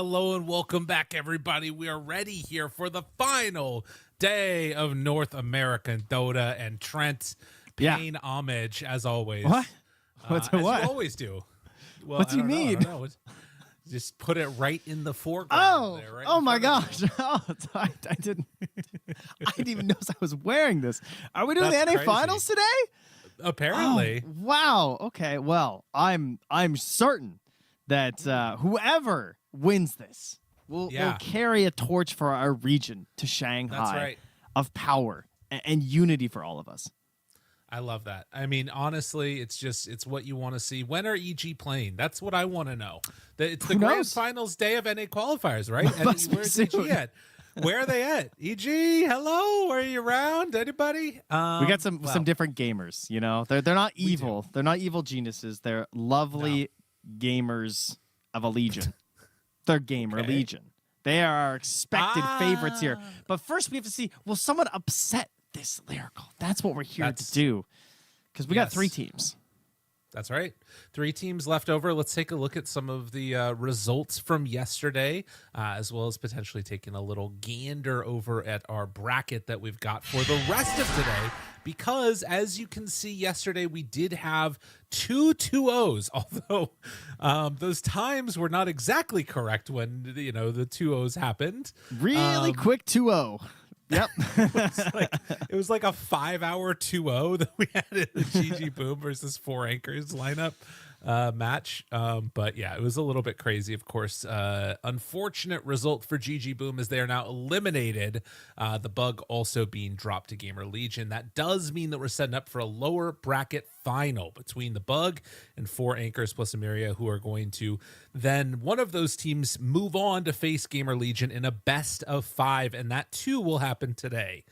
Hello and welcome back, everybody. We are ready here for the final day of North American Dota, and Trent paying homage as always. What? As you always do. Well, what do you mean? I don't know. Just put it right in the foreground. Oh, there, right oh my gosh! Oh, I didn't even know I was wearing this. Are we doing That's the NA crazy. Finals today? Apparently. Oh, wow. Okay. Well, I'm certain that whoever wins this will carry a torch for our region to Shanghai. That's right. Of power and unity for all of us. I love that. I mean, honestly, it's what you want to see. When are EG playing? That's what I want to know. It's the grand finals day of NA qualifiers, right? Where's EG at? Where are they at? EG, hello? Are you around? Anybody? We got some different gamers, you know. They're not evil. They're not evil geniuses. They're lovely gamers of a legion. They're GamerLegion. They are our expected favorites here. But first we have to see, will someone upset this lyrical? That's what we're here to do. Because we got 3 teams. That's right. 3 teams left over. Let's take a look at some of the results from yesterday, as well as potentially taking a little gander over at our bracket that we've got for the rest of today. Because, as you can see, yesterday we did have 2 2-0s, although those times were not exactly correct when, the 2-0s happened. Really quick 2-0. Yep. it was like a 5-hour 2-0 that we had in the GG Boom versus 4 Anchors lineup match. But yeah, it was a little bit crazy, of course. Unfortunate result for GG Boom as they are now eliminated. The bug also being dropped to GamerLegion. That does mean that we're setting up for a lower bracket final between the bug and 4 Anchors plus Ilmeria, who are going to then one of those teams move on to face GamerLegion in a best of 5, and that too will happen today.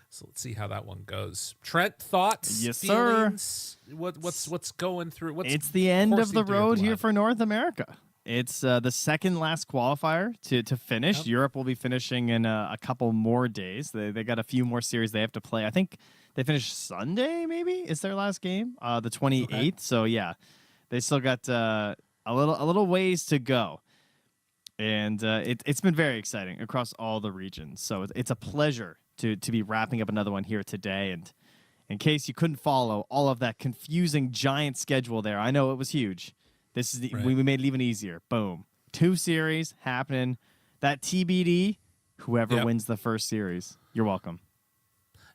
So let's see how that one goes. Trent, thoughts? Yes, feelings? sir. What's going through? It's the end of the road here for North America. It's the second last qualifier to finish. Yep. Europe will be finishing in a couple more days. They got a few more series they have to play. I think they finish Sunday, maybe, is their last game, the 28th. Okay. So yeah, they still got a little ways to go. And it's been very exciting across all the regions. So it's a pleasure to be wrapping up another one here today. And in case you couldn't follow all of that confusing giant schedule there, I know it was huge. This is we made it even easier. Boom. 2 series happening. That TBD, whoever wins the first series. You're welcome.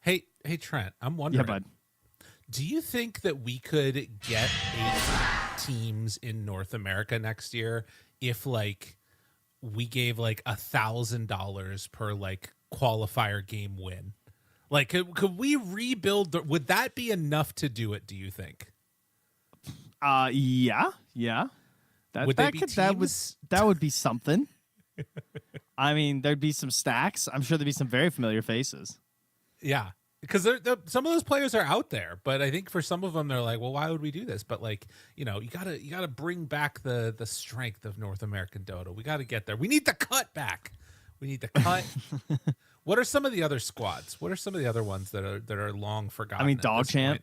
Hey Trent, I'm wondering. Yeah, bud. Do you think that we could get 8 teams in North America next year if we gave $1,000 per qualifier game win? Could we rebuild? Would that be enough to do it, do you think? Yeah. That would be something. I mean, there'd be some stacks. I'm sure there'd be some very familiar faces. Yeah, because some of those players are out there, but I think for some of them they're like, well, why would we do this? But you gotta bring back the strength of North American Dota. We got to get there. We need the cut back. We need the cut. What are some of the other squads? What are some of the other ones that are long forgotten? I mean, Dog Champ.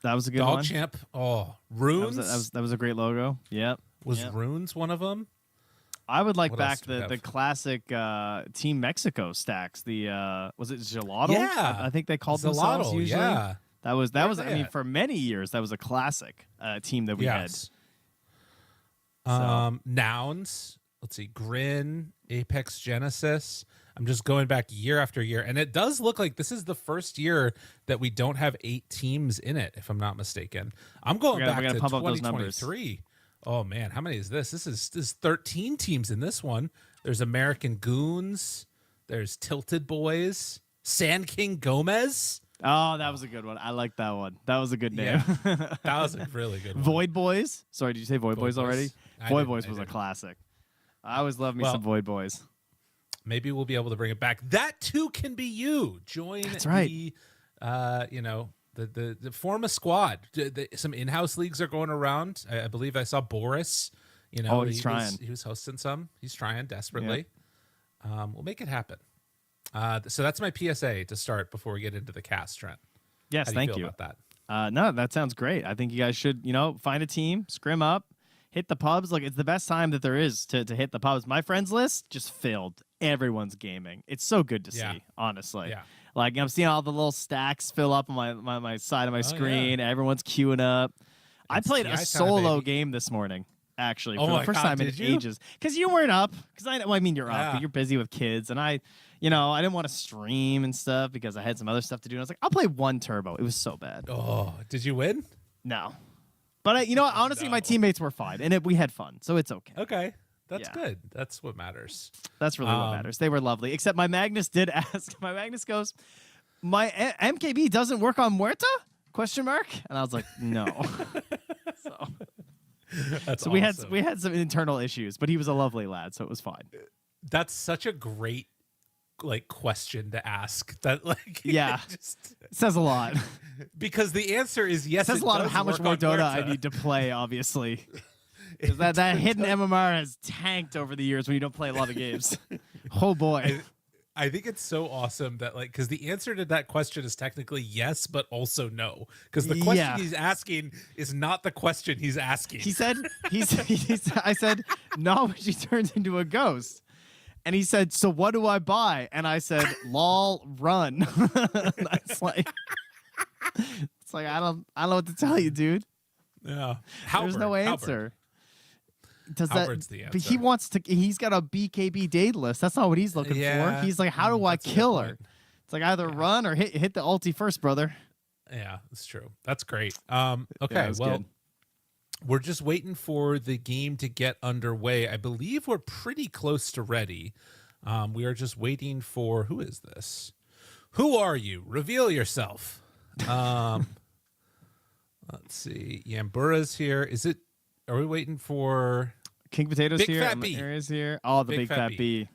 That was a good one. Dog Champ. Oh, Runes. That was a great logo. Yep. Was Runes one of them? I would like back the classic Team Mexico stacks. The was it Gelato? Yeah, I think they called themselves usually. Yeah, that was. I mean, for many years that was a classic team that we had. Nouns. Let's see. Grin, Apex Genesis. I'm just going back year after year, and it does look like this is the first year that we don't have 8 teams in it, if I'm not mistaken. I'm going back to 2023. Oh man, how many is this? This is 13 teams in this one. There's American Goons. There's Tilted Boys. Sand King Gomez. Oh, that was a good one. I like that one. That was a good name. Yeah, that was a really good one. Void Boys. Sorry, did you say Void Boys already? Void Boys was a classic. I always love me some Void Boys. Maybe we'll be able to bring it back. That too can be you. Join the form a squad. Some in-house leagues are going around. I believe I saw Boris. He's trying. He was hosting some. He's trying desperately. Yep. We'll make it happen. So that's my PSA to start before we get into the cast, Trent. Yes, How do you feel about that? No, that sounds great. I think you guys should, find a team, scrim up, hit the pubs. Like, it's the best time that there is to hit the pubs. My friends list just filled. Everyone's gaming. It's so good to see, honestly. Yeah. Like, I'm seeing all the little stacks fill up on my side of my screen. Yeah. Everyone's queuing up. I played a solo game this morning, actually, for the first time in ages. Because you weren't up. Because I mean, you're up, but you're busy with kids. And I didn't want to stream and stuff because I had some other stuff to do. And I was like, I'll play one turbo. It was so bad. Oh, did you win? No. But, you know what? Honestly, my teammates were fine. And we had fun. So it's okay. Okay. That's good. That's what matters. That's really what matters. They were lovely. Except my Magnus did ask. My Magnus goes, my MKB doesn't work on Muerta? ? And I was like, no. So we had some internal issues, but he was a lovely lad, so it was fine. That's such a great question to ask. That just it says a lot. Because the answer is yes. It says a lot of how much more Dota I need to play, obviously. Because that hidden MMR has tanked over the years when you don't play a lot of games. Oh boy. I think it's so awesome that because the answer to that question is technically yes, but also no. Because the question he's asking is not the question he's asking. He said, I said, no, she turns into a ghost. And he said, so what do I buy? And I said, lol, run. It's like I don't know what to tell you, dude. Yeah. There's no answer. Halbert's the answer. But he's got a BKB date list. That's not what he's looking for. He's like, how do I kill her? It's like either run or hit the ulti first, brother. Yeah, that's true. That's great. Okay, well, we're just waiting for the game to get underway. I believe we're pretty close to ready. We are just waiting for, who is this? Who are you? Reveal yourself. Let's see. Yambura's here. Are we waiting for King Potato's Big here? Fat B. Is here. Oh, the Big Fat B.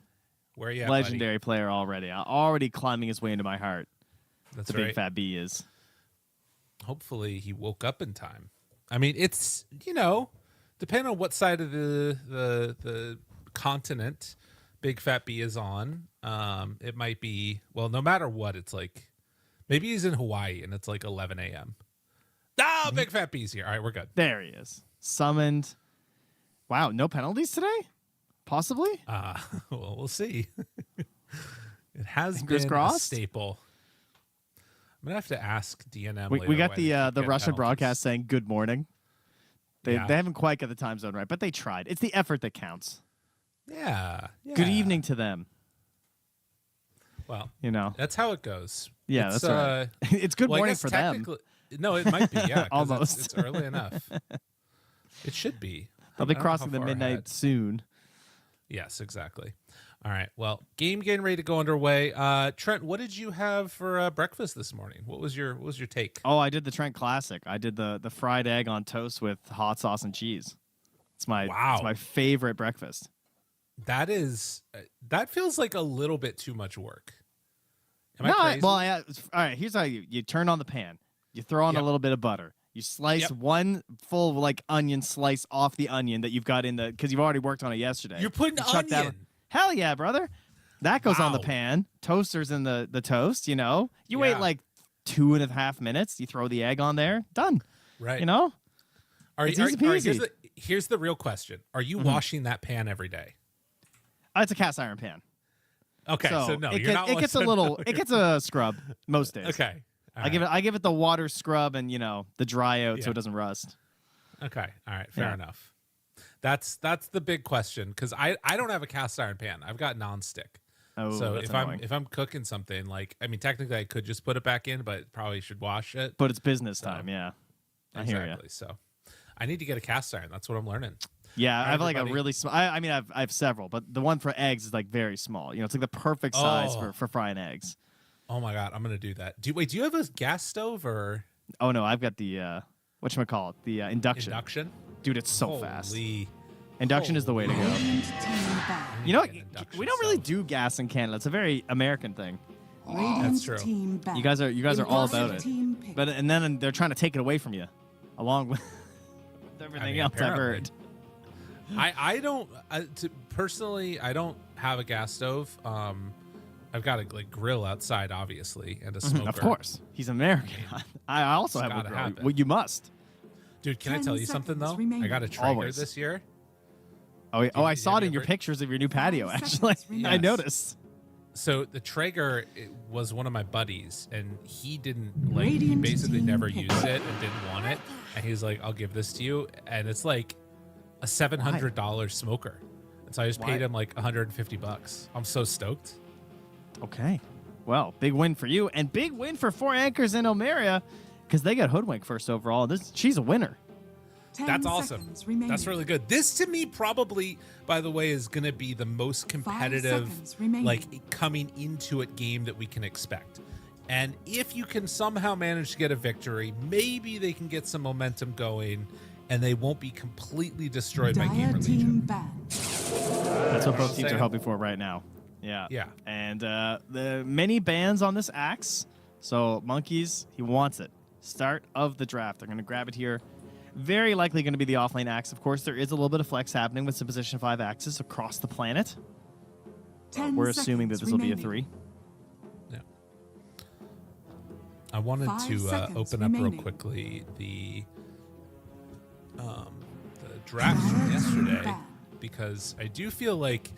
Where are you at, legendary buddy? Player already. Already climbing his way into my heart. That's the right. Big Fat B is. Hopefully he woke up in time. I mean, it's, depending on what side of the continent Big Fat B is on, it might be, well, no matter what, it's like, maybe he's in Hawaii and it's like 11 a.m. Oh, Big Fat B's here. All right, we're good. There he is. Summoned. Wow, no penalties today? Possibly? Well, we'll see. It has Fingers been crossed? a staple. I'm going to have to ask DNM We got the Russian penalties. broadcast saying good morning. They haven't quite got the time zone right, but they tried. It's the effort that counts. Yeah. Good evening to them. Well, that's how it goes. Yeah, that's right. It's good morning for them. No, it might be, yeah. Almost. It's early enough. It should be. They'll be crossing the midnight soon. Yes, exactly. All right. Well, game getting ready to go underway. Trent, what did you have for breakfast this morning? What was your take? Oh, I did the Trent classic. I did the fried egg on toast with hot sauce and cheese. It's my favorite breakfast. That feels like a little bit too much work. Am I crazy? All right, here's how you turn on the pan. You throw on a little bit of butter. You slice one full onion slice off the onion that you've got in because you've already worked on it yesterday. You're putting onion. Hell yeah, brother. That goes on the pan. Toaster's in the toast, You wait like 2.5 minutes. You throw the egg on there. Done. Right. It's easy peasy. Here's the real question. Are you washing that pan every day? It's a cast iron pan. Okay, so no, you're not. It gets a scrub most days. Okay. I give it the water scrub and the dry out so it doesn't rust. Okay. All right. Fair enough. That's the big question because I don't have a cast iron pan. I've got nonstick. Oh, so that's if I'm cooking something technically I could just put it back in, but probably should wash it. But it's business time. Yeah. I hear you. So I need to get a cast iron. That's what I'm learning. Yeah, I have a really small. I mean, I have several, but the one for eggs is very small. It's like the perfect size for frying eggs. Oh my god, I'm gonna do that. Do you have a gas stove or? Oh no, I've got the whatchamacallit, the induction. Induction, dude, it's so fast. Induction is the way to go. We don't really do gas in Canada. It's a very American thing. That's true. You guys are all about it. But and then they're trying to take it away from you, along with everything else I've heard. I don't personally. I don't have a gas stove. I've got a grill outside, obviously, and a smoker. Of course, he's American. I also have a grill. Well, you must. Dude, can I tell you something though? I got a Traeger this year. Oh, I saw it in your pictures of your new patio. Actually, Yes. I noticed. So the Traeger was one of my buddies, and he didn't like. He basically never used it and didn't want it. And he's like, "I'll give this to you," and it's like a $700 smoker. And so I just paid him like $150. I'm so stoked. Okay, well, big win for you, and big win for Four Anchors in Ilmeria, because they got hoodwinked first overall. She's a winner. That's awesome. That's really good. This to me probably, by the way, is going to be the most competitive, like coming into it game that we can expect. And if you can somehow manage to get a victory, maybe they can get some momentum going and they won't be completely destroyed by GamerLegion. That's what both teams are hoping for right now. Yeah. Yeah. And the many bans on this axe. So Monkeys, he wants it. Start of the draft. They're going to grab it here. Very likely going to be the offlane axe. Of course, there is a little bit of flex happening with some position 5 axes across the planet. We're assuming that this will be a 3. Yeah. I wanted to open up real quickly the draft from yesterday, because I do feel like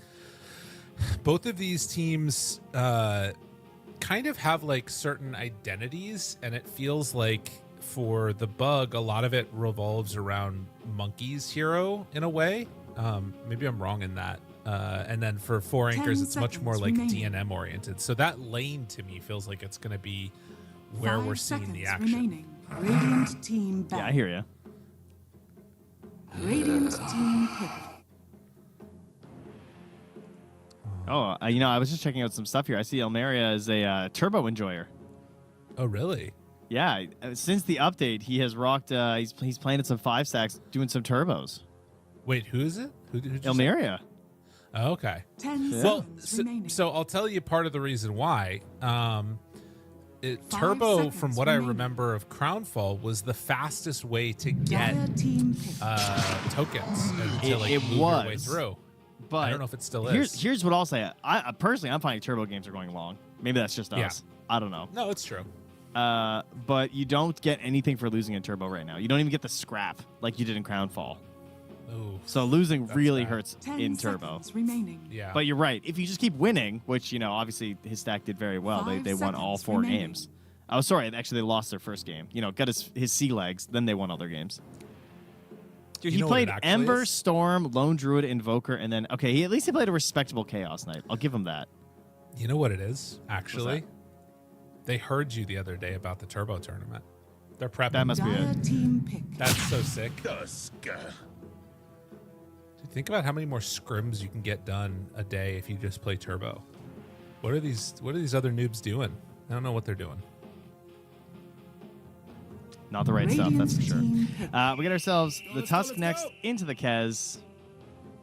both of these teams kind of have like certain identities, and it feels like for the Bug, a lot of it revolves around Monkey's hero in a way. Maybe I'm wrong in that. And then for Four Anchors, it's much more like DNM oriented. So that lane to me feels like it's going to be where we're seeing the action. Radiant team back. Yeah, I hear you. Radiant team pick. Oh, I was just checking out some stuff here. I see Ilmeria is a turbo enjoyer. Oh, really? Yeah, since the update, he has rocked. He's playing at some 5 stacks, doing some turbos. Wait, who is it? Who Ilmeria. Oh, okay. 10 Well, seconds remaining. so I'll tell you part of the reason why. Turbo, from what I remember of Crownfall, was the fastest way to get tokens and to like move your way through. But I don't know if it still is. Here's what I'll say. I personally, I'm finding turbo games are going long. Maybe that's just us. I don't know. No, it's true. But you don't get anything for losing in turbo right now. You don't even get the scrap like you did in Crownfall. Ooh, so losing really bad. hurts in turbo. Remaining. Yeah. But you're right. If you just keep winning, which obviously his stack did very well. They won all 4 games. Oh, sorry. Actually, they lost their first game. Got his sea legs. Then they won all their games. Dude, he played Ember, Storm, Lone Druid, Invoker, and then he at least he played a respectable Chaos Knight. I'll give him that. You know what it is? Actually, they heard you the other day about the turbo tournament. They're prepping. That must be it. That's so sick. Dude, think about how many more scrims you can get done a day if you just play turbo. What are these other noobs doing? I don't know what they're doing. Not the right stuff, that's for sure. We get ourselves the Tusk next into the Kez.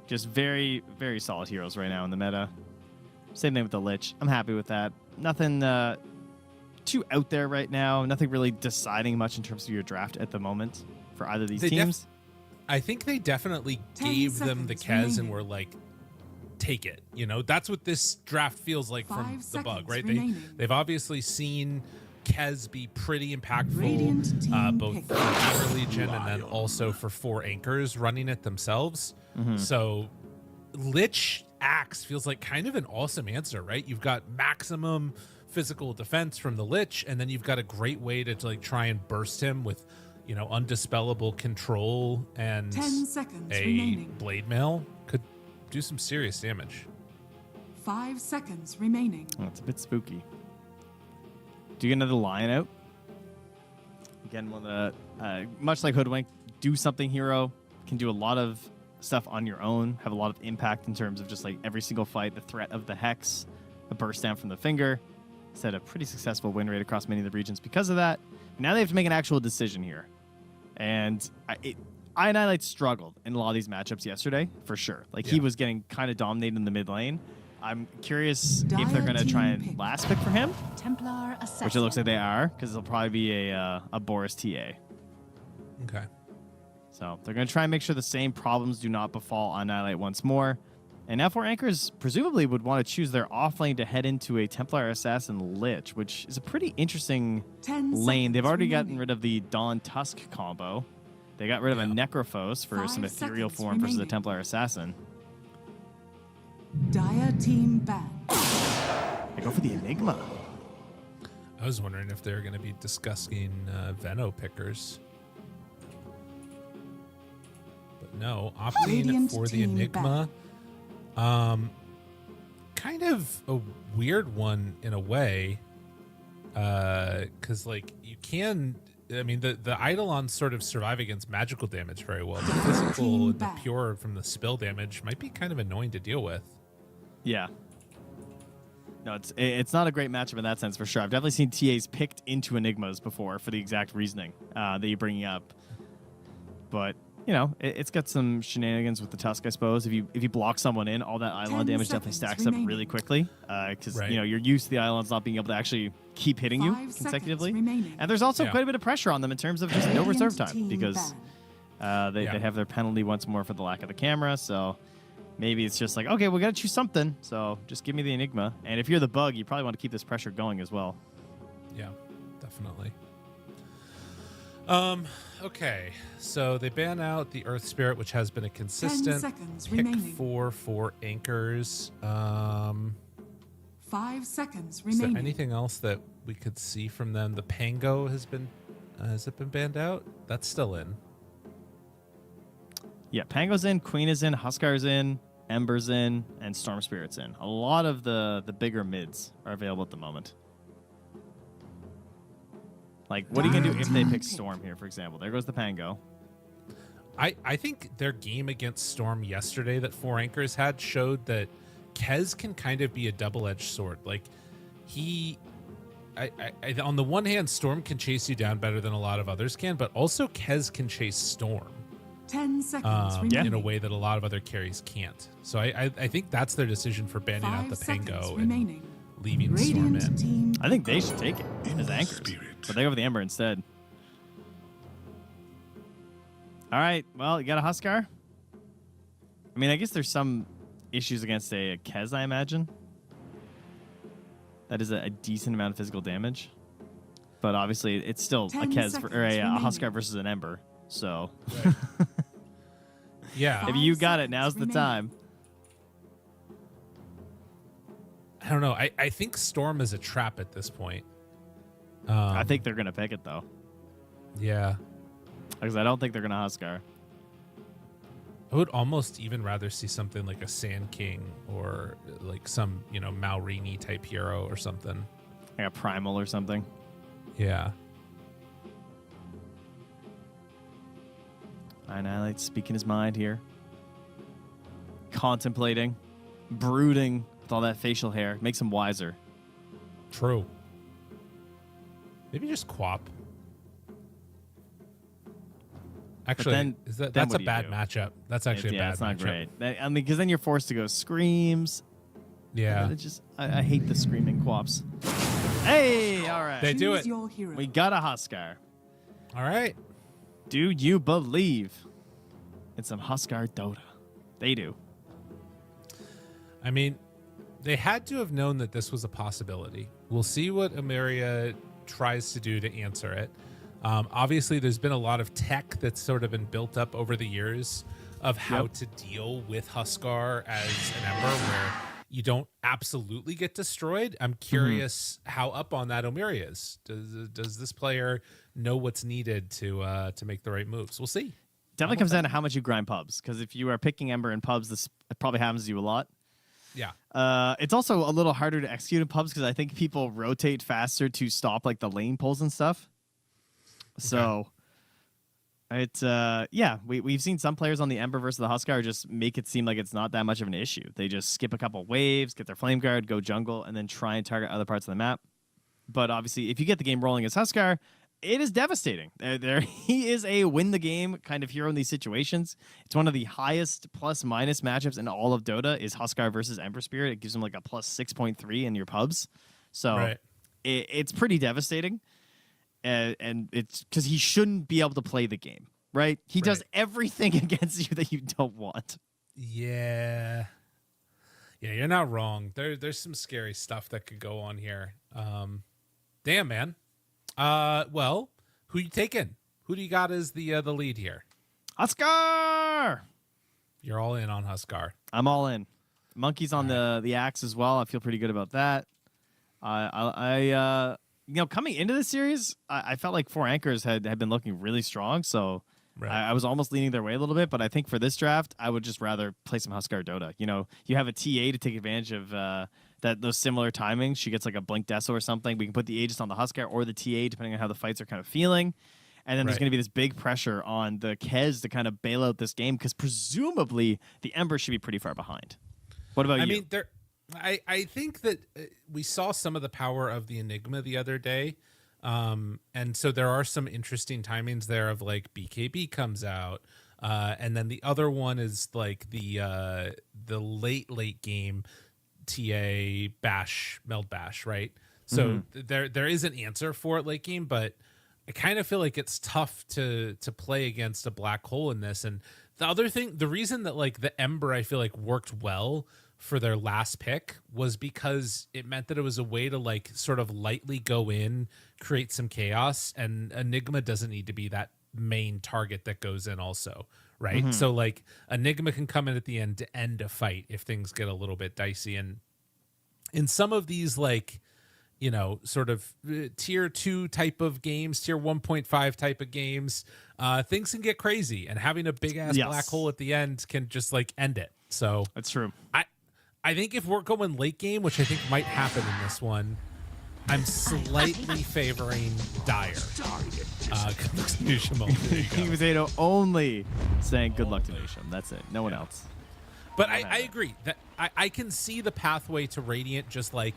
Just very, very solid heroes right now in the meta. Same thing with the Lich. I'm happy with that. Nothing too out there right now. Nothing really deciding much in terms of your draft at the moment for either of these teams. I think they definitely gave them the Kez and were like, take it. That's what this draft feels like from the Bug, right? They've obviously seen Kez be pretty impactful, both for GamerLegion and then also for Four Anchors running it themselves. So Lich Axe feels like kind of an awesome answer, right? You've got maximum physical defense from the Lich, and then you've got a great way to like try and burst him with, undispellable control, and 10 seconds a remaining. blade mail could do some serious damage. 5 seconds remaining. Oh, it's a bit spooky. Do you get another lion out? Again, one of the much like Hoodwink, do something hero, can do a lot of stuff on your own, have a lot of impact in terms of just like every single fight, the threat of the Hex, a burst down from the finger. It's had a pretty successful win rate across many of the regions because of that. Now they have to make an actual decision here. And Annihilate struggled in a lot of these matchups yesterday, for sure. Like he was getting kind of dominated in the mid lane. I'm curious if they're going to try and last pick for him, Templar Assassin. which it looks like they are, because it'll probably be a Boris TA. Okay. So they're going to try and make sure the same problems do not befall Annihilate once more. And now Four Anchors presumably would want to choose their offlane to head into a Templar Assassin Lich, which is a pretty interesting lane. They've already gotten rid of the Dawn Tusk combo. They got rid of a Necrophos for some 5 ethereal seconds form versus a remaining. Templar Assassin. Dire team ban. They go for the Enigma. I was wondering if they're going to be discussing Veno pickers. But no, opting Radiant for the team Enigma. Kind of a weird one in a way. Because, like, you can... I mean, the Eidolons sort of survive against magical damage very well. The physical and the pure from the spill damage might be kind of annoying to deal with. Yeah. No, it's not a great matchup in that sense, for sure. I've definitely seen TAs picked into Enigmas before for the exact reasoning that you're bringing up. But, you know, it's got some shenanigans with the Tusk, I suppose. If you block someone in, all that Eidolon 10 damage definitely seconds stacks remaining. up really quickly. Because, Right. you know, you're used to the Eidolons not being able to actually keep hitting you 5 seconds consecutively. remaining. And there's also Yeah. quite a bit of pressure on them in terms of just no Radiant reserve time. team Because ban. they have their penalty once more for the lack of the camera. So maybe it's just like, okay, we got to choose something. So just give me the Enigma. And if you're the Bug, you probably want to keep this pressure going as well. Yeah, definitely. Okay, so they ban out the Earth Spirit, which has been a consistent seconds pick remaining. for anchors. 5 seconds Is remaining. there anything else that we could see from them? The Pango has it been banned out? That's still in. Yeah, Pango's in, Queen is in, Huskar's in, Ember's in, and Storm Spirit's in. A lot of the bigger mids are available at the moment. Like, what are you going to do if they pick Storm here, for example? There goes the Pango. I think their game against Storm yesterday that 4 anchors had showed that Kez can kind of be a double-edged sword. Like, on the one hand, Storm can chase you down better than a lot of others can, but also Kez can chase Storm 10 seconds remaining. in a way that a lot of other carries can't. So I think that's their decision for banning out 5 the seconds Pango and remaining. leaving Storm Radiant in. team. I think they should take it as anchors. But they go for the Ember instead. All right, well, you got a Huskar? I mean, I guess there's some issues against a Kez, I imagine. That is a decent amount of physical damage. But obviously, it's still a 10 Kez or a seconds Huskar versus an Ember. So Yeah, if you 5 got it, now's the seconds time. I don't know. I think Storm is a trap at this point. I think they're going to pick it, though. Yeah. Because I don't think they're going to Huskar. I would almost even rather see something like a Sand King or like some, Maurini type hero or something. Like a Primal or something. Yeah. Annihilate speaking his mind here. Contemplating. Brooding with all that facial hair. Makes him wiser. True. Maybe just Quap. Actually, then that's what a do you bad do? matchup. That's actually a bad it's not matchup. great. I mean, because then you're forced to go Screams. Yeah. It just, I hate the screaming Quaps. Hey, all right. They do Choose it. your hero. We got a Huskar. All right. Do you believe in some Huskar Dota? They do. I mean, they had to have known that this was a possibility. We'll see what Ilmeria tries to do to answer it. Obviously, there's been a lot of tech that's sort of been built up over the years of how to deal with Huskar as an Ember, where you don't absolutely get destroyed. I'm curious how up on that Ilmeria is. Does this player know what's needed to make the right moves? We'll see. Definitely comes down to how much you grind pubs. Because if you are picking Ember in pubs, this probably happens to you a lot. Yeah. It's also a little harder to execute in pubs because I think people rotate faster to stop like the lane pulls and stuff. So it's we've seen some players on the Ember versus the Huskar just make it seem like it's not that much of an issue. They just skip a couple waves, get their flame guard, go jungle, and then try and target other parts of the map. But obviously, if you get the game rolling as Huskar, it is devastating. He is a win the game kind of hero in these situations. It's one of the highest plus minus matchups in all of Dota is Huskar versus Ember Spirit. It gives him like a plus 6.3 in your pubs. So it's pretty devastating. And it's because he shouldn't be able to play the game, right? He does everything against you that you don't want. Yeah. Yeah, you're not wrong. There's some scary stuff that could go on here. Damn, man. Well, who you taking? Who do you got as the lead here? Huskar! You're all in on Huskar. I'm all in. Monkey's on the axe as well. I feel pretty good about that. Coming into the series, I felt like 4 anchors had been looking really strong, so I was almost leaning their way a little bit. But I think for this draft, I would just rather play some Huskar Dota. You have a TA to take advantage of those similar timings. She gets like a Blink Deso or something. We can put the Aegis on the Huskar or the TA, depending on how the fights are kind of feeling. And then there's going to be this big pressure on the Kez to kind of bail out this game because presumably the Ember should be pretty far behind. What about you? I think that we saw some of the power of the Enigma the other day. And so there are some interesting timings there of like BKB comes out. And then the other one is like the late game TA bash, meld bash, right? So there is an answer for it late game, but I kind of feel like it's tough to play against a black hole in this. And the other thing, the reason that like the Ember I feel like worked well for their last pick was because it meant that it was a way to like sort of lightly go in, create some chaos, and Enigma doesn't need to be that main target that goes in also, right? So like Enigma can come in at the end to end a fight if things get a little bit dicey. And in some of these like, sort of tier 2 type of games, tier 1.5 type of games, things can get crazy, and having a big ass black hole at the end can just like end it. So that's true. I think if we're going late game, which I think might happen in this one, I'm slightly favoring Dire. King Potato only saying good luck to Nation. That's it. No one else. But I agree that I can see the pathway to Radiant just like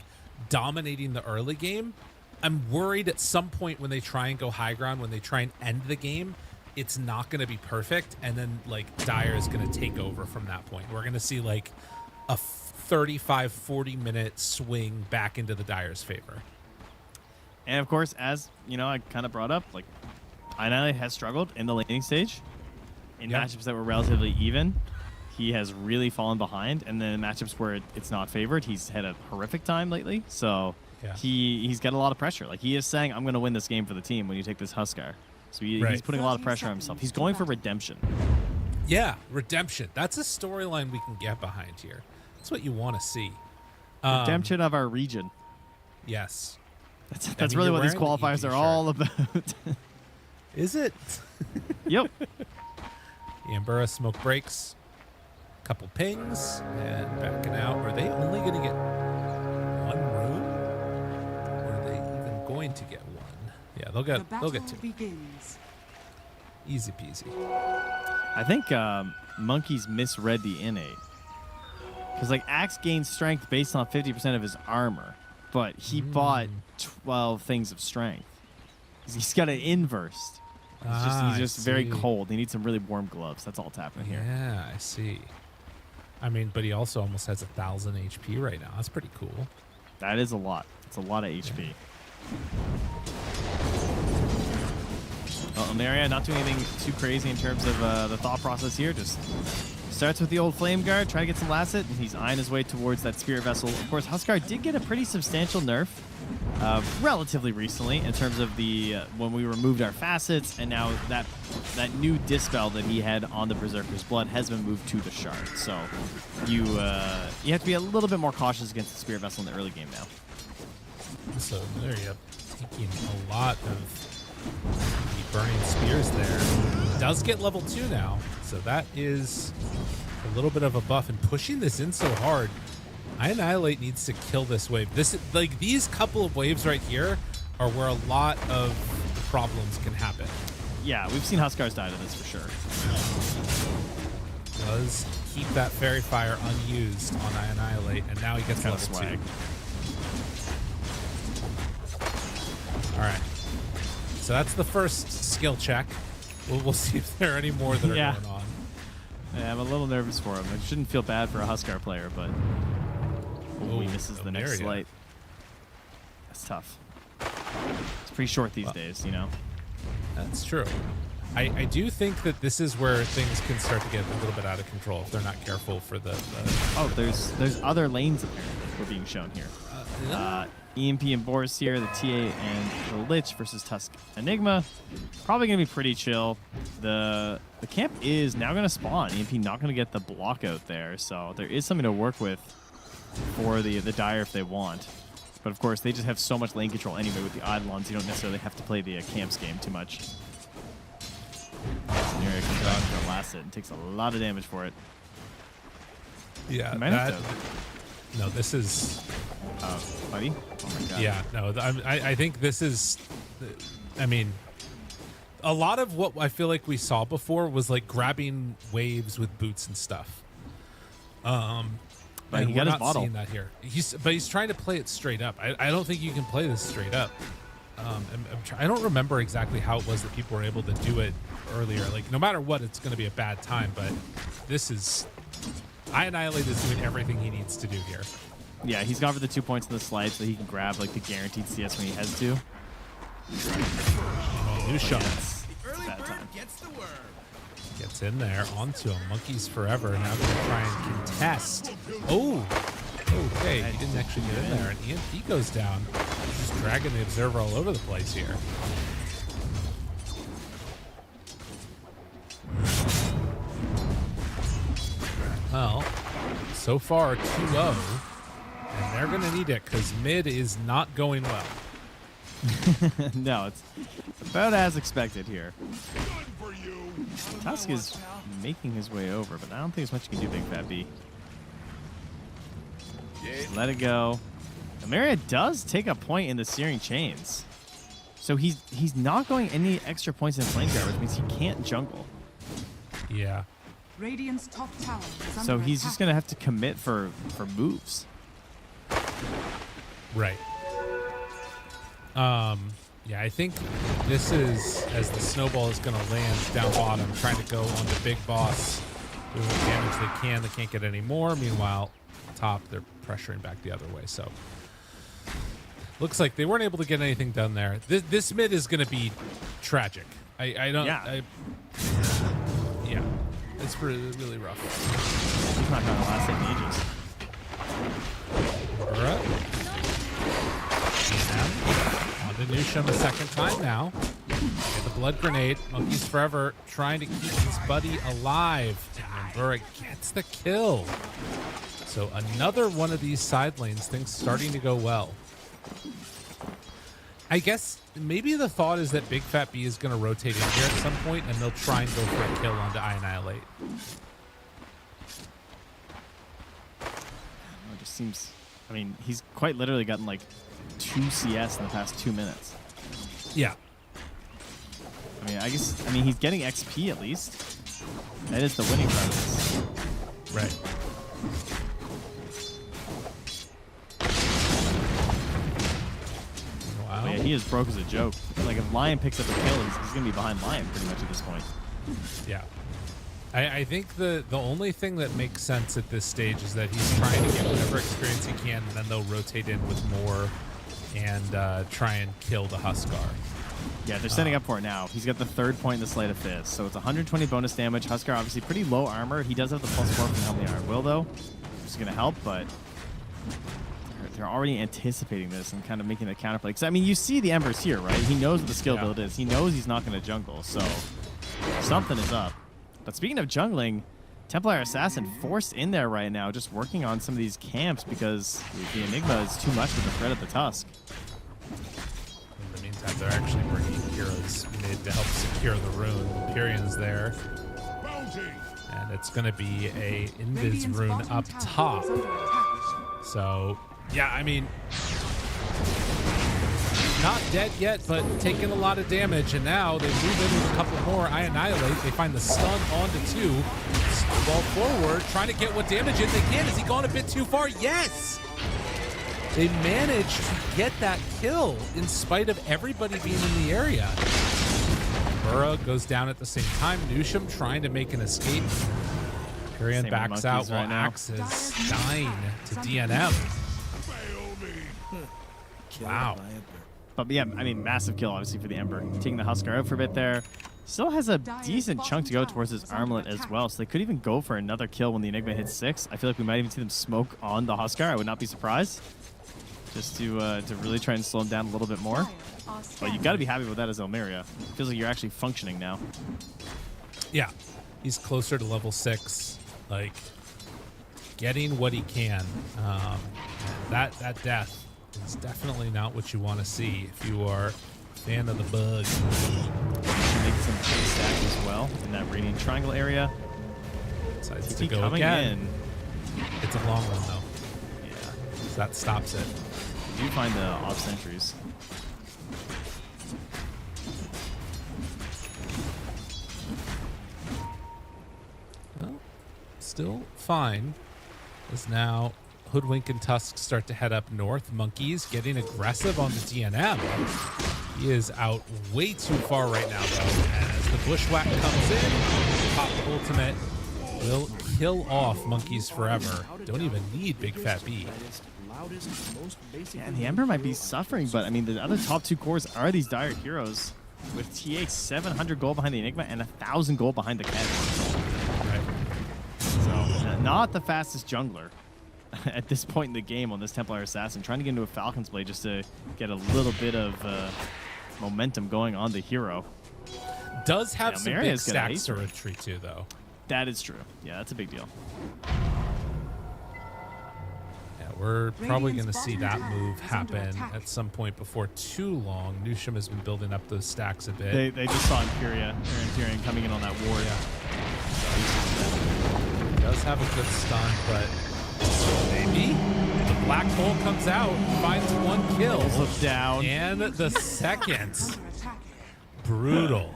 dominating the early game. I'm worried at some point when they try and go high ground, when they try and end the game, it's not going to be perfect. And then like Dire is going to take over from that point. We're going to see like a 35-40 minute swing back into the Dire's favor. And of course, as I kind of brought up, like Ina has struggled in the laning stage in matchups that were relatively even. He has really fallen behind, and then in matchups where it's not favored, he's had a horrific time lately. So he's got a lot of pressure. Like he is saying, "I'm going to win this game for the team when you take this Huskar." So he's putting a lot of pressure on himself. He's going for redemption. Yeah, redemption. That's a storyline we can get behind here. That's what you want to see. Redemption of our region. Yes. That's really what these qualifiers are all about. Is it? Yep. Ambura smoke breaks. Couple pings and backing out. Are they only going to get one room? Or are they even going to get one? Yeah, they'll get two. Begins. Easy peasy. I think Monkey's misread the innate. Because like Axe gains strength based on 50% of his armor, but he bought 12 things of strength. He's got an inverse. He's just very cold. He needs some really warm gloves. That's all that's happening here. Yeah, I see. I mean, but he also almost has 1,000 HP right now. That's pretty cool. That is a lot. It's a lot of HP. Well, Ilmeria not doing anything too crazy in terms of the thought process here. Just starts with the old Flame Guard, try to get some Lasset, and he's eyeing his way towards that Spirit Vessel. Of course, Huskar did get a pretty substantial nerf relatively recently in terms of the when we removed our facets, and now that new dispel that he had on the Berserker's Blood has been moved to the Shard. So you have to be a little bit more cautious against the Spirit Vessel in the early game now. So there you go, taking a lot of the burning spears there. Does get level 2 now, so that is a little bit of a buff, and pushing this in so hard. Annihilate needs to kill this wave. These couple of waves right here are where a lot of problems can happen. Yeah, we've seen Huskars die to this for sure. Does keep that Fairy Fire unused on Annihilate, and now he gets level 2. All right. So that's the first skill check. We'll see if there are any more that are going on. Yeah, I'm a little nervous for him. I shouldn't feel bad for a Huskar player, but he misses the next light. That's tough. It's pretty short these days, That's true. I do think that this is where things can start to get a little bit out of control if they're not careful for the Oh, there's other lanes apparently we're being shown here. EMP and Boris here, the TA and the Lich versus Tusk Enigma. Probably going to be pretty chill. The camp is now going to spawn. EMP not going to get the block out there, so there is something to work with for the Dire if they want. But of course, they just have so much lane control anyway with the Eidolons, you don't necessarily have to play the camps game too much. Ilmeria comes out for a last hit and takes a lot of damage for it. Yeah, no, this is... buddy? Oh my god. Yeah, no, I think this is... I mean, a lot of what I feel like we saw before was like grabbing waves with boots and stuff. But he got his bottle. Seeing that here. But he's trying to play it straight up. I don't think you can play this straight up. I don't remember exactly how it was that people were able to do it earlier. Like, no matter what, it's going to be a bad time. But this is... iAnnihilate is doing everything he needs to do here. Yeah, he's gone for the 2 points in the slide so he can grab like the guaranteed CS when he has to. New shot. Bad time. Gets in there, onto him. Monkeys forever. Now going to try and contest. Oh! Okay, he didn't actually get in there. And EMP goes down. Just dragging the Observer all over the place here. Well, so far 2-0. And they're going to need it because mid is not going well. No, it's about as expected here. Tusk is making his way over, but I don't think there's much you can do, Big Fat B. Just let it go. Ilmeria does take a point in the Searing Chains. So he's not going any extra points in flank guard, which means he can't jungle. Yeah. Radiant's top tower is So under he's attack. just going to have to commit for moves. Right. Yeah, I think this is, as the snowball is going to land down bottom, trying to go on the big boss, doing the damage they can. They can't get any more. Meanwhile, top, they're pressuring back the other way. So looks like they weren't able to get anything done there. This mid is going to be tragic. I don't... Yeah. Yeah. It's really rough. He's not going to last in ages. All right. On to Nusham a second time now. Get the blood grenade. Monkeys forever trying to keep his buddy alive. And Burra gets the kill. So another one of these side lanes, things starting to go well. I guess maybe the thought is that Big Fat B is going to rotate in here at some point, and they'll try and go for a kill onto iAnnihilate. It just seems... I mean, he's quite literally gotten like 2 CS in the past 2 minutes. Yeah. I mean, he's getting XP at least. That is the winning part of this. Right. Wow. But yeah, he is broke as a joke. Like, if Lion picks up a kill, he's going to be behind Lion pretty much at this point. Yeah. I think the only thing that makes sense at this stage is that he's trying to get whatever experience he can, and then they'll rotate in with more and try and kill the Huskar. Yeah, they're setting up for it now. He's got the 3rd point in the Slate of Fizz. So it's 120 bonus damage. Huskar obviously pretty low armor. He does have the +4 from Helm the Iron Will, though, which is going to help, but they're already anticipating this and kind of making the counterplay. Because, I mean, you see the Embers here, right? He knows what the skill build is. He knows he's not going to jungle, so something is up. But speaking of jungling, Templar Assassin forced in there right now, just working on some of these camps because the Enigma is too much with the threat of the Tusk. In the meantime, they're actually bringing heroes mid to help secure the rune. Empyrean's there. And it's going to be a Invis rune up top. So, yeah, I mean, not dead yet, but taking a lot of damage. And now they move in with a couple more. iAnnihilate. They find the stun onto 2. Ball forward, trying to get what damage in they can. Has he gone a bit too far? Yes! They managed to get that kill in spite of everybody being in the area. Burra goes down at the same time. Nusham trying to make an escape. Kyrian backs out while Axe is dying to DNM. Wow. But yeah, I mean, massive kill obviously for the Ember. Taking the Huskar out for a bit there. Still has a decent chunk to go towards his armlet as well, so they could even go for another kill when the Enigma hits 6. I feel like we might even see them smoke on the Huskar. I would not be surprised. just to really try and slow him down a little bit more. But you got to be happy with that as Ilmeria. Feels like you're actually functioning now. Yeah, he's closer to level 6, like getting what he can. That death is definitely not what you want to see if you are a fan of the bug. Make some big stacks as well in that radiant triangle area. Decides to go coming again. in. It's a long one though. Yeah, So that stops it. you do find the off sentries. Well, still fine. As now Hoodwink and Tusk start to head up north. Monkey's getting aggressive on the DNM. He is out way too far right now, though. As the Bushwhack comes in, Pop Ultimate will kill off Monkeys forever. Don't even need Big Fat B. Yeah, and the Ember might be suffering, but I mean, the other top 2 cores are these dire heroes with TA 700 gold behind the Enigma and 1,000 gold behind the Ken. Right. So, not the fastest jungler at this point in the game on this Templar Assassin. Trying to get into a Falcon's Blade just to get a little bit of momentum going on the hero. Does have some big Ilmeria's gonna stacks to retreat to, though. That is true. Yeah, that's a big deal. Yeah, we're probably going to see that move happen at some point before too long. Newsham has been building up those stacks a bit. They just saw Imperium coming in on that ward. He does have a good stun, but maybe the black hole comes out, finds 1 kill, Look down. and the second. Brutal.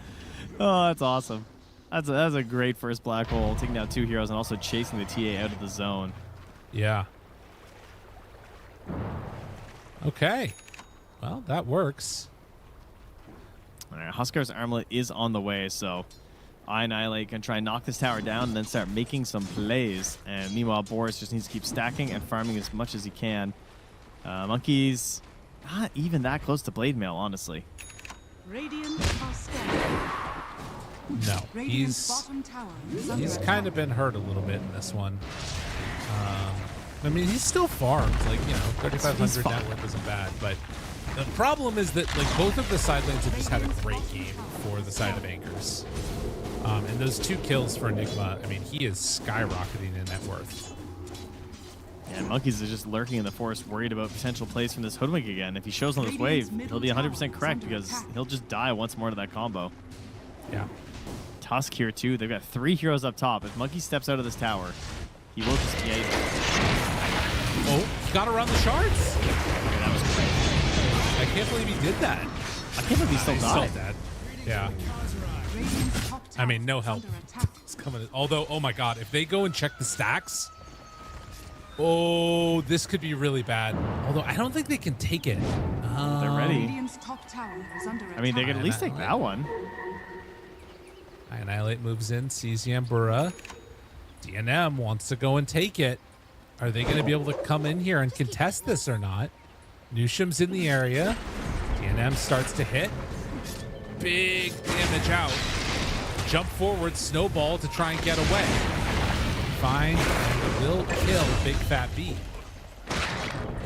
Oh, that's awesome. That's a great first black hole, taking out 2 heroes and also chasing the TA out of the zone. Yeah. Okay. Well, that works. All right, Huskar's Armlet is on the way, so Annihilate can try and knock this tower down and then start making some plays. And meanwhile, Boris just needs to keep stacking and farming as much as he can. Monkey's not even that close to Blade Mail, honestly. Radiant are scared. No, Radiant's bottom tower is under he's attack. kind of been hurt a little bit in this one. I mean, he's still farmed, like, 3,500 net worth isn't bad, but the problem is that, like, both of the side lanes have just had a great game for the side of Anchors. And those 2 kills for Enigma, I mean, he is skyrocketing in net worth. Yeah, Monkeys is just lurking in the forest, worried about potential plays from this Hoodwink again. If he shows on this wave, he'll be 100% correct because he'll just die once more to that combo. Yeah. Tusk here, too. They've got 3 heroes up top. If Monkey steps out of this tower, he will just... Oh, he got around the shards. Okay, that was great. I can't believe he did that. I can't believe he still He's died. still dead. Yeah. Radiant's top I mean, no tower help. is under attack. It's coming. Although, oh my God, if they go and check the stacks, oh, this could be really bad. Although I don't think they can take it. They're ready. Radiant's top tower is under attack. I mean, they could at least take that one. Annihilate moves in, sees Yambura. DNM wants to go and take it. Are they going to be able to come in here and contest this or not? Newsham's in the area. DNM starts to hit. Big damage out. Jump forward, snowball to try and get away. Fine, and will kill Big Fat B.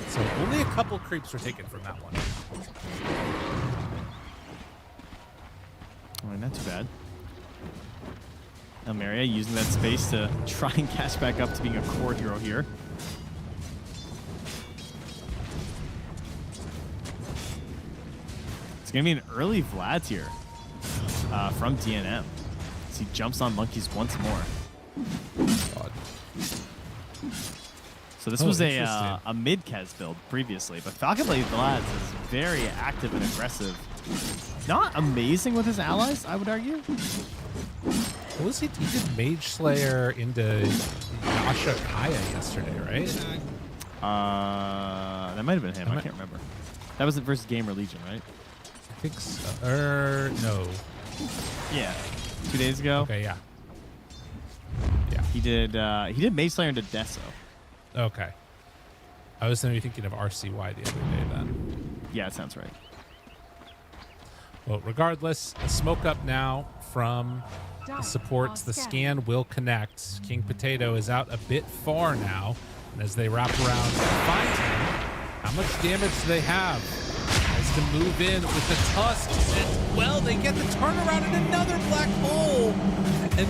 So only a couple creeps were taken from that one. All right, not too bad. Ilmeria using that space to try and catch back up to being a core hero here. It's going to be an early Vlad here from DNM as he jumps on Monkeys once more. God. So this was a interesting. mid-Kez build previously, but Falcon Blade Vlad is very active and aggressive. Not amazing with his allies, I would argue. What was he? He did Mage Slayer into Yasha Kaya yesterday, right? That might have been him. I can't remember. That was the versus GamerLegion, right? I think so. No. Yeah. 2 days ago. Okay, yeah. Yeah. He did Mage Slayer into Deso. Okay. I was maybe thinking of RCY the other day then. Yeah, it sounds right. Well, regardless, a smoke up now from the supports. The scan will connect. King Potato is out a bit far now. And as they wrap around and find him, How much damage do they have? Has to move in with the tusks. And, well, they get the turnaround in another black hole. And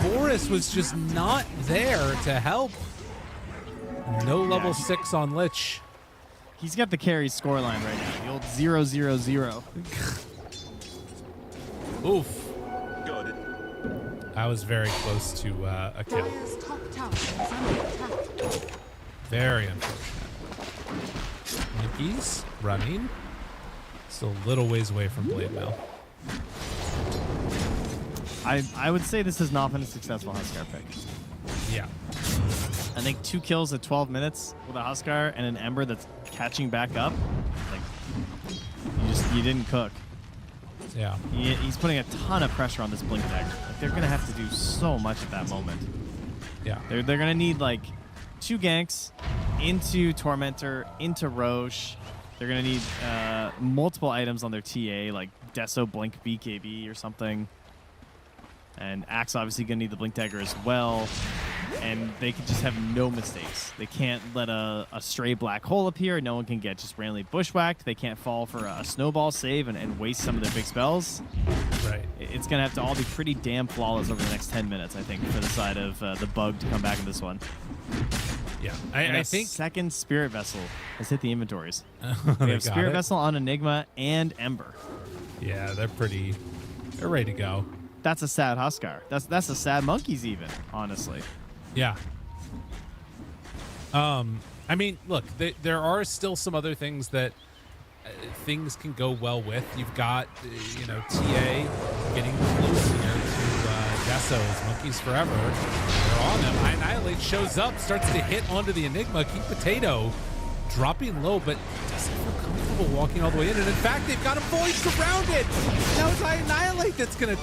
Boris was just not there to help. No level 6 on Lich. He's got the carry scoreline right now. The old 0-0-0. Oof. I was very close to a kill. Dire's top tower is under attack. Very unfortunate. Mickey's running. Still a little ways away from Blade Mail. I would say this has not been a successful Huskar pick. Yeah. I think 2 kills at 12 minutes with a Huskar and an Ember that's catching back up. Like, you didn't cook. Yeah. He's putting a ton of pressure on this Blink deck. Like, they're gonna have to do so much at that moment. Yeah. They're gonna need like 2 ganks into Tormentor, into Roche. They're gonna need multiple items on their TA, like Deso, Blink, BKB or something. And Axe obviously gonna need the Blink Dagger as well. And they can just have no mistakes. They can't let a stray black hole appear. No one can get just randomly bushwhacked. They can't fall for a snowball save and waste some of their big spells. Right. It's going to have to all be pretty damn flawless over the next 10 minutes, I think, for the side of the bug to come back in this one. Yeah. And I a think second Spirit Vessel has hit the inventories. they We have got Spirit it. Vessel on Enigma and Ember. Yeah, they're ready to go. That's a sad Huskar. That's a sad Monkeys even, honestly. Yeah. I mean, look, there are still some other things that things can go well with. You've got, TA getting close here to Deso's Monkeys Forever. They're on them. Annihilate shows up, starts to hit onto the Enigma. King Potato dropping low, but doesn't feel comfortable walking all the way in. And in fact, they've got a void surrounded. Now it's Annihilate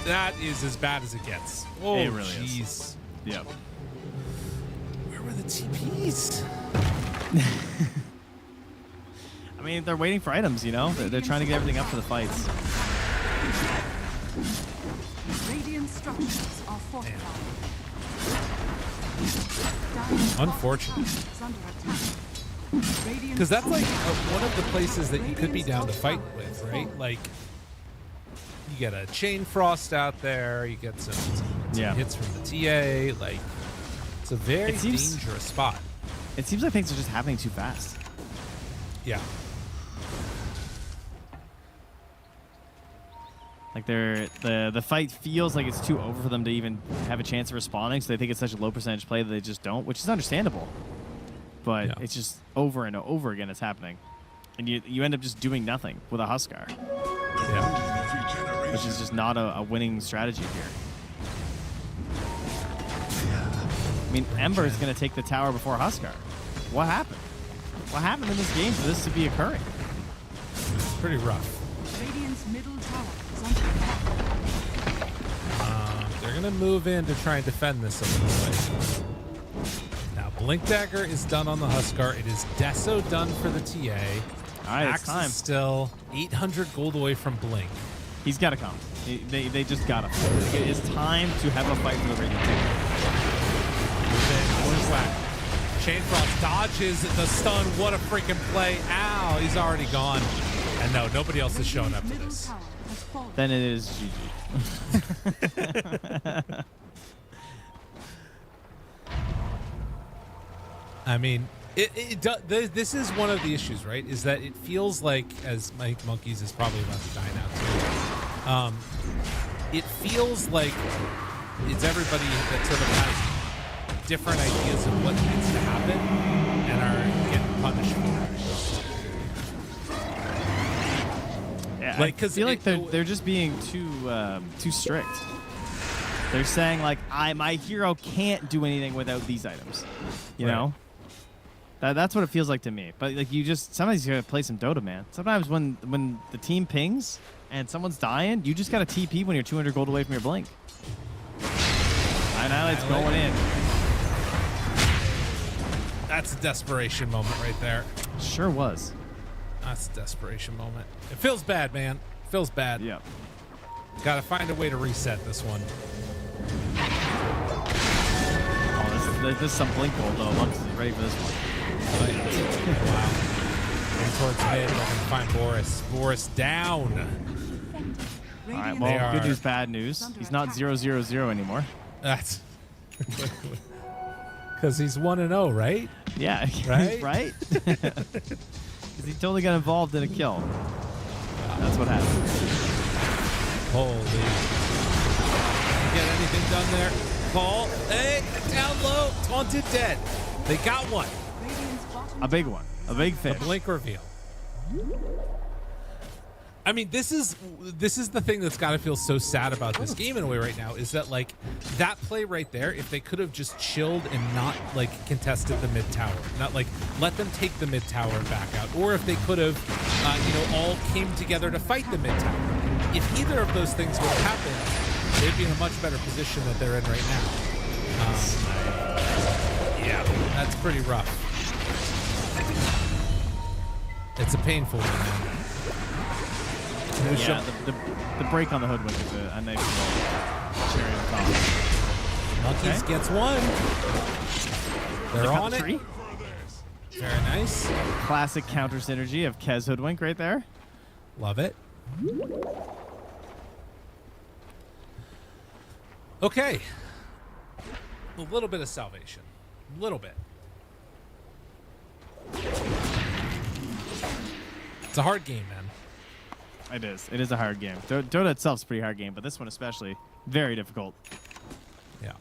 that is as bad as it gets. Oh, It really jeez. is. Yep. Where were the TPs? I mean, they're waiting for items, you know? They're trying to get everything up for the fights. Radiant structures are fortified. Unfortunate. Because that's like one of the places that you could be down to fight with, right? Like, you get a Chain Frost out there, you get some hits from the TA. Like, it's a very dangerous spot. It seems like things are just happening too fast. Yeah. Like the fight feels like it's too over for them to even have a chance of responding, so they think it's such a low percentage play that they just don't, which is understandable. But it's just over and over again it's happening. And you end up just doing nothing with a Huskar. Yeah. Which is just not a winning strategy here. I mean, Ember is going to take the tower before Huskar. What happened? What happened in this game for this to be occurring? It's pretty rough. Radiant's middle tower is under attack. They're going to move in to try and defend this a little bit. Now, Blink Dagger is done on the Huskar. It is Deso done for the TA. All right, Axe it's time. is still 800 gold away from Blink. He's got to come. They just got to. It's time to have a fight for the Radiant team. Chain Frost dodges the stun. What a freaking play. Ow, he's already gone. And no, nobody else is showing up to Middle this. tower has fallen. Then it is GG. I mean, this is one of the issues, right? Is that it feels like, as Mike Monkeys is probably about to die now too, it feels like it's everybody that sort of has different ideas of what needs to happen and are getting punished for it. Yeah, Like, I 'cause feel like it- they're just being too strict. They're saying like, my hero can't do anything without these items. You Right. know, that's what it feels like to me. But like, sometimes you gotta play some Dota, man. Sometimes when the team pings and someone's dying, you just gotta TP when you're 200 gold away from your blink. Annihilate's going in. That's a desperation moment right there. Sure was. That's a desperation moment. It feels bad, man. It feels bad. Yeah. Got to find a way to reset this one. Oh, this is some blink gold though. Monks is ready for this one. Wow. In towards mid, looking to find Boris. Boris down. All right, well, good news, bad news. He's not 0-0-0 anymore. That's because he's 1-0, right? Yeah, right. Right? Because he totally got involved in a kill. That's what happened. Holy. Get anything done there? Call. Hey, down low. Taunted dead. They got one. A big one. A big fish. The blink reveal. I mean, this is the thing that's got to feel so sad about this game in a way right now, is that like that play right there, if they could have just chilled and not like contested the mid tower, not like let them take the mid tower back out, or if they could have, all came together to fight the mid tower. If either of those things would have happened, they'd be in a much better position that they're in right now. Yeah, that's pretty rough. It's a painful one, man. Yeah, the break on the hoodwink is a nice little cherry on top. Monkeys gets one. They're on it. Very nice. Classic counter synergy of Kez hoodwink right there. Love it. Okay. A little bit of salvation. A little bit. It's a hard game, man. It is. It is a hard game. Dota itself is a pretty hard game, but this one especially, very difficult. Yeah.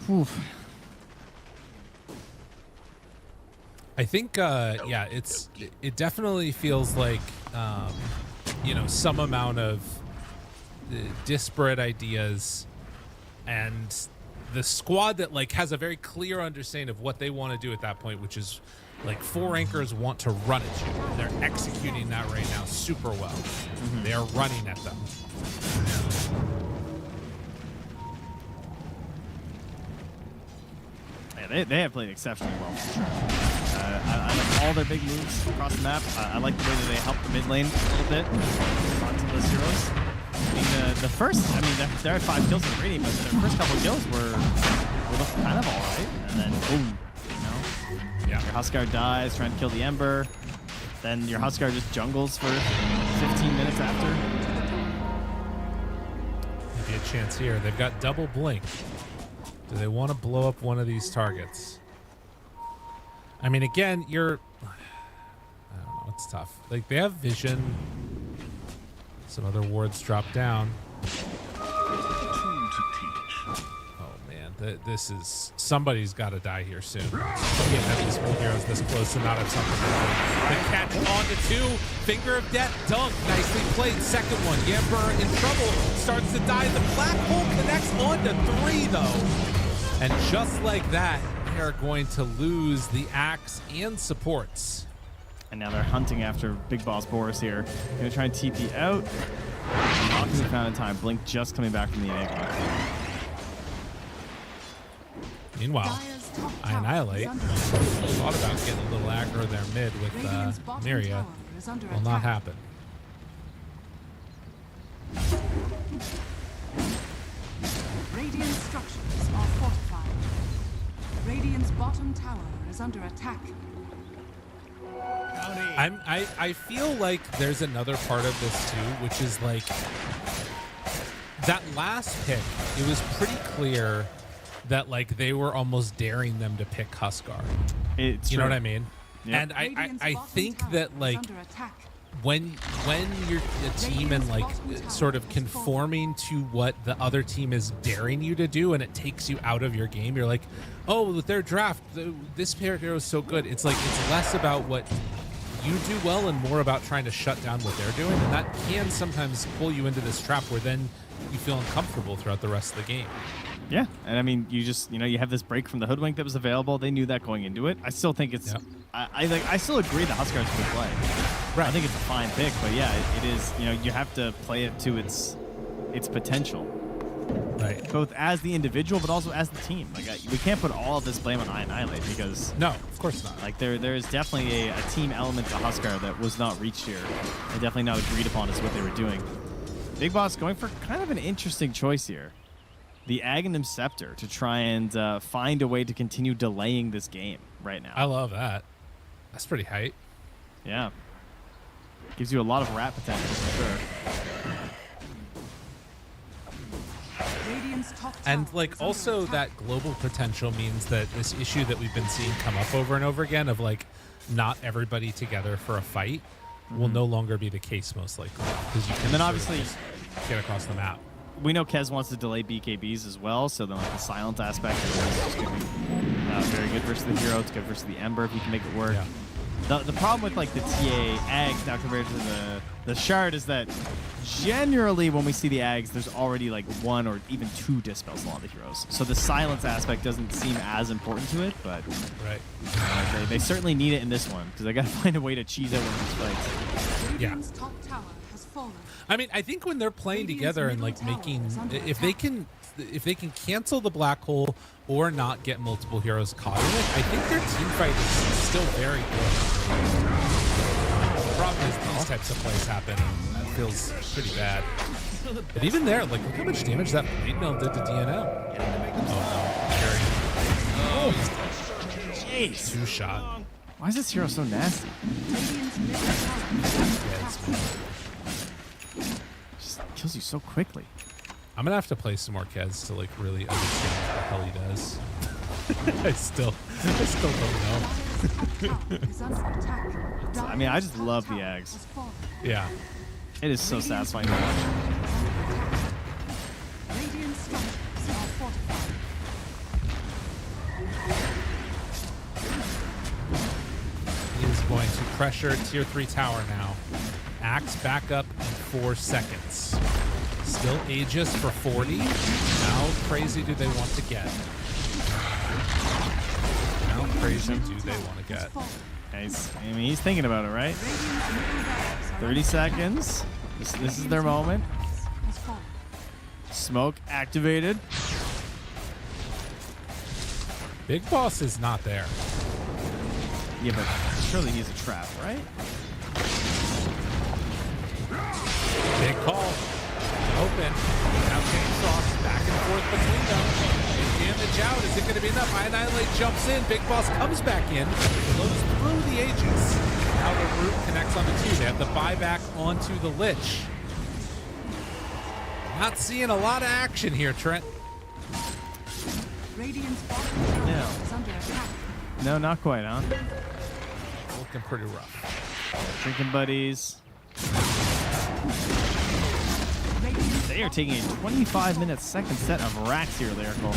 Oof. I think, it definitely feels like, some amount of disparate ideas, and the squad that like has a very clear understanding of what they want to do at that point, which is like 4 anchors want to run at you. They're executing that right now super well. Mm-hmm. They are running at them. Yeah, they have played exceptionally well. I like all their big moves across the map. I like the way that they help the mid lane a little bit onto those heroes. I mean, they're at 5 kills in the rating, but their first couple of kills were looking kind of all right. And then, boom, Yeah. Your Huskar dies trying to kill the Ember. Then your Huskar just jungles for 15 minutes after. Maybe a chance here. They've got double blink. Do they want to blow up one of these targets? I mean, again, I don't know. It's tough. Like, they have vision. Some other wards drop down. This is, somebody's got to die here soon. Getting at these heroes this close to not have something to do. The catch on to 2. Finger of death. Dunk. Nicely played. Second one. Yamber in trouble. Starts to die. The black hole connects on to 3, though. And just like that, they are going to lose the axe and supports. And now they're hunting after Big Boss Boris here. Gonna try and TP out. Not gonna be found in time. Blink just coming back from the Enigma. Meanwhile, I Annihilate thought about getting a little aggro there mid with Ilmeria. Will not happen. Radiant structures are fortified. Radiant's bottom tower is under attack. I feel like there's another part of this too, which is like that last pick. It was pretty clear that like they were almost daring them to pick Huskar. You know what I mean? Yep. And I think that like when you're a team and like sort of conforming to what the other team is daring you to do, and it takes you out of your game, you're like, oh, with their draft, this hero is so good. It's like it's less about what you do well and more about trying to shut down what they're doing, and that can sometimes pull you into this trap where then you feel uncomfortable throughout the rest of the game. Yeah, and I mean, you just, you have this break from the hoodwink that was available. They knew that going into it. I still think it's, I still agree the Huskar is a good play. Right. I think it's a fine pick, but yeah, it is, you have to play it to its potential. Right. Both as the individual, but also as the team. Like, we can't put all of this blame on Annihilate because... No, of course not. Like, there is definitely a team element to Huskar that was not reached here. And definitely not agreed upon as what they were doing. Big Boss going for kind of an interesting choice here. The Aghanim Scepter to try and find a way to continue delaying this game right now. I love that. That's pretty hype. Yeah. Gives you a lot of rat potential for sure. And like also that global potential means that this issue that we've been seeing come up over and over again of like not everybody together for a fight will no longer be the case most likely, because you can then obviously get across the map. We know Kez wants to delay BKBs as well, so then like the silent aspect is just going to be very good versus the hero. It's good versus the Ember if you can make it work. Yeah. The problem with like the TA Ags now compared to the Shard is that generally when we see the Ags, there's already like 1 or even 2 dispels along the heroes. So the silence aspect doesn't seem as important to it, but right. They certainly need it in this one because they got to find a way to cheese out one of these fights. Yeah. I mean, I think when they're playing together and like making, if they can cancel the black hole or not get multiple heroes caught in it, I think their team fight is still very good. The problem is these types of plays happen, and that feels pretty bad. But even there, like, look how much damage that blade mill did to DNM. Oh, jeez. 2-shot. Why is this hero so nasty? Just kills you so quickly. I'm gonna have to play some more Kez to like really understand what the hell he does. I still don't know. I mean, I just love the Ags. Yeah. It is so satisfying to watch. He is going to pressure tier 3 tower now. Axe back up in 4 seconds. Still Aegis for 40. How crazy do they want to get? How crazy do they want to get? Nice. I mean, he's thinking about it, right? 30 seconds. This is their moment. Smoke activated. Big Boss is not there. Yeah, but surely he's a trap, right? Big call. Open. Now Chainsaw back and forth between them. Big damage out. Is it going to be enough? Annihilate jumps in. Big Boss comes back in. Blows through the Aegis. Now the root connects on the 2. They have the buyback onto the Lich. Not seeing a lot of action here, Trent. No. No, not quite, huh? Looking pretty rough. Drinking buddies. They are taking a 25-minute second set of racks here, Lyrical.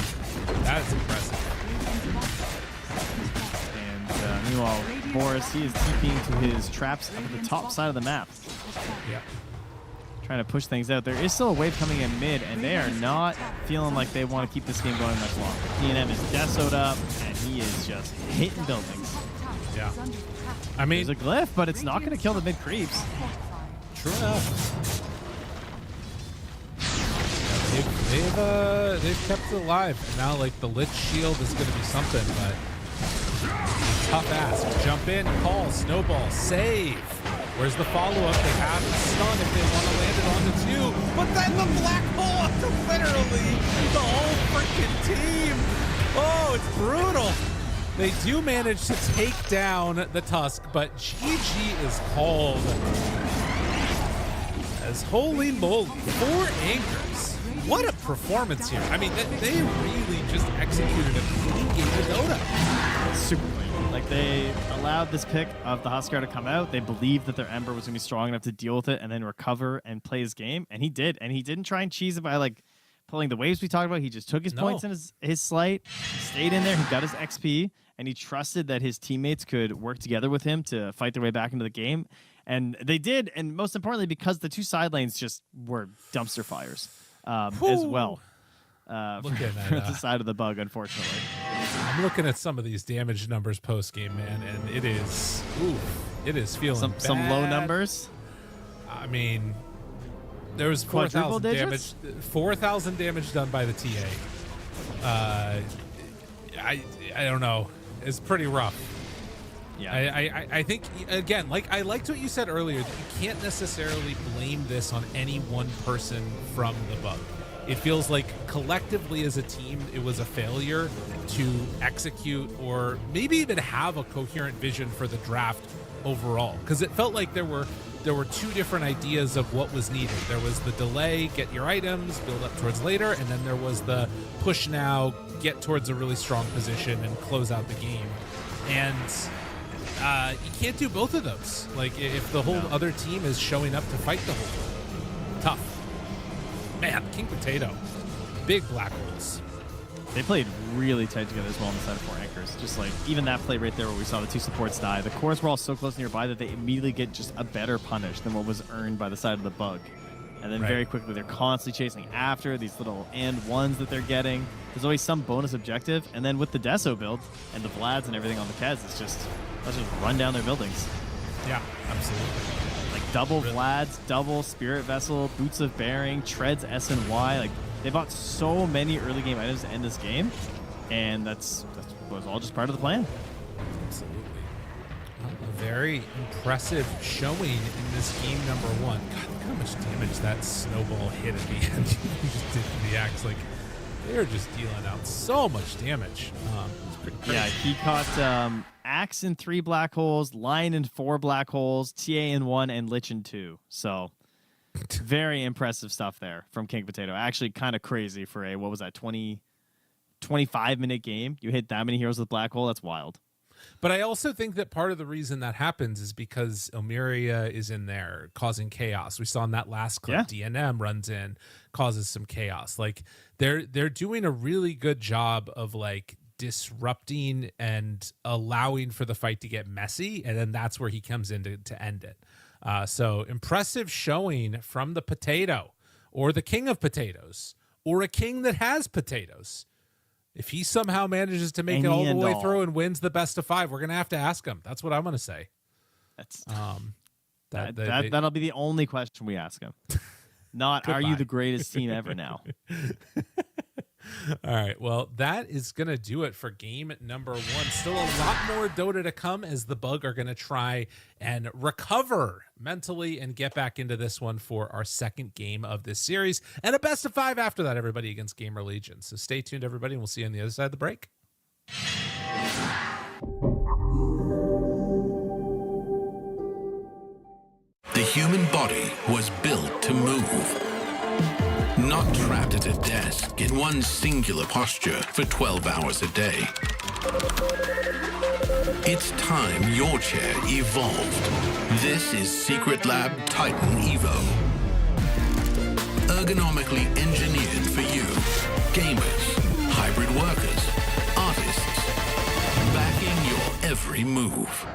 That is impressive. And meanwhile, Boris, he is TPing to his traps up at the top side of the map. Yeah. Trying to push things out. There is still a wave coming in mid, and they are not feeling like they want to keep this game going much longer. DNM is desoed up, and he is just hitting buildings. Yeah. I mean, there's a glyph, but it's not going to kill the mid creeps. True enough. They've kept it alive. And now, like, the Lich shield is going to be something, but tough ask. Jump in, call, snowball, save. Where's the follow-up? They have the stun if they want to land it on the 2. But then the black hole up to literally the whole freaking team. Oh, it's brutal. They do manage to take down the Tusk, but GG is called. As holy moly, 4 anchors. What a performance here. I mean, they really just executed a clean game of Dota. Super clean. Like, they allowed this pick of the Huskar to come out. They believed that their Ember was going to be strong enough to deal with it and then recover and play his game. And he did. And he didn't try and cheese it by, like, pulling the waves we talked about. He just took his points in his slight, stayed in there, he got his XP, and he trusted that his teammates could work together with him to fight their way back into the game. And they did. And most importantly, because the 2 side lanes just were dumpster fires as well. Looking for the side of the bug, unfortunately. I'm looking at some of these damage numbers post game, man, and it is feeling some low numbers. I mean, there was 4,000 damage. 4,000 damage done by the TA. I don't know. It's pretty rough. Yeah. I think, again, like I liked what you said earlier, that you can't necessarily blame this on any one person from the bug. It feels like collectively as a team, it was a failure to execute or maybe even have a coherent vision for the draft overall, because it felt like there were two different ideas of what was needed. There was the delay, get your items, build up towards later, and then there was the push now, get towards a really strong position and close out the game. And you can't do both of those. Like, if the whole other team is showing up to fight the whole time. Tough. Man, King Potato. Big black holes. They played really tight together as well on the side of 4 anchors. Just like, even that play right there where we saw the 2 supports die, the cores were all so close nearby that they immediately get just a better punish than what was earned by the side of the bug. And then very quickly, they're constantly chasing after these little and ones that they're getting. There's always some bonus objective. And then with the Deso build and the Vlads and everything on the Keds, it's just, let's just run down their buildings. Yeah, absolutely. Like double Vlads, double Spirit Vessel, Boots of Bearing, Treads S and Y. Like, they bought so many early game items to end this game. And that was all just part of the plan. Absolutely. A very impressive showing in this game number 1. God, look how much damage that snowball hit at the end. He just did to the axe. Like, they're just dealing out so much damage. It's pretty crazy. Yeah, he caught Axe in 3 black holes, Lion in 4 black holes, TA in 1, and Lich in 2. So very impressive stuff there from King Potato. Actually kind of crazy for a, what was that, 25-minute game. You hit that many heroes with black hole. That's wild. But I also think that part of the reason that happens is because Ilmeria is in there causing chaos. We saw in that last clip, DNM runs in, causes some chaos. Like, they're doing a really good job of like disrupting and allowing for the fight to get messy, and then that's where he comes in to end it. So impressive showing from the Potato, or the King of Potatoes, or a king that has potatoes. If he somehow manages to make it all the way through and wins the best of 5, we're going to have to ask him. That's what I'm going to say. That's that'll be the only question we ask him. Not, are you the greatest team ever now? All right. Well, that is going to do it for game number 1. Still a lot more Dota to come, as the Bug are going to try and recover mentally and get back into this one for our second game of this series, and a best of 5 after that, everybody, against GamerLegion. So stay tuned, everybody, and we'll see you on the other side of the break. The human body was built to move. Not trapped at a desk in one singular posture for 12 hours a day. It's time your chair evolved. This is Secret Lab Titan Evo. Ergonomically engineered for you. Gamers, hybrid workers, artists. Backing your every move.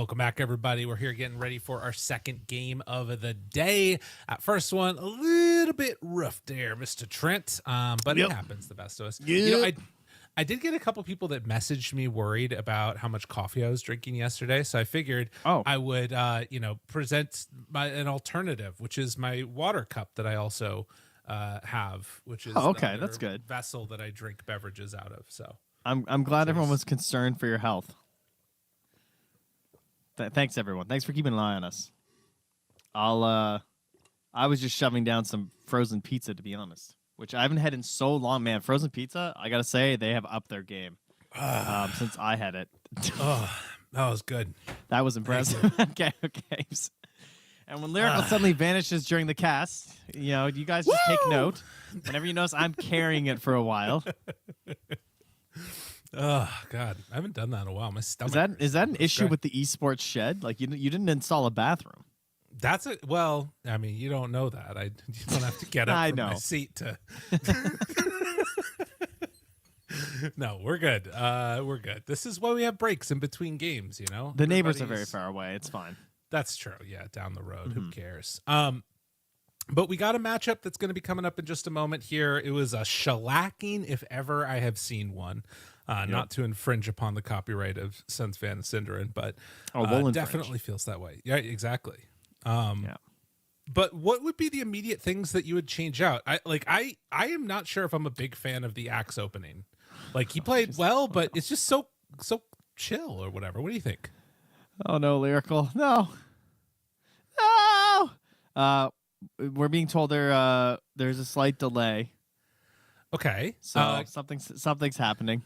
Welcome back, everybody. We're here getting ready for our second game of the day. At first one, a little bit rough there, Mr. Trent, but it happens, the best of us. You know, I did get a couple people that messaged me worried about how much coffee I was drinking yesterday, so I figured I would, present an alternative, which is my water cup that I also have, which is that's good vessel that I drink beverages out of. So I'm glad everyone was concerned for your health. Thanks, everyone. Thanks for keeping an eye on us. I was just shoving down some frozen pizza, to be honest, which I haven't had in so long, man. Frozen pizza, I gotta say, they have upped their game since I had it. That was good. That was impressive. okay. And when Lyrical suddenly vanishes during the cast, you guys just take note. Whenever you notice, I'm carrying it for a while. Oh God, I haven't done that in a while. My stomach. Is that an issue with the esports shed? Like you didn't install a bathroom. That's it. Well, I mean, you don't know that. You don't have to get up from my seat to. No, we're good. We're good. This is why we have breaks in between games. The neighbors are very far away. It's fine. That's true. Yeah, down the road. Who cares? But we got a matchup that's going to be coming up in just a moment here. It was a shellacking, if ever I have seen one. Not to infringe upon the copyright of Sons Van Sinderen, but definitely feels that way. Yeah, exactly. But what would be the immediate things that you would change out? I am not sure if I'm a big fan of the Axe opening. Like he played well, but it's just so chill or whatever. What do you think? Oh no, Lyrical, no. We're being told there's a slight delay. Okay, so something's happening.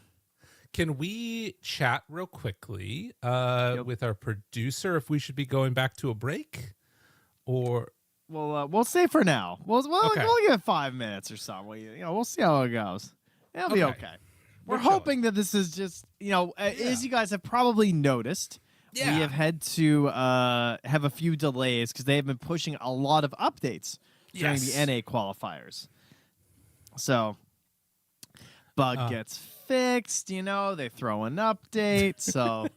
Can we chat real quickly with our producer if we should be going back to a break, or we'll say for now. We'll give it 5 minutes or something. We'll see how it goes. It'll be okay. We're hoping that this is just as you guys have probably noticed. We have had to have a few delays because they have been pushing a lot of updates during the NA qualifiers. So bug gets fixed, they throw an update. So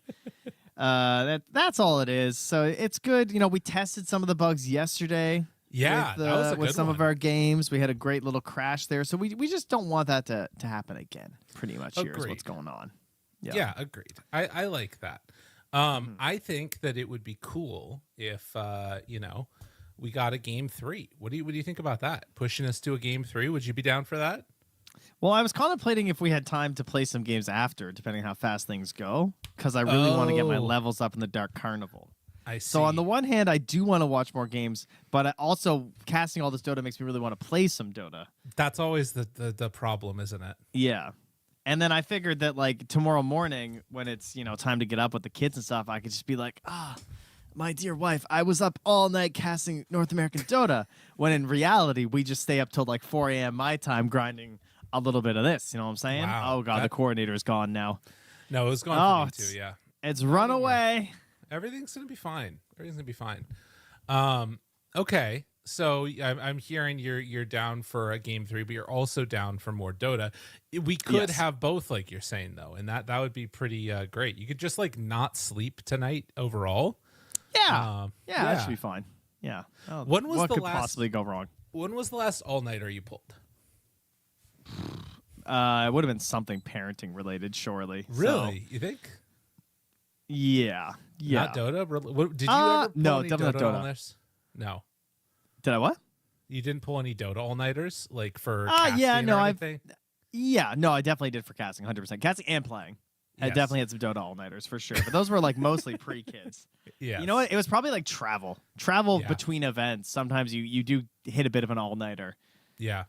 that's all it is. So it's good. We tested some of the bugs yesterday. Yeah, with some of our games. We had a great little crash there. So we just don't want that to happen again. Pretty much here is what's going on. Yeah, agreed. I like that. I think that it would be cool if we got a game 3. What do you think about that? Pushing us to a game 3? Would you be down for that? Well, I was contemplating if we had time to play some games after, depending on how fast things go, because I really want to get my levels up in the Dark Carnival. I see. So on the one hand, I do want to watch more games, but I also casting all this Dota makes me really want to play some Dota. That's always the problem, isn't it? Yeah. And then I figured that like tomorrow morning when it's, time to get up with the kids and stuff, I could just be like, my dear wife, I was up all night casting North American Dota, when in reality, we just stay up till like 4 a.m. my time grinding a little bit of this. You know what I'm saying? Wow. Oh, God, the coordinator is gone now. No, it was gone for me too, yeah. It's run away. Everything's going to be fine. Okay. So I'm hearing you're down for a game 3, but you're also down for more Dota. We could have both, like you're saying, though, and that would be pretty great. You could just like not sleep tonight overall. Yeah, that should be fine. Yeah. When was what the could last, possibly go wrong? When was the last all-nighter you pulled? It would have been something parenting related, surely. Really? So, you think? Yeah. Not Dota? Did you ever pull no, any definitely Dota not Dota. all-nighters? No. Did I what? You didn't pull any Dota all-nighters, like for casting or anything? I definitely did for casting, 100%. Casting and playing. I definitely had some Dota all-nighters for sure. But those were like mostly pre-kids. Yeah. You know what? It was probably like travel between events. Sometimes you do hit a bit of an all-nighter. Yeah.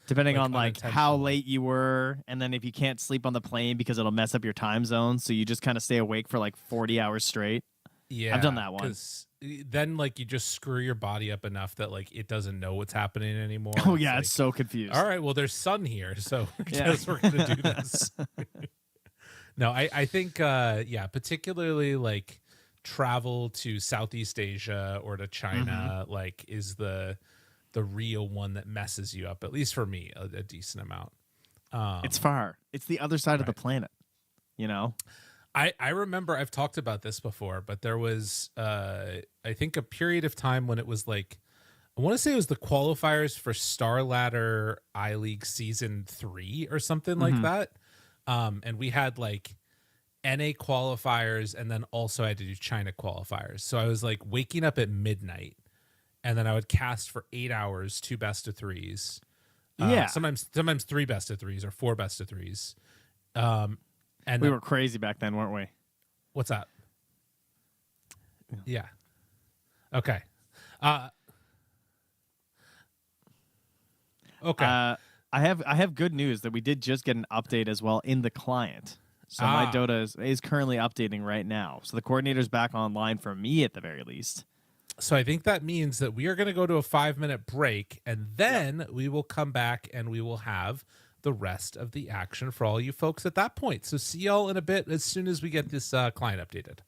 Depending on like how late you were, and then if you can't sleep on the plane because it'll mess up your time zone, so you just kind of stay awake for like 40 hours straight. Yeah, I've done that one. Because then like you just screw your body up enough that like it doesn't know what's happening anymore. Oh yeah, it's so confused. All right, well there's sun here, so I guess we're gonna do this. No, I think particularly like travel to Southeast Asia or to China like is the real one that messes you up, at least for me, a decent amount. It's far. It's the other side of the planet, I remember I've talked about this before, but there was I think a period of time when it was like, I want to say it was the qualifiers for Star Ladder I-League Season 3 or something like that. And we had like NA qualifiers and then also I had to do China qualifiers. So I was like waking up at midnight and then I would cast for 8 hours, 2 best of 3s. Sometimes 3 best of 3s or 4 best of 3s. And we were crazy back then, weren't we? What's that? Yeah. Okay. Okay. I have good news that we did just get an update as well in the client. So my Dota is currently updating right now. So the coordinator's back online for me at the very least. So I think that means that we are going to go to a 5-minute break, and then we will come back and we will have the rest of the action for all you folks at that point. So see y'all in a bit as soon as we get this client updated.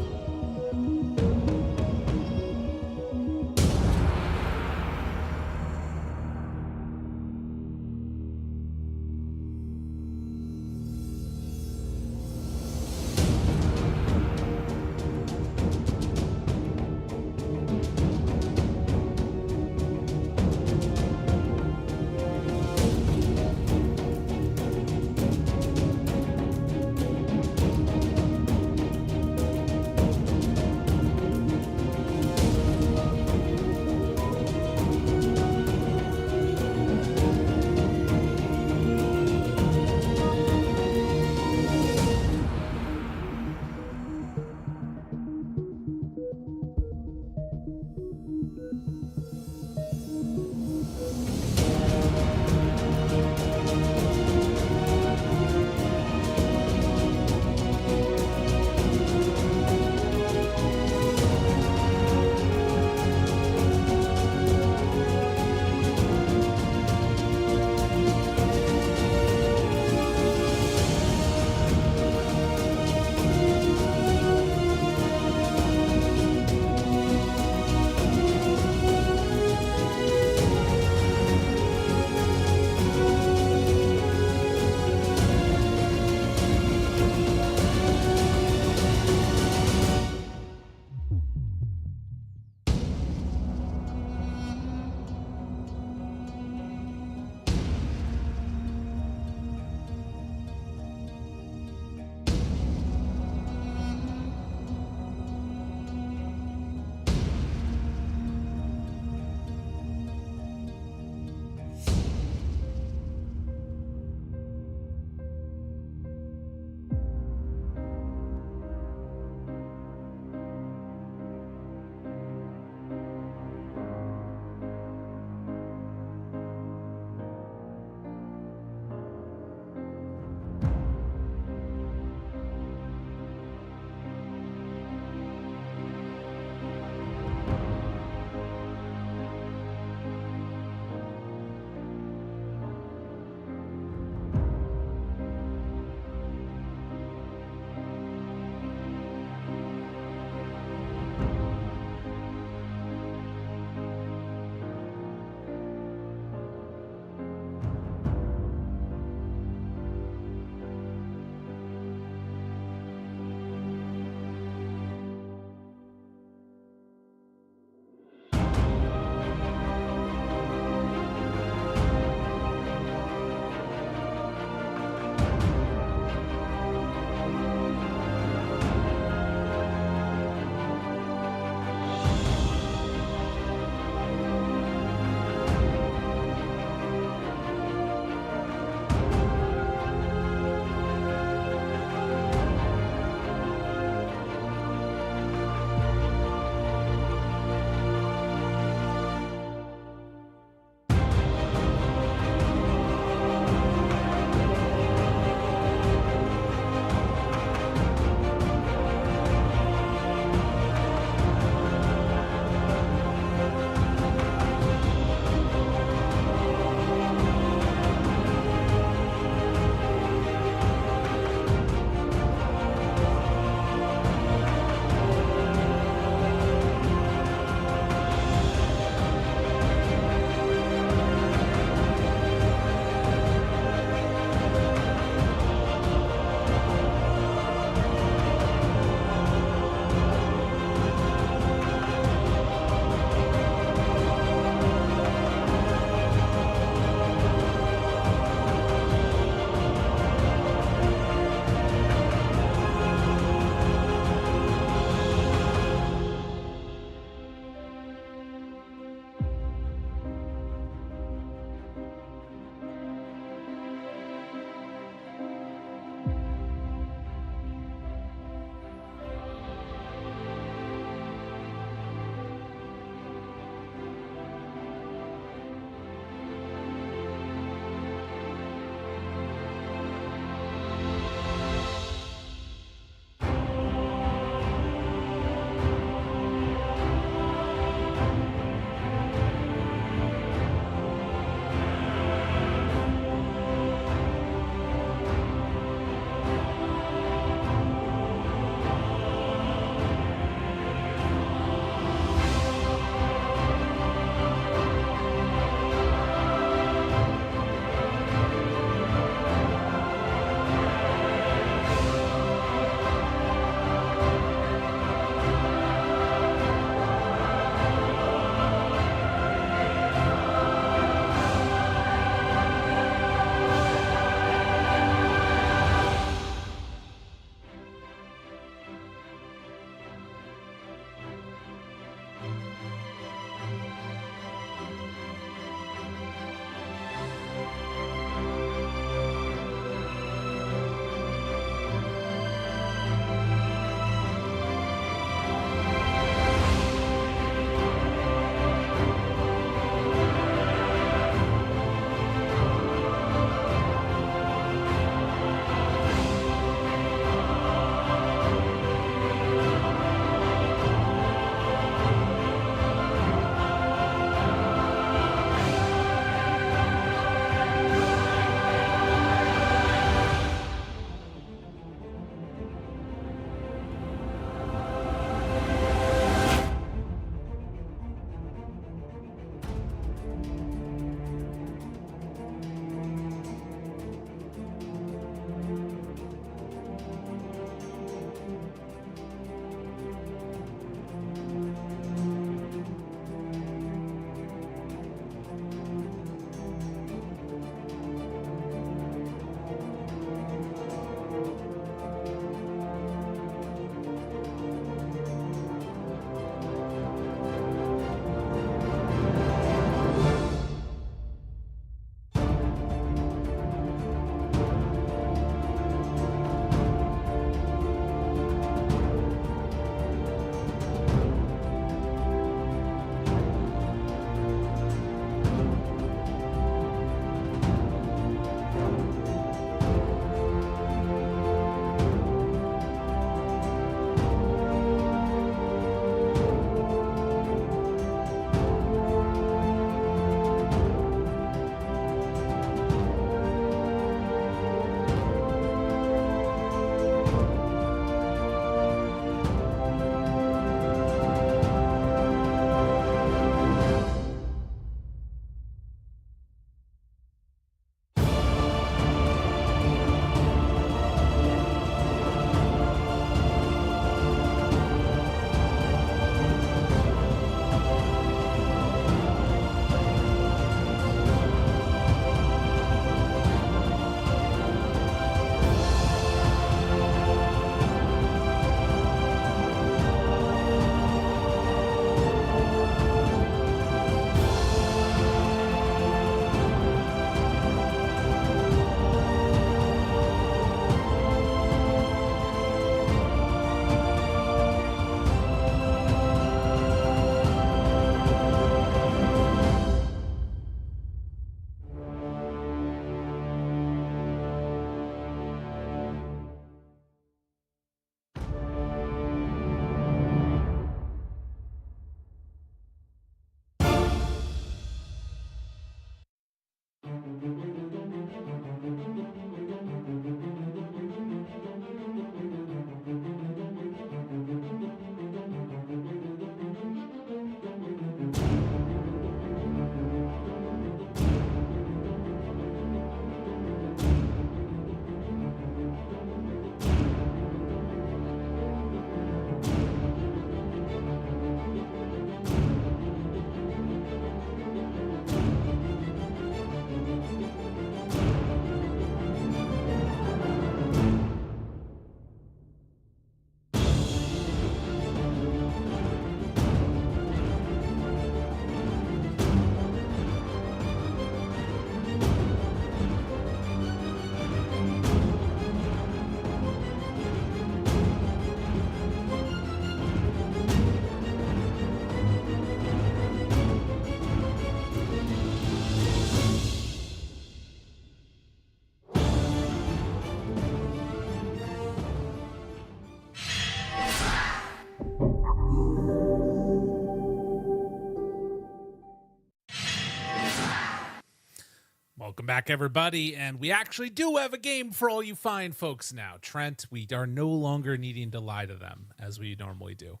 Welcome back, everybody. And we actually do have a game for all you fine folks now. Trent, we are no longer needing to lie to them as we normally do.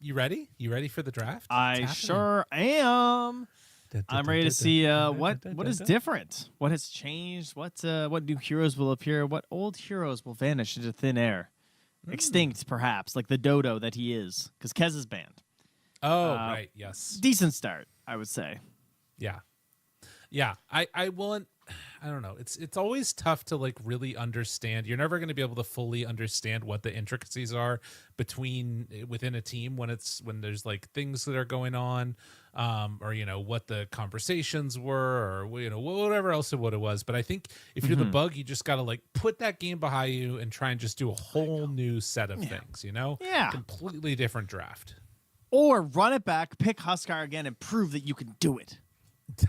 You ready? You ready for the draft? I sure am. I'm ready to see what is different, what has changed, what new heroes will appear, what old heroes will vanish into thin air, extinct perhaps, like the dodo that he is, because Kez is banned. Oh, right, yes. Decent start, I would say. Yeah. Yeah, I want, I don't know. It's always tough to like really understand. You're never going to be able to fully understand what the intricacies are within a team when there's like things that are going on, or what the conversations were, or whatever else what it was. But I think if you're the bug, you just got to like put that game behind you and try and just do a whole new set of things. Yeah, completely different draft. Or run it back, pick Huskar again, and prove that you can do it.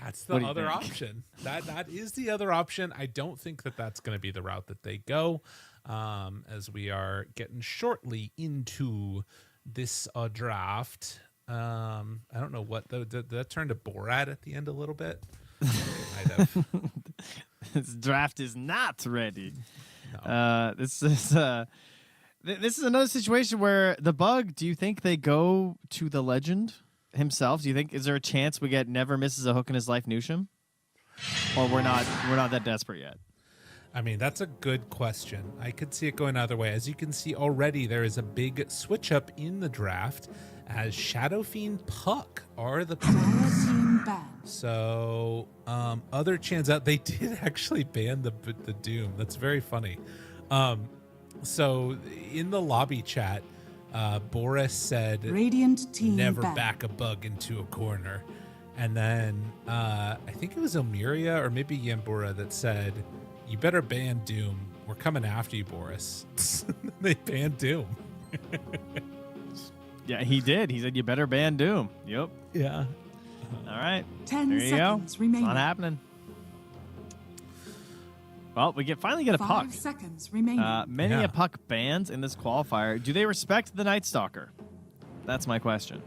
That's the other option. That is the other option. I don't think that that's going to be the route that they go, as we are getting shortly into this draft. I don't know what did that turn to Borat at the end a little bit. Might have. This draft is not ready. No. This is another situation where the bug. Do you think they go to the legend himself? Do you think is there a chance we get never misses a hook in his life Newsham, or we're not that desperate yet? I mean, that's a good question. I could see it going either way. As you can see already, there is a big switch up in the draft as Shadow Fiend Puck are the picks. So other chance out, they did actually ban the Doom. That's very funny. So in the lobby chat, Boris said, Radiant team never back a bug into a corner. And then I think it was Ilmeria or maybe Yambura that said, you better ban Doom. We're coming after you, Boris. They banned Doom. Yeah, he did. He said, you better ban Doom. Yep. Yeah. All right. 10 there you seconds go. remaining. It's not happening. Well, we finally get a puck. 5 seconds remaining. Many a puck bans in this qualifier. Do they respect the Night Stalker? That's my question.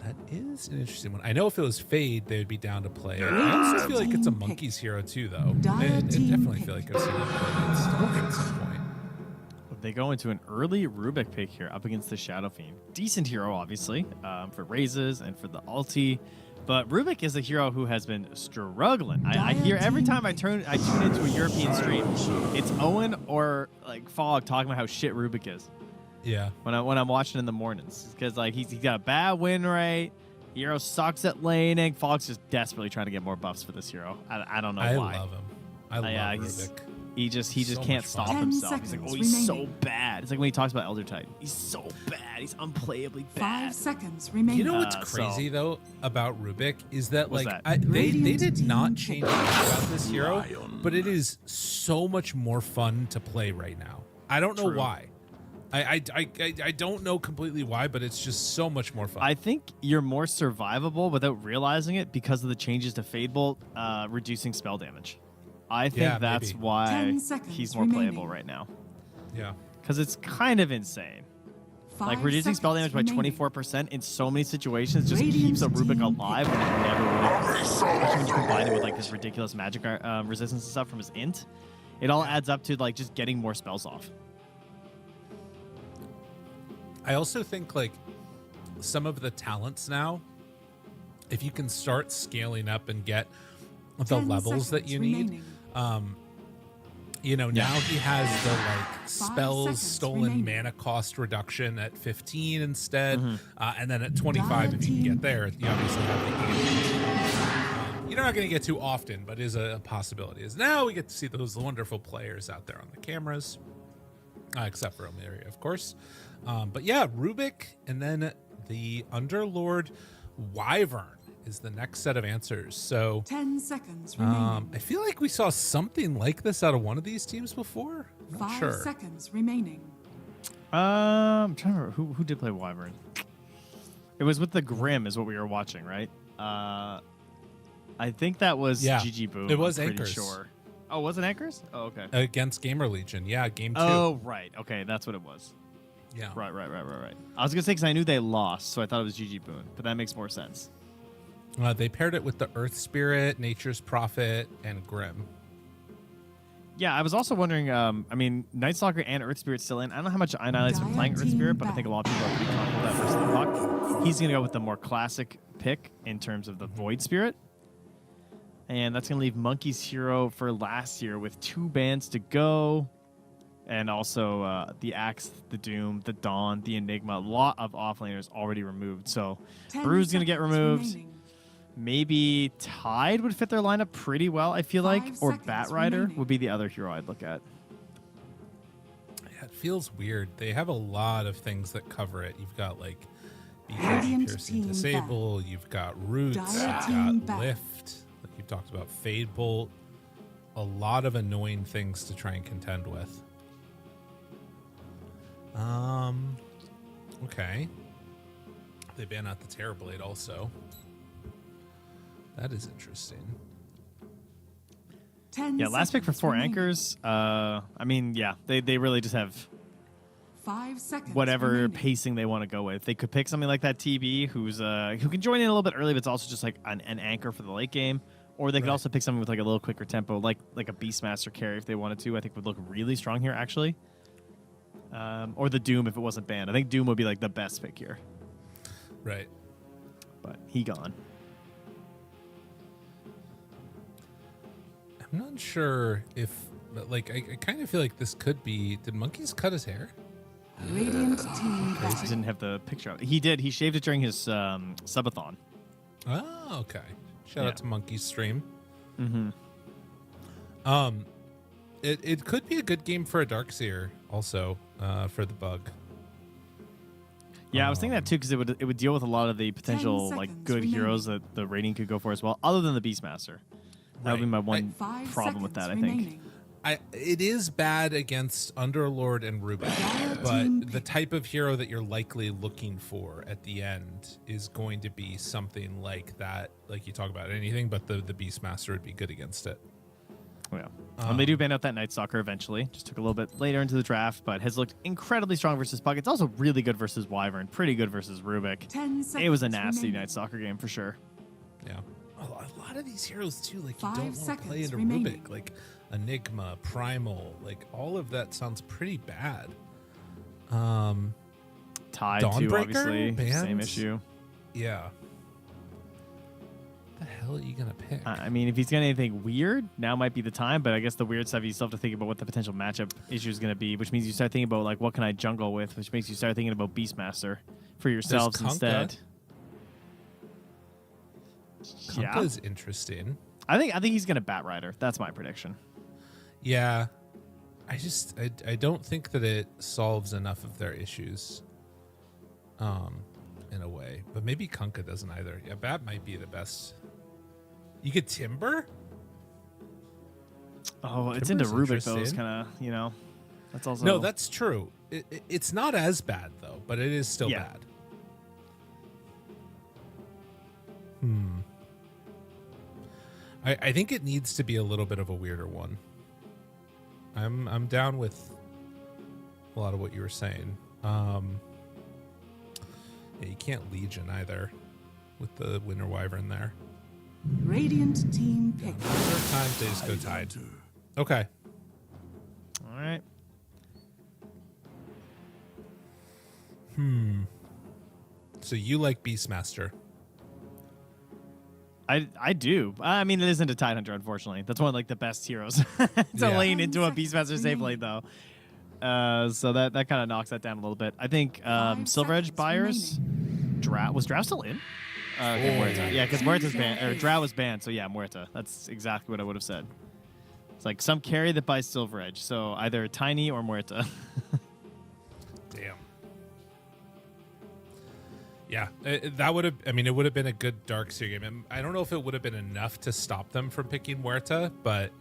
That is an interesting one. I know if it was Fade, they would be down to play. I also feel like it's a Monkey's hero too, though. I definitely feel like I've seen it play at some point. They go into an early Rubik pick here up against the Shadow Fiend. Decent hero, obviously, for raises and for the ulti. But Rubik is a hero who has been struggling. I hear every time I tune into a European stream, it's Owen or like Fog talking about how shit Rubik is. Yeah. When I'm watching in the mornings, because like he's got a bad win rate. Hero sucks at laning. Fog's just desperately trying to get more buffs for this hero. I don't know why. I love him. I love Rubik. He just So can't much stop fun. himself. He's like, oh, he's so bad. It's like when he talks about Elder Titan. He's so bad. He's unplayably bad. 5 seconds remaining. You know what's crazy though about Rubik is that What's like that? they did not change much about this hero, but it is so much more fun to play right now. I don't know why. I don't know completely why, but it's just so much more fun. I think you're more survivable without realizing it because of the changes to Fade Bolt, reducing spell damage. I think that's maybe. why he's more playable right now. Yeah. Because it's kind of insane. Like reducing spell damage by 24% in so many situations just keeps a Rubik alive when it never would have. Especially when you combine it with like this ridiculous magic resistance and stuff from his int. It all adds up to like just getting more spells off. I also think like some of the talents now, if you can start scaling up and get the levels that you need, now he has the like spells stolen mana cost reduction at 15 instead, and then at 25 if you can get there, you obviously have the game. You're not going to get too often, but is a possibility. Is now we get to see those wonderful players out there on the cameras, except for Ilmeria, of course. But yeah, Rubik, and then the Underlord Wyvern is the next set of answers. So 10 seconds remaining. I feel like we saw something like this out of one of these teams before. I'm not 5 sure. seconds remaining. I'm trying to remember who did play Wyvern. It was with the Grim, is what we were watching, right? I think that was GG Boom. It was I'm Anchors. pretty sure. Oh, was it Anchors? Oh, okay. Against GamerLegion, yeah, game 2. Oh, right. Okay, that's what it was. Yeah. Right. I was gonna say because I knew they lost, so I thought it was GG Boone, but that makes more sense. They paired it with the Earth Spirit, Nature's Prophet, and Grim. Yeah, I was also wondering, I mean, Night Stalker and Earth Spirit still in. I don't know how much Ionilight's been playing Earth Spirit, but I think a lot of people are pretty comfortable with that versus the Puck. He's going to go with the more classic pick in terms of the Void Spirit. And that's going to leave Monkey's Hero for last year with 2 bans to go. And also the Axe, the Doom, the Dawn, the Enigma. A lot of offlaners already removed. So Brew's going to get removed. Remaining. Maybe Tide would fit their lineup pretty well, I feel like. 5 Or seconds Bat Rider remaining. would be the other hero I'd look at. Yeah, it feels weird. They have a lot of things that cover it. You've got like Radiant Piercing team Disable, you've got Roots, Dire you've team got back. Lift, like you talked about Fade Bolt. A lot of annoying things to try and contend with. Okay. They ban out the Terrorblade also. That is interesting. 10 Yeah, last pick for seconds 4 remaining. anchors. I mean, yeah, they really just have 5 seconds. whatever remaining. pacing they want to go with. They could pick something like that TB who can join in a little bit early, but it's also just like an anchor for the late game. Or they could Right. also pick something with like a little quicker tempo, like a Beastmaster carry if they wanted to. I think would look really strong here actually. Or the Doom if it wasn't banned. I think Doom would be like the best pick here, Right. but he gone. I'm not sure if, but like, I kind of feel like this could be. Did Monkeys cut his hair? Radiant team I didn't have the picture out. He did. He shaved it during his subathon. Oh, okay. Shout Yeah. out to Monkey's stream. Mm-hmm. It could be a good game for a Darkseer also for the bug. Yeah, I was thinking that too because it would deal with a lot of the potential 10 like seconds good heroes remaining. that the rating could go for as well, other than the Beastmaster. That would be Right. my one 5 problem with that. I seconds think. remaining. It is bad against Underlord and Rubik, Team but the type of hero that you're likely looking for at the end is going to be something like that. Like you talk about anything, but the Beastmaster would be good against it. Oh, yeah. They do ban out that Night Stalker eventually. Just took a little bit later into the draft, but has looked incredibly strong versus Puck. It's also really good versus Wyvern, pretty good versus Rubik. 10 seconds It was a nasty remaining. Night Stalker game for sure. Yeah. A lot of these heroes too, like you 5 don't want to play seconds into remaining. Rubik, like Enigma, Primal, like all of that sounds pretty bad. Tide too, Dawnbreaker obviously. Same bans? issue. Yeah. What the hell are you gonna pick? I mean, if he's got anything weird, now might be the time. But I guess the weird stuff, you still have to think about what the potential matchup issue is going to be, which means you start thinking about like what can I jungle with, which makes you start thinking about Beastmaster for yourselves Kunkka. instead. Kunkka Yeah, is interesting. I think he's going to Bat Rider. That's my prediction. Yeah. I don't think that it solves enough of their issues. In a way. But maybe Kunkka doesn't either. Yeah, Bat might be the best. You could Timber? Oh, it's into Timber's Rubik though. It's interesting. kind of that's also No, that's true. It's not as bad though, but it is still Yeah. bad. I think it needs to be a little bit of a weirder one. I'm down with a lot of what you were saying. Yeah, you can't Legion either with the Winter Wyvern there. Radiant team pick. Other times they just go Tide. Okay. all right. So you like Beastmaster. I do. I mean, it isn't a Tide Hunter, unfortunately. That's one of like the best heroes to Yeah. lane into a 10 seconds Beastmaster safe lane, though. So that kind of knocks that down a little bit. I think 5 Silver Edge seconds buyers. Was Drow still in? Okay, Muerta. Yeah, because Muerta's banned, or Drow was banned. So yeah, Muerta. That's exactly what I would have said. It's like some carry that buys Silver Edge. So either Tiny or Muerta. Damn. Yeah, that would have. I mean, it would have been a good Darkseer game. I don't know if it would have been enough to stop them from picking Muerta, but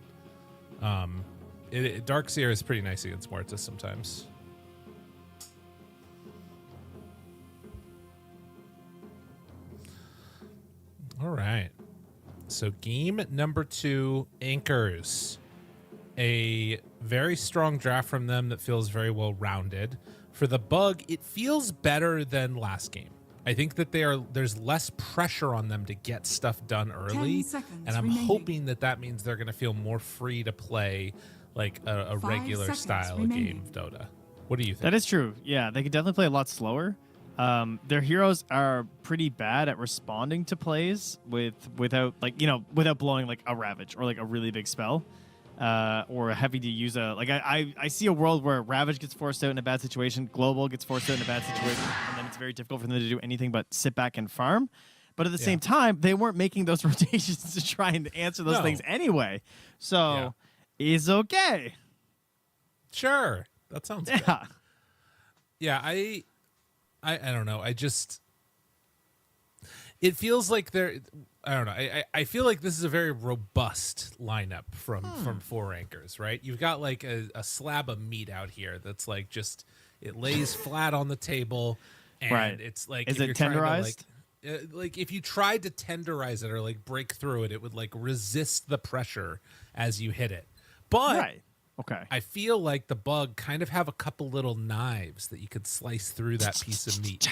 Darkseer is pretty nice against Muerta sometimes. All right. So game number 2, Anchors. A very strong draft from them that feels very well rounded. For the bug, it feels better than last game. I think that there's less pressure on them to get stuff done early, 10 seconds and I'm remaining. hoping that means they're going to feel more free to play like a 5 regular seconds style remaining. game of Dota. What do you think? That is true. Yeah, they could definitely play a lot slower. Their heroes are pretty bad at responding to plays without blowing like a Ravage or like a really big spell, or having to use I see a world where Ravage gets forced out in a bad situation, Global gets forced out in a bad situation, and then it's very difficult for them to do anything but sit back and farm. But at the same time, they weren't making those rotations to try and answer those things anyway. So it's okay. Sure, that sounds good. Yeah, I don't know. It feels like I don't know. I feel like this is a very robust lineup from 4 anchors, right? You've got like a slab of meat out here that's like just it lays flat on the table, and it's like, is if it you're trying to, tenderized? like if you tried to tenderize it or like break through it, it would like resist the pressure as you hit it. But okay, I feel like the bug kind of have a couple little knives that you could slice through that piece of meat.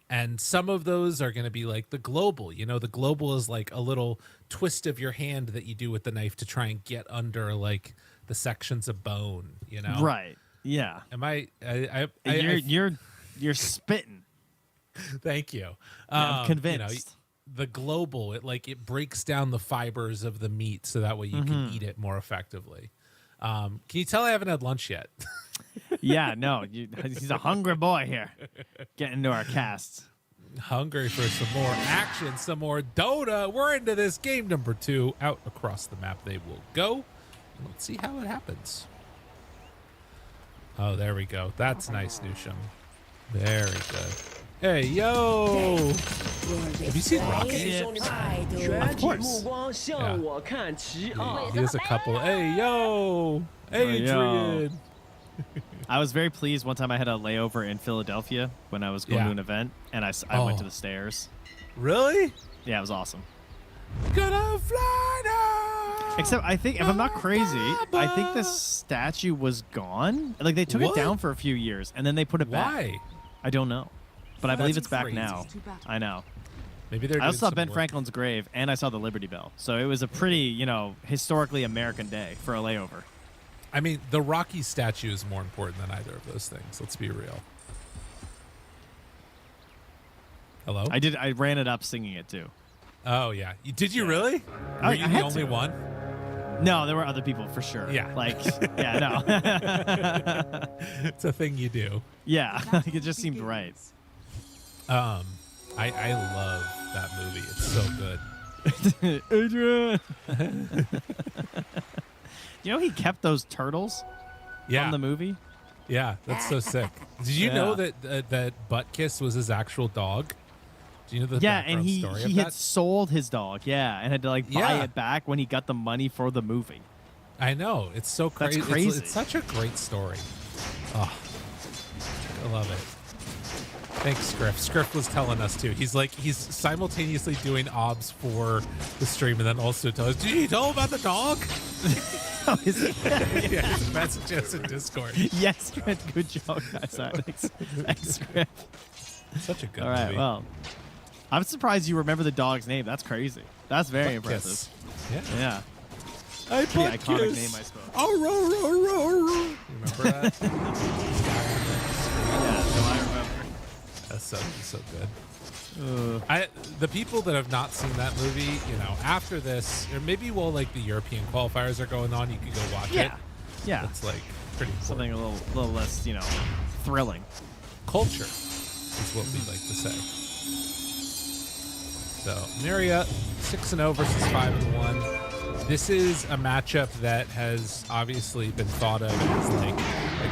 And some of those are going to be like the global. You know, the global is like a little twist of your hand that you do with the knife to try and get under like the sections of bone, you know? Right. Yeah. Am You're spitting. Thank you. I'm convinced. You know, the global, it breaks down the fibers of the meat so that way you can eat it more effectively. Can you tell I haven't had lunch yet? Yeah, no. He's a hungry boy here. Getting into our casts. Hungry for some more action, some more Dota. We're into this game number 2. Out across the map they will go. Let's see how it happens. Oh, there we go. That's nice, Nusham. Very good. Hey, yo! Have you seen Rocky? Of course. Yeah, he has a couple. Hey, yo! Adrian! I was very pleased one time I had a layover in Philadelphia when I was going to an event, and I went to the stairs. Really? Yeah, it was awesome. Gonna fly now! Except I think, if I'm not crazy, I think the statue was gone. Like, they took it down for a few years, and then they put it back. Why? I don't know. But I believe That's it's back crazy. now. I know. Maybe they're I also saw doing Ben some work. Franklin's grave, and I saw the Liberty Bell. So it was a pretty, historically American day for a layover. I mean, the Rocky statue is more important than either of those things. Let's be real. Hello? I ran it up singing it too. Oh, yeah. Did you really? Were you the only one? No, there were other people for sure. Yeah. No. It's a thing you do. Yeah, it just seemed right. I love that movie. It's so good. Adrian! You know he kept those turtles from the movie? Yeah, that's so sick. Did you know that Butt Kiss was his actual dog? Do you know the and he story he of had that? sold his dog, and had to buy it back when he got the money for the movie. I know. It's so crazy. That's crazy. It's such a great story. Oh, I love it. Thanks, Scriff. Scriff was telling us too. He's simultaneously doing obs for the stream and then also telling us, did you know about the dog? Oh, is he? Yeah, he's messaging us in Discord. Yes, good job, guys. Thanks, Scriff. Such a good All right, movie. well, I'm surprised you remember the dog's name. That's crazy. That's very impressive. Kiss. Yeah. I Pretty iconic name, I suppose. You remember that? Yeah, no, I remember. That's so good. The people that have not seen that movie, after this, or maybe while the European qualifiers are going on, you can go watch it. Yeah. It's pretty cool. Something a little less, thrilling. Culture is what we like to say. So, Ilmeria 6-0 versus 5-1. This is a matchup that has obviously been thought of as a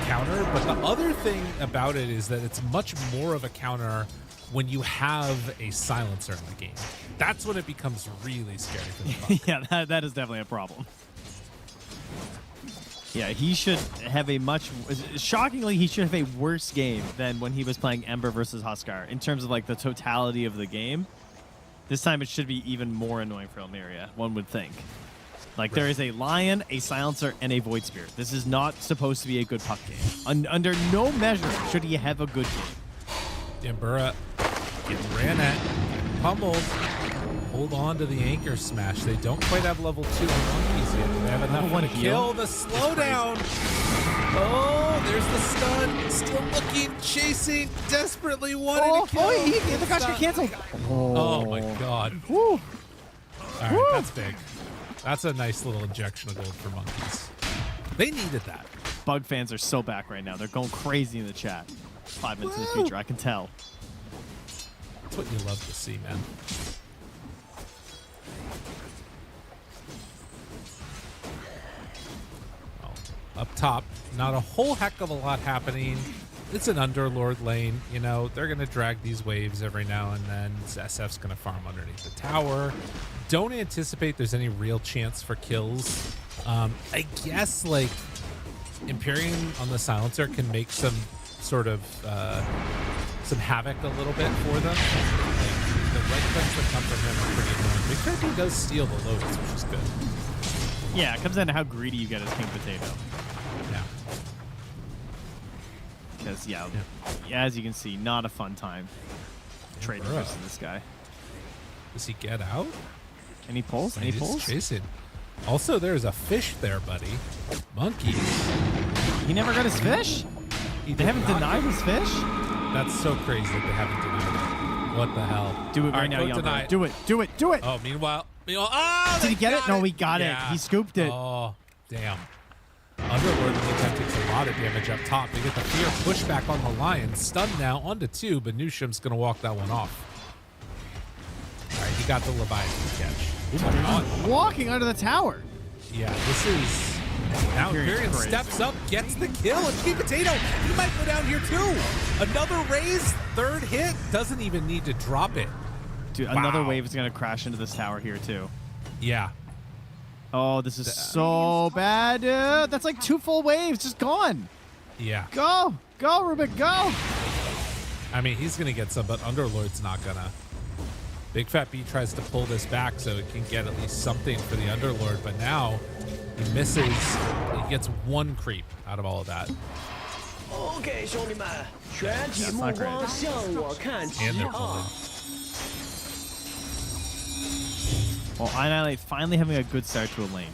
counter, but the other thing about it is that it's much more of a counter when you have a silencer in the game. That's when it becomes really scary for the Buck. Yeah, that is definitely a problem. Yeah, he should have shockingly, he should have a worse game than when he was playing Ember versus Huskar in terms of the totality of the game. This time it should be even more annoying for Ilmeria, one would think. There is a Lion, a Silencer, and a Void Spirit. This is not supposed to be a good puck game. Under no measure should he have a good game. Imbura Getting ran at, pummeled. Hold on to the anchor smash. They don't quite have level 2 on monkeys yet. They have enough one to kill the slowdown. Oh, there's the stun. Still looking, chasing, desperately wanting to kill. Oh, the gotcha canceled. Oh my god. Woo. All right, that's big. That's a nice little injection of gold for monkeys. They needed that. Bug fans are so back right now. They're going crazy in the chat. 5 minutes in the future, I can tell. That's what you love to see, man. Up top, not a whole heck of a lot happening. It's an Underlord lane. You know, they're going to drag these waves every now and then. SF's going to farm underneath the tower. Don't anticipate there's any real chance for kills. I guess, like, Empyrean on the Silencer can make some sort of some havoc a little bit for them. Like, the red clicks that come from him are pretty annoying. Because he does steal the Lotus, which is good. Yeah, it comes down to how greedy you get as King Potato. Yeah. Because, yeah, as you can see, not a fun time trading versus this guy. Does he get out? Any pulls? Any pulls? Chasing. Also, there's a fish there, buddy. Monkeys. He never got his fish? They haven't denied his fish? That's so crazy that they haven't denied it. What the hell? Do it right now, Yellow. Do it. Do it. Do it. Oh, meanwhile, oh, did he get it? No, he got it. He scooped it. Oh, damn. Underlord in the meantime takes a lot of damage up top. They get the fear pushback on the Lion. Stunned now onto 2, but Newsham's going to walk that one off. All right, he got the Leviathan catch. Oh my god. Walking under the tower. Yeah, this is... Now Imperium steps up, gets the kill, and King Potato, he might go down here too. Another raise, third hit, doesn't even need to drop it. Dude, another wave is going to crash into this tower here too. Yeah. Oh, this is so bad, dude. That's like 2 full waves, just gone. Yeah. Go. Go, Rubik, go. I mean, he's going to get some, but Underlord's not going to. Big Fat B tries to pull this back so it can get at least something for the Underlord, but now he misses. He gets 1 creep out of all of that. Okay, 兄弟们，全体目光向我看齐 And they're 啊！ pulling. Well, Annihilate finally having a good start to a lane.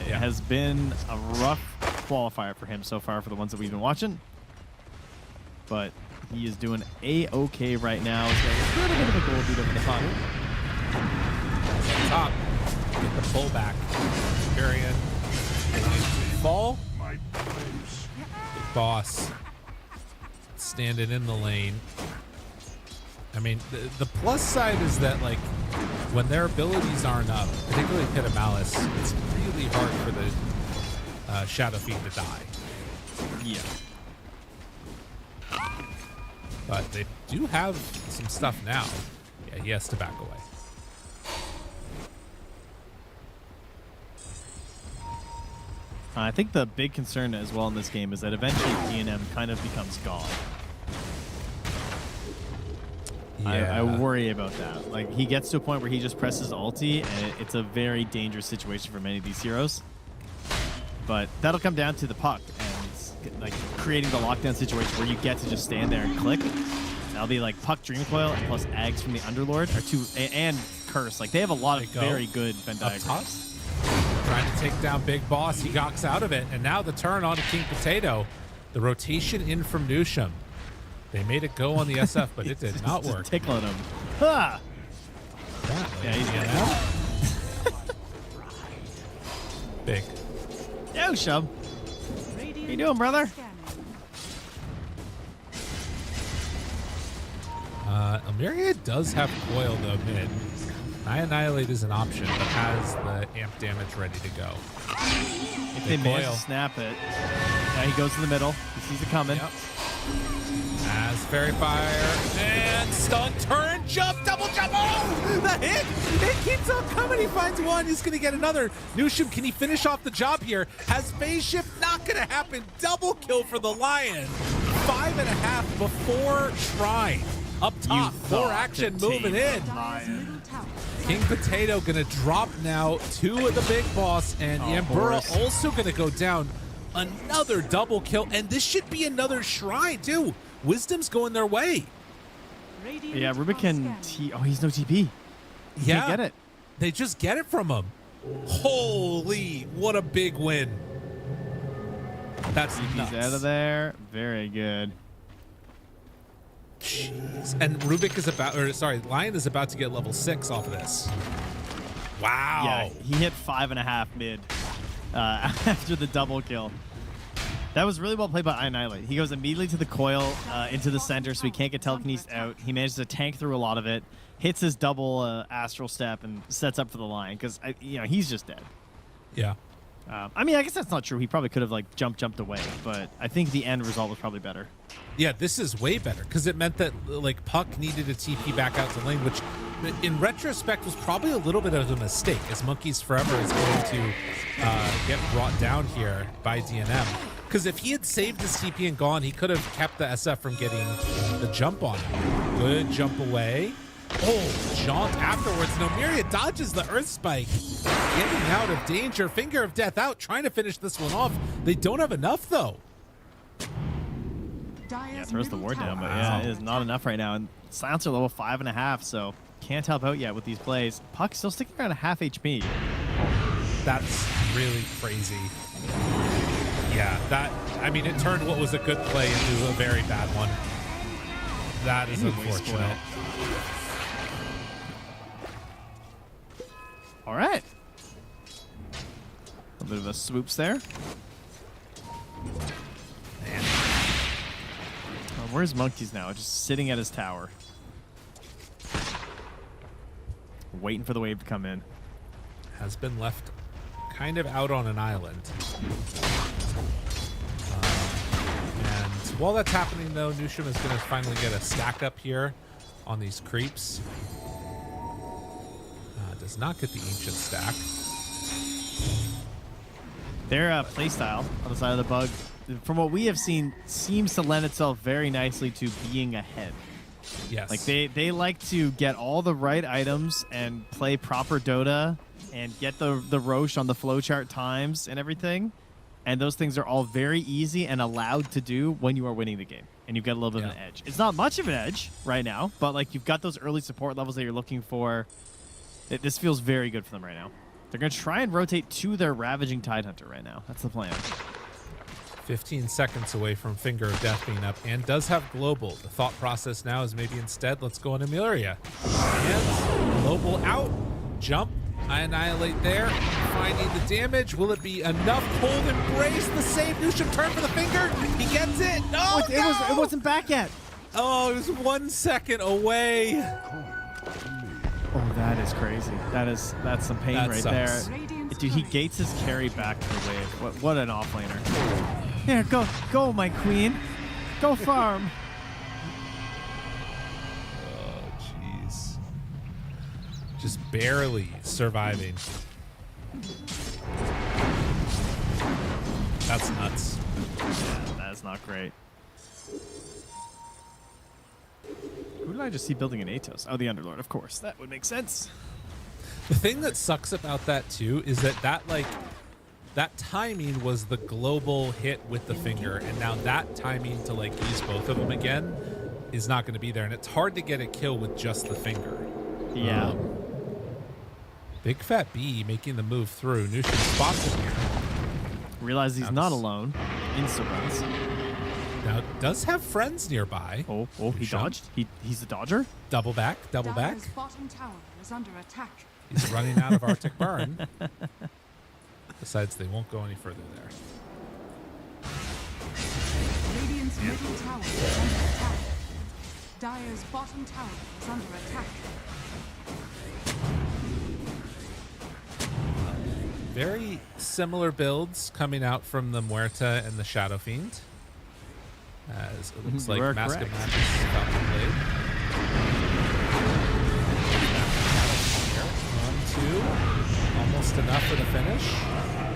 It has been a rough qualifier for him so far for the ones that we've been watching. But he is doing A-okay right now. He's got a little bit of a gold beat over the top. Up top, get the pullback. Imperium. Fall. Big boss. Standing in the lane. I mean, the plus side is that, like, when their abilities aren't up, particularly Pit of Malice, it's really hard for the Shadow Fiend to die. Yeah. But they do have some stuff now. Yeah, he has to back away. I think the big concern as well in this game is that eventually DNM kind of becomes God. Yeah. I worry about that. Like, he gets to a point where he just presses ulti, and it's a very dangerous situation for many of these heroes. But that'll come down to the puck and like creating the lockdown situation where you get to just stand there and click. That'll be like puck, Dream Coil, and plus Ags from the Underlord, and Curse. Like, they have a lot of very good Venn diagrams. Trying to take down Big Boss. He gawks out of it. And now the turn on to King Potato. The rotation in from Newsham. They made it go on the SF, but it did not work. Tickling him. Ha! Yeah, he's getting out. Big. Yo, Shub. How you doing, brother? Ilmeria does have coil though mid. Annihilate is an option, but has the amp damage ready to go. If they manage to snap it. Now he goes to the middle. He sees it coming. Yep. As Fairy Fire and stun, turn, jump, double jump. Oh, the hit! It keeps on coming. He finds one. He's going to get another. Newsham, can he finish off the job here? Has phase shift? Not going to happen. Double kill for the Lion. 5.5 before Shrine. Up top, more action moving in. King Potato gonna drop now to the Big Boss, and Yambura also gonna go down. Another double kill, and this should be another Shrine too. Wisdom's going their way. Radiant Yeah, Rubik are can scanning. Oh, he's no TP. He Yeah. can't get it. They just get it from him. Holy, what a big win. That's TP's nuts. out of there. Very good. Jeez. And Rubik is Lion is about to get level 6 off of this. Wow. Yeah, he hit 5.5 mid after the double kill. That was really well played by Annihilate. He goes immediately to the coil into the center, so he can't get telekinesis out. He manages to tank through a lot of it, hits his double astral step, and sets up for the Lion because he's just dead. Yeah. I mean, I guess that's not true. He probably could have like jumped away, but I think the end result was probably better. Yeah, this is way better because it meant that like Puck needed a TP back out to lane, which in retrospect was probably a little bit of a mistake, as Monkeys Forever is going to get brought down here by DNM. Because if he had saved his TP and gone, he could have kept the SF from getting the jump on him. Good jump away. Oh, jaunt afterwards. Ilmeria dodges the Earth Spike. Getting out of danger. Finger of Death out, trying to finish this one off. They don't have enough, though. Yeah, throws the ward down, but yeah, it is not enough right now. And Silencer level 5.5, so can't help out yet with these plays. Puck still sticking around a half HP. That's really crazy. Yeah, it turned what was a good play into a very bad one. That is unfortunate. All right. A bit of a swoops there. Where's Monkeys now? Just sitting at his tower. Waiting for the wave to come in. Has been left kind of out on an island. And while that's happening, though, Nusham is going to finally get a stack up here on these creeps. Does not get the ancient stack. Their playstyle on the side of the bug, from what we have seen, seems to lend itself very nicely to being ahead. Yes. Like they like to get all the right items and play proper Dota and get the Roche on the flowchart times and everything. And those things are all very easy and allowed to do when you are winning the game. And you've got a little bit of an edge. It's not much of an edge right now, but like you've got those early support levels that you're looking for. This feels very good for them right now. They're going to try and rotate to their Ravaging Tidehunter right now. That's the plan. 15 seconds away from Finger of Death being up, and does have Global. The thought process now is maybe instead, let's go on Ilmeria. And Global out. Jump. I Annihilate there. Finding the damage. Will it be enough? Cold Embrace. The save. Nusham turn for the Finger. He gets it. No, It wasn't back yet. Oh, it was 1 second away. Oh, that is crazy. That's some pain That right sucks. there. Dude, he gates his carry back to the wave. What an offlaner. Here, go, my queen. Go farm. Oh, jeez. Just barely surviving. That's nuts. Yeah, that's not great. Who did I just see building an Atos? Oh, the Underlord, of course. That would make sense. The thing that sucks about that too is that timing was the global hit with the Finger, and now that timing to like use both of them again is not going to be there, and it's hard to get a kill with just the Finger. Yeah. Big Fat B making the move through. Nusham spots him here. Realize he's not alone. Insta runs. Now does have friends nearby. Oh, he Nusham. dodged. He's a dodger. Double back. Dyer's bottom tower is under attack. He's running out of Arctic Burn. Besides, they won't go any further there. Radiant's middle tower is under attack. Dyer's bottom tower is under attack. Very similar builds coming out from the Muerta and the Shadow Fiend. As it looks like Mask of Madness is Falcon Blade. 1-2. Almost enough for the finish.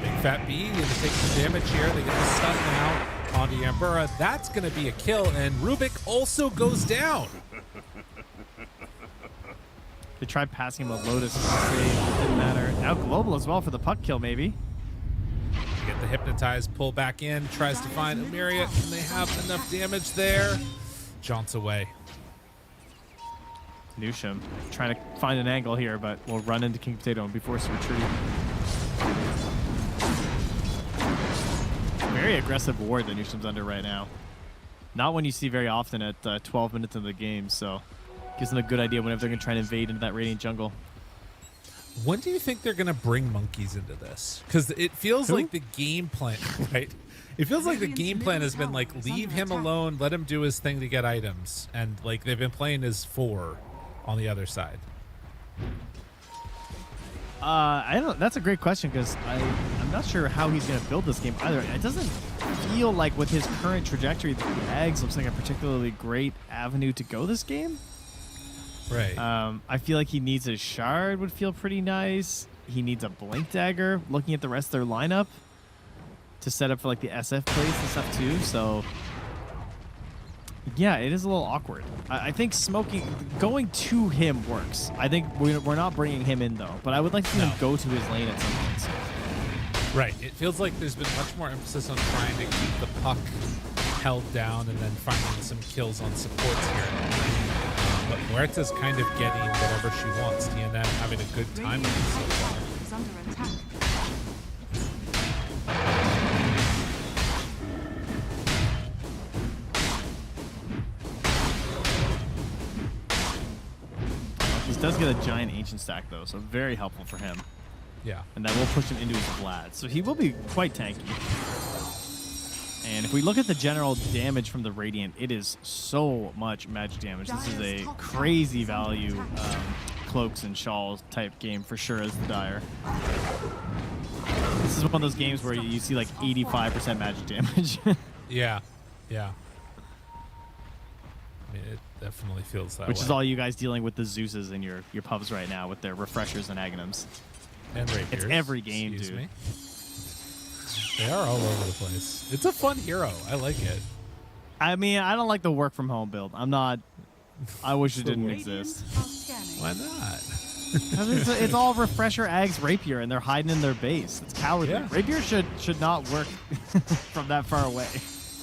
Big Fat B going to take some damage here. They get the stun now onto Yambura. That's going to be a kill, and Rubik also goes down. They tried passing him a Lotus. It didn't matter. Now Global as well for the puck kill, maybe. They get the Hypnotize, pull back in, tries to find Ilmeria, and they have enough damage there. Jaunts away. Nusham trying to find an angle here, but will run into King Potato and be forced to retreat. Very aggressive ward that Nusham's under right now. Not one you see very often at 12 minutes into the game, so gives them a good idea whenever they're going to try and invade into that Radiant jungle. When do you think they're going to bring monkeys into this? Because it feels like the game plan, right? It feels like the game plan has been like, leave him alone, let him do his thing to get items. And like they've been playing as 4 on the other side. I don't. That's a great question because I'm not sure how he's going to build this game either. It doesn't feel like with his current trajectory, the Ags looks like a particularly great avenue to go this game. Right. I feel like he needs a shard would feel pretty nice. He needs a blink dagger. Looking at the rest of their lineup to set up for like the SF plays and stuff too. So yeah, it is a little awkward. I think going to him works. I think we're not bringing him in though, but I would like to see him go to his lane at some point. Right. It feels like there's been much more emphasis on trying to keep the puck held down and then finding some kills on supports here. But Huerta's kind of getting whatever she wants. TNM having a good time with it so far. Is under attack. He does get a giant ancient stack though, so very helpful for him. Yeah. And that will push him into his Vlad. So he will be quite tanky. And if we look at the general damage from the Radiant, it is so much magic damage. This is a crazy value cloaks and shawls type game for sure as the Dire. This is one of those games where you see like 85% magic damage. Yeah. Yeah. I mean, it definitely feels that Which way. is all you guys dealing with the Zeuses in your pubs right now with their refreshers and Aghanims. And rapiers. It's every game, Excuse dude. me. They are all over the place. It's a fun hero. I like it. I mean, I don't like the work from home build. I'm not. I wish it didn't Radiant exist. are scanning. Why not? 'Cause it's all refresher Ags rapier, and they're hiding in their base. It's cowardly. Yeah. Rapier should not work from that far away.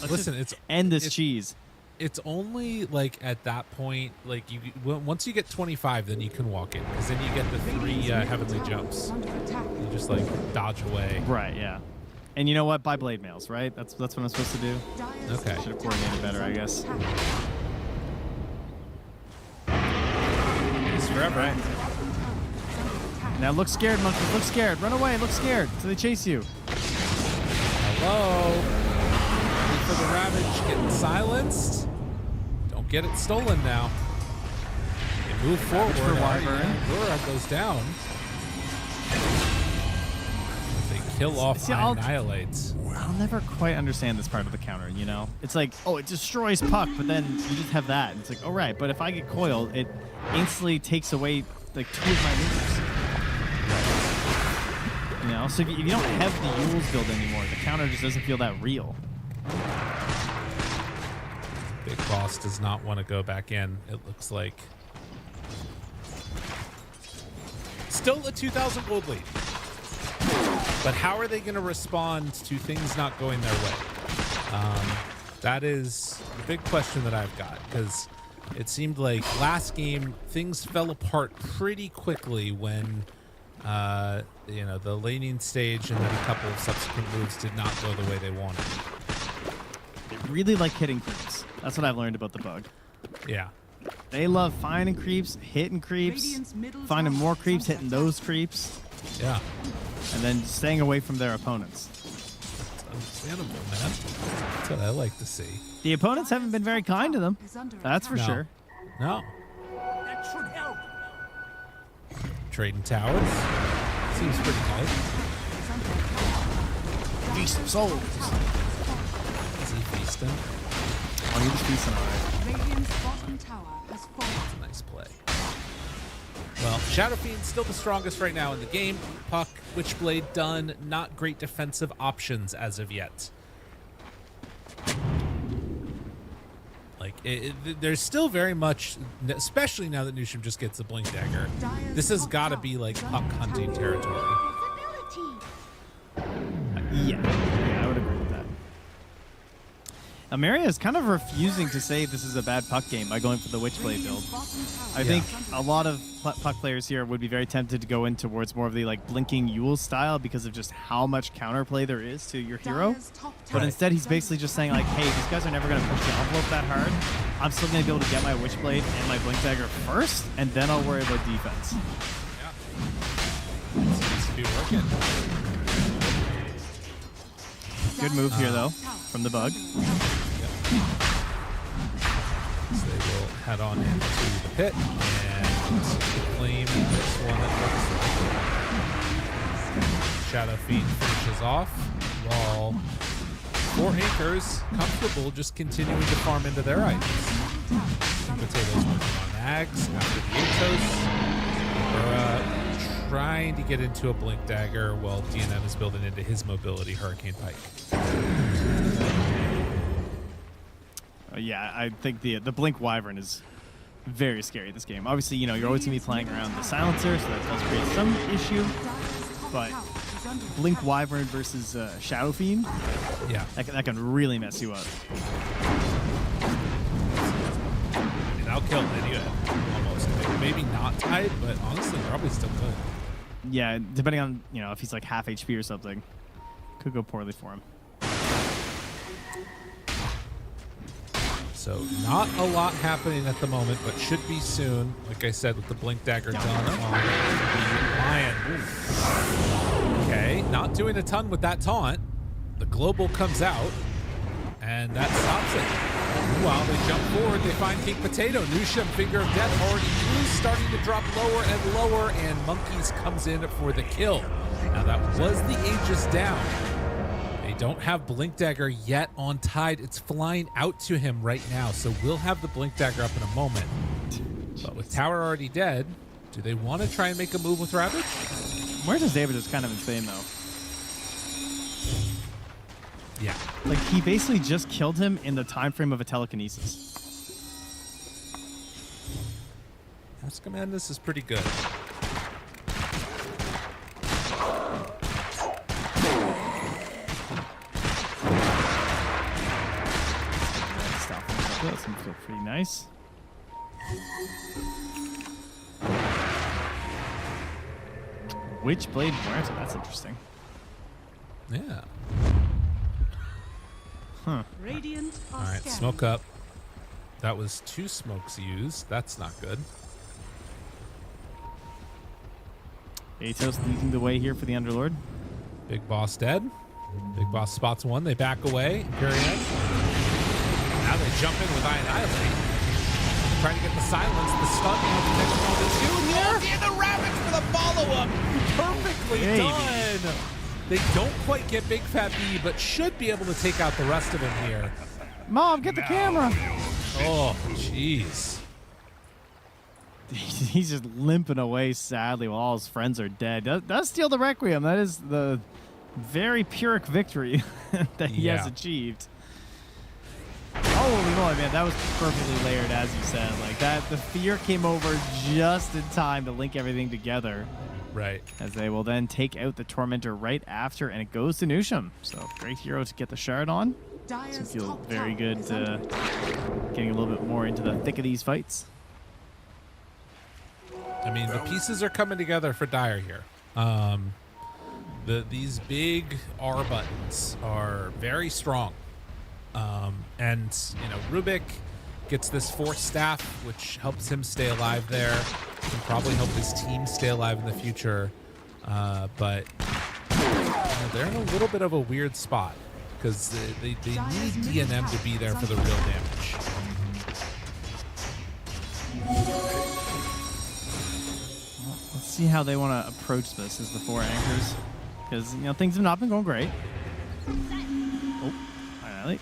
Listen, it's end this cheese. It's only like at that point, like once you get 25, then you can walk in because then you get the 3 heavenly jumps. Under attack. You just like dodge away. Right. Yeah. And you know what? Buy blade mails, right? That's what I'm supposed to do. Dire's Okay. Should have coordinated better, I guess. It's forever. Right. Now look scared, monkeys. Look scared. Run away. Look scared. So they chase you. Hello. Wait for the Ravage getting silenced. Don't get it stolen now. They move forward. for Wyvern. Aurora goes down. They kill off See, I'll Annihilates. I'll never quite understand this part of the counter, you know? It's like, oh, it destroys puck, but then you just have that. And it's like, oh, right, but if I get coiled, it instantly takes away, like, 2 of my moves. You know? So if you don't have the Yules build anymore, the counter just doesn't feel that real. Big Boss does not want to go back in, it looks like. Still a 2,000 gold lead. But how are they going to respond to things not going their way? That is the big question that I've got, because it seemed like last game things fell apart pretty quickly when you know, the laning stage and then a couple of subsequent moves did not go the way they wanted. They really like hitting creeps. That's what I've learned about the bug. Yeah. They love finding creeps, hitting creeps, Radiant's middle finding tower more is creeps, under hitting attack. those creeps, Yeah. and then staying away from their opponents. It's understandable, man. That's what I like to see. The opponents haven't been very kind to them. Is under That's for attack. No. sure. No. That should help. Trading towers. Seems pretty nice. Is under attack. Feast of souls. Is he feasting? Oh, he was feasting all right. Radiant's bottom tower has fallen. Nice play. Well, Shadow Fiend's still the strongest right now in the game. Puck, Witchblade done. Not great defensive options as of yet. Like, there's still very much, especially now that Nusham just gets the Blink Dagger, this has got to be like puck hunting territory. Yeah, I would agree with that. Ilmeria is kind of refusing to say this is a bad puck game by going for the Witchblade build. I think a lot of puck players here would be very tempted to go in towards more of the like blinking Yule style because of just how much counterplay there is to your hero. But instead, he's basically just saying like, hey, these guys are never going to push the envelope that hard. I'm still going to be able to get my Witchblade and my Blink Dagger first, and then I'll worry about defense. Yeah. It seems to be working. Good move here, though, from the Bug. So they will head on into the pit and claim this one. It looks like Shadow Fiend finishes off while 4 anchors comfortable just continuing to farm into their items. Potatoes working on Ags after the Atos. Trying to get into a Blink Dagger while DNM is building into his mobility Hurricane Pike. Yeah, I think the Blink Wyvern is very scary this game. Obviously, you know, you're always going to be playing around the silencer, so that does create some issue. But Blink Wyvern versus Shadow Fiend, yeah, that can really mess you up. I mean, I'll kill Lydia almost. Maybe not tied, but honestly, probably still good. Yeah, depending on, you know, if he's like half HP or something. Could go poorly for him. So not a lot happening at the moment, but should be soon. Like I said, with the Blink Dagger done on the Lion. Okay, not doing a ton with that taunt. The global comes out, and that stops it. Meanwhile, they jump forward, they find King Potato. Nusham, Finger of Death already used, starting to drop lower and lower, and Monkeys comes in for the kill. Now that was the Aegis down. They don't have Blink Dagger yet on Tide. It's flying out to him right now, so we'll have the Blink Dagger up in a moment. But with Tower already dead, do they want to try and make a move with Ravage? Where's his David is kind of insane, though. Yeah. Like, he basically just killed him in the time frame of a telekinesis. Ascomandus is pretty good. That seems to feel pretty nice. Witchblade Muerta, that's interesting. Yeah. Huh. Radiant All right, smoke up. That was 2 smokes used. That's not good. Atos leading the way here for the Underlord. Big Boss dead. Big Boss spots one. They back away. Period. Now they jump in with Annihilate. Trying to get the silence. The stun on the next one. The 2 here. And the Ravage for the follow-up. Perfectly done. They don't quite get Big Fat B, but should be able to take out the rest of him here. Mom, get the camera. Oh, jeez. He's just limping away sadly while all his friends are dead. Does steal the Requiem. That is the very Pyrrhic victory that he has achieved. Holy moly, man, that was perfectly layered, as you said. Like that, the fear came over just in time to link everything together. Right. As they will then take out the Tormentor right after, and it goes to Nusham. So great hero to get the shard on. So feel very good getting a little bit more into the thick of these fights. I mean, the pieces are coming together for Dire here. These big R buttons are very strong. And, you know, Rubik gets this 4th staff, which helps him stay alive there. Can probably help his team stay alive in the future. But they're in a little bit of a weird spot because they need DNM to be there for the real damage. Let's see how they want to approach this as the 4 anchors. Because, you know, things have not been going great. Oh, Annihilate.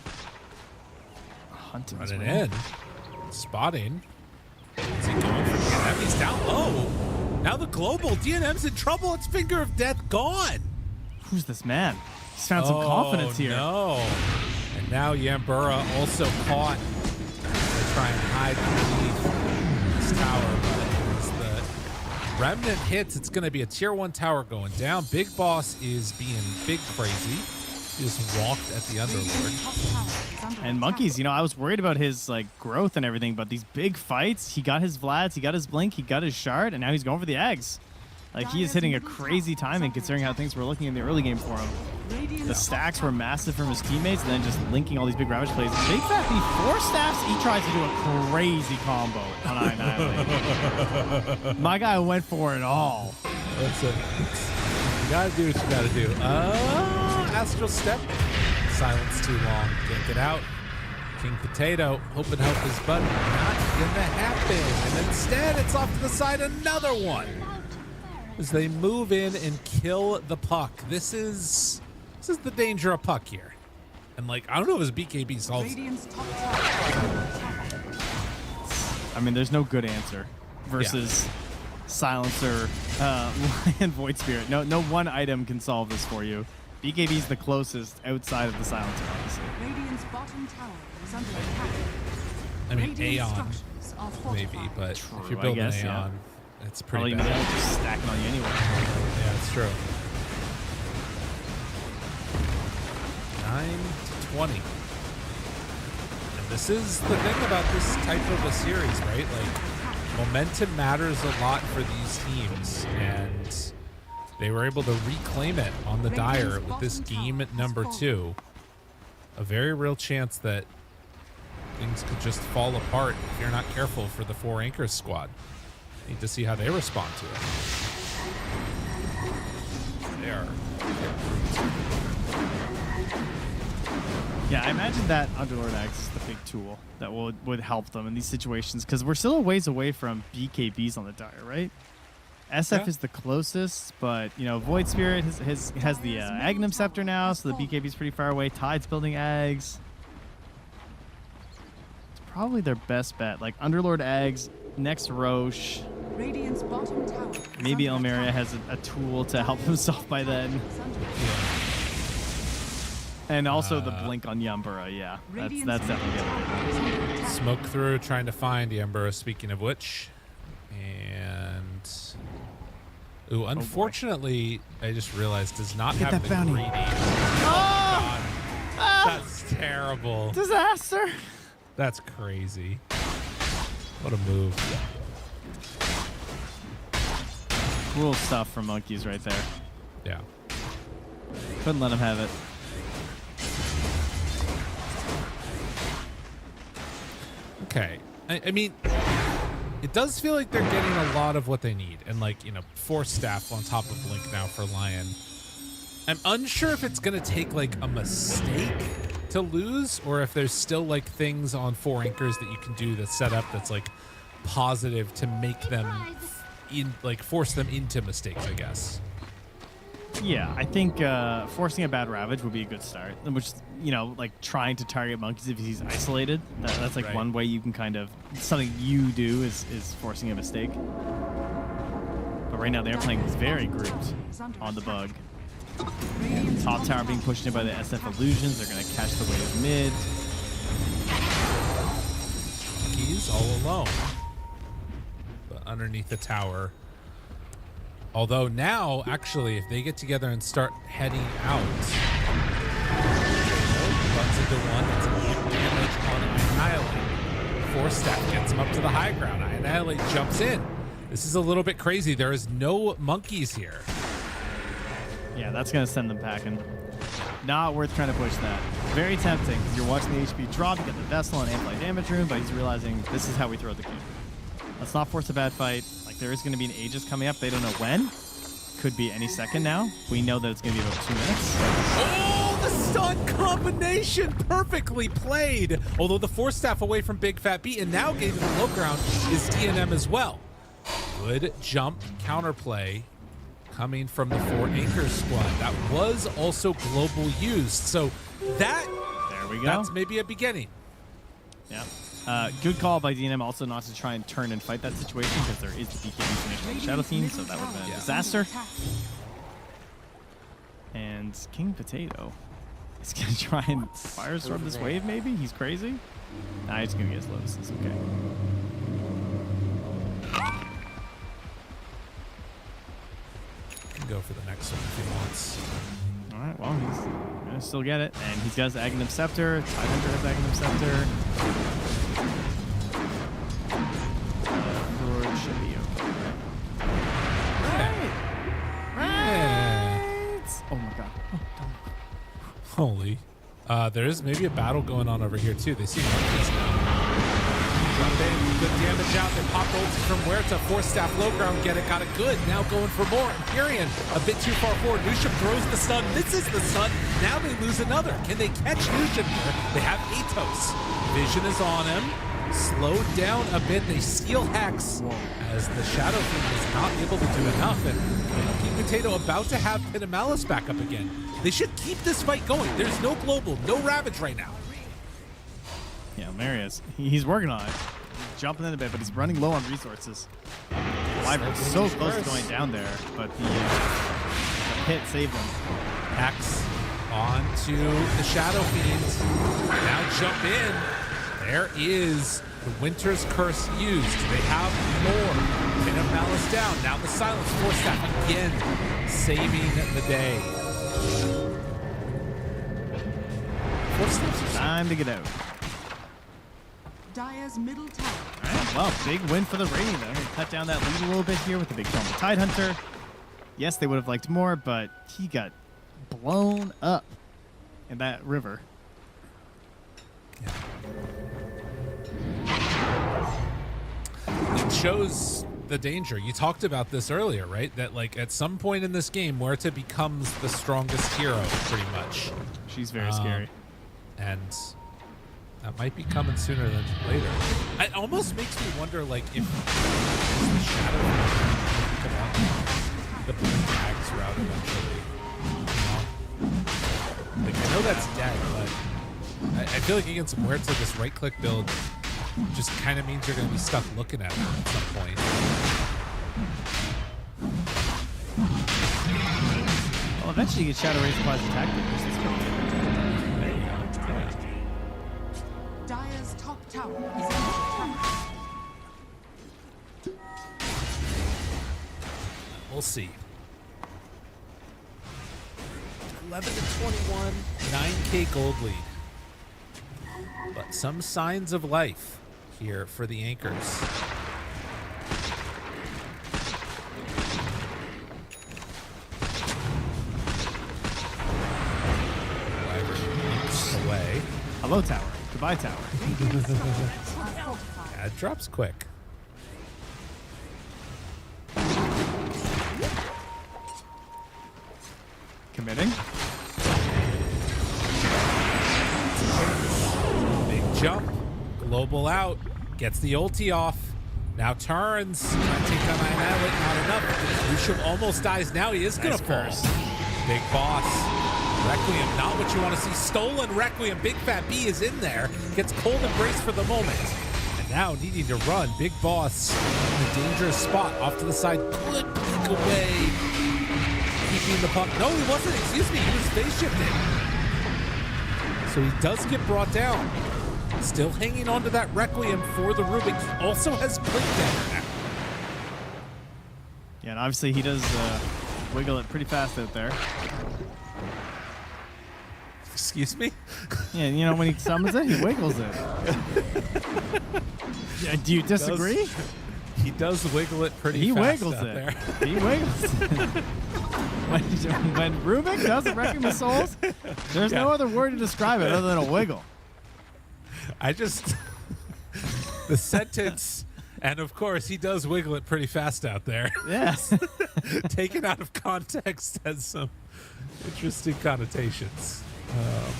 Hunting Running in. Spotting. Is he going for DNM? He's down low. Now the global. DNM's in trouble. It's Finger of Death gone. Who's this man? He's found some confidence here. No. And now Yambura also caught. They try and hide underneath this tower. But as the remnant hits, it's going to be a tier 1 tower going down. Big Boss is being big crazy. He just walked at the Underlord. And Monkeys, you know, I was worried about his like growth and everything, but these big fights, he got his Vlads, he got his Blink, he got his Shard, and now he's going for the eggs. Like, he is hitting a crazy timing considering how things were looking in the early game for him. The stacks were massive from his teammates, and then just linking all these big Ravage plays. Big Fat B, 4 staffs, he tries to do a crazy combo on Annihilate. My guy went for it all. That's it. You gotta do what you gotta do. Astral Step. Silence too long. Can't get out. King Potato hoping to help his buddy. Not gonna happen. And instead, it's off to the side. Another one. As they move in and kill the puck. This is the danger of puck here. And like, I don't know if BKB solves it. I mean, there's no good answer versus Silencer, Lion, Void Spirit. No one item can solve this for you. BKB's the closest outside of the Silencer, honestly. Radiant's bottom tower is under attack. I mean, Radiant Aeon, structures are fortified. maybe, but True, if you're I building guess, Aeon, it's pretty Probably bad. just stacking on you anyway. Yeah, it's true. 9-20. And this is the thing about this type of a series, right? Like, momentum matters a lot for these teams, and they were able to reclaim it on the Dire with this game at number 2. A very real chance that things could just fall apart if you're not careful for the 4 Anchors squad. Need to see how they respond to it. They are. Yeah, I imagine that Underlord Axe is the big tool that would help them in these situations, because we're still a ways away from BKBs on the Dire, right? SF is the closest, but, you know, Void Spirit has the Agnum Scepter now, so the BKB's pretty far away. Tide's building eggs. It's probably their best bet. Like, Underlord Eggs, next Roche. Radiant's bottom tower. Maybe Ilmeria has a tool to help himself by then. And also the blink on Yumbura, yeah. That's definitely good. Smoke through, trying to find Yumbura, speaking of which. And... Ooh, unfortunately, I just realized does not Get have that the bounty. greedy. Oh, God. That's terrible. Disaster! That's crazy. What a move. Cool stuff from Monkeys right there. Yeah. Couldn't let him have it. Okay. I mean, it does feel like they're getting a lot of what they need. And, like, you know, 4 staff on top of Blink now for Lion. I'm unsure if it's going to take, like, a mistake to lose, or if there's still, like, things on 4 Anchors that you can do that's set up that's, like, positive to make them, force them into mistakes, I guess. Yeah, I think forcing a bad Ravage would be a good start. Which, you know, like trying to target Monkeys if he's isolated. That's like one way you can kind of, something you do is forcing a mistake. But right now they're playing very grouped on the bug. And top tower being pushed in by the SF Illusions. They're going to catch the wave mid. He's all alone. But underneath the tower. Although now, actually, if they get together and start heading out, runs into one, that's a big damage on Annihilate. 4 staff gets him up to the high ground. Annihilate jumps in. This is a little bit crazy. There is no Monkeys here. Yeah, that's going to send them packing. Not worth trying to push that. Very tempting, because you're watching the HP drop, you get the Vessel and Amplify Damage Room, but he's realizing this is how we throw the game. Let's not force a bad fight. Like, there is going to be an Aegis coming up. They don't know when. Could be any second now. We know that it's going to be about 2 minutes. Oh, the stun combination perfectly played. Although the 4 staff away from Big Fat B, and now getting to the low ground is DNM as well. Good jump counterplay coming from the 4 Anchors squad. That was also global used. So that, there we go. That's maybe a beginning. Yeah. Good call by DNM also not to try and turn and fight that situation, because there is the BKB finish by the Shadow Team, so that would have been a disaster. And King Potato is going to try and firestorm this wave, maybe? He's crazy? Nah, he's going to get his Lotuses, okay. Can go for the next one if he wants. All right, well, he's going gonna still get it. And he's got his Aghanim Scepter. TI15 has Aghanim Scepter. George should be okay. Right. Oh my god. Oh, Holy. There is maybe a battle going on over here too. They see monkeys now. Drop in, good damage out. They pop ulti from Huerta. Force staff low ground, get it, got it good. Now going for more. Empyrean a bit too far forward. Nushin throws the stun, misses the stun. Now they lose another. Can they catch Nushin here? They have Atos. Vision is on him. Slowed down a bit. They steal Hex as the Shadow Fiend is not able to do enough. And King Potato about to have Pinamalis back up again. They should keep this fight going. There's no global, no Ravage right now. yeah, Ilmeria's. He's working on it. He's jumping in a bit, but he's running low on resources. Wyvern's so close to going down there, but the hit saved him. Hex onto the Shadow Fiend. Now jump in. There is the Winter's Curse used. They have more. Pin of Malice down. Now the Silence Force Staff again, saving the day. Force Staffs are Time to get out. Dire's middle tower. All right, well, big win for the Radiant. They're going to cut down that lead a little bit here with the big kill on the TI15. Yes, they would have liked more, but he got blown up in that river. It shows the danger. You talked about this earlier, right? That like at some point in this game, Huerta becomes the strongest hero, pretty much. She's very scary. And that might be coming sooner than later. It almost makes me wonder, like, if the Shadow come out, the Bags route eventually. Like, I know that's dead, but I feel like against Huerta, this right-click build just kind of means you're going to be stuck looking at it at some point. Well, eventually you get Shadow Race applies attack. There you go. Yeah. Dire's top tower is under attack. We'll see. 11 to 21, 9K gold lead. But some signs of life here for the Anchors. Away. Hello, tower. Goodbye, tower. Yeah, it drops quick. Committing. Big jump. Global out. Gets the ulti off. Now turns. Trying to take down Annihilate. Not enough. Lucian almost dies now. He is going to fall. Big boss. Requiem, not what you want to see. Stolen Requiem. Big Fat B is in there. Gets cold embrace for the moment. And now needing to run. Big boss in a dangerous spot. Off to the side. Good peek away. Keeping the puck. No, he wasn't. Excuse me. He was face shifted. So he does get brought down. Still hanging on to that Requiem for the Rubik. Also has Blink Dagger now. Yeah, and obviously he does wiggle it pretty fast out there. Excuse me? Yeah, you know, when he summons it, he wiggles it. Yeah, do you disagree? He does wiggle it pretty He fast wiggles out it. there. He wiggles it. When Rubik does a Requiem of Souls, there's no other word to describe it other than a wiggle. I just... the sentence... And of course, he does wiggle it pretty fast out there. Yes. Taken out of context has some interesting connotations.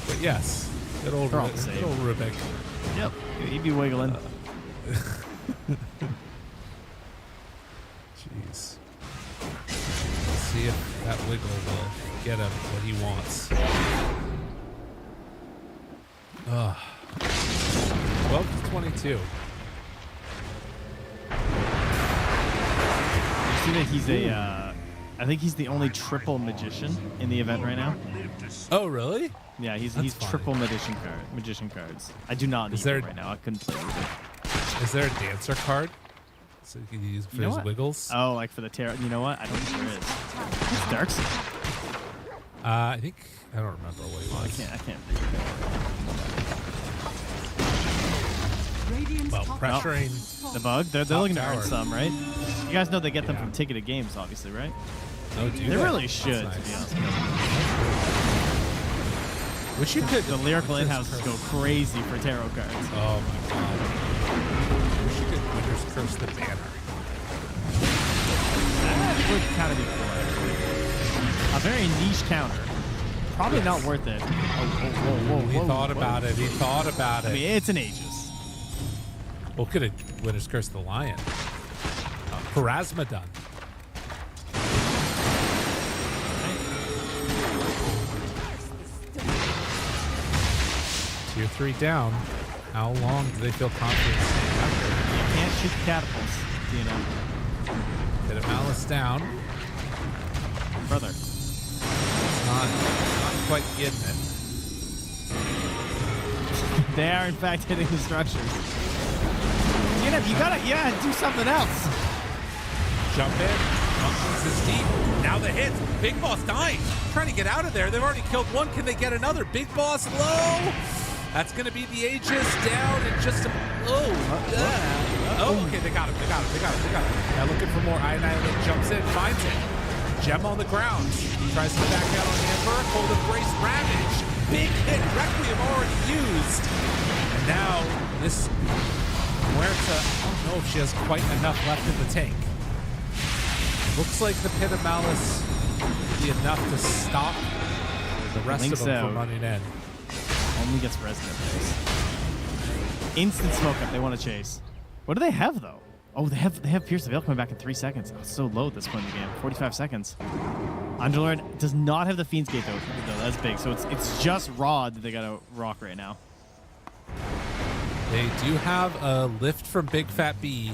But yes, good old Rubik. Yep, he'd be wiggling. Jeez. Let's see if that wiggle will get him what he wants. 12 to 22. You see that he's a, I think he's the only triple magician in the event right now. Oh, really? Yeah, he's funny. triple magician cards. I do not need it right now. I couldn't play with it. Is there a dancer card? So you can use for his wiggles? Oh, like for the tarot. You know what? I don't think there is. It's Darkseid. I think I don't remember what he Oh, was. I can't. Radiant's Well, top pressuring. The bug? They're Top looking to earn tower. some, right? You guys know they get them Yeah. from ticketed games, obviously, right? No, do They really should, That's to be nice. honest. Wish you could. The lyrical what's this in-houses curse? go crazy for tarot cards. Oh my god. Wish you could Winter's Curse the banner. That would kind of be cool, actually. A very niche counter. Probably not worth it. Whoa, He thought about it. He thought about I it. mean, it's an Aegis. Well, could have Winter's Curse the Lion. Parasmodon. Tier 3 down. How long do they feel confident staying up there? You can't shoot the catapults, you know. Hit a Malice down. Brother. It's not quite getting it. They are, in fact, hitting the structures. You gotta do something else. Jump in. This is deep. Now the hits. Big Boss dying. Trying to get out of there. They've already killed one. Can they get another? Big Boss low. That's going to be the Aegis down in just a... Oh, okay. They got him. They got him. They got him. They got him. Now looking for more. Annihilate jumps in. Finds it. Gem on the ground. Tries to back out on Amber. Cold Embrace Ravage. Big hit. Requiem already used. And now this... Muerta, I don't know if she has quite enough left in the tank. Looks like the Pit of Malice will be enough to stop the rest think of them so. from running in. Only gets resident base. Instant smoke up. They want to chase. What do they have though? Oh, they have Pierce the Veil coming back in 3 seconds. Oh, it's so low at this point in the game. 45 seconds. Underlord does not have the Fiend's Gate though. That's big. So it's just Rod that they gotta rock right now. They do have a lift from Big Fat B.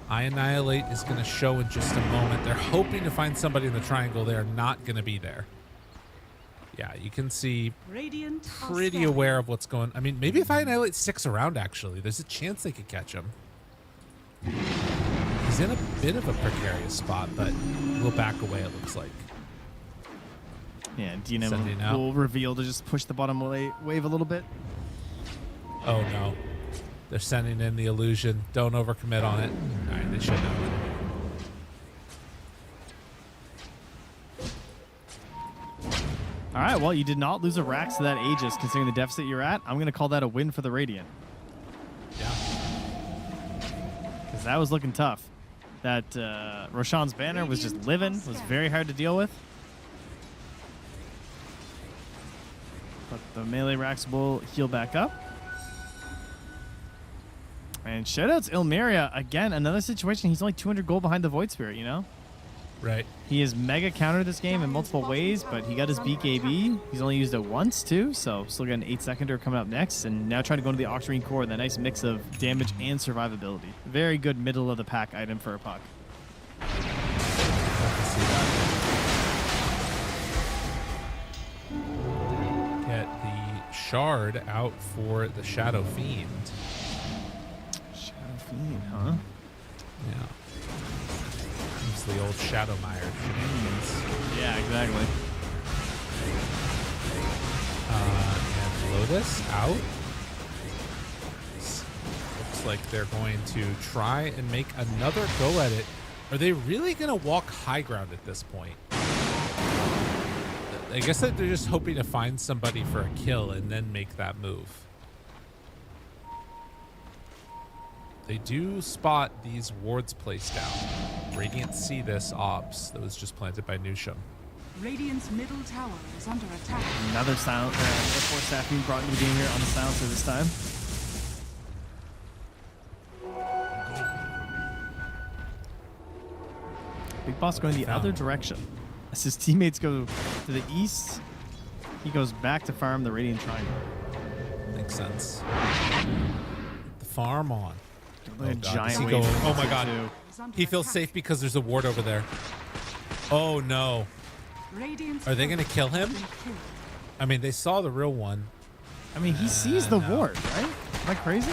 Annihilate is going to show in just a moment. They're hoping to find somebody in the triangle. They are not going to be there. Yeah, you can see Radiant are pretty standing. aware of what's going. I mean, maybe if Annihilate sticks around, actually, there's a chance they could catch him. He's in a bit of a precarious spot, but we'll back away, it looks like. Yeah, DNM Sending out. will reveal to just push the bottom wave a little bit. Oh, no. They're sending in the illusion. Don't overcommit on it. All right, they should know it. All right, well, you did not lose a Rax to that Aegis, considering the deficit you're at. I'm going to call that a win for the Radiant. Yeah. Because that was looking tough. That Roshan's banner was just living, was very hard to deal with. But the melee Rax will heal back up. And shoutouts Ilmeria. Again, another situation. He's only 200 gold behind the Void Spirit, you know? Right. He has mega countered this game in multiple ways, but he got his BKB. He's only used it once, too, so still got an 8-seconder coming up next, and now trying to go into the Octarine Core with a nice mix of damage and survivability. Very good middle-of-the-pack item for a puck. Get the shard out for the Shadow Fiend. Shadow Fiend, huh? Yeah. It's the old Shadowmire shenanigans. Yeah, exactly. And Lotus out. Looks like they're going to try and make another go at it. Are they really going to walk high ground at this point? I guess that they're just hoping to find somebody for a kill and then make that move. They do spot these wards placed down. Radiant see this ops that was just planted by Nusham. Radiant's middle tower is under attack. Another silent, another Force Staff being brought into the game here on the silencer this time. Big Boss going the other direction. As his teammates go to the east, he goes back to farm the Radiant Triangle. Makes sense. The farm on. A God, giant does he wave. go- oh my God. Too. Is under He feels attack. safe because there's a ward over there. Oh no. Radiant's Are they going to turret kill has him? been killed. I mean, they saw the real one. I mean, he sees the no. ward, right? Am I crazy?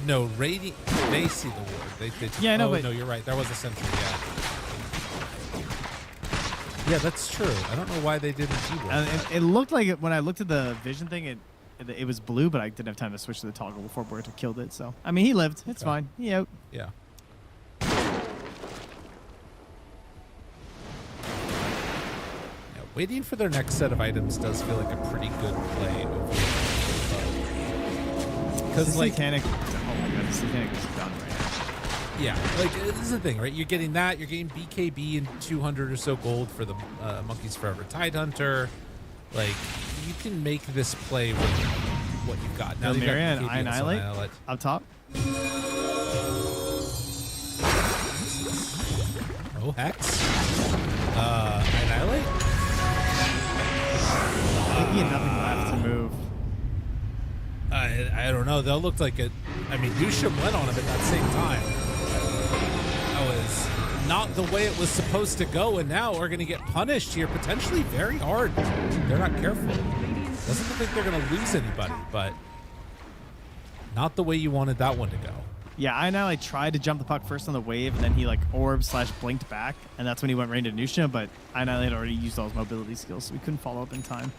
No, Radiant, they see the ward. They Yeah, I know, oh, but- no, you're right. There was a sentry, yeah. Yeah, that's true. I don't know why they didn't do that. It looked like it when I looked at the vision thing. It was blue, but I didn't have time to switch to the toggle before Berto killed it. So I mean, he lived. It's fine. He out. Yeah. Waiting for their next set of items does feel like a pretty good play. Because like Satanic. Oh my god, the Satanic is done right now. Yeah, like this is the thing, right? You're getting that. You're getting BKB and 200 or so gold for the Monkeys Forever Tidehunter. Like you can make this play with what you've got. Now Ilmeria and Annihilate up top. Oh, Hex. Annihilate. I think he had nothing left to move. I don't know. That looked like it. I mean, Nusham went on him at that same time. That was not the way it was supposed to go, and now we're going to get punished here, potentially very hard. They're not careful. Doesn't look like they're going to lose anybody, but not the way you wanted that one to go. Yeah, I know. I tried to jump the puck first on the wave, and then he like orb/blinked back, and that's when he went right into Nusha. But I know had already used all his mobility skills, so we couldn't follow up in time.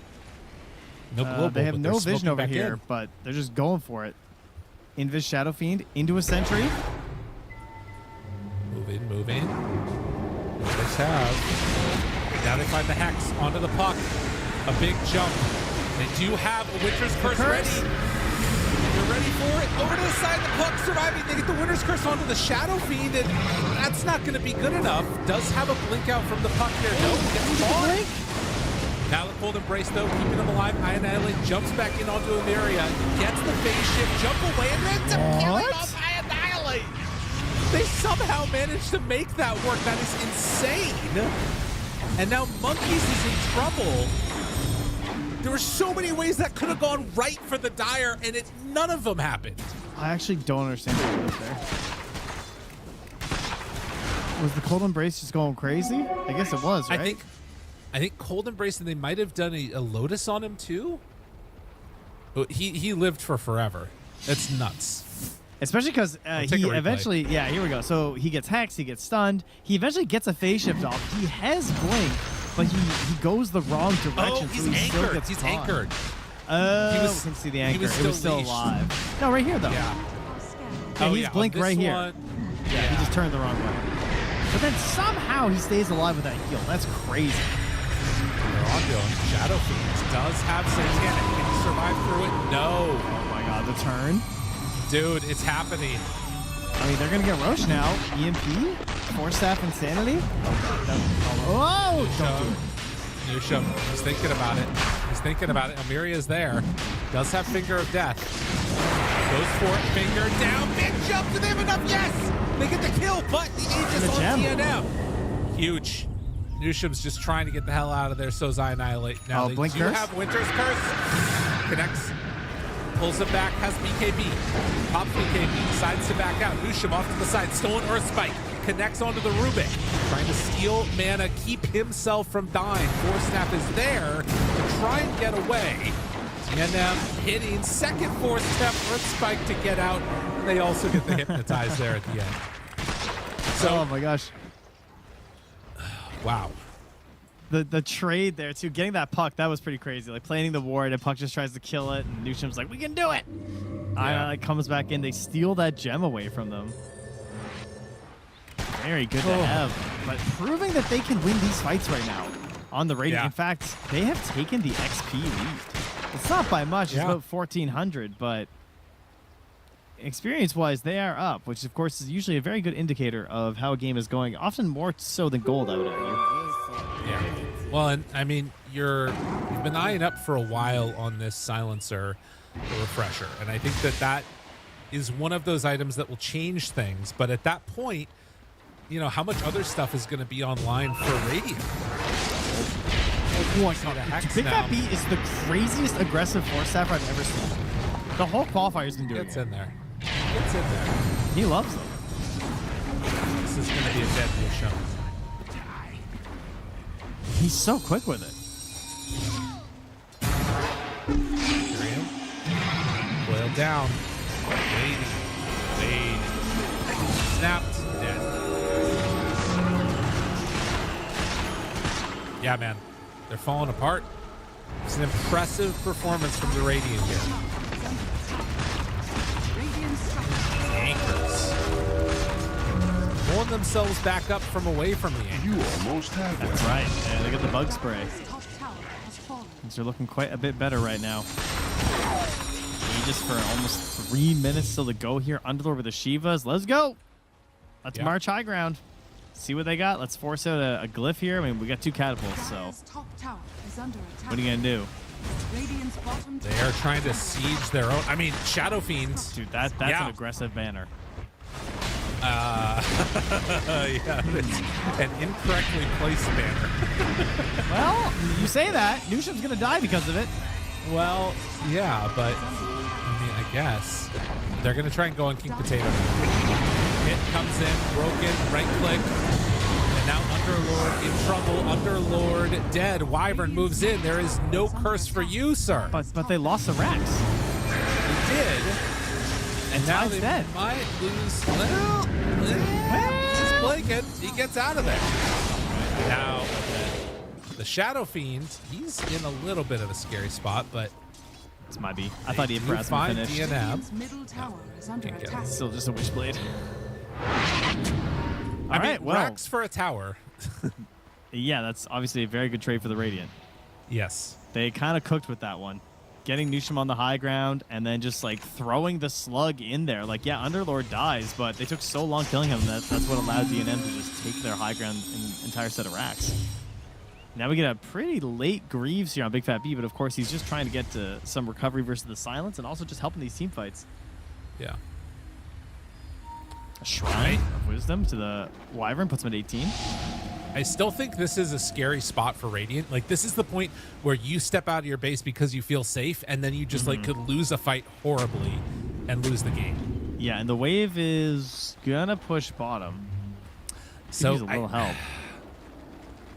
No global, they have but no they're vision over smoking back here, in. but they're just going for it. Invis Shadow Fiend into a sentry. Moving. Let's have. Now they find the Hex onto the puck. A big jump. They do have a Winter's Curse ready. They're ready for it. Over to the side, the puck surviving. They get the Winter's Curse onto the Shadow Fiend, and that's not going to be good enough. Does have a blink out from the puck there. No, gets caught. Now the Cold Embrace, though, keeping him alive. Annihilate jumps back in onto Ilmeria, gets the phase shift, jump away, and ends up killing off Annihilate. They somehow managed to make that work. That is insane. And now Monkeys is in trouble. There were so many ways that could have gone right for the Dire, and none of them happened. I actually don't understand what was there. Was the Cold Embrace just going crazy? I guess it was, right? I think Cold Embrace, and they might have done a Lotus on him too. He lived for forever. That's nuts. Especially because he eventually, yeah, here we go. So he gets hexed, he gets stunned. He eventually gets a phase shift off. He has blink, but he goes the wrong direction. Oh, he's so he still anchored. gets He's caught. anchored. Oh, we can see the anchor. He was It was still still leashed. alive. No, right here though. Yeah. Yeah, he's blinked on this right here. one, Yeah, he just turned the wrong way. But then somehow he stays alive with that heal. That's crazy. They're on to him. Shadow Fiend does have Satanic. Can he survive through it? No. Oh my god, the turn. Dude, it's happening. I mean, they're going to get Roche now. EMP? Force Staff Insanity? Oh, don't do it. Nusham, he's thinking about it. He's thinking about it. Ilmeria's there. Does have Finger of Death. Goes for it. Finger down. Big jump. Do they have enough? Yes! They get the kill, but the Aegis The on gem. TNM. Huge. Nusham's just trying to get the hell out of there, so's Annihilate. Now they Blink do Curse? have Winter's Curse. Connects. Pulls him back, has BKB. Pops BKB, decides to back out. Nusham off to the side, stolen Earth Spike. Connects onto the Rubik. Trying to steal mana, keep himself from dying. Force Staff is there to try and get away. TNM hitting second Force Staff, Earth Spike to get out. And they also get the Hypnotize there at the end. So, Oh my gosh. wow. The trade there too, getting that puck, that was pretty crazy. Like planting the ward, and puck just tries to kill it, and Nusham's like, "We can do it." Like comes back in, they steal that gem away from them. Very good to have, but proving that they can win these fights right now on the rating. Yeah. In fact, they have taken the XP lead. It's not by much; it's about 1,400, but experience-wise, they are up, which of course is usually a very good indicator of how a game is going. Often more so than gold out at you. Yeah. Well, and I mean, you've been eyeing up for a while on this silencer, the refresher, and I think that is one of those items that will change things. But at that point, you know, how much other stuff is going to be online for Radiant? Oh my god, Big Fat Beat is the craziest aggressive Force Staff I've ever seen. The whole qualifier's been doing Gets it. in there. Gets in there. He loves them. This is going to be a dead show. He's so quick with it. Boiled down. Waiting. Snapped. Dead. Yeah, man. They're falling apart. It's an impressive performance from the Radiant here. Anchors. Pulling themselves back up from away from the anchor. You almost have That's it. right. Yeah, they got the bug spray. Top tower has fallen. Things are looking quite a bit better right now. Aegis for almost 3 minutes still to go here. Underlord with the Shivas. Let's go. Let's march high ground. See what they got. Let's force out a glyph here. I mean, we got 2 catapults, so Dire's top tower is under attack. what are you going to do? Radiant's bottom They are trying to siege their own. I mean, Shadow Fiends. Dude, that's an aggressive banner. Yeah, it's an incorrectly placed banner. Well, you say that. Nusham's going to die because of it. Well, yeah, but I mean, I guess they're going to try and go on King Potato. Hit comes in, broken, right click. And now Underlord in trouble. Underlord dead. Wyvern moves in. There is no curse for you, sir. But they lost the Rex. They did. And now they dead. might lose. Well, he's blinking. He gets out of there. Now, the Shadow Fiend, he's in a little bit of a scary spot, but This might be. I thought he had do Prazma find finished. DNM. Radiant's middle tower is under Can't get attack. Still just a Witchblade. I All right, mean, well, Rax for a tower. yeah, that's obviously a very good trade for the Radiant. Yes. They kind of cooked with that one. Getting Nusham on the high ground and then just like throwing the slug in there. Like, yeah, Underlord dies, but they took so long killing him that's what allowed DNM to just take their high ground in an entire set of racks. Now we get a pretty late Greaves here on Big Fat B, but of course he's just trying to get to some recovery versus the silence and also just helping these team fights. Yeah. A Shrine of Wisdom to the Wyvern puts him at 18. I still think this is a scary spot for Radiant. Like, this is the point where you step out of your base because you feel safe, and then you just like could lose a fight horribly and lose the game. Yeah, and the wave is gonna push bottom. So Use a little help.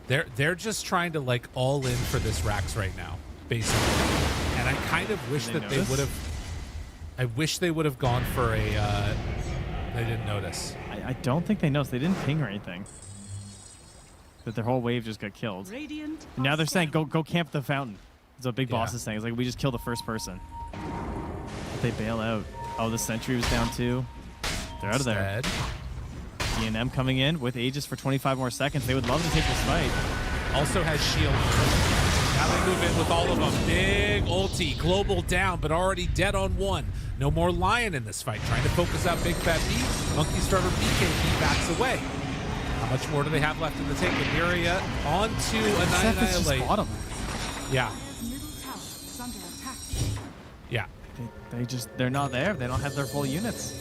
They're just trying to like all in for this Rax right now, basically. And I kind of wish Did they that they notice? would have. I wish they would have gone for a. They didn't notice. I don't think they noticed. They didn't ping or anything. But their whole wave just got killed. Radiant And now they're are saying, go camp the fountain. That's what Big Boss Yeah. is saying. It's like, we just kill the first person. But they bail out. Oh, the sentry was down too. They're out of there. Instead, DNM coming in with Aegis for 25 more seconds. They would love to take this fight. also has shield. Now they move in with all of them. Big ulti, global down, but already dead on one. No more Lion in this fight. Trying to focus out Big Fat B. Monkey's Forever BKB backs away. How much more do they have left in the tank? Ilmeria onto a Seth is just Annihilate. bottom. Yeah, Dire's middle tower is under attack. yeah. They're not there. They don't have their full units.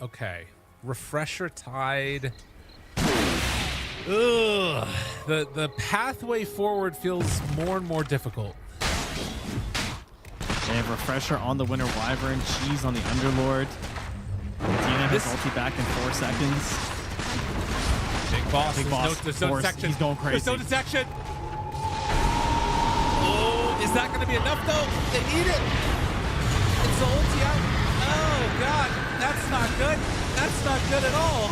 Okay. Refresher Tide. Ugh. The pathway forward feels more and more difficult. They have Refresher on the Winter Wyvern. Cheese on the Underlord. DNM has ulti back in 4 seconds. Big boss. Big boss. There's no Force. detection. He's going There's no crazy. detection. Oh, is that going to be enough though? They need it. It's the ulti out. Oh God, that's not good. That's not good at all.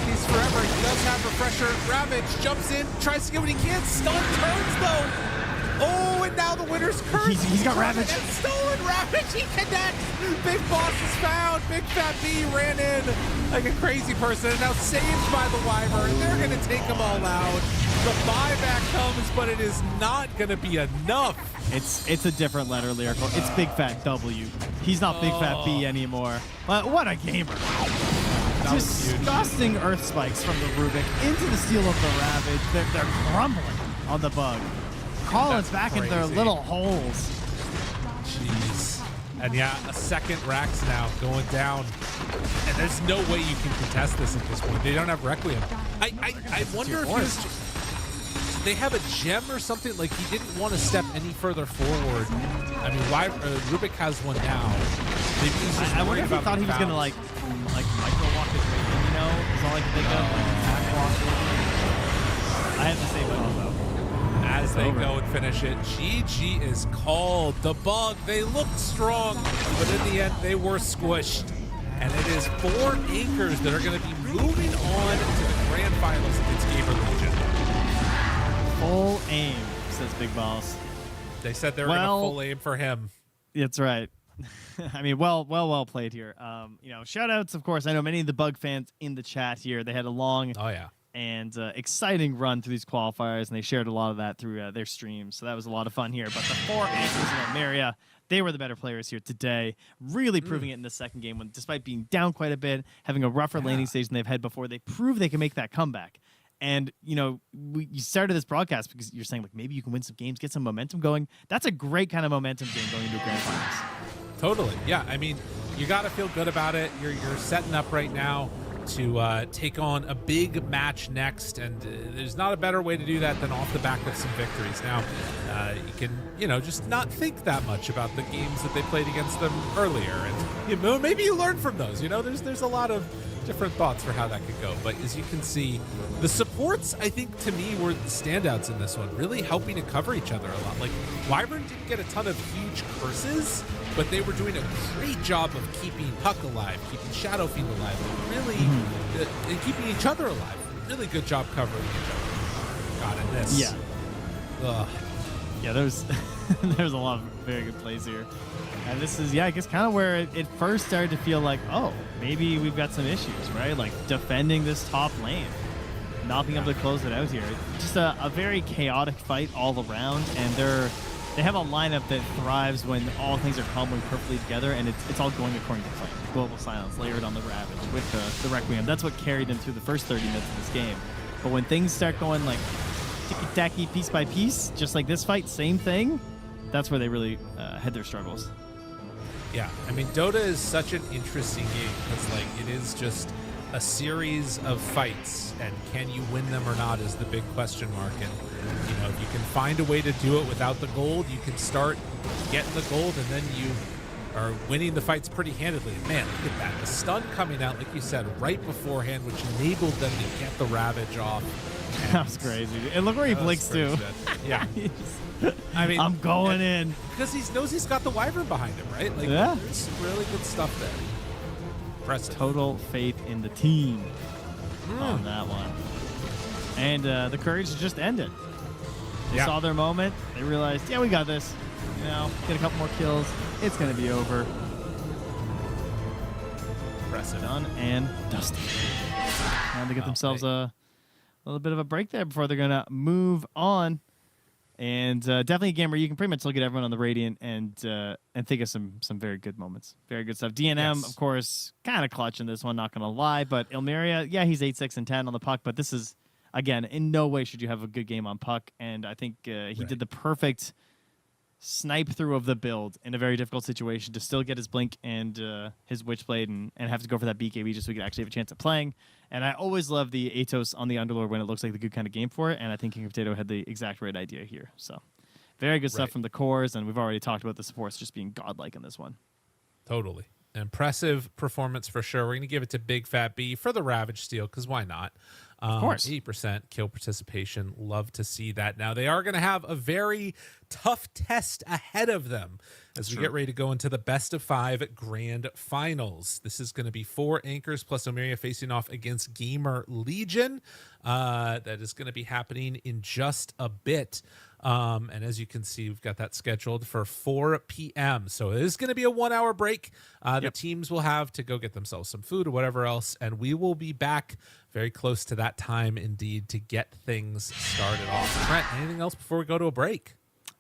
He's forever. He does have Refresher. Ravage jumps in, tries to get what he can. Stun turns though. Oh, and now the winner's curse. He's got Ravage. And stolen Ravage. He connects. Big Boss is found. Big Fat B ran in like a crazy person and now saved by the Wyvern. They're going to take them all out. The buyback comes, but it is not going to be enough. It's a different letter, Lyrical. It's Big Fat W. He's not Big Fat B anymore. But what a gamer. That was huge. Disgusting Earth Spikes from the Rubik into the steel of the Ravage. They're crumbling on the bug. Collins That's back in their crazy. little holes. Jeez. And yeah, a second Rax now going down. And there's no way you can contest this at this point. They don't have Requiem. I wonder if he was, they have a gem or something. Like, he didn't want to step any further forward. I mean, Rubik has one now. Maybe he's just I wonder worried if he about thought he was the gonna like micro walk his way in, you know? That's all I can think of. Like back walk. I have to say that though. As they over. go and finish it, GG is called. The bug, they looked strong, but in the end, they were squished. And it is 4 anchors that are going to be moving on to the grand finals against GamerLegion. Full aim, says Big Balls. They said they were going to full aim for him. That's right. I mean, well played here. Shout outs, of course. I know many of the Bug fans in the chat here. They had a long and exciting run through these qualifiers, and they shared a lot of that through their streams. So that was a lot of fun here. But the 4 Anchors in Ilmeria, they were the better players here today, really proving it in the second game when, despite being down quite a bit, having a rougher landing stage than they've had before, they proved they can make that comeback. And, you started this broadcast because you're saying, like, maybe you can win some games, get some momentum going. That's a great kind of momentum game going into a grand finals. Totally. Yeah. I mean, you got to feel good about it. You're setting up right now to take on a big match next, and there's not a better way to do that than off the back of some victories. Now, you can, just not think that much about the games that they played against them earlier, and maybe you learn from those. There's a lot of different thoughts for how that could go. But as you can see, the supports, I think, to me, were the standouts in this one, really helping to cover each other a lot. Like, Wyvern didn't get a ton of huge curses, but they were doing a great job of keeping Puck alive, keeping Shadowfiend alive, really, and keeping each other alive. Really good job covering each other. God, and this. Yeah. Ugh. Yeah, there's a lot of very good plays here. And this is, I guess kind of where it first started to feel like, oh, maybe we've got some issues, right? Like defending this top lane, not being able to close it out here. Just a very chaotic fight all around, and they have a lineup that thrives when all things are crumbling perfectly together, and it's all going according to plan. Global Silence layered on the Ravage with the Requiem. That's what carried them through the first 30 minutes of this game. But when things start going like ticky-tacky piece by piece, just like this fight, same thing, that's where they really had their struggles. Yeah, I mean, Dota is such an interesting game because, like, it is just a series of fights, and can you win them or not is the big question mark. And, if you can find a way to do it without the gold, you can start getting the gold, and then you are winning the fights pretty handedly. Man, look at that. The stun coming out, like you said, right beforehand, which enabled them to get the Ravage off. That was crazy. And look where he blinks, too. Yeah. I mean, I'm going in. Because he knows he's got the Wyvern behind him, right? Like, there's really good stuff there. Impressive. Total faith in the team on that one. And the courage just ended. They saw their moment. They realized, we got this. Get a couple more kills. It's going to be over. Impressive. Done and dusted. Time to get themselves a little bit of a break there before they're going to move on. And definitely a game where you can pretty much look at everyone on the Radiant and think of some very good moments. Very good stuff. DNM, of course, kind of clutch in this one, not going to lie. But Ilmeria, he's 8-6 and 10 on the Puck. But this is, again, in no way should you have a good game on Puck. And I think he did the perfect snipe through of the build in a very difficult situation to still get his Blink and his Witchblade and have to go for that BKB just so he could actually have a chance at playing. And I always love the Atos on the Underlord when it looks like the good kind of game for it, and I think King of Potato had the exact right idea here. So very good stuff from the cores, and we've already talked about the supports just being godlike in this one. Totally. Impressive performance for sure. We're going to give it to Big Fat B for the Ravage steal, because why not? Of course. 80% kill participation. Love to see that. Now, they are going to have a very tough test ahead of them as we get ready to go into the best of 5 grand finals. This is going to be 4 Anchors plus Ilmeria facing off against GamerLegion. That is going to be happening in just a bit. And as you can see, we've got that scheduled for 4 p.m. So it is going to be a 1-hour break. The teams will have to go get themselves some food or whatever else. And we will be back very close to that time indeed to get things started off. Trent, anything else before we go to a break?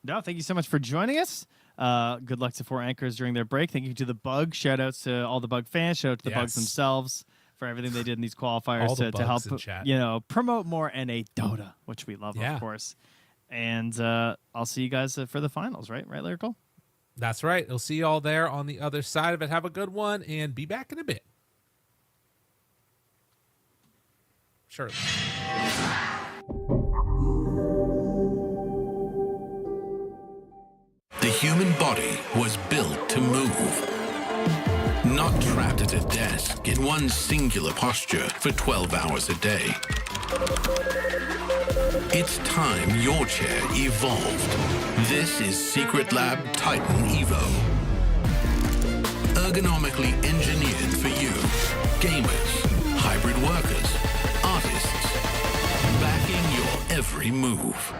No, thank you so much for joining us. Good luck to 4 Anchors during their break. Thank you to the Bug. Shout outs to all the Bug fans. Shout out to the Bugs themselves for everything they did in these qualifiers to help promote more NA Dota, which we love, of course. And I'll see you guys for the finals, right? Right, Lyrical? That's right. We'll see you all there on the other side of it. Have a good one, and be back in a bit. Sure. The human body was built to move. Not trapped at a desk in one singular posture for 12 hours a day. It's time your chair evolved. This is Secret Lab Titan Evo. Ergonomically engineered for you, gamers, hybrid workers, artists, every move.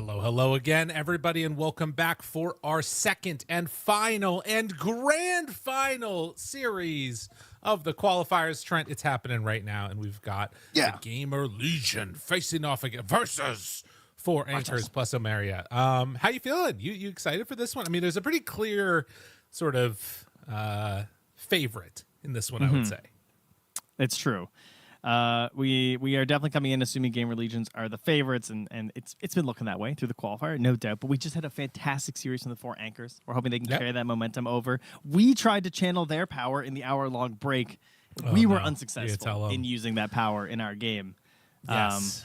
Hello again, everybody, and welcome back for our second and final and grand final series of the qualifiers. Trent, it's happening right now, and we've got the GamerLegion facing off again versus four anchors plus Ilmeria. How you feeling? You excited for this one? I mean, there's a pretty clear sort of favorite in this one, I would say. It's true. We are definitely coming in assuming GamerLegions are the favorites, and it's been looking that way through the qualifier, no doubt. But we just had a fantastic series from the four anchors. We're hoping they can carry that momentum over. We tried to channel their power in the hour-long break. We were unsuccessful in using that power in our game. Yes.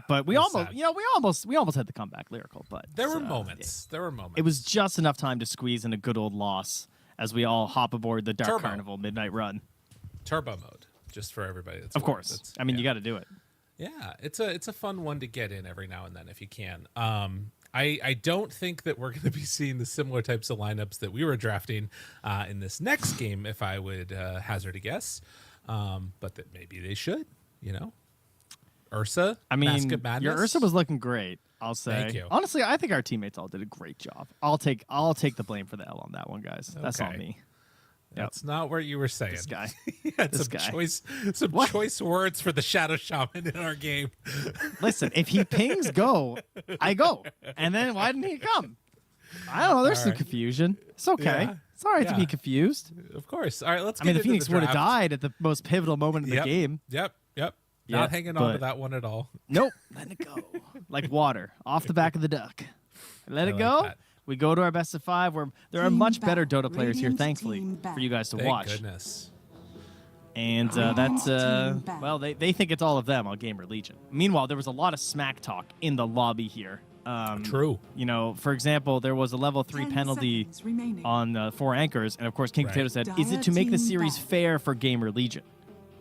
But we almost had the comeback lyrical. But there were moments. There were moments. It was just enough time to squeeze in a good old loss as we all hop aboard the Dark Carnival Midnight Run. Turbo mode. just for everybody. That's Of course. I mean, you got to do it. Yeah, it's a fun one to get in every now and then if you can. I don't think that we're going to be seeing the similar types of lineups that we were drafting in this next game, if I would hazard a guess. But that maybe they should, Ursa. I mean, Mask of Madness. your Ursa was looking great. I'll say. Thank you. Honestly, I think our teammates all did a great job. I'll take the blame for the L on that one, guys. That's Okay. on me. That's not what you were saying. This guy. You had This some guy. choice words for the Shadow Shaman in our game. Listen, if he pings go, I go. And then why didn't he come? I don't know. There's some confusion. It's okay. Yeah. It's all right to Yeah. be confused. Of course. All right, let's. I mean, get the into Phoenix would have draft. died at the most pivotal moment in the game. Yep. Yeah, Not hanging on to but- that one at all. Nope. Let it go. Like water off the back of the duck. Let it like go. that. We go to our best of 5 where there are Team much better back. Dota players here, Radiant thankfully, team back. for you guys to Thank watch. goodness. And that's, Team back. well, they think it's all of them on GamerLegion. Meanwhile, there was a lot of smack talk in the lobby here. True. For example, there was a level 3 10 penalty seconds remaining. on 4 anchors. And of course, King Right. Potato said, is it to make the Dire series team back. fair for GamerLegion?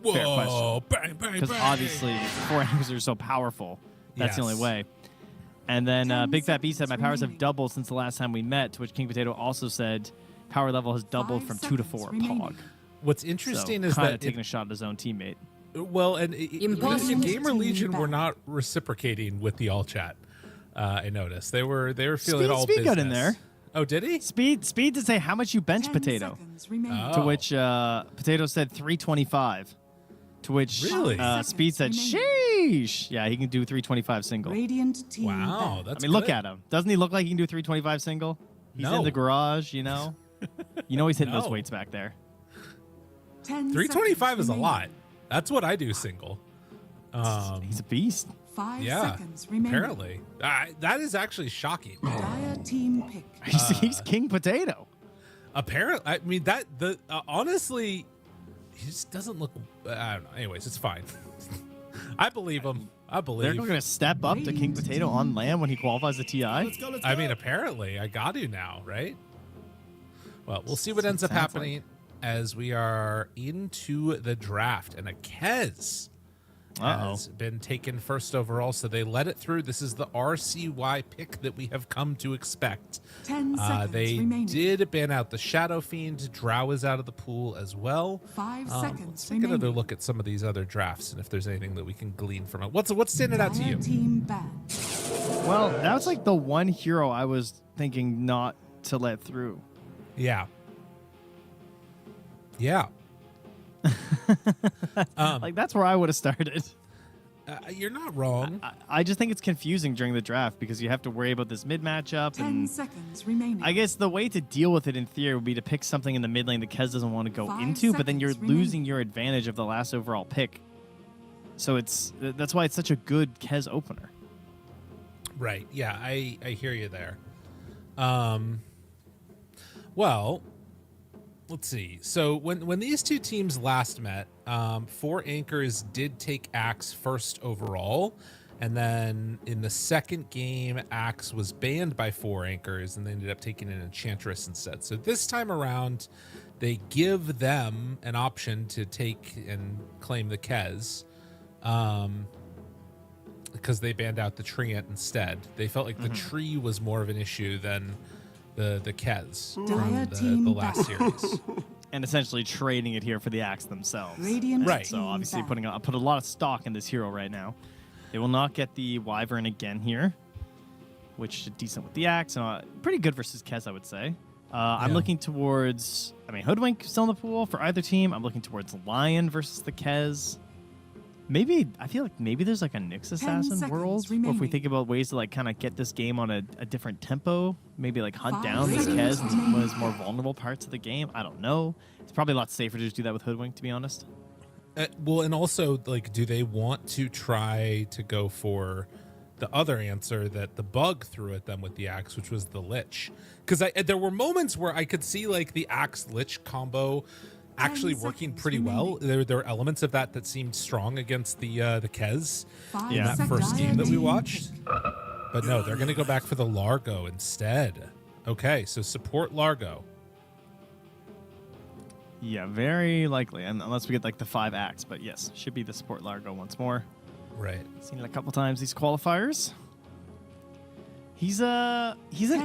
Fair question. Whoa! Bang! Bang! Because Bang! obviously, 4 anchors are so powerful. That's the only Yes. way. And then 10 Big Fat B said, my seconds powers have remaining. doubled since the last time we met, to which King Potato also said, power level has doubled 5 from 2 to 4. seconds remaining. Pog. What's So, interesting is kind that of taking a shot at his own teammate. Impossible. GamerLegion were not reciprocating with the all chat. I noticed they were feeling all Speed business. got in there. Oh, did he? Speed to say how much you bench 10 Potato. seconds remaining. Oh. To which Potato said 325. To which Really? Speed said, Remaining. sheesh. Yeah, he can do 325 single. Radiant team Wow, back. that's. I mean, look good. at him. Doesn't he look like he can do 325 single? He's No. in the garage, you know? He's hitting those No. weights back there. 10 325 seconds is a remaining. lot. That's what I do single. He's a beast. 5 Yeah. seconds remaining. Apparently, that is actually shocking. Dire team pick. He's King Potato. Apparently, I mean honestly, he just doesn't look. I don't know. Anyways, it's fine. I believe him. I They're believe. going to step up to King Potato on land when he qualifies the TI. I mean, apparently, I got to now, right? Well, we'll see what ends up Sounds happening as we are into the draft, and a Kez has been taken first overall, so they let it through. This is the RCY pick that we have come to expect. 10 seconds They remaining. did ban out the Shadow Fiend. Drow is out of the pool as well. 5 Let's seconds take another remaining. look at some of these other drafts and if there's anything that we can glean from it. What's standing out to Dire you? team back. Well, that was like the one hero I was thinking not to let through. Yeah. Yeah. Like, that's where I would have started. You're not wrong. I just think it's confusing during the draft because you have to worry about this mid matchup. 10 And seconds remaining. I guess the way to deal with it in theory would be to pick something in the mid lane that Kez doesn't want to go 5 into, but then you're seconds remaining. losing your advantage of the last overall pick. So that's why it's such a good Kez opener. Right. Yeah, I hear you there. Well, let's see. So when these two teams last met, 4 Anchors did take Axe first overall, and then in the second game, Axe was banned by 4 Anchors, and they ended up taking an Enchantress instead. So this time around, they give them an option to take and claim the Kez. Because they banned out the Treant instead. They felt like the tree was more of an issue than the Kez Dire from team the last back. series. And essentially trading it here for the Axe themselves. Radiant Right. So team obviously back. I put a lot of stock in this hero right now. They will not get the Wyvern again here, which is decent with the Axe. Pretty good versus Kez, I would say. I'm Yeah. looking towards, Hoodwink still in the pool for either team. I'm looking towards Lion versus the Kez. I feel like maybe there's like a Nyx Assassin seconds world. Or if we remaining. think about ways to like kind of get this game on a different tempo, maybe like hunt 5 down this seconds Kez in some of his more vulnerable parts of the game. I don't know. It's probably a lot safer to just do that with Hoodwink, to be honest. Well, and also, like, do they want to try to go for the other answer that the Bug threw at them with the Axe, which was the Lich? Because there were moments where I could see like the Axe Lich combo actually 10 working seconds pretty well. remaining. There were elements of that seemed strong against the Kez 5 in that seconds first game that we remaining. watched. But no, they're going to go back for the Largo instead. Okay, so support Largo. Yeah, very likely, unless we get like the 5 acts. But yes, should be the support Largo once more. Right. Seen it a couple times these qualifiers. He's an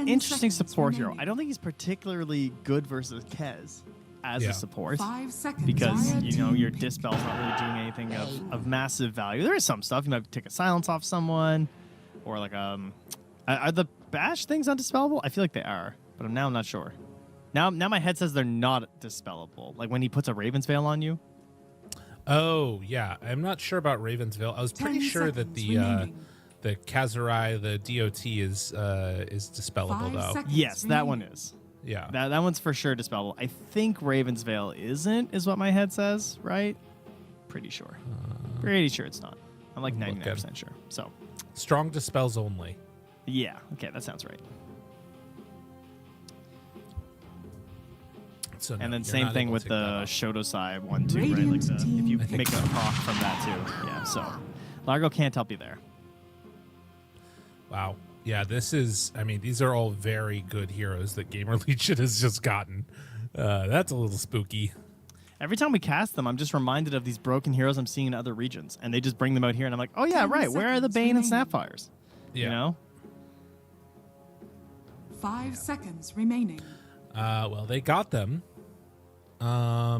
interesting support hero. I don't think he's particularly good versus Kez as a support 5 seconds. because your dispel's not really doing anything of massive value. There is some stuff. You might take a silence off someone, or like are the bash things undispellable? I feel like they are, but now I'm not sure. Now my head says they're not dispellable. Like when he puts a Raven's Veil on you. Oh yeah, I'm not sure about Raven's Veil. I was pretty sure that the Kazurai, the DOT is dispellable though. Yes, that one is. Yeah. That one's for sure dispellable. I think Raven's Veil isn't, is what my head says, right? Pretty sure. Pretty sure it's not. I'm like 99% sure. So strong dispels only. yeah, okay, that sounds right. So And then same thing with the Shodosai one too, right? Like if you make a proc from that too. Yeah, so Largo can't help you there. Wow. Yeah, these are all very good heroes that GamerLegion has just gotten. That's a little spooky. Every time we cast them, I'm just reminded of these broken heroes I'm seeing in other regions. And they just bring them out here, and I'm like, oh, yeah, right. Where are the Bane and Snapfires? Yeah. You know? 5 seconds remaining. Well, they got them. For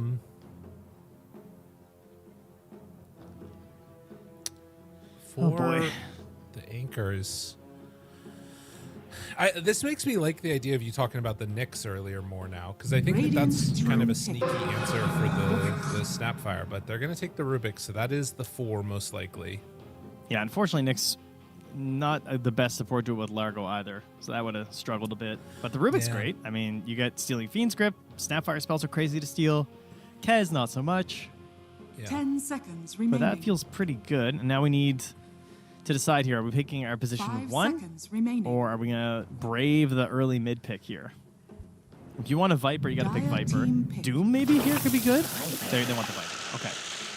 boy. the anchors. This makes me like the idea of you talking about the Nyx earlier more now, because I think that's kind of a sneaky answer for the Snapfire, but they're going to take the Rubik, so that is the 4 most likely. Yeah, unfortunately, Nyx not the best support duo with Largo either, so that would have struggled a bit. But the Rubik's great. I mean, you get Stealing Fiend's Grip, Snapfire spells are crazy to steal, Kez not so much. Yeah. 10 seconds remaining. But that feels pretty good, and now we need to decide here, are we picking our position 5 1, seconds remaining. or are we going to brave the early mid pick here? If you want a Viper, you got to pick Dire Viper. team pick. Doom maybe here could be good. They want the Viper. Okay.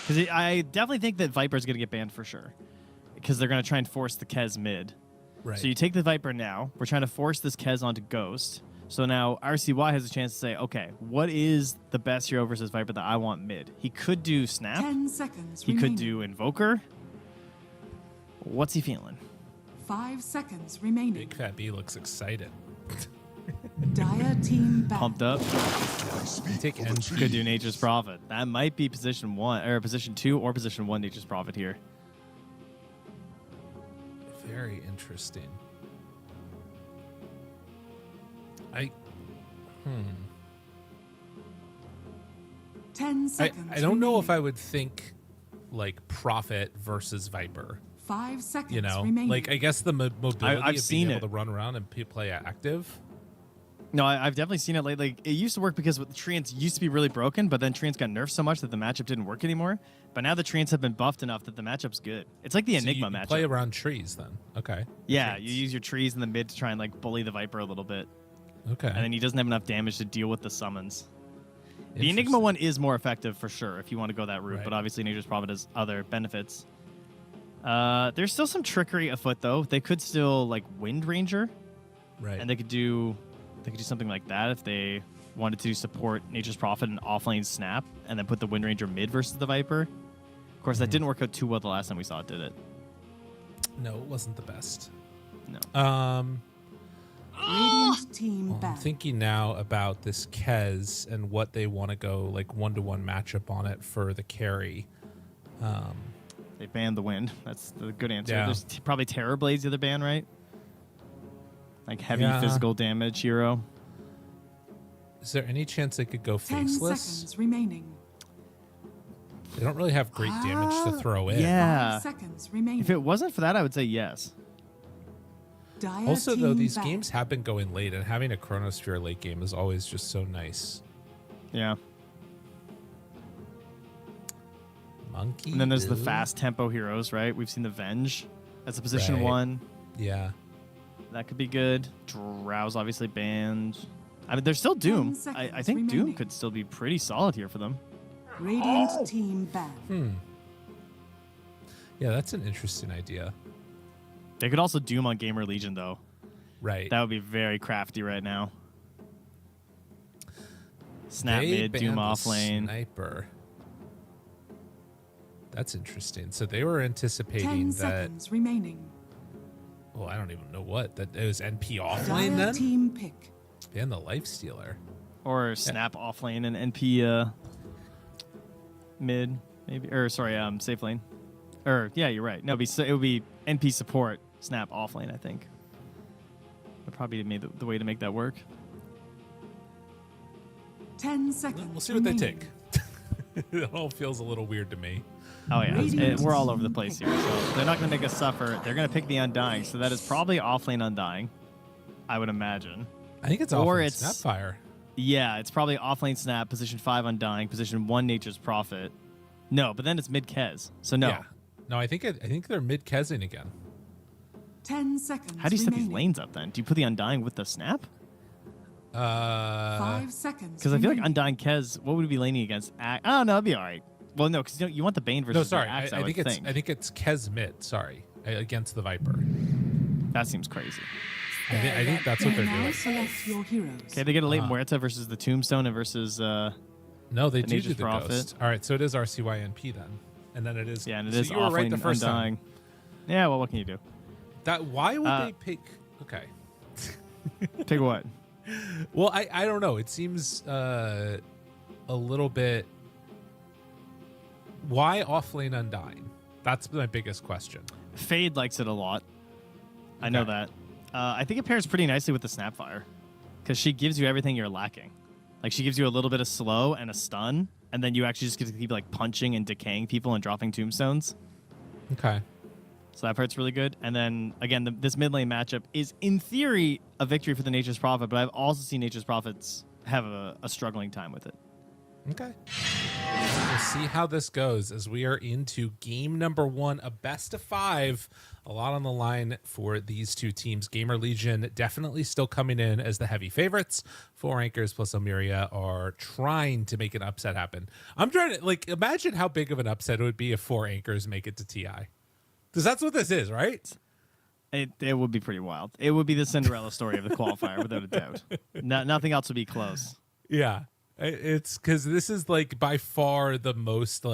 Because I definitely think that Viper is going to get banned for sure. Because they're going to try and force the Kez mid. Right. So you take the Viper now. We're trying to force this Kez onto Ghost. So now RCY has a chance to say, okay, what is the best hero versus Viper that I want mid? He could do Snap. 10 seconds He remaining. could do Invoker. What's he feeling? 5 seconds remaining. Big Fat B looks excited. Dire team back. Pumped up. You take NG. Could do Nature's Prophet. That might be position 1 or position 2 or position 1 Nature's Prophet here. Very interesting. 10 seconds. I don't know if remaining. I would think like Prophet versus Viper. 5 seconds You know, remaining. like I guess the mobility I've of seen being able it. to run around and play active. No, I've definitely seen it lately. Like, it used to work because the Treants used to be really broken, but then Treants got nerfed so much that the matchup didn't work anymore. But now the Treants have been buffed enough that the matchup's good. It's like the So Enigma you matchup. play around trees then. Okay. Yeah, Treants. you use your trees in the mid to try and like bully the Viper a little bit. Okay. And then he doesn't have enough damage to deal with the summons. The Enigma Interesting. one is more effective for sure if you want to go that route, Right. but obviously Nature's Prophet has other benefits. There's still some trickery afoot though. They could still like Wind Ranger, Right. and they could do something like that if they wanted to support Nature's Prophet and offlane Snap, and then put the Wind Ranger mid versus the Viper. Of course, that didn't work out too well the last time we saw it, did it? No, it wasn't the best. No. Radiant team I'm back. thinking now about this Kez and what they want to go like 1-to-1 matchup on it for the carry. They banned the Wind. That's the good answer. Yeah. There's probably Terror Blade's the other ban, right? Like heavy Yeah. physical damage hero. Is there any chance they could go 10 faceless? seconds remaining. They don't really have great damage to throw in. Yeah. 5 seconds remaining. If it wasn't for that, I would say yes. Dire Also, though, team these back. games have been going late, and having a Chronosphere late game is always just so nice. Yeah. Monkey. And then there's the Boo. fast tempo heroes, right? We've seen the Venge. That's a position Right. 1. Yeah. That could be good. Drow's obviously banned. I mean, there's still Doom. 10 I seconds think Doom remaining. could still be pretty solid here for them. Radiant team back. Yeah, that's an interesting idea. They could also Doom on GamerLegion, though. Right. That would be very crafty right now. Snap They mid, banned Doom the off lane. Sniper. That's interesting. So they were 10 anticipating that. seconds remaining. Oh, I don't even know what that it was. NP off Dire lane then. team pick. Ban the life stealer. Or snap off lane and NP mid, maybe. Or sorry, safe lane. Or yeah, you're right. No, it would be NP support, snap off lane, I think. Would probably be the way to make that work. 10 seconds. We'll see what they remaining. take. It all feels a little weird to me. Oh yeah, Radiant we're all over the team place pick. here. So they're not going to make us suffer. They're going to pick the Undying. So that is probably off lane Undying, I would imagine. I think it's Or off lane it's- Snapfire. Yeah, it's probably off lane snap, position 5 Undying, position 1 Nature's Prophet. No, but then it's mid Kez. So no. Yeah. No, I think they're mid Kezing again. 10 seconds. How do you set these remaining. lanes up then? Do you put the Undying with the snap? 5 seconds. Because I feel like remaining. Undying Kez, what would it be laning against? Oh no, it'd be all right. Well, no, because you want the Bane versus No, sorry. the Axe, I would think it's Kez mid. Sorry, against the Viper. That seems crazy. I think that's what they're Now doing. select your heroes. Okay, they get a late Muerta versus the Tombstone and versus No, they the do Nature's the Prophet. ghost. All right, so it is RCYNP then, and then it is. yeah, and it so is you were off right lane the first Undying. time. Yeah, well, what can you do? That why would they pick? Okay. Pick what? Well, I don't know. It seems a little bit. Why off lane Undying? That's my biggest question. Fade likes it a lot. I know Okay. that. I think it pairs pretty nicely with the Snapfire because she gives you everything you're lacking. Like she gives you a little bit of slow and a stun, and then you actually just get to keep like punching and decaying people and dropping tombstones. Okay. So that part's really good. And then again, this mid lane matchup is in theory a victory for the Nature's Prophet, but I've also seen Nature's Prophets have a struggling time with it. Okay. We'll see how this goes as we are into game number 1, a best of 5. A lot on the line for these two teams. GamerLegion definitely still coming in as the heavy favorites. 4 anchors plus Ilmeria are trying to make an upset happen. I'm trying to imagine how big of an upset it would be if 4 anchors make it to TI. Because that's what this is, right? It would be pretty wild. It would be the Cinderella story of the qualifier, without a doubt. Nothing else would be close. Yeah. It's because this is by far the most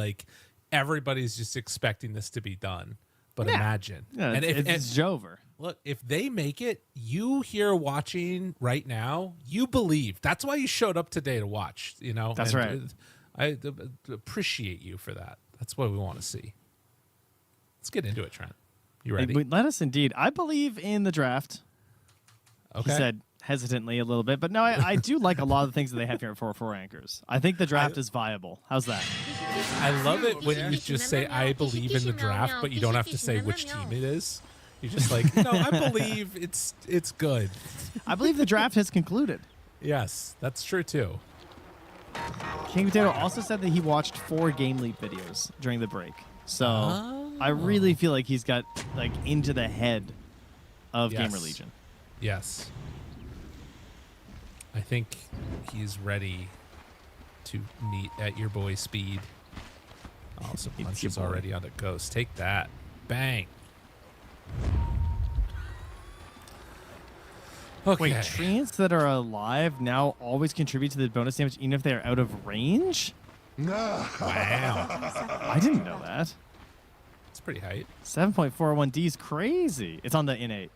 everybody's just expecting this to be done. But imagine. Yeah, and it's Jover. Look, if they make it, you here watching right now, you believe. That's why you showed up today to watch, That's right. I appreciate you for that. That's what we want to see. Let's get into it, Trent. You ready? Let us indeed. I believe in the draft. Okay. He said hesitantly a little bit, but no, I do like a lot of the things that they have here for 4 anchors. I think the draft is viable. How's that? I love it when you just say, I believe in the draft, but you don't have to say which team it is. You're just like, no, I believe it's good. I believe the draft has concluded. Yes, that's true too. King Potato also said that he watched 4 Game Leap videos during the break. So I really feel like he's got into the head of Yes. GamerLegion. Yes. I think he's ready to meet at your boy speed. Oh, some It's punches your boy. already on the ghost. Take that. Bang. Okay. Wait, treants that are alive now always contribute to the bonus damage even if they are out of range? Wow. I didn't know that. It's pretty height. 7.41D is crazy. It's on the innate.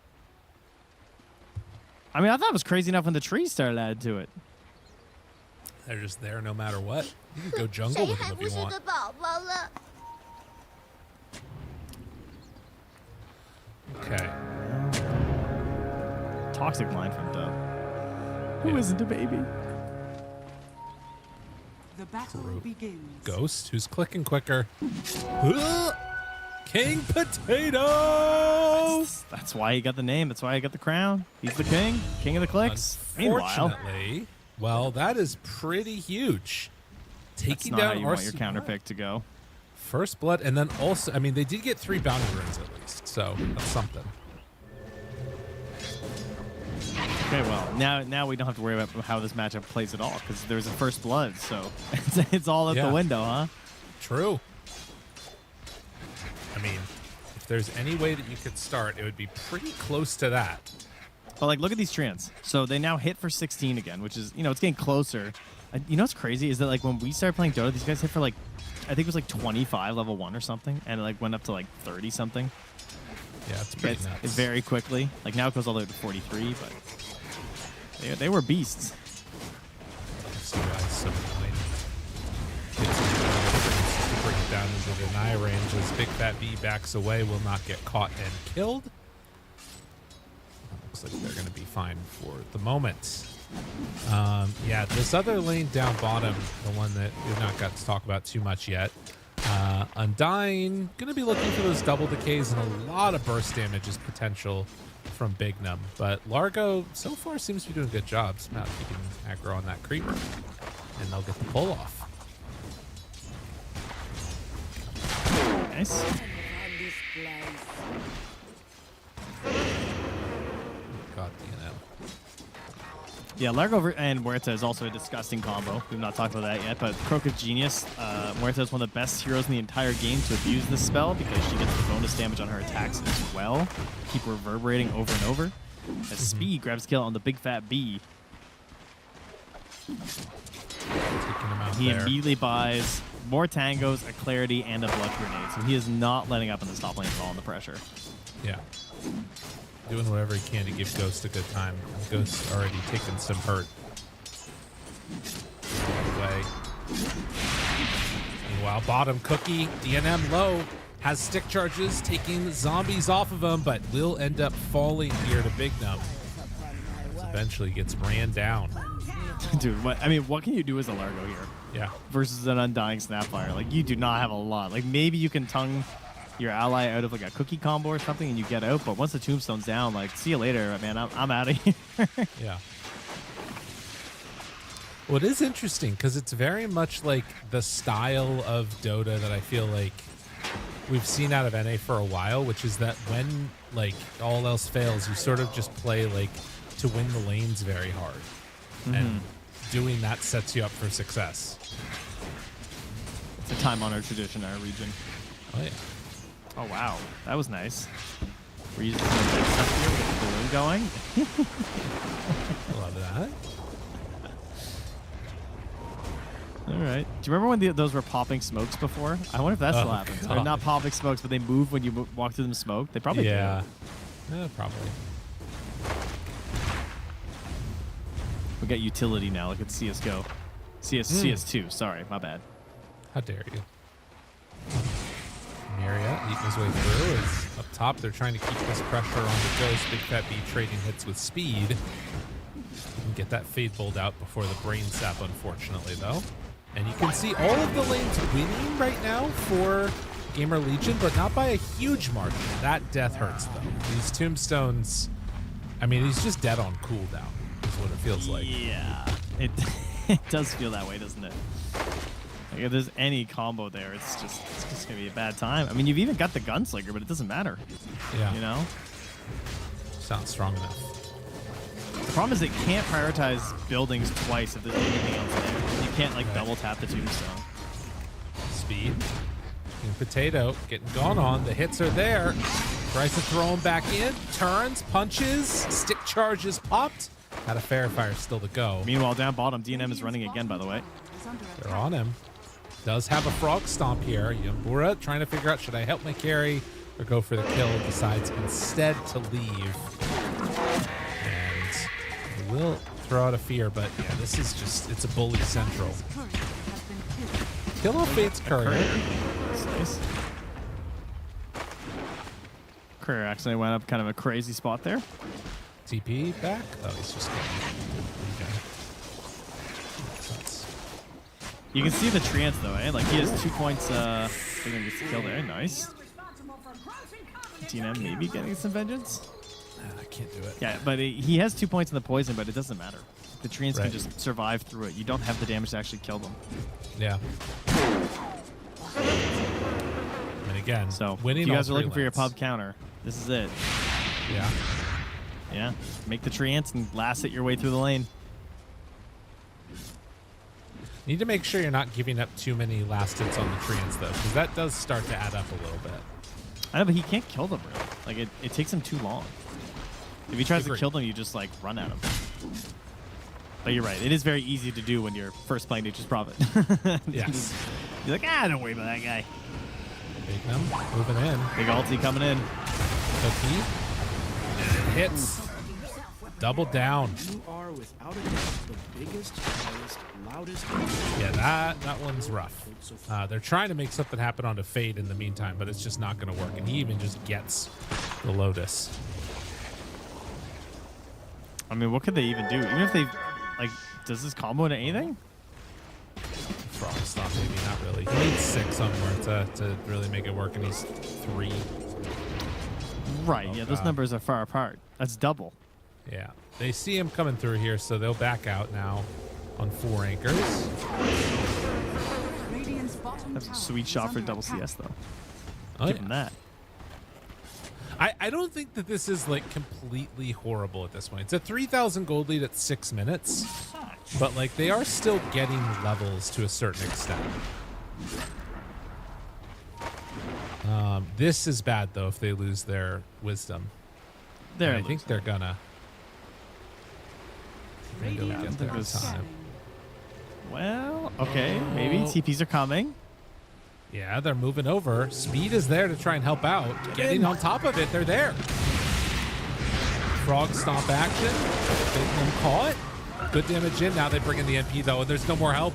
I mean, I thought it was crazy enough when the trees started added to it. They're just there no matter what. You can go jungle with them if you want. Okay. Toxic line from Dub. Who isn't a baby? The battle begins. Ghost, who's clicking quicker. King Potato! That's why he got the name. That's why he got the crown. He's the king. King of the clicks. Meanwhile, Unfortunately, well, that is pretty huge. that's Taking not how down you want your RC counter pick to go. First blood, and then also, I mean, they did get 3 bounty runes at least, so that's something. Okay, well, now we don't have to worry about how this matchup plays at all because there's a first blood, so it's all out Yeah. the window, huh? True. I mean, if there's any way that you could start, it would be pretty close to that. But look at these treants. So they now hit for 16 again, which is it's getting closer. You know what's crazy is that like when we started playing Dota, these guys hit for like, I think it was like 25 level 1 or something, and it like went up to like 30 something. Yeah, it's pretty nuts. It's very quickly. Like now it goes all the way to 43, but they were beasts. So guys, so annoying. To bring it down into the deny range as Big Fat B backs away, will not get caught and killed. Looks like they're going to be fine for the moment. Yeah, this other lane down bottom, the one that we've not got to talk about too much yet. Undying, going to be looking for those double decays and a lot of burst damage is potential from Big Num. But Largo so far seems to be doing a good job about keeping aggro on that creeper. And they'll get the pull off. Nice. God, DNM. Yeah, Largo and Muerta is also a disgusting combo. We've not talked about that yet, but Croak of Genius, Muerta is one of the best heroes in the entire game to abuse this spell because she gets the bonus damage on her attacks as well. Keep reverberating over and over. As Speed grabs kill on the Big Fat B. Taking him out He there. immediately buys more tangos, a clarity, and a blood grenade. So he is not letting up in this top lane at all in the pressure. Yeah. Doing whatever he can to give Ghost a good time. Ghost's already taken some hurt. Away. Meanwhile, bottom Cookie, DNM low, has stick charges, taking zombies off of him, but will end up falling here to Big Num. Eventually gets ran down. Dude, what can you do as a Largo here? Yeah. Versus an Undying Snapfire. Like, you do not have a lot. Like, maybe you can tongue your ally out of like a cookie combo or something and you get out, but once the tombstone's down, like, see you later, man. I'm out of here. Yeah. Well, it is interesting because it's very much like the style of Dota that I feel like we've seen out of NA for a while, which is that when like all else fails, you sort of just play like to win the lanes very hard. And doing that sets you up for success. It's a time-honored tradition in our region. Oh, yeah. Oh, wow. That was nice. We're using some good stuff here. We got the balloon going. Love that. All right. Do you remember when those were popping smokes before? I wonder if that still happens. Or not popping smokes, but they move when you walk through them smoke. They probably do. Yeah, probably. We got utility now. Look at CSGO. CS2. Sorry, my bad. How dare you. Ilmeria eating his way through. Is up top. They're trying to keep this pressure on the Ghost. Big Fat B trading hits with speed. And get that Fade Bolt out before the Brain Sap, unfortunately, though. And you can see all of the lanes winning right now for GamerLegion, but not by a huge margin. That death hurts, though. These tombstones, I mean, he's just dead on cooldown, is what it feels like. Yeah. It does feel that way, doesn't it? Like if there's any combo there, it's just going to be a bad time. I mean, you've even got the Gunslinger, but it doesn't matter. Yeah. You know? Sounds strong enough. The problem is it can't prioritize buildings twice if there's anything else there. You can't, like, double tap the tombstone. Speed. And Potato getting gone on. The hits are there. Tries to throw him back in. Turns, punches, stick charges popped. Had a fair fire still to go. Meanwhile, down bottom, DNM is running again, by the way. They're on him. Does have a frog stomp here. Yambura trying to figure out, should I help my carry or go for the kill? Decides instead to leave. And will throw out a fear, but yeah, this is just, it's a bully central. Kill off Fate's Courier. That's nice. Courier accidentally went up kind of a crazy spot there. TP back? Oh, he's just getting okay. You can see the trance though, eh? Like he has 2 points. They're gonna get the kill there. Nice. DNM maybe getting some vengeance. I can't do it. Yeah, but he has 2 points in the poison, but it doesn't matter. The treants Right. can just survive through it. You don't have the damage to actually kill them. Yeah. And again, So winning. if you guys all are looking for your lanes. pub counter, this is it. Yeah. Yeah, make the treants and last it your way through the lane. Need to make sure you're not giving up too many last hits on the treants, though, because that does start to add up a little bit. I know, but he can't kill them really. Like it takes him too long. If he tries to Agreed. kill them, you just like run at him. But you're right. It is very easy to do when you're first playing Nature's Prophet. Yes. You're like, don't worry about that guy. Big Num moving in. Big ulti coming in. Cookie. Hits. Double down. You are without a doubt the biggest, highest, loudest. Yeah, that one's rough. They're trying to make something happen onto Fade in the meantime, but it's just not going to work. And he even just gets the Lotus. I mean, what could they even do? Even if they, like, does this combo into anything? Frog stop, maybe not really. He needs 6 somewhere to really make it work, and he's 3. Right. Oh, yeah, those God. numbers are far apart. That's double. Yeah, they see him coming through here, so they'll back out now on 4 anchors. Radiant's bottom That's a tower sweet is shot for under double attack. CS, though. Oh, Give yeah. him that. I don't think that this is like completely horrible at this point. It's a 3,000 gold lead at 6 minutes, but like they are still getting levels to a certain extent. This is bad though if they lose their wisdom. There. I think they're gonna. Go Radiant get their is time. scanning. Well, okay. Maybe Oh. TPs are coming. Yeah, they're moving over. Speed is there to try and help out. Getting on top of it, they're there. Frog stomp action. Big them caught. Good damage in. Now they bring in the NP though, and there's no more help.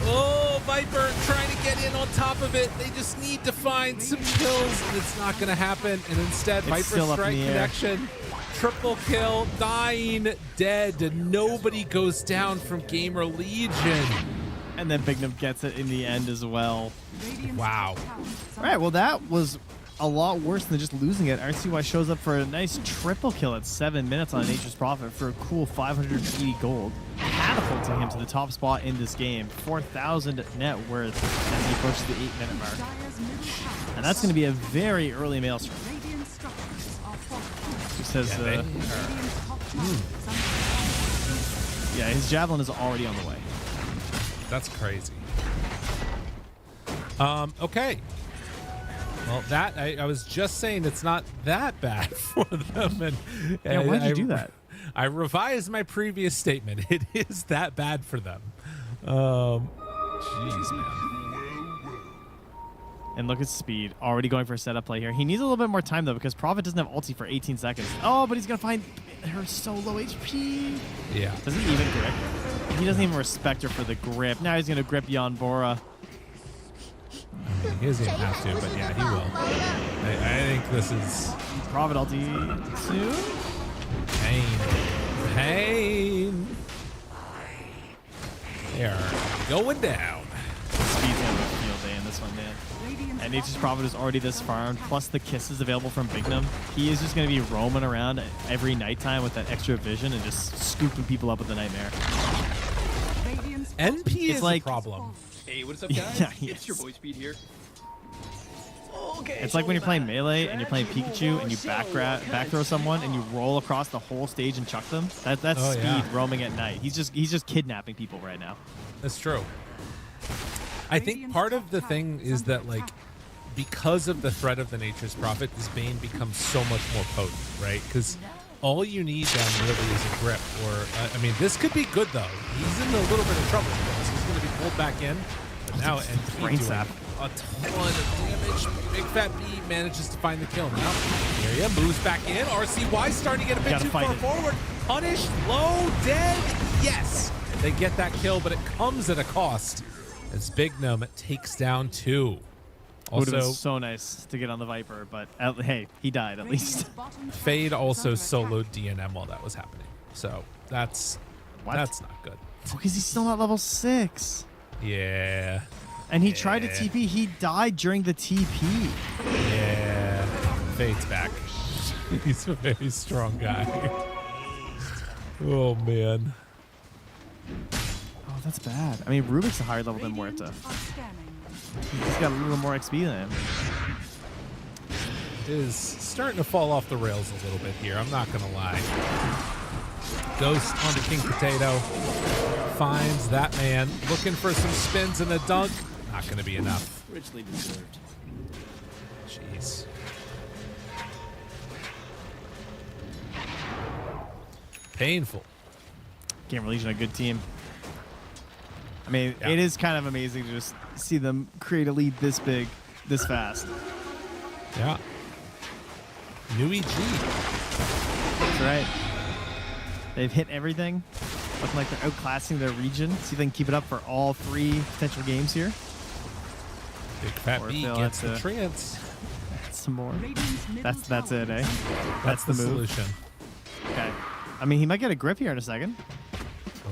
Oh, Viper trying to get in on top of it. They just need to find some kills, and it's not going to happen. And instead, Viper still up in strike the air. connection. Triple kill, dying, dead. Nobody goes down from GamerLegion. And then Bignum gets it in the end as well. Radiant's Wow. top tower is All under right, well, that was a lot worse than just losing it. RCY shows up for a nice triple kill at 7 minutes on Nature's Prophet for a cool 580 gold. Catapulting him to the top spot in this game. 4,000 net worth as he approaches the 8-minute mark. Dire's middle tower. And that's going to be a very early maelstrom. Radiant structures are fortified. He says, Yeah, they- Radiant's top tower is under attack. yeah, his javelin is already on the way. That's crazy. Okay. Well, that I was just saying it's not that bad for them. And Yeah, why'd you do that? I revised my previous statement. It is that bad for them. Jeez, man. And look at Speed, already going for a setup play here. He needs a little bit more time, though, because Prophet doesn't have ulti for 18 seconds. Oh, but he's going to find her so low HP. Yeah. Does he even grip? He doesn't even respect her for the grip. Now he's going to grip Jan Bora. I mean, he doesn't even have to, but yeah, he will. I think this is Prophet ulti soon. pain. Pain. They are going down. Speed's going to have a field day in this one, man. Radiant's And Nature's bottom Prophet is already this farmed, plus the kisses available from Bignum. He is just going to be roaming around every nighttime with that extra vision and just scooping people up with the Nightmare. Radiant's NP is like- a problem. Hey, what's up, guys? Yeah, It's yes. your boy Speed here. It's like when you're playing Melee and you're playing Pikachu and you back throw someone and you roll across the whole stage and chuck them. That's Oh, Speed yeah. roaming at night. He's just kidnapping people right now. That's true. I think part of the thing is that, like, because of the threat of the Nature's Prophet, this Bane becomes so much more potent, right? Because all you need then really is a grip. Or, I mean, this could be good, though. He's in a little bit of trouble because he's going to be pulled back in. But now, and Brain doing sap. a ton of damage. Big Fat B manages to find the kill. Now, Ilmeria moves back in. RCY starting to get a bit Gotta too fight far it. forward. Punished, low, dead. Yes, they get that kill, but it comes at a cost. As Big Gnome takes down 2. Would have been Also, so nice to get on the Viper, but hey, he died at least. Fade also soloed DNM while that was happening. So that's What? that's not good. Because he's still not level 6. Yeah. And he tried to Yeah. TP. He died during the TP. Yeah. Fade's back. He's a very strong guy. Oh, man. Oh, that's bad. I mean, Rubik's a higher level than Muerta. He's got a little more XP than him. It is starting to fall off the rails a little bit here. I'm not going to lie. Ghost onto King Potato. Finds that man. Looking for some spins and a dunk. Not going to be enough. Richly deserved. Jeez. Painful. GamerLegion a good team. I mean, Yeah. it is kind of amazing to just see them create a lead this big, this fast. Yeah. New EG. That's right. They've hit everything. Looking like they're outclassing their region. See if they can keep it up for all 3 potential games here. Big Fat Or B they'll gets have the to- trance. Some more. Radiant's middle That's tower it, eh? is under attack. That's the the move. solution. Okay. I mean, he might get a grip here in a second. Are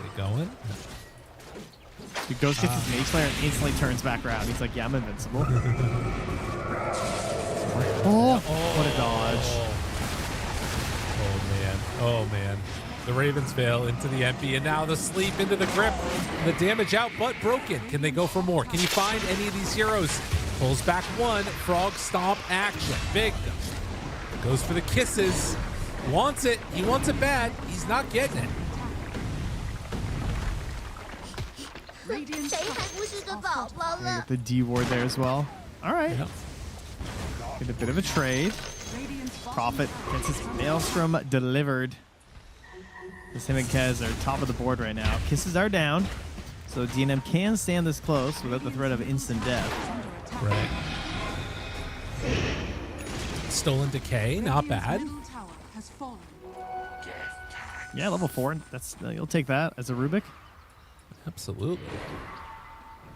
they going? He goes gets his mage player and instantly turns back around. He's like, yeah, I'm invincible. Oh, what a dodge. Oh man. Oh man. The Ravens fail into the MP, and now the sleep into the grip. The damage out, but broken. Can they go for more? Can you find any of these heroes? Pulls back one. Frog stomp action. Big. Goes for the kisses. Wants it. He wants it bad. He's not getting it. Radiant's 谁还不是个宝宝了？ Get the D ward there as well. All right. Yeah. Get a bit of a trade. Radiant's bottom Prophet tower gets his is under Maelstrom delivered. As him and Kez are top of the board right now. Kisses are down. So DNM can stand this close without the threat of instant death. Right. Stolen Decay. Not Radiant's bad. middle tower has fallen. Yeah, level 4. That's you'll take that as a Rubik. Absolutely.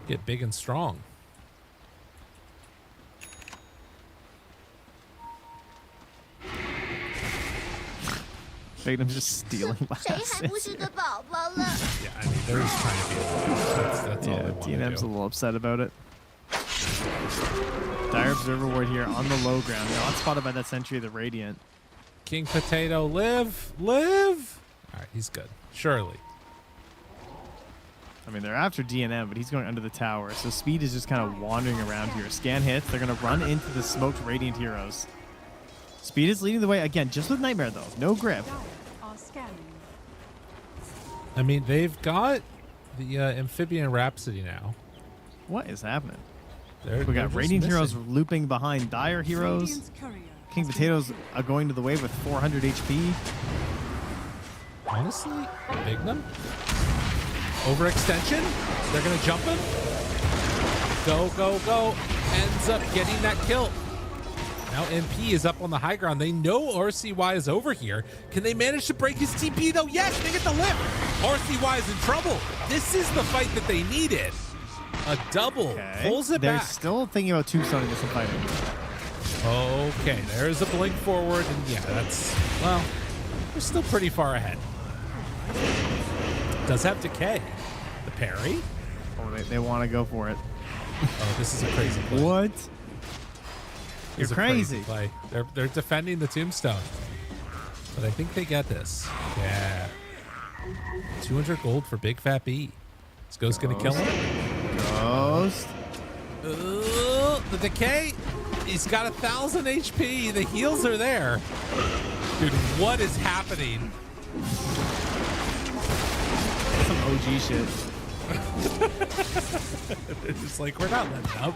Get big and strong. Magnum's just stealing 谁 last 还不是个宝宝了？ Yeah, I mean, they're just trying to be alive. That's all Yeah, they want to DNM's a do. little upset about it. Dire Observer Ward here on the low ground. Not spotted by that Sentry of the Radiant. King Potato, live, live. All right, he's good. Surely. I mean, they're after DNM, but he's going under the tower. So Speed is just kind of wandering around here. Scan hits. They're going to run into the smoked Radiant heroes. Speed is leading the way again, just with Nightmare though. No grip. Dire are scanning. I mean, they've got the Amphibian Rhapsody now. What is happening? They're, We they're got just Radiant heroes missing. looping behind Dire heroes. Radiant's courier King has been Potatoes are going to the wave with 400 HP. Honestly, Bignum. Overextension. They're going to jump him. Go, go, go. Ends up getting that kill. Now MP is up on the high ground. They know RCY is over here. Can they manage to break his TP though? Yes, they get the lift. RCY is in trouble. This is the fight that they needed. A double. Pulls it They're back. still thinking about tombstoning this and fighting. Okay, there's a blink forward, and yeah, that's, well, they're still pretty far ahead. Does have decay. The parry. Oh, they want to go for it. Oh, this is a crazy play. What? This You're is a crazy crazy. play. They're defending the tombstone, but I think they get this. Yeah. 200 gold for Big Fat B. Is Ghost gonna kill him? Ghost. The decay. He's got 1,000 HP. The heals are there. Dude, what is happening? Some OG shit. They're just like, we're not letting up.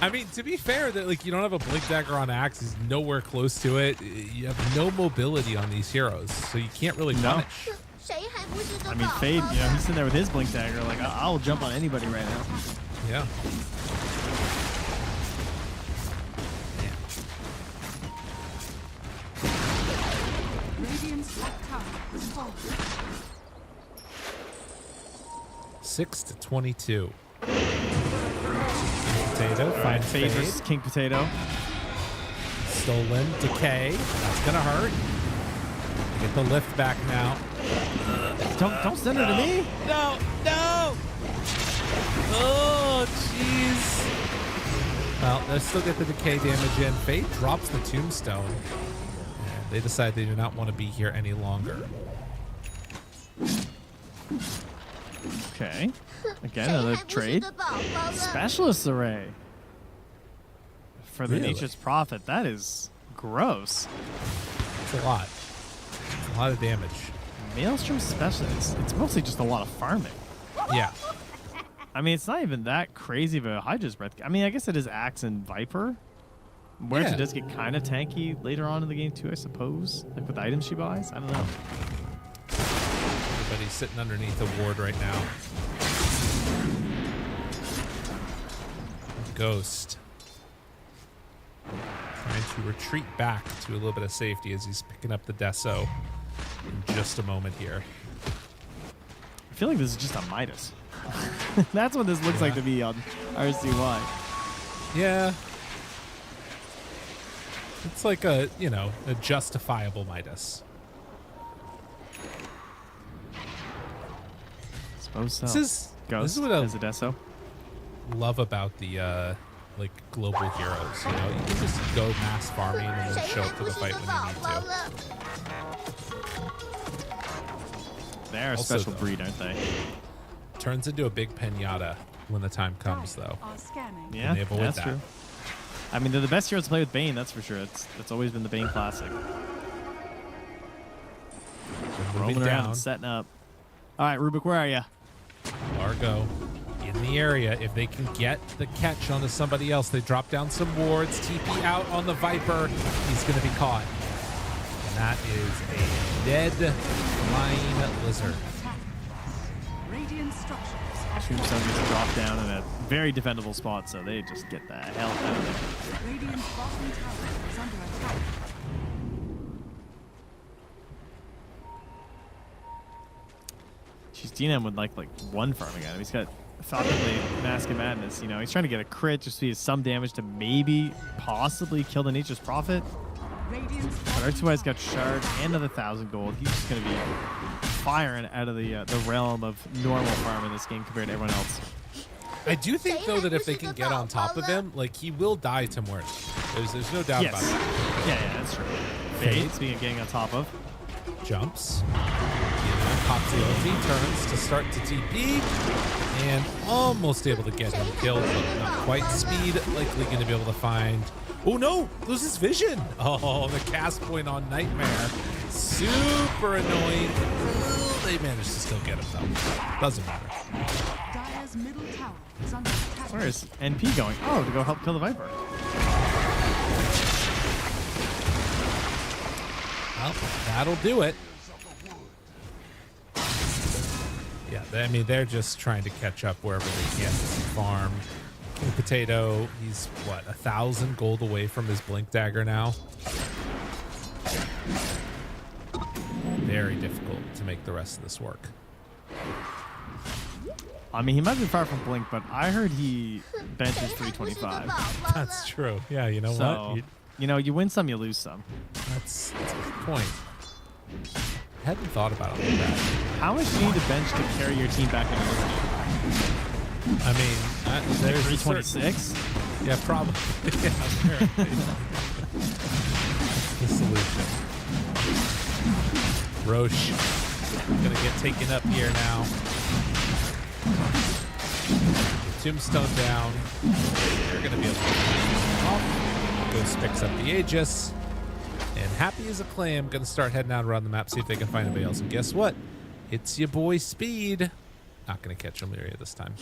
I mean, to be fair, that like you don't have a blink dagger on Axe. He's nowhere close to it. You have no mobility on these heroes, so you can't really No. punish. 谁还不是个 I mean, 宝 Fade, 宝 you know, 了？ he's sitting there with his blink dagger. Like, I'll jump on anybody right now. Yeah. Radiant's top tower has fallen. 6-22. Potato, find Fade Fade. versus King Potato. Stolen, decay. That's gonna hurt. Get the lift back now. Don't send her to me. No, no. Oh, jeez. Well, they still get the decay damage in. Fate drops the tombstone. And they decide they do not want to be here any longer. Okay. Again, 谁 another 还不是 trade. 个宝宝了？ Specialist array. For the Really? Nature's Prophet. That is gross. It's a lot. It's a lot of damage. Maelstrom Specialist. It's mostly just a lot of farming. Yeah. I mean, it's not even that crazy of a Hydra's Breath. I mean, I guess it is Axe and Viper. Muerta does get kind of tanky later on in the game too, I suppose. Like with items she buys. I don't know. Everybody's sitting underneath a ward right now. Ghost trying to retreat back to a little bit of safety as he's picking up the Deso in just a moment here. I feel like this is just a Midas. That's what this looks like to me on RCY. Yeah. It's like a, you know, a justifiable Midas. Suppose so. This is what as a Deso. love about the like global heroes. You know, you can just go mass farming and then show up to the fight when you need to. They're a Also, special though, breed, aren't they? Turns into a big pinata when the time comes, though. Are scanning. Yeah, they avoid that's that. true. I mean, they're the best heroes to play with Bane, that's for sure. That's always been the Bane classic. Rolling Moving around down, and setting up. All right, Rubik, where are you? Largo in the area. If they can get the catch onto somebody else, they drop down some wards. TP out on the Viper. He's going to be caught. And that is a dead flying lizard. Radiant structures. Tombstone gets dropped down in a very defendable spot, so they just get the hell out of there. Radiant bottom tower is under attack. She's DNM with like one farm again. He's got effectively Mask of Madness. You know, he's trying to get a crit just to do some damage to maybe, possibly kill the Nature's Prophet. Radiant's But R2I's got Shard and another 1,000 gold. He's just going to be firing out of the realm of normal farm in this game compared to everyone else. I do think, though, that if they can get on top of him, like, he will die to Muerta. There's no doubt about that. Yeah, that's true. Fade, speaking of getting on top of. Jumps. Pops the ulti, turns to start to TP, and almost able to get him killed, but not quite. Speed likely going to be able to find... Oh no! Loses vision! Oh, the cast point on Nightmare. Super annoying. They managed to still get him, though. Doesn't matter. Dire's middle tower is under attack. Where is NP going? Oh, to go help kill the Viper. Well, that'll do it. Yeah, I mean, they're just trying to catch up wherever they can. Farm. King Potato, he's, what, 1,000 gold away from his Blink Dagger now. Very difficult to make the rest of this work. I mean, he might be far from Blink, but I heard he benches 325. That's true. Yeah, you know So, what? you win some, you lose some. That's a good point. I hadn't thought about it like that. How much do you need to bench to carry your team back into this game? I mean, there's 326? Yeah, probably. Yeah, apparently. The solution. Roche gonna get taken up here now. Tombstone down. They're gonna be able to off. Ghost picks up the Aegis. And happy as a clam, gonna start heading out around the map, see if they can find anybody else. And guess what? It's your boy Speed. Not gonna catch Ilmeria this time.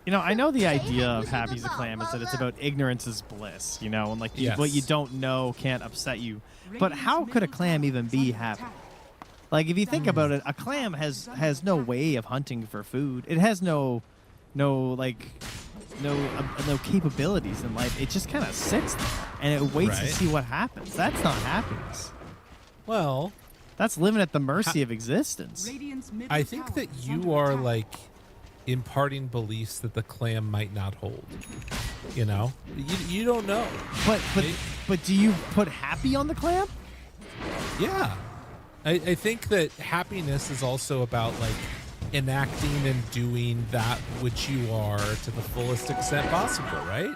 You know, I know the idea of happy as a clam is that it's about ignorance is bliss, you know, and like Yes. what you don't know can't upset you. But how could a clam even be happy? Like, if you think about it, a clam has no way of hunting for food. It has no capabilities in life. It just kind of sits there and it waits to Right. see what happens. That's not happiness. Well, That's living at the mercy of existence. Radiant's middle I think tower that is you under are attack. like imparting beliefs that the clam might not hold. You know, you don't know. But do you put happy on the clam? Yeah, I think that happiness is also about like enacting and doing that which you are to the fullest extent possible, right?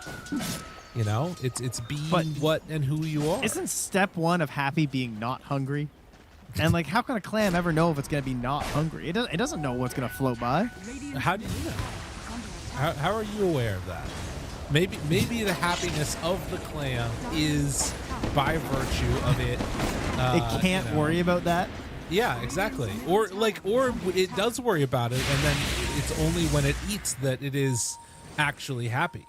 You know, it's being what and who you are. Isn't step one of happy being not hungry? And like, how can a clam ever know if it's gonna be not hungry? It doesn't know what's gonna float by. Radiant's How do you know? How are you aware of that? Maybe the happiness of the clam is by virtue of it. It can't you know. worry about that. Yeah, exactly. Or it does worry about it, and then it's only when it eats that it is actually happy.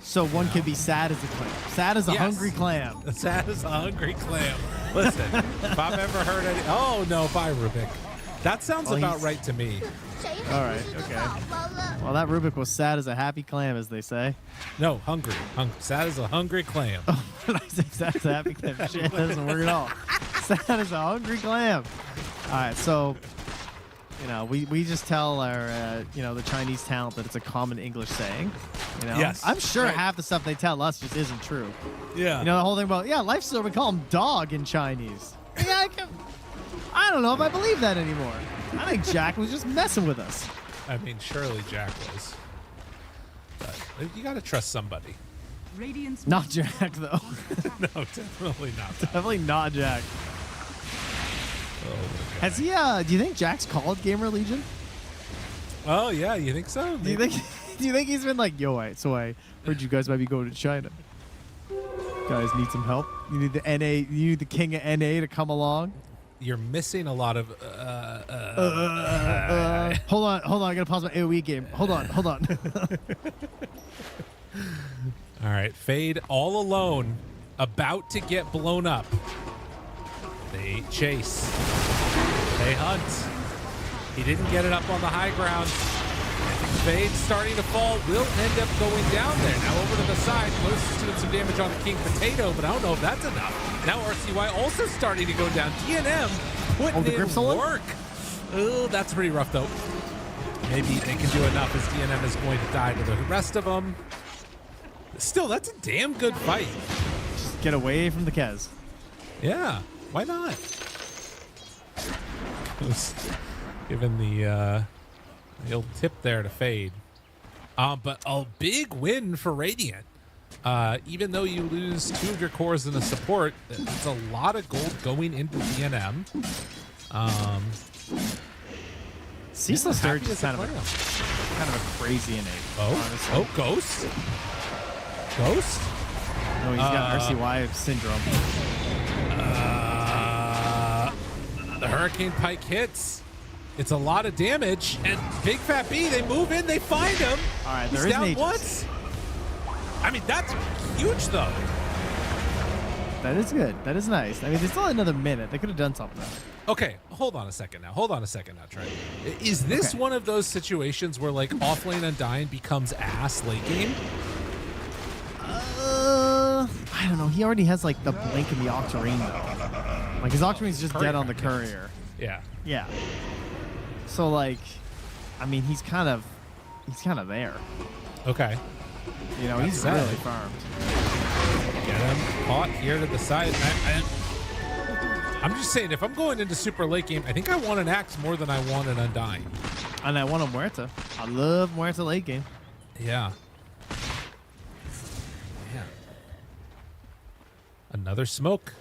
So one could be sad as a clam. Sad as a Yes. hungry clam. Sad as a hungry clam. Listen, if I've ever heard any, oh no, bye Rubik. That sounds Well, about he's- right to me. 谁 All 还 right, 不是 okay. 宝宝了？ Well, that Rubik was sad as a happy clam, as they say. No, hungry. Sad as a hungry clam. When I say sad as a happy clam, shit, that doesn't work at all. Sad as a hungry clam. All right, so, we just tell our, the Chinese talent that it's a common English saying. Yes, I'm sure right. half the stuff they tell us just isn't true. Yeah. The whole thing about, life's so we call him dog in Chinese. Yeah, I don't know if I believe that anymore. I think Jack was just messing with us. I mean, surely Jack was. But you got to trust somebody. Radiant's Not Jack, though. No, definitely not that. Definitely not Jack. Oh, my God. Has he, do you think Jack's called GamerLegion? Oh, yeah, you think so? Do you think he's been like, yo, I heard you guys might be going to China. Guys need some help. You need the king of NA to come along. You're missing a lot of. Hold on, I gotta pause my AoE game. Hold on. All right, Fade all alone, about to get blown up. They chase. They hunt. He didn't get it up on the high ground. Fade starting to fall, will end up going down there. Now over to the side, Ghost is doing some damage on the King Potato, but I don't know if that's enough. Now RCY also starting to go down. DNM putting the in grip stolen? work. Oh, that's pretty rough though. Maybe they can do enough as DNM is going to die to the rest of them. Still, that's a damn good fight. Just get away from the Kez. Yeah, why not? Was given the old tip there to Fade. But a big win for Radiant. Even though you lose 2 of your cores in the support, it's a lot of gold going into DNM. Ceaseless Surge happy is as a kind of a crazy innate. Oh, Ghost? Ghost? No, he's got RCY syndrome. The Hurricane Pike hits. It's a lot of damage, and Big Fat B, they move in, they find him. All right, He's there is down an Aegis. once. I mean, that's huge, though. That is good. That is nice. I mean, there's still another minute. They could have done something. Okay, hold on a second now. Trey. Is this one of those situations where, like, offlane Undying becomes ass late game? I don't know. He already has, like, the blink and the Octarine, though. Like, his Octarine's just dead on the courier. Yeah. Yeah. So, like, I mean, he's kind of there. Okay. He's sad. really farmed. Get him caught here to the side. I'm just saying, if I'm going into super late game, I think I want an Axe more than I want an Undying. And I want a Muerta. I love Muerta late game. Yeah. Yeah. Another smoke.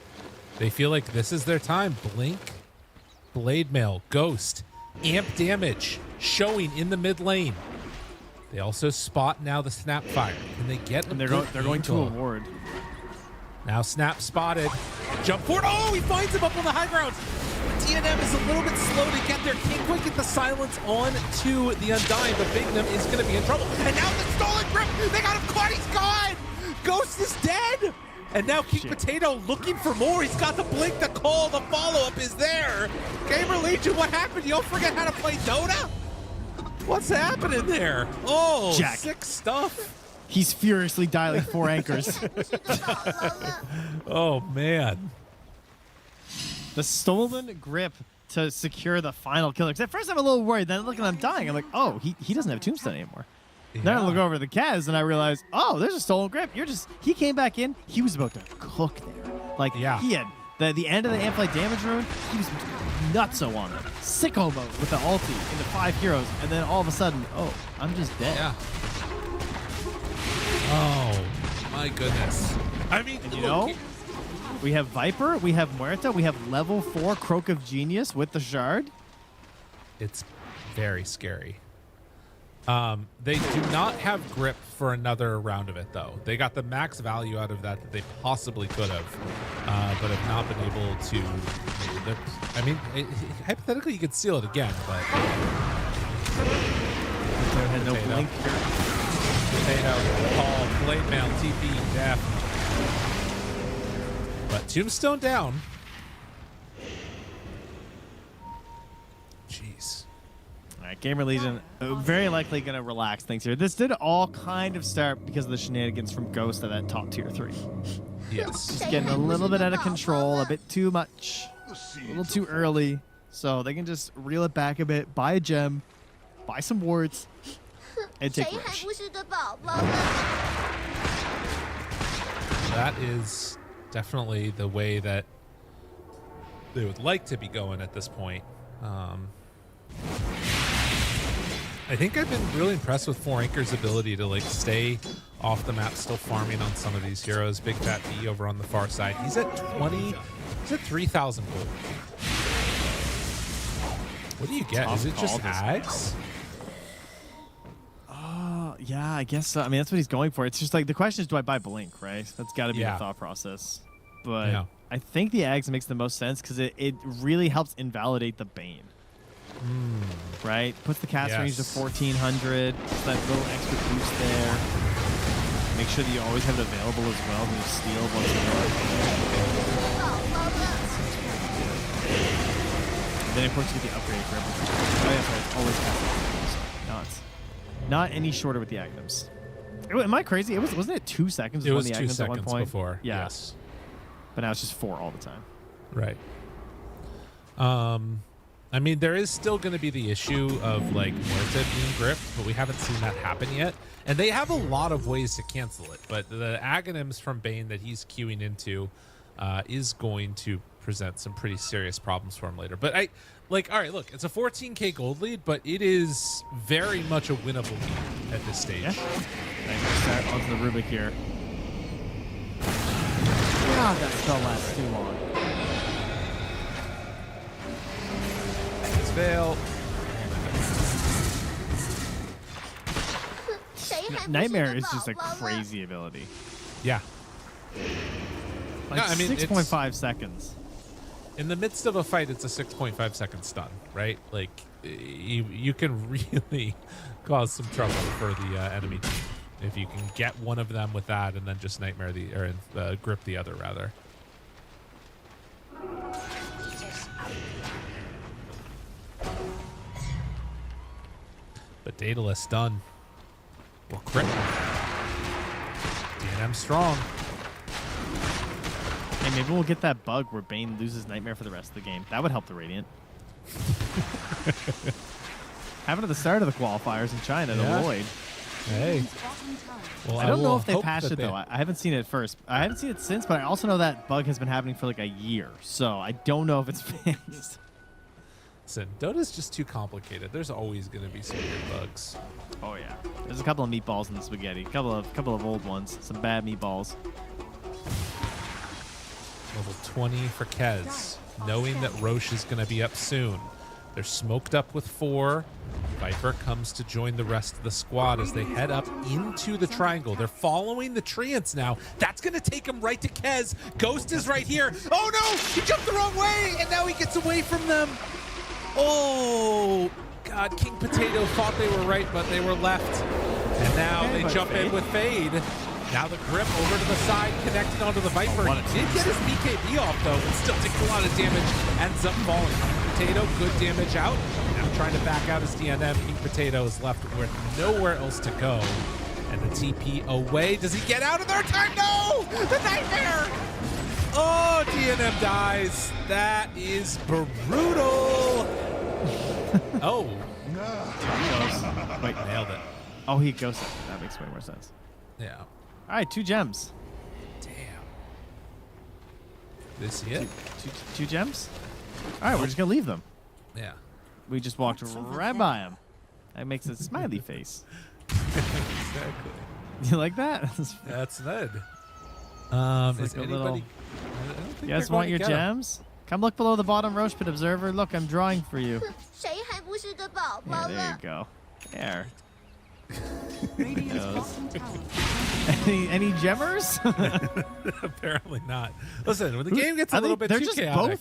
They feel like this is their time. Blink, Blade Mail, Ghost, amp damage showing in the mid lane. They also spot now the Snapfire. Can they get? And they're going to a ward. Now Snap spotted. Jump forward. Oh, he finds him up on the high ground. DNM is a little bit slow to get there. Can't quite get the silence on to the Undying, but Bignum is going to be in trouble. And now the stolen grip. They got him caught. He's gone. Ghost is dead. And now King Potato looking for more. He's got the blink, the call, the follow-up is there. GamerLegion, what happened? You all forget how to play Dota? What's happening there? Oh, Jack. sick stuff. He's furiously dialing 4 anchors. 不是个宝宝了。 Oh, man. The stolen grip to secure the final kill. At first, I'm a little worried. Then looking, I'm dying. I'm like, oh, he doesn't have Tombstone anymore. Then I look over the Kaz and I realize, oh, there's a stolen grip. He came back in. He was about to cook there. Like, Yeah. he had the end of the Amplified damage rune. He was nutso on it. Sicko mode with the ulti into 5 heroes. And then all of a sudden, oh, I'm just dead. Yeah. Oh, my goodness. I mean, And look, we have Viper, we have Muerta, we have level 4 Croak of Genius with the Shard. it's very scary. They do not have grip for another round of it, though. They got the max value out of that they possibly could have, but have not been able to. I mean, hypothetically, you could steal it again, but Had no blink. Potato, Paul, Blade Mail, TP, Def. But Tombstone down. Jeez. All right, GamerLegion very likely going to relax things here. This did all kind of start because of the shenanigans from Ghost at that top tier 3. Yes. Just getting a little bit out of control, a bit too much, a little too early. So they can just reel it back a bit, buy a gem, buy some wards, and take Rosh. That is definitely the way that they would like to be going at this point. I think I've been really impressed with 4Anchor's ability to like stay off the map, still farming on some of these heroes. Big Fat B over on the far side. He's at 3,000 gold. What do you get? Is it just Ags? Yeah, I guess so. I mean, that's what he's going for. It's just like the question is, do I buy Blink, right? That's got to be the thought process. But Yeah. I think the Ags makes the most sense because it really helps invalidate the Bane. Right? Puts the cast range to 1,400. Puts that little extra boost there. Make sure that you always have it available as well when you steal once you know. Then of course you get the upgrade for everything. Oh yeah, sorry, it's always cast. Not any shorter with the Agnums. Am I crazy? Wasn't it 2 seconds? It was the 2 Agnums at one seconds point? before. Yeah. Yes. But now it's just 4 all the time. Right. I mean, there is still going to be the issue of like Muerta being gripped, but we haven't seen that happen yet. And they have a lot of ways to cancel it, but the Aghanims from Bane that he's queuing into is going to present some pretty serious problems for him later. But all right, look, it's a 14k gold lead, but it is very much a winnable lead at this stage. Yeah. Nice start onto the Rubik here. God, that spell lasts too long. Veil. Nightmare is just a crazy ability. Yeah. Like No, I mean, 6.5 seconds. In the midst of a fight, it's a 6.5 second stun, right? Like, you can really cause some trouble for the enemy team if you can get one of them with that and then just nightmare grip the other, rather. But Daedalus done. Will crit. DNM strong. Hey, maybe we'll get that bug where Bane loses Nightmare for the rest of the game. That would help the Radiant. Happened at the start of the qualifiers in China, the Lloyd. Hey. Well, I don't know if they hope patched it, though. I haven't seen it first. I haven't seen it since, but I also know that bug has been happening for like a year. So I don't know if it's fixed. Listen, Dota's just too complicated. There's always going to be some weird bugs. Oh, yeah. There's a couple of meatballs in the spaghetti. A couple of old ones. Some bad meatballs. Level 20 for Kez, knowing that Roche is going to be up soon. They're smoked up with 4. Viper comes to join the rest of the squad as they head up into the triangle. They're following the Treants now. That's going to take him right to Kez. Ghost is right here. Oh, no! He jumped the wrong way, and now he gets away from them. Oh, God. King Potato thought they were right, but they were left. And now they jump in with Fade. Now the grip over to the side, connecting onto the Viper. He did get his BKB off, though, but still takes a lot of damage. Ends up falling. Potato, good damage out. Now trying to back out his DNM. King Potato is left with nowhere else to go. And the TP away. Does he get out in their time? No! The Nightmare! Oh, DNM dies. That is brutal. Oh. Wait, nailed it. Oh, he ghosted. That makes way more sense. Yeah. All right, 2 gems. Damn. Did you see it? Two gems? All right, we're just going to leave them. Yeah. We just walked right by him. That makes a smiley face. Exactly. You like that? That's Ned. Is like a anybody? little- I don't think You guys they're want going your to get 'em. gems? Come look below the bottom Roche Pit Observer. Look, I'm drawing for you. 谁还不是个宝宝 Yeah, there 了 you？go. There. Radiant's Yes. bottom tower. Any gemmers? Apparently not. Listen, when the game gets a little bit they're too just chaotic.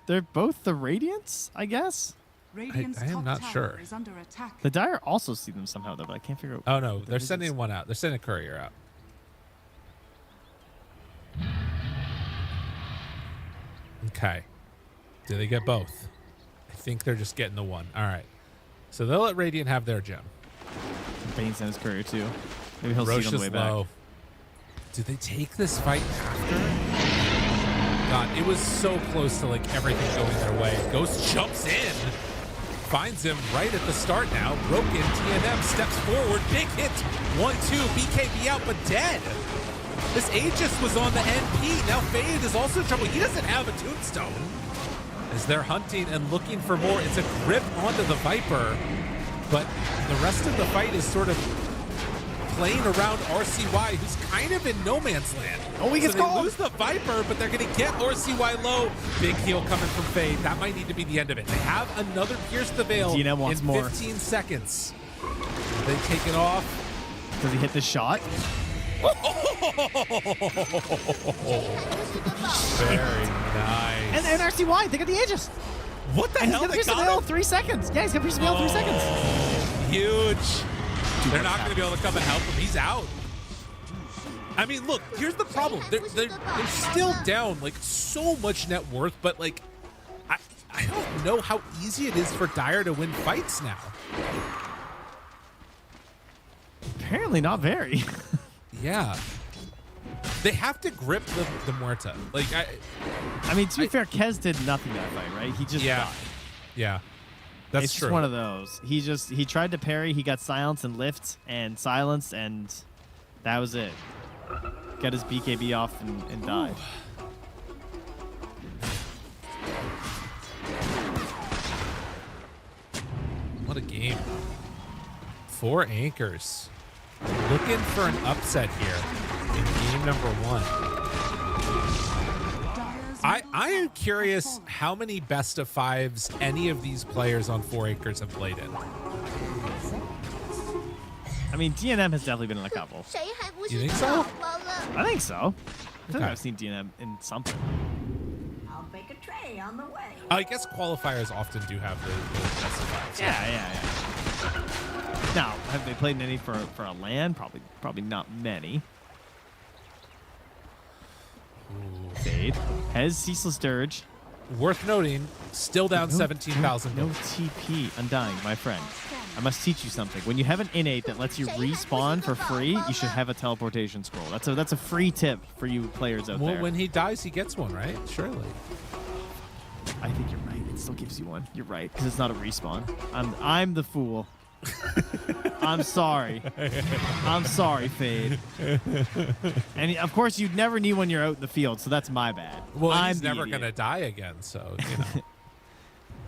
They're both the Radiants, I guess. Radiant's I am top not tower sure. is under attack. The Dire also see them somehow, though, but I can't figure out. Oh no, what they're that is. sending one out. They're sending a courier out. Okay. Do they get both? I think they're just getting the one. All right. So they'll let Radiant have their gem. Bane sends courier too. Maybe he'll Roche see it on the is way back. low. Do they take this fight after? God, it was so close to like everything going their way. Ghost jumps in, finds him right at the start now. Broken. TNM steps forward. Big hit. 1-2. BKB out, but dead. This Aegis was on the NP. Now Fade is also in trouble. He doesn't have a tombstone. As they're hunting and looking for more, it's a grip onto the Viper, but the rest of the fight is sort of playing around RCY, who's kind of in no man's land. Oh, he gets so they called. lose the Viper, but they're going to get RCY low. Big heal coming from Fade. That might need to be the end of it. They have another Pierce the Veil DNM wants in more. 15 seconds. They take it off. Does he hit the shot? Very nice. And RCY, they got the Aegis. What the And he's hell? got They Pierce the got Veil him? 3 seconds. Yeah, he's got Pierce the Veil 3 seconds. Huge. They're not going to be able to come and help him. He's out. I mean, look, here's the problem. They're still down, like, so much net worth, but, like, I don't know how easy it is for Dire to win fights now. Apparently not very. Yeah. They have to grip the Muerta. Like, I mean, to be fair, Kez did nothing that fight, right? He just died. Yeah. That's It's true. just one of those. He tried to parry, he got silenced and lift and silenced, and that was it. Got his BKB off and died. What a game. 4 anchors. Looking for an upset here in game number 1. I am curious how many best of 5s any of these players on 4 acres have played in. I mean, DNM has definitely been in a couple. 谁还不 You 是 think 个 so? 宝宝了？ I think so. I think Okay. I've seen DNM in something. I'll bake a tray on the way. I guess qualifiers often do have the best of 5s. Yeah. Now, have they played in any for a LAN? Probably not many. Fade has Ceaseless Dirge. Worth noting, still down No- 17,000 No gold. TP. Undying, my friend. I must teach you something. When you have an innate that lets you respawn for free, you should have a teleportation scroll. That's a free tip for you players out Well, there. when he dies, he gets one, right? Surely. I think you're right. It still gives you one. You're right, because it's not a respawn. I'm the fool. I'm sorry. I'm sorry, Fade. And of course, you'd never need when you're out in the field, so that's my bad. Well, I'm he's the never idiot. going to die again, so, you know.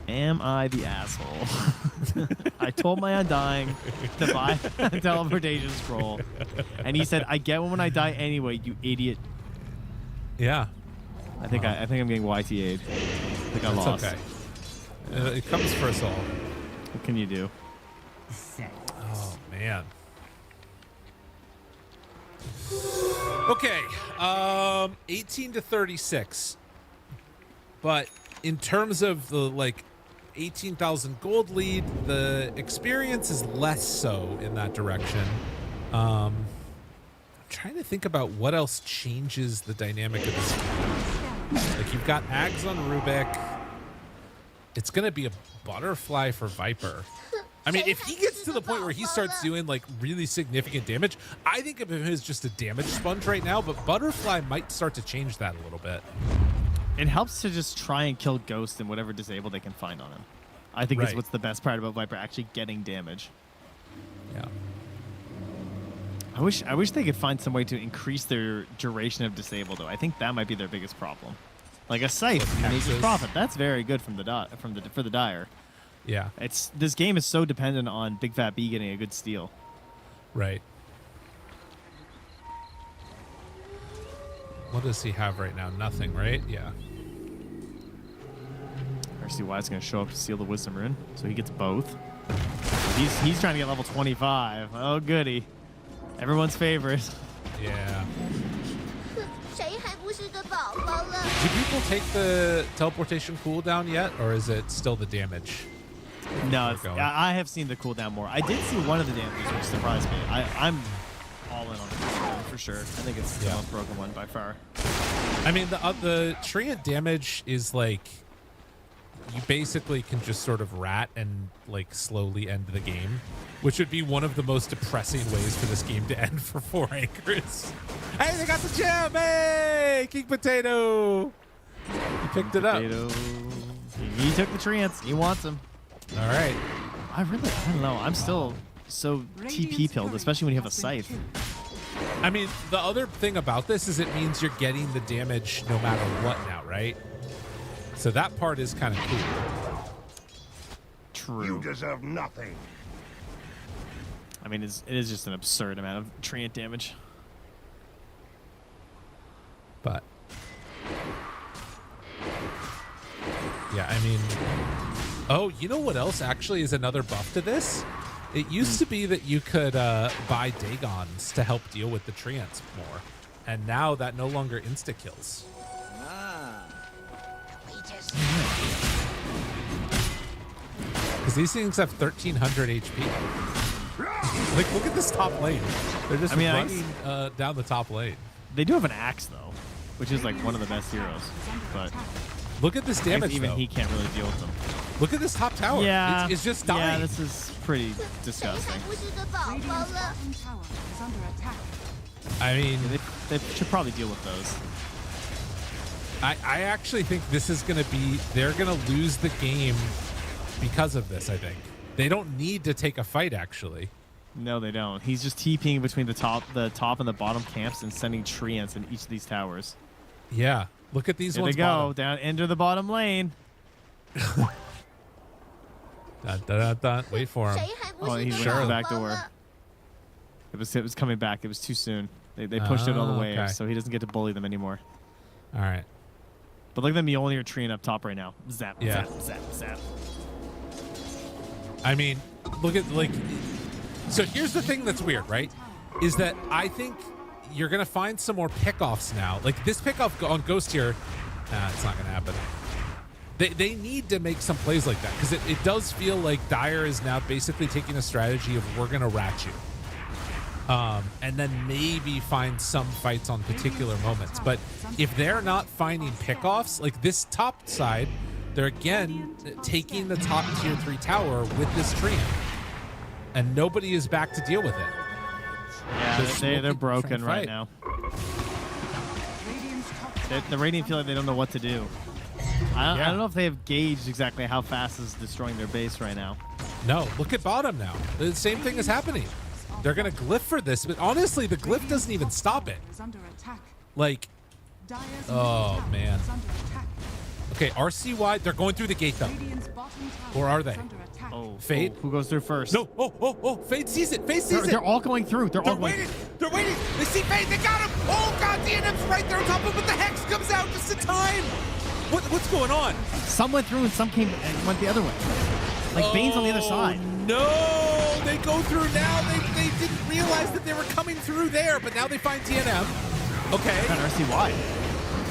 Am I the asshole? I told my Undying to buy a teleportation scroll, and he said, "I get one when I die anyway, you idiot." Yeah. I think I'm getting YTA'd. I think I That's lost. okay. It comes for us all. What can you do? Oh, man. Okay. 18 to 36. But in terms of the, like, 18,000 gold lead, the experience is less so in that direction. I'm trying to think about what else changes the dynamic of this game. Like, you've got Ags on Rubik. It's going to be a butterfly for Viper. I mean, if he gets to the point where he starts doing, like, really significant damage, I think of him as just a damage sponge right now, but Butterfly might start to change that a little bit. It helps to just try and kill Ghost and whatever disabled they can find on him. I think is Right. what's the best part about Viper, actually getting damage. Yeah. I wish they could find some way to increase their duration of disable, though. I think that might be their biggest problem. Like a Scythe, Nature's Hexes. Prophet, that's very good for the Dire. Yeah. This game is so dependent on Big Fat B getting a good steal. Right. What does he have right now? Nothing, right? Yeah. RCY is going to show up to steal the Wisdom Rune, so he gets both. He's trying to get level 25. Oh, goody. Everyone's favorite. Yeah. 谁还不是个宝宝了？ Do people take the teleportation cooldown yet, or is it still the damage? No, Keep going. I have seen the cooldown more. I did see one of the damages, which surprised me. I'm all in on the cooldown for sure. I think it's the most broken one by far. I mean, the treant damage is like you basically can just sort of rat and like slowly end the game, which would be one of the most depressing ways for this game to end for 4 anchors. Hey, they got the gem! Hey, King Potato! He picked it up. He took the treants. He wants them. All right. I don't know. I'm still so TP pilled, especially when you have a scythe. I mean, the other thing about this is it means you're getting the damage no matter what now, right? So that part is kind of cool. True. You deserve nothing. I mean, it is just an absurd amount of treant damage. But yeah, I mean, oh, you know what else actually is another buff to this? It used to be that you could buy Dagons to help deal with the treants more, and now that no longer insta kills. Because these things have 1300 HP. Like, look at this top lane. They're just running down the top lane. They do have an axe though, which is like one of the best heroes. But look at this damage. even though. he can't really deal with them. Look at this top tower. Yeah, it's just dying. Yeah, this is pretty disgusting. 不是个宝宝了。 bottom tower is under attack. I mean, They should probably deal with those. I actually think this is going to be, they're going to lose the game because of this, I think. They don't need to take a fight, actually. No, they don't. He's just TPing between the top and the bottom camps and sending treants in each of these towers. Yeah. Look at these Here ones. they go. bottom. Down into the bottom lane. Dun, dun, dun, dun. Wait for him. 谁还不 Oh, 是 he's 个 running 宝 back 宝 door. 了？ It was coming back. It was too soon. They pushed it all the way, okay. so he doesn't get to bully them anymore. All right. But look at the Mjolnir treant up top right now. Zap, Yeah. zap, zap, zap. I mean, look at, like, so here's the thing that's weird, right? Is that I think you're going to find some more pickoffs now. Like, this pickoff on Ghost here, it's not going to happen. They need to make some plays like that, because it does feel like Dire is now basically taking a strategy of we're going to rat you. And then maybe find some fights on particular moments. But if they're not finding pickoffs, like this top side, they're again taking the top tier 3 tower with this treant. And nobody is back to deal with it. Yeah, they're broken right fight. now. Radiant's top The Radiant feel like they don't know what to do. I Yeah. don't know if they have gauged exactly how fast this is destroying their base right now. No, look at bottom now. The same thing is happening. They're going to glyph for this, but honestly, the glyph doesn't even stop it. is under attack. Like, Dire's Oh, middle tower man. is under attack. okay, RCY, they're going through the gate though. Radiant's bottom tower Or are is they? under attack. Oh, Fade? oh, who goes through first? No, oh, Fade sees it. Fade sees They're it. all going through. They're all They're going. waiting. They're waiting. They see Fade. They got him. Oh, God, DNM's right there on top of him, but the Hex comes out just in time. What's going on? Some went through and some came and went the other way. Like Bane's on the other side. No, they go through now. They didn't realize that they were coming through there, but now they find TNM. Okay. Got RCY.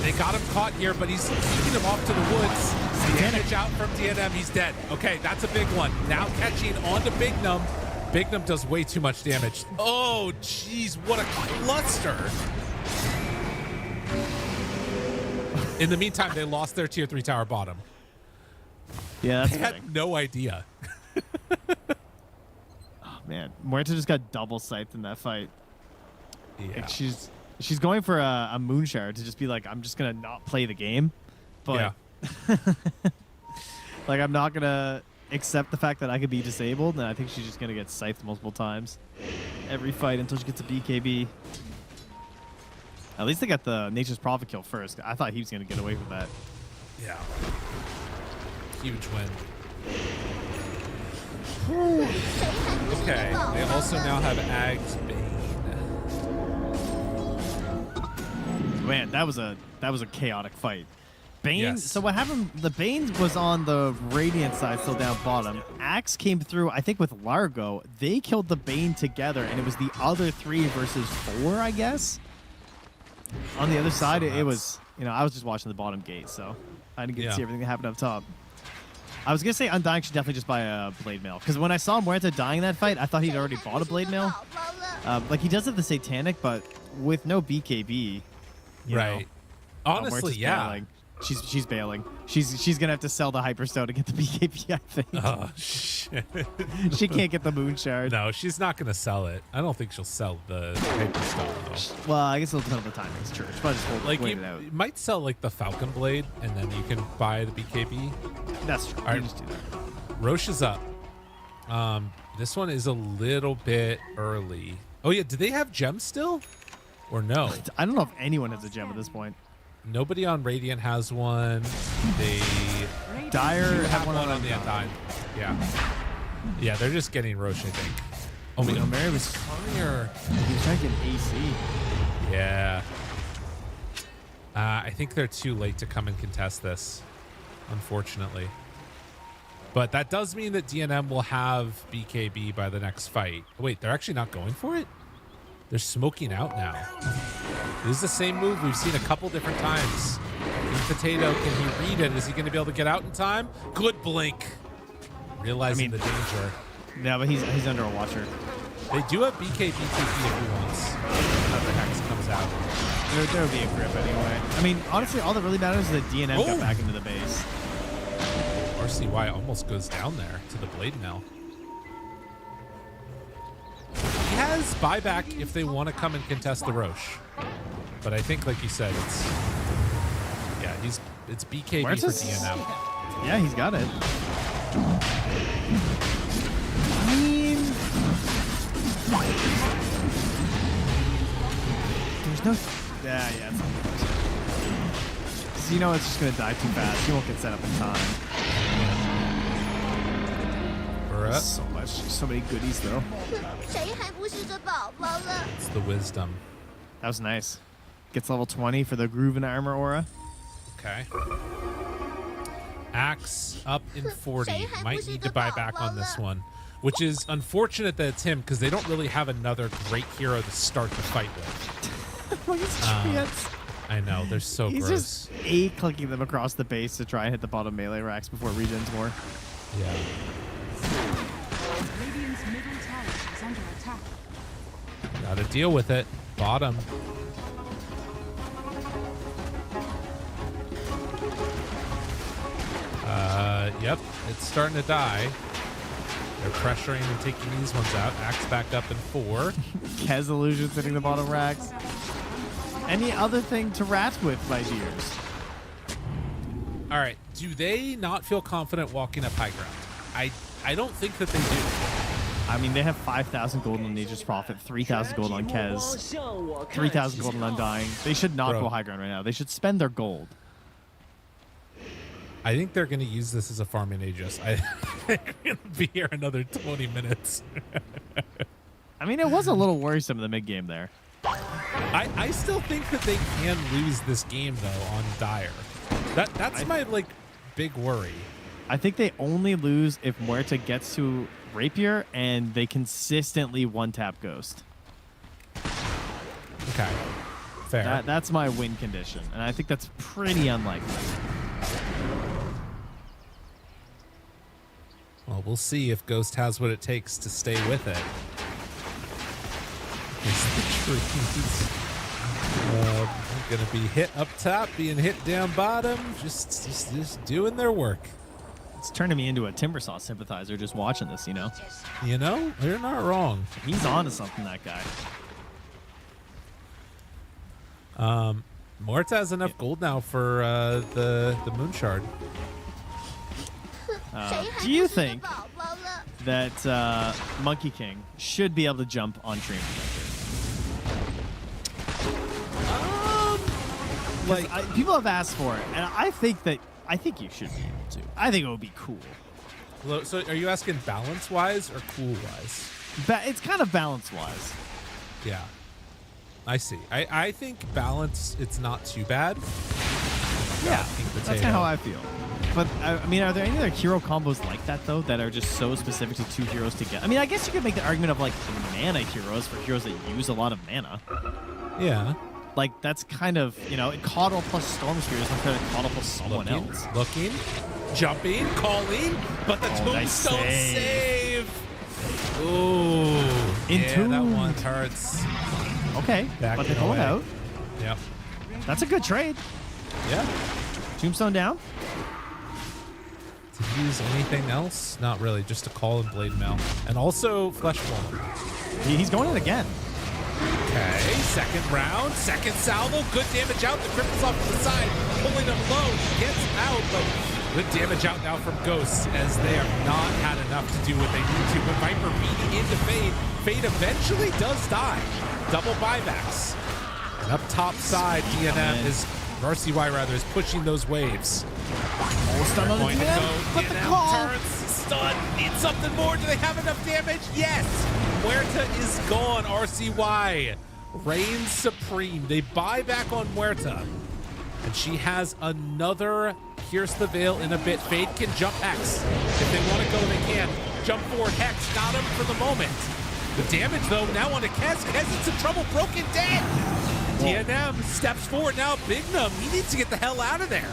They got him caught here, but he's keeping him off to the woods. Damage out from DNM. He's dead. Okay, that's a big one. Now catching onto Big Num. Big Num does way too much damage. Oh, jeez, what a cluster. In the meantime, they lost their tier 3 tower bottom. Yeah, that's They fitting. had no idea. Oh, man, Muerta just got double scythed in that fight. Yeah. Like she's going for a Moonshare to just be like, I'm just gonna not play the game, but like I'm not gonna accept the fact that I could be disabled, and I think she's just gonna get scythed multiple times every fight until she gets a BKB. At least they got the Nature's Prophet kill first. I thought he was gonna get away with that. Yeah. Huge win. 谁还不是 Okay, 个宝 they 宝 also 了？ now have Ag's Bane. Man, that was a chaotic fight. Bane. Yes. So what happened? The Bane was on the Radiant side, still down bottom. Axe came through, I think, with Largo. They killed the Bane together, and it was the other 3 versus 4, I guess. On the other side, it was, I was just watching the bottom gate, so I didn't get to see everything that happened up top. I was gonna say Undying should definitely just buy a blade mail because when I saw Muerta dying that fight, I thought he'd already bought a blade mail. Like he does have the satanic, but with no BKB. Right. Honestly, Muerta's yeah. bailing. She's bailing. She's gonna have to sell the Hyperstone to get the BKB. I think. Oh shit. She can't get the Moon Shard. No, she's not gonna sell it. I don't think she'll sell the Hyperstone though. Well, I guess it'll depend on the timing. It's true. She'll probably just Like wait you it out. might sell like the Falcon Blade, and then you can buy the BKB. That's true. All right. You just do that. Roche is up. This one is a little bit early. Oh yeah, do they have gems still, or no? I don't know if anyone has a gem at this point. Nobody on Radiant has one. They Dire have one on the Undying. Undying. Yeah. Yeah, they're just getting Roche, I think. Oh, wait, Ilmeria was Courier. he was trying to get an AC. Yeah. I think they're too late to come and contest this, unfortunately. But that does mean that DNM will have BKB by the next fight. Wait, they're actually not going for it? They're smoking out now. This is the same move we've seen a couple different times. King Potato, can he read it? Is he going to be able to get out in time? Good blink. Realizing the danger. Yeah, but he's under a watcher. They do have BKB TP if he wants. Another Hex comes out. There would be a grip anyway. I mean, honestly, all that really matters is that DNM got back into the base. RCY almost goes down there to the Blade Mail. He has buyback if they want to come and contest the Roche. But I think, like you said, it's BKB for DNM. Yeah, he's got it. I mean, there's no. Yeah, it's not close. So you know it's just gonna die too fast. He won't get set up in time. So many goodies though. 谁还不是这宝宝了？ It's the wisdom. That was nice. Gets level 20 for the Groove and Armor aura. Okay. Axe up in 40. Might need to buy back on this one. Which is unfortunate that it's him because they don't really have another great hero to start the fight with. Look at his chance. I know, they're so He's gross. just clicking them across the base to try and hit the bottom melee racks before it regens more. Yeah. Radiant's middle tower is under attack. Gotta deal with it. Bottom. Yep, it's starting to die. They're pressuring and taking these ones out. Axe back up in 4. Kez illusions hitting the bottom racks. Any other thing to rat with, my dears? All right, do they not feel confident walking up high ground? I don't think that they do. I mean, they have 5,000 gold on Nature's Prophet, 3,000 gold on Kez, 3,000 gold on Undying. They should not go high ground right now. They should spend their gold. I think they're going to use this as a farming Aegis. I think we're going to be here another 20 minutes. I mean, it was a little worrisome in the mid game there. I still think that they can lose this game, though, on Dire. That's my, big worry. I think they only lose if Muerta gets to Rapier and they consistently one-tap Ghost. Okay. Fair. That's my win condition, and I think that's pretty unlikely. Well, we'll see if Ghost has what it takes to stay with it. Going to be hit up top, being hit down bottom, just doing their work. It's turning me into a Timbersaw sympathizer just watching this, you know? You know, they're not wrong. He's on to something, that guy. Morta has enough gold now for the Moon Shard. Do you think that Monkey King should be able to jump on Dream Protector? People have asked for it, and I think you should be able to. I think it would be cool. So are you asking balance-wise or cool-wise? It's kind of balance-wise. Yeah. I see. I think balance, it's not too bad. Yeah, that's kind of how I feel. But, I mean, are there any other hero combos like that, though, that are just so specific to 2 heroes together? I mean, I guess you could make the argument of, mana heroes for heroes that use a lot of mana. Yeah. That's kind of, Caudle plus Storm Spear is compared to Caudle plus someone else. Looking. jumping, calling, but the tombstone nice save. Ooh, yeah, that one hurts. Okay, but they pull it out. Yep. That's a good trade. Yeah. Tombstone down. To use anything else? Not really, just a call and blade mail. And also flesh ball. He's going in again. Okay, second round, second salvo, good damage out. The cripple's off to the side, pulling him low. He gets out, but good damage out now from Ghosts as they have not had enough to do what they need to. But Viper beating into Fade. Fade eventually does die. Double buybacks. And up top side, DNM is, RCY rather, is pushing those waves. Stun on the DNM, but the call. turns, stun, needs something more. Do they have enough damage? Yes! Muerta is gone, RCY. Reigns supreme. They buy back on Muerta. And she has another Pierce the Veil in a bit. Fade can jump Hex. If they want to go, they can. Jump forward, Hex, got him for the moment. The damage, though, now onto Kez. Kez in some trouble, broken dead. DNM steps forward now. Bignum, he needs to get the hell out of there.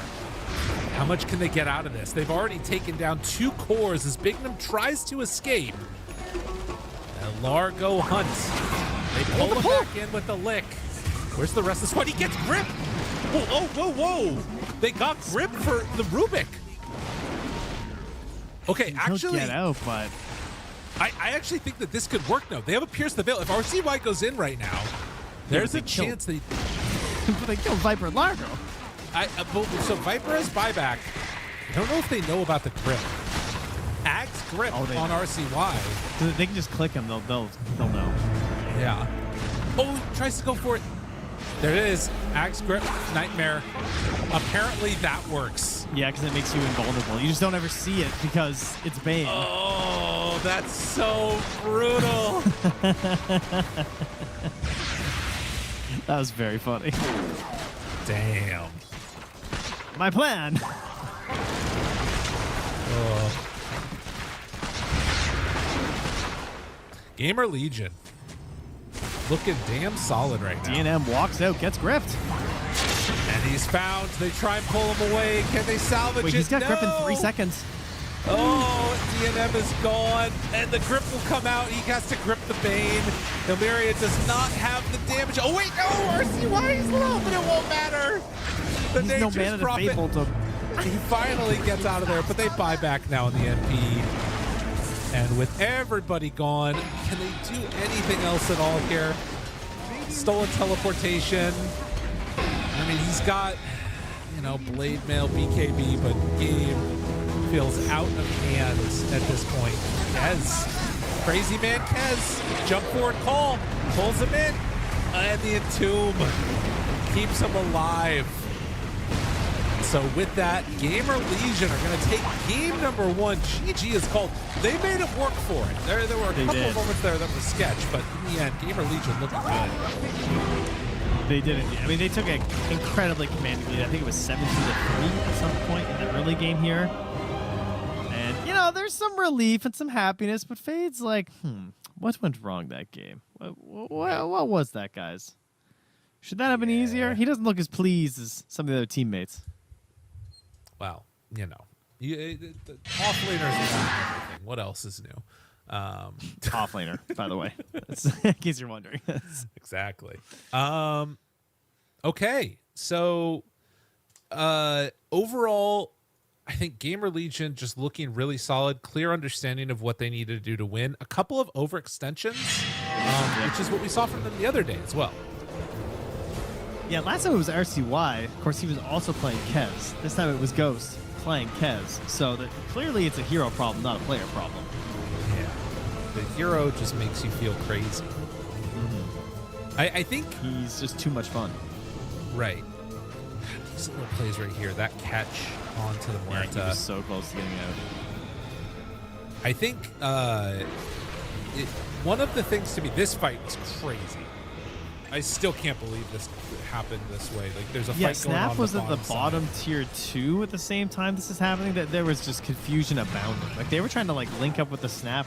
How much can they get out of this? They've already taken down 2 cores as Bignum tries to escape. And Largo Hunt. They pull him back in with the lick. Where's the rest of the squad? He gets grip. Whoa, whoa, whoa, whoa. They got grip for the Rubik. Okay, actually. He'll get out, but I actually think that this could work now. They have a Pierce the Veil. If RCY goes in right now, there's a chance they kill Viper and Largo. So Viper has buyback. I don't know if they know about the grip. Ag's grip on RCY. They can just click him. They'll know. Yeah. Oh, he tries to go for it. There it is. Ag's grip, Nightmare. Apparently that works. Yeah, because it makes you invulnerable. You just don't ever see it because it's Bane. Oh, that's so brutal. That was very funny. Damn. My plan. GamerLegion. Looking damn solid right now. DNM walks out, gets gripped. And he's found. They try and pull him away. Can they salvage it? He's got grip in 3 seconds. Oh, DNM is gone. And the grip will come out. He has to grip the Bane. Ilmeria does not have the damage. Oh, wait, no. RCY is low, but it won't matter. The He's no man of the Fable to... He finally gets out of there, but they buy back now in the NP. And with everybody gone, can they do anything else at all here? Stolen teleportation. I mean, he's got, you know, blade mail, BKB, but game feels out of hand at this point. Kez, crazy man Kez, jump forward call, pulls him in, and the entomb keeps him alive. So with that, GamerLegion are going to take game number 1. GG is called. They made it work for it. There were a couple of moments there that were sketch, but in the end, GamerLegion looking good. They did it. I mean, they took an incredibly commanding lead. I think it was 17-3 at some point in the early game here. And, you know, there's some relief and some happiness, but Fade's like, what went wrong that game? What was that, guys? Should that have been easier? He doesn't look as pleased as some of the other teammates. Well, you know, the offlaners are everything. What else is new? Offlaner, by the way, in case you're wondering. Exactly. Okay, so overall, I think GamerLegion just looking really solid, clear understanding of what they needed to do to win. A couple of overextensions, which is what we saw from them the other day as well. Yeah, last time it was RCY. Of course, he was also playing Kez. This time it was Ghost playing Kez. So clearly it's a hero problem, not a player problem. Yeah. The hero just makes you feel crazy. I think he's just too much fun. Right. Some little plays right here. That catch onto the Muerta. Yeah, he was so close to getting out. I think one of the things to me, this fight was crazy. I still can't believe this happened this way. Like, there's a fight going on. Snap was the at the bottom side. tier 2 at the same time this is happening. That there was just confusion abounding. Like, they were trying to like link up with the Snap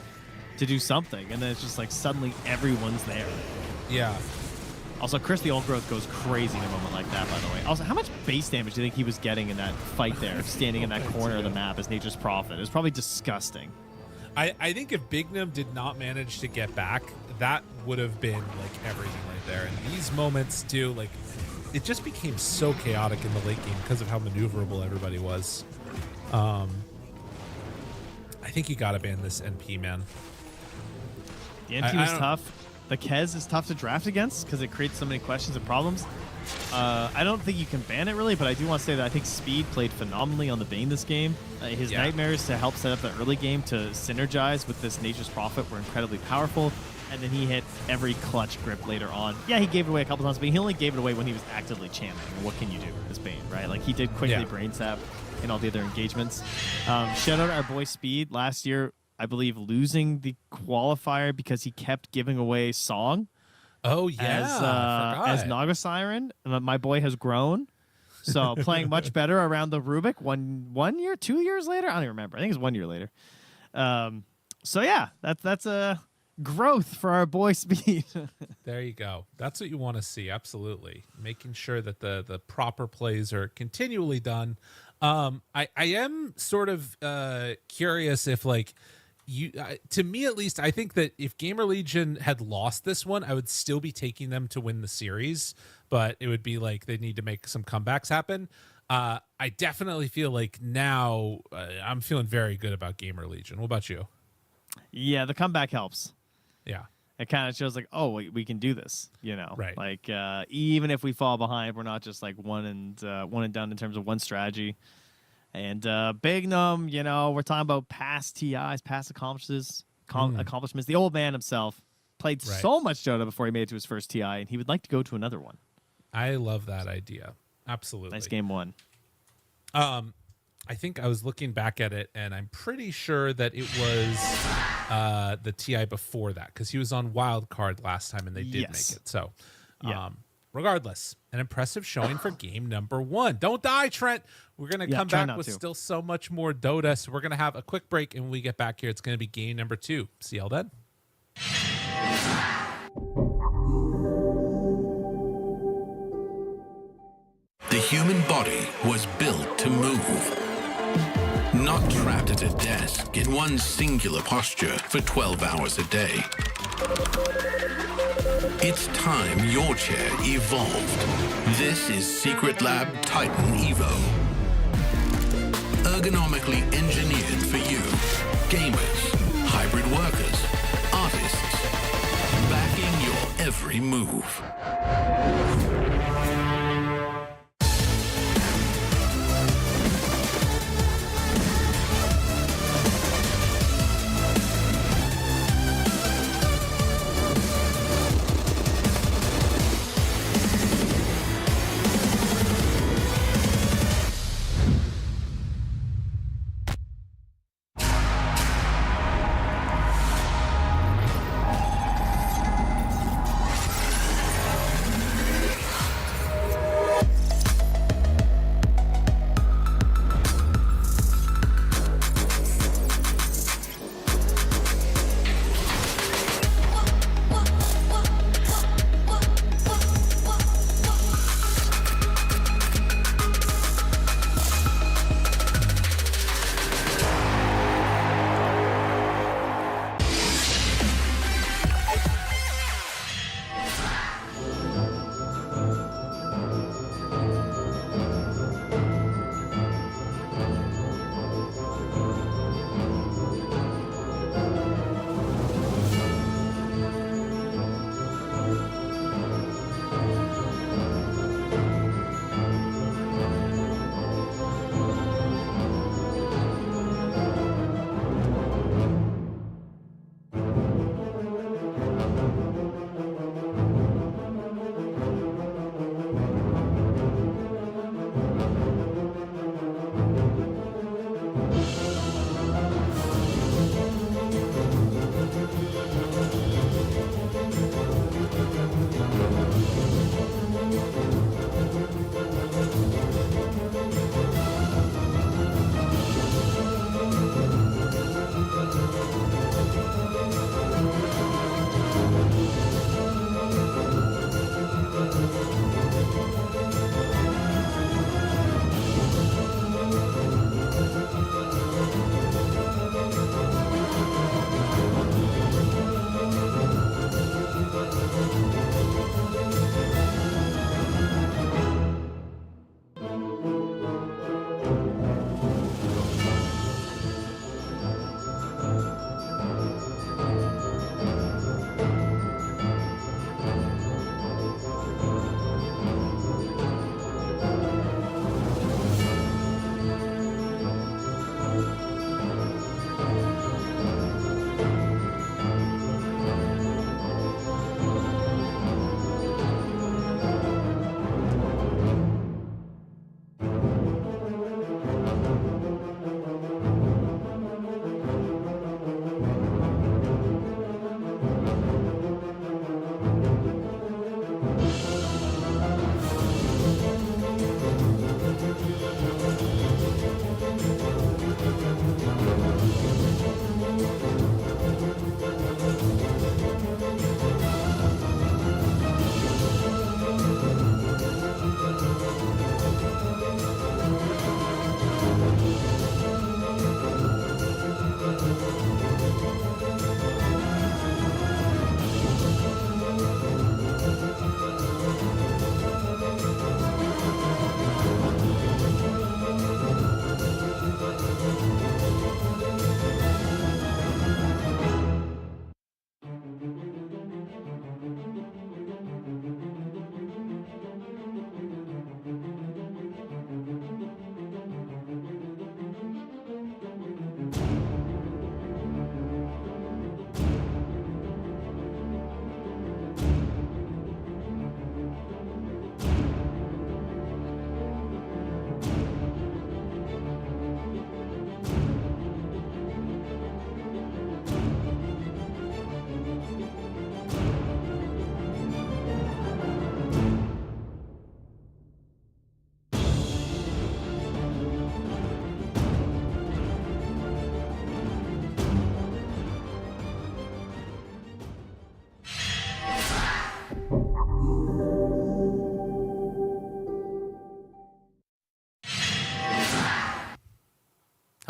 to do something, and then it's just like suddenly everyone's there. Yeah. Also, Chris the Old Growth goes crazy in a moment like that, by the way. Also, how much base damage do you think he was getting in that fight there, standing in that corner of the map as Nature's Prophet? It was probably disgusting. I think if Bignum did not manage to get back, that would have been like everything right there. And these moments too, like it just became so chaotic in the late game because of how maneuverable everybody was. I think you gotta ban this NP, man. The NP was tough. The Kez is tough to draft against because it creates so many questions and problems. I don't think you can ban it really, but I do want to say that I think Speed played phenomenally on the Bane this game. His Nightmares to help set up the early game to synergize with this Nature's Prophet were incredibly powerful, and then he hit every clutch grip later on. Yeah, he gave it away a couple times, but he only gave it away when he was actively championing. What can you do as Bane, right? Like, he did quickly brain sap in all the other engagements. Shout out our boy Speed. Last year, I believe, losing the qualifier because he kept giving away Song. Oh, yeah. As Naga Siren. My boy has grown. So playing much better around the Rubik 1 year, 2 years later. I don't even remember. I think it's 1 year later. So yeah, that's a growth for our boy Speed. There you go. That's what you want to see. Absolutely. Making sure that the proper plays are continually done. I am sort of curious if like, to me at least, I think that if GamerLegion had lost this one, I would still be taking them to win the series, but it would be like they need to make some comebacks happen. I definitely feel like now I'm feeling very good about GamerLegion. What about you? Yeah, the comeback helps. Yeah. It kind of shows like, oh, we can do this, you know? Right. Like, even if we fall behind, we're not just like one and done in terms of one strategy. And Bignum, you know, we're talking about past TIs, past accomplishments. The old man himself played so much Dota before he made it to his first TI, and he would like to go to another one. I love that idea. Absolutely. Nice game one. I think I was looking back at it, and I'm pretty sure that it was the TI before that, because he was on wild card last time, and they did make it. So, regardless, an impressive showing for game number 1. Don't die, Trent. We're going to come back with still so much more Dota. So we're going to have a quick break, and when we get back here, it's going to be game number 2. See y'all then. The human body was built to move. Not trapped at a desk in one singular posture for 12 hours a day. It's time your chair evolved. This is Secret Lab Titan Evo. Ergonomically engineered for you. Gamers, hybrid workers, artists. Backing your every move.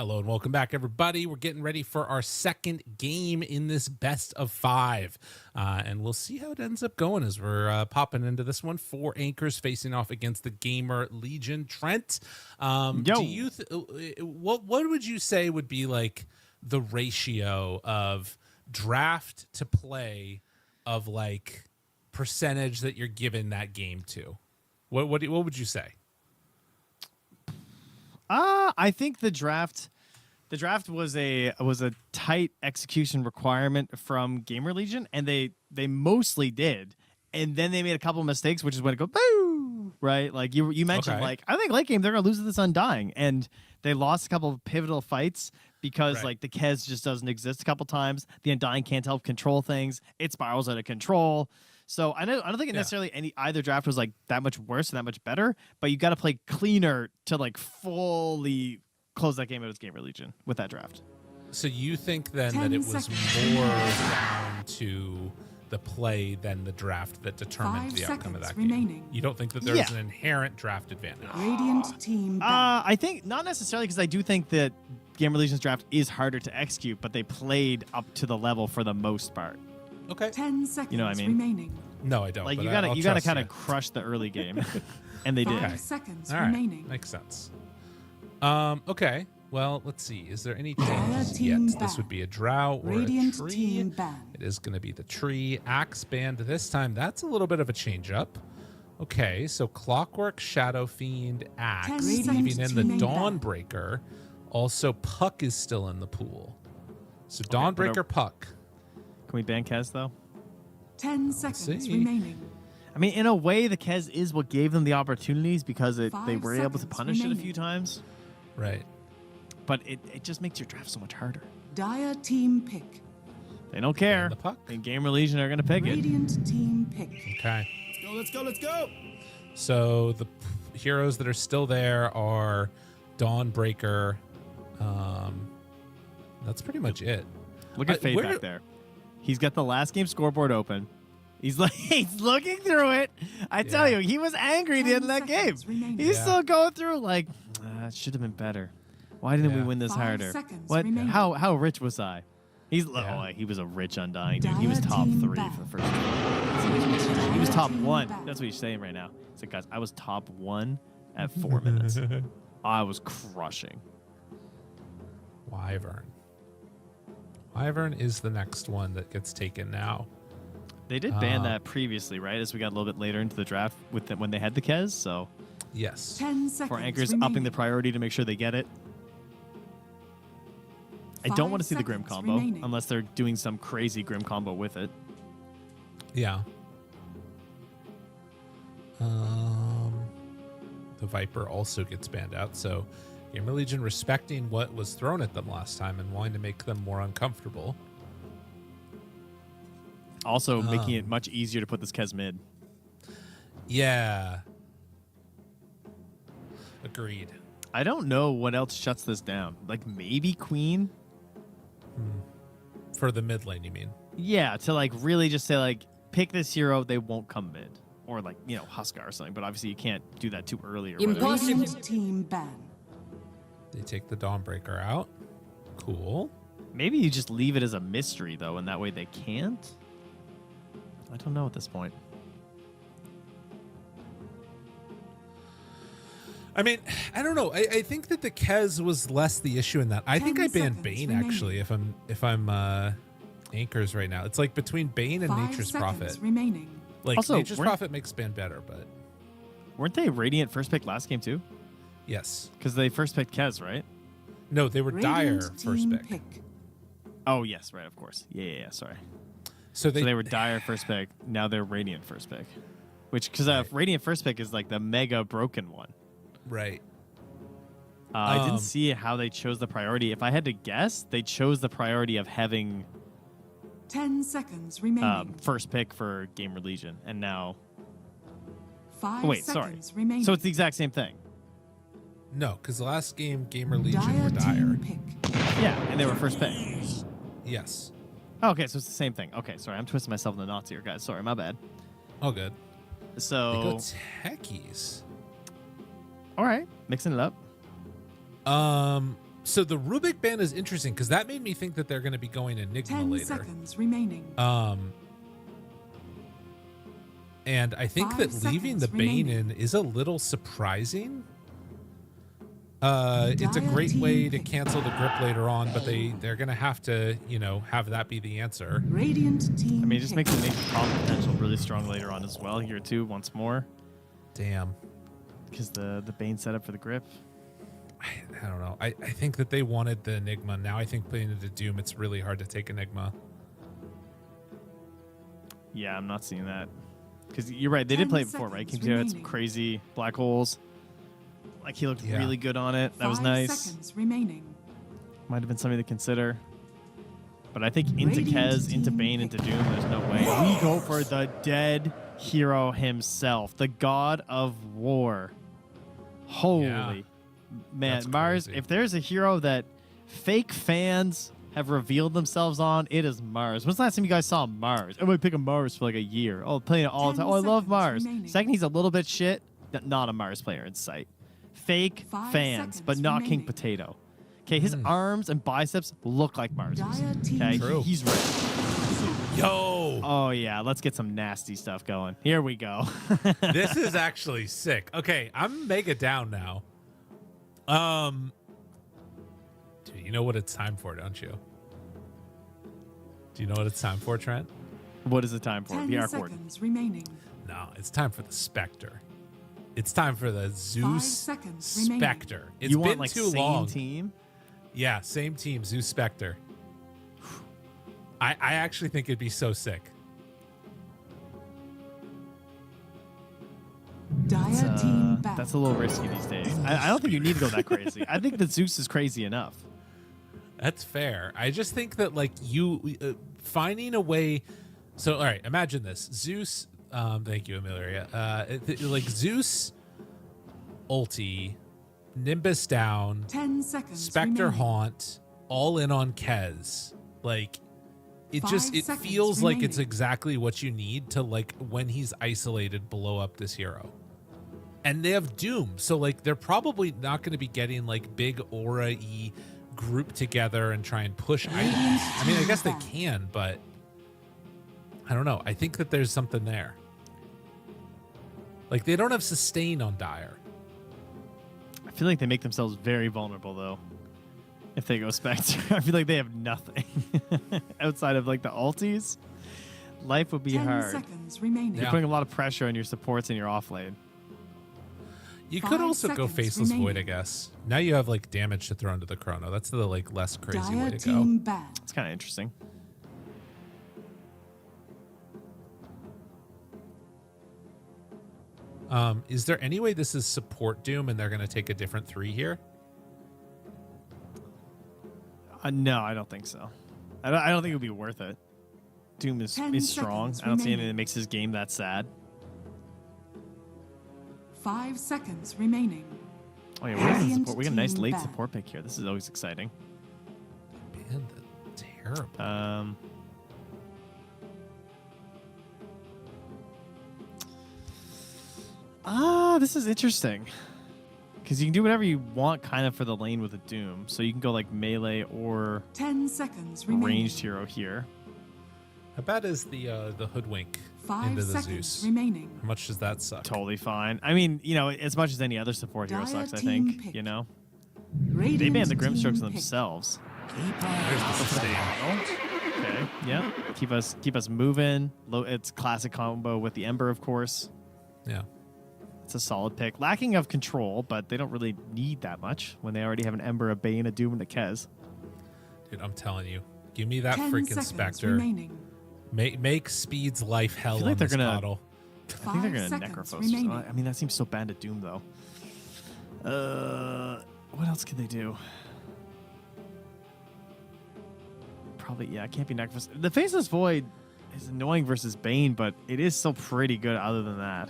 Hello and welcome back, everybody. We're getting ready for our second game in this best of 5. And we'll see how it ends up going as we're popping into this one. 4 anchors facing off against the GamerLegion. Trent, do you what would you say would be like the ratio of draft to play of like percentage that you're giving that game to? What would you say? I think the draft was a tight execution requirement from GamerLegion, and they mostly did. And then they made a couple of mistakes, which is when it goes boo, right? Like you mentioned, Okay. like I think late game they're gonna lose to this Undying, and they lost a couple of pivotal fights because like the Kez just doesn't exist a couple times. The Undying can't help control things. It spirals out of control. So I don't think it necessarily either draft was like that much worse or that much better, but you got to play cleaner to like fully close that game out as GamerLegion with that draft. So you think then that it was more down to the play than the draft that determined the outcome of that game? You don't think that there's an inherent draft advantage? Radiant team. I think not necessarily, because I do think that GamerLegion's draft is harder to execute, but they played up to the level for the most part. Okay. 10 seconds You know what I mean? remaining. No, I don't. Like but you I'll gotta trust kind you. of crush the early game, and they did. 5 seconds All right. remaining. Makes sense. Okay. Well, let's see. Is there any changes team yet? This ban. would be a drow or Radiant a tree. team ban. It is going to be the tree. Axe band this time. That's a little bit of a change up. Okay, so Clockwork, Shadow Fiend, Axe, 10 leaving seconds in the remaining. Dawnbreaker. Also, Puck is still in the pool. So Dawnbreaker, Puck. Can we ban Kez though? 10 seconds see. remaining. I mean, in a way, the Kez is what gave them the opportunities because they 5 were able to seconds punish it a remaining. few times. Right. But it just makes your draft so much harder. Dire team pick. They don't care. the puck. And GamerLegion are going to pick it. Radiant team pick. Okay. Let's go, let's go. So the heroes that are still there are Dawnbreaker. That's pretty much it. Look at Fade back there. He's got the last game scoreboard open. He's like he's looking through it. I tell you, he was angry at the end of that 10 game. seconds remaining. He's Yeah. still going through like, it should have been better. Why didn't we Yeah. win this 5 harder? seconds What? remaining. How rich was I? He's Yeah. he was a rich Undying dude. He was Dire top team 3 back. for the first time. He was top Team 1. back. That's what he's saying right now. He's like, guys, I was top 1 at 4 minutes. I was crushing. Wyvern. Wyvern is the next one that gets taken now. They did ban that previously, right? As we got a little bit later into the draft with when they had the Kez. So Yes. 10 seconds for anchors, remaining. upping the priority to make sure they get it. I don't 5 want to see the Grim seconds combo remaining. unless they're doing some crazy Grim combo with it. Yeah. The Viper also gets banned out, so GamerLegion respecting what was thrown at them last time and wanting to make them more uncomfortable. Also making it much easier to put this Kez mid. Yeah. Agreed. I don't know what else shuts this down. Like maybe Queen? For the mid lane, you mean? Yeah, to like really just say like pick this hero, they won't come mid. Or like, Huskar or something, but obviously you can't do that too early or whatever. Radiant team ban. They take the Dawnbreaker out. Cool. Maybe you just leave it as a mystery though, and that way they can't. I don't know at this point. I mean, I don't know. I think that the Kez was less the issue in that. I 10 think I banned seconds Bane remaining. actually. If I'm anchors right now, it's like between Bane and 5 Nature's seconds Prophet. remaining. Like Also, Nature's weren't- Prophet makes ban better, but Weren't they Radiant first pick last game too? yes. Because they first picked Kez, right? No, they were Dire Radiant first team pick. Oh yes, right, of course. Yeah, sorry. So So they were Dire first pick. Now they're Radiant first pick. Which, because Radiant first pick is like the mega broken one. right. I didn't see how they chose the priority. If I had to guess, they chose the priority of having 10 seconds remaining. first pick for GamerLegion, and now 5 wait, sorry. seconds remaining. So it's the exact same thing. No, because the last game GamerLegion Dire were Dire. team pick. Yeah, and they were first pick. Yes. Okay, so it's the same thing. Okay, sorry, I'm twisting myself in the knots here, guys. Sorry, my bad. All good. They So, go techies. all right, mixing it up. So the Rubik ban is interesting because that made me think that they're going to be going Enigma 10 later. seconds remaining. And I think 5 that leaving the seconds Bane remaining. in is a little surprising. It's a Dire great team way to pick. cancel the grip later on, but they're going to have to, have that be the answer. Radiant team. I mean, it just pick. makes the Naked Problem potential really strong later on as well here too. Once more, Damn. because the Bane setup for the grip. I don't know. I think that they wanted the Enigma. Now I think playing into Doom, it's really hard to take Enigma. Yeah, I'm not seeing that. Because you're right, they did 10 play it before, right? seconds Kim had some remaining. crazy black holes. Like he looked Yeah. really good on it. That was 5 nice. seconds remaining. Might have been something to consider. But I think into Radiant Kez, into team Bane, into Doom, there's no way. We go for the dead hero himself, the god of war. Holy Yeah. man, That's Mars, crazy. if there's a hero that fake fans have revealed themselves on, it is Mars. When's the last time you guys saw Mars? I'm going to pick a Mars for like a year. Oh, playing it all the 10 time. Oh, I love seconds Mars. remaining. Second, he's a little bit shit. Not a Mars player in sight. Fake 5 fans, but seconds not King remaining. Potato. Okay, his arms and biceps look like Mars's. Dire team Okay, True. he's ready. Yo! Oh yeah, let's get some nasty stuff going. Here we go. This is actually sick. Okay, I'm mega down now. Dude, you know what it's time for, don't you? Do you know what it's time for, Trent? What is the time for? 10 VR cord. seconds remaining. No, it's time for the Spectre. It's time for the Zeus seconds remaining. Spectre. It's You been want like too same long. team? Yeah, same team, Zeus Spectre. I actually think it'd be so sick. Dire team back. That's a little risky these days. I don't think you need to go that crazy. I think that Zeus is crazy enough. That's fair. I just think that like you finding a way. So all right, imagine this: Zeus. Thank you, Ilmeria. Like Zeus, ulti, Nimbus down, 10 seconds Spectre remaining. haunt, all in on Kez. Like it 5 just it seconds feels like it's remaining. exactly what you need to like when he's isolated, blow up this hero. And they have Doom, so like they're probably not going to be getting like big aura-y group together and try and push items. I mean, I guess they can, but I don't know. I think that there's something there. Like they don't have sustain on Dire. I feel like they make themselves very vulnerable though. If they go Spectre, I feel like they have nothing outside of like the ultis. Life would be 10 hard. seconds remaining. You're Yeah. putting a lot of pressure on your supports and your off lane. You 5 could also go seconds Faceless Void, I remaining. guess. Now you have like damage to throw into the Chrono. That's the like less crazy way Dire to go. team back. It's kind of interesting. Is there any way this is support Doom and they're going to take a different 3 here? No, I don't think so. I don't think it would be worth it. Doom is 10 strong. seconds I don't see anything remaining. that makes his game that sad. 5 seconds remaining. Oh yeah, where's the Radiant support? We got a nice team late back. support pick here. This is always exciting. Man, that's terrible. This is interesting. Because you can do whatever you want kind of for the lane with a Doom. So you can go like melee or 10 seconds remaining. ranged hero here. How bad is the Hoodwink 5 into the seconds Zeus? remaining. How much does that suck? Totally fine. I mean, you know, as much as any other support hero Dire sucks, I team think. pick. You know? Radiant They banned the team Grimstrokes pick. themselves. There's the sustain. Okay. Yeah. Keep us moving. It's classic combo with the Ember, of course. Yeah. It's a solid pick. Lacking of control, but they don't really need that much when they already have an Ember, a Bane, a Doom, and a Kez. Dude, I'm telling you. Give me that 10 freaking seconds Spectre. remaining. Make Speed's life hell feel like on they're this gonna- bottle. I think they're 5 going to seconds Necrophos. remaining. I mean, that seems so bad to Doom, though. What else can they do? Probably, yeah, it can't be Necrophos. The Faceless Void is annoying versus Bane, but it is still pretty good other than that.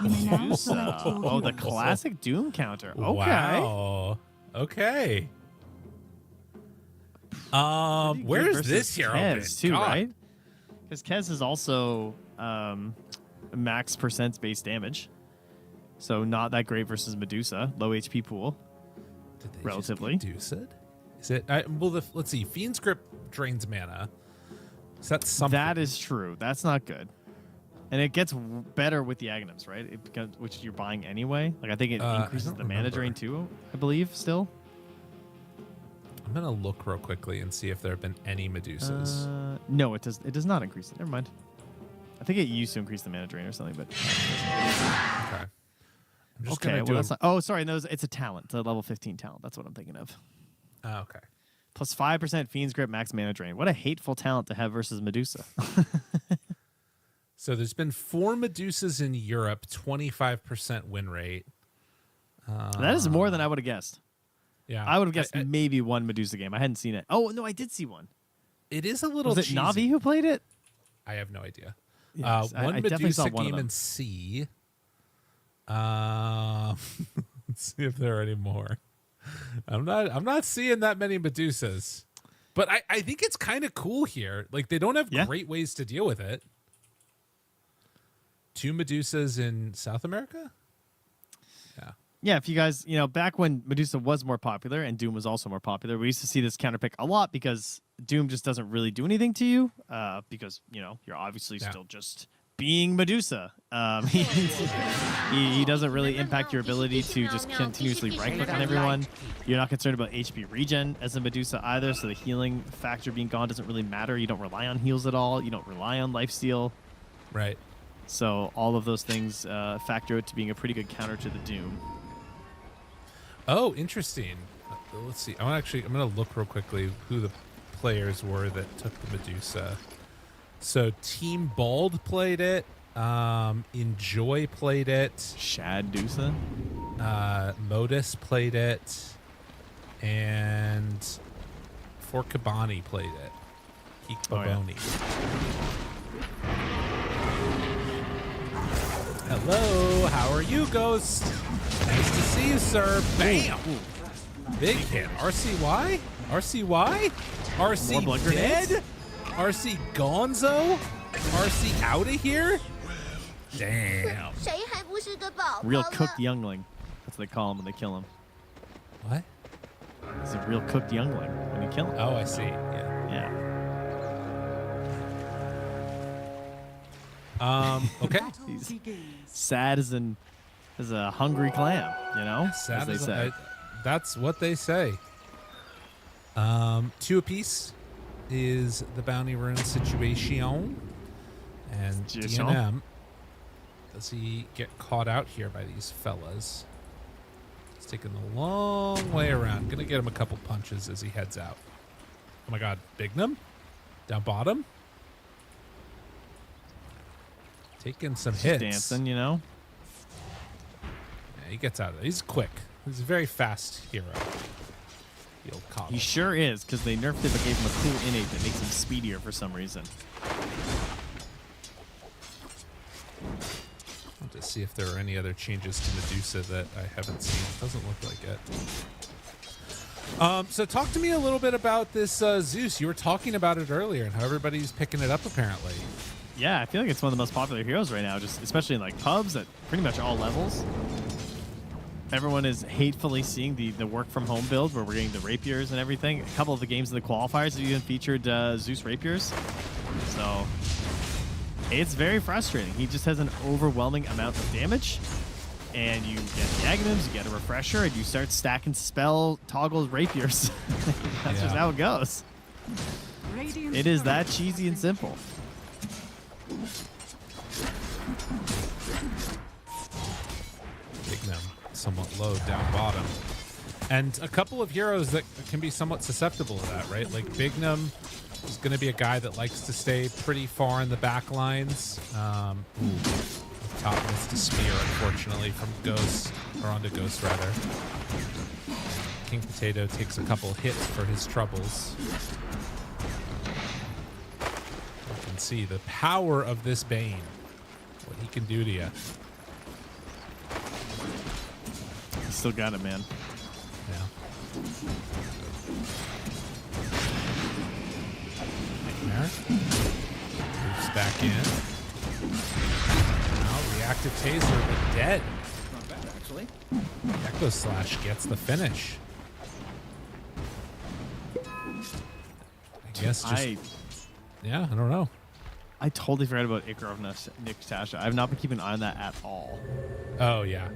You may now select your Oh, the heroes. classic Doom counter. Okay. Wow. Okay. Pretty good Where's versus this hero Kez, been? too, God. right? Because Kez is also max percent base damage. So not that great versus Medusa. Low HP pool. Did they relatively. just Medusa? Is it? Let's see. Fiend's Grip drains mana. So that's something. That is true. That's not good. And it gets better with the Aghanims, right? Which you're buying anyway. Like I think it increases the mana drain too, I believe, still. I'm going to look real quickly and see if there have been any Medusas. No, it does not increase it. Never mind. I think it used to increase the mana drain or something, but Okay. I'm just gonna do that's not, oh, sorry, no, it's a talent. It's a level 15 talent. That's what I'm thinking of. okay. Plus 5% Fiend's Grip max mana drain. What a hateful talent to have versus Medusa. So there's been 4 Medusas in Europe, 25% win rate. That is more than I would have guessed. Yeah. I would have guessed maybe one Medusa game. I hadn't seen it. Oh, no, I did see one. It is a little Was it cheesy. Navi who played it? I have no idea. Yes, One I definitely saw Medusa one of game them. in C. Let's see if there are any more. I'm not seeing that many Medusas. But I think it's kind of cool here. Like they don't have great ways to deal with it. 2 Medusas in South America? Yeah. Yeah, if you guys, back when Medusa was more popular and Doom was also more popular, we used to see this counterpick a lot because Doom just doesn't really do anything to you because, you're obviously still just being Medusa. He doesn't really impact your ability to just continuously right-click on everyone. You're not concerned about HP regen as a Medusa either, so the healing factor being gone doesn't really matter. You don't rely on heals at all. You don't rely on lifesteal. Right. So all of those things factor out to being a pretty good counter to the Doom. Oh, interesting. Let's see. I'm going to look real quickly who the players were that took the Medusa. So Team Bald played it. Enjoy played it. Shaddusa? Modus played it. And Forkabani played it. Hikbaboni. Hello, how are you, Ghost? Nice to see you, sir. Bam! Big hit. RCY? RCY? RC dead? RC Gonzo? RC out of here? Damn. Real cooked youngling. That's what they call him when they kill him. What? He's a real cooked youngling when you kill him. Oh, I see. Yeah. Okay. He's sad as a hungry clam, Sad as they say. That's what they say. 2 apiece is the bounty rune situation. And DNM, does he get caught out here by these fellas? He's taking the long way around. Gonna get him a couple punches as he heads out. Oh my god, Bignum? Down bottom? Taking some hits. Dancing, Yeah, he gets out of it. He's quick. He's a very fast hero. The old Coddle. He sure is, because they nerfed it but gave him a cool innate that makes him speedier for some reason. I'll just see if there are any other changes to Medusa that I haven't seen. Doesn't look like it. So talk to me a little bit about this Zeus. You were talking about it earlier and how everybody's picking it up apparently. Yeah, I feel like it's one of the most popular heroes right now, just especially in like pubs at pretty much all levels. Everyone is hatefully seeing the work from home build where we're getting the rapiers and everything. A couple of the games in the qualifiers have even featured Zeus rapiers. So it's very frustrating. He just has an overwhelming amount of damage. And you get the Aghanims, you get a refresher, and you start stacking spell toggle rapiers. That's just how it goes. It is that cheesy and simple. Bignum somewhat low down bottom. And a couple of heroes that can be somewhat susceptible to that, right? Like Bignum is going to be a guy that likes to stay pretty far in the back lines. Top missed a spear, unfortunately, from Ghost, or onto Ghost, rather. King Potato takes a couple hits for his troubles. You can see the power of this Bane, what he can do to you. You still got it, man. Yeah. Nightmare. Moves back in. Reactive taser, but dead. actually. Echo Slash gets the finish. I guess just... yeah, I don't know. I totally forgot about Icarov Nick Tasha. I've not been keeping an eye on that at all. Oh, yeah.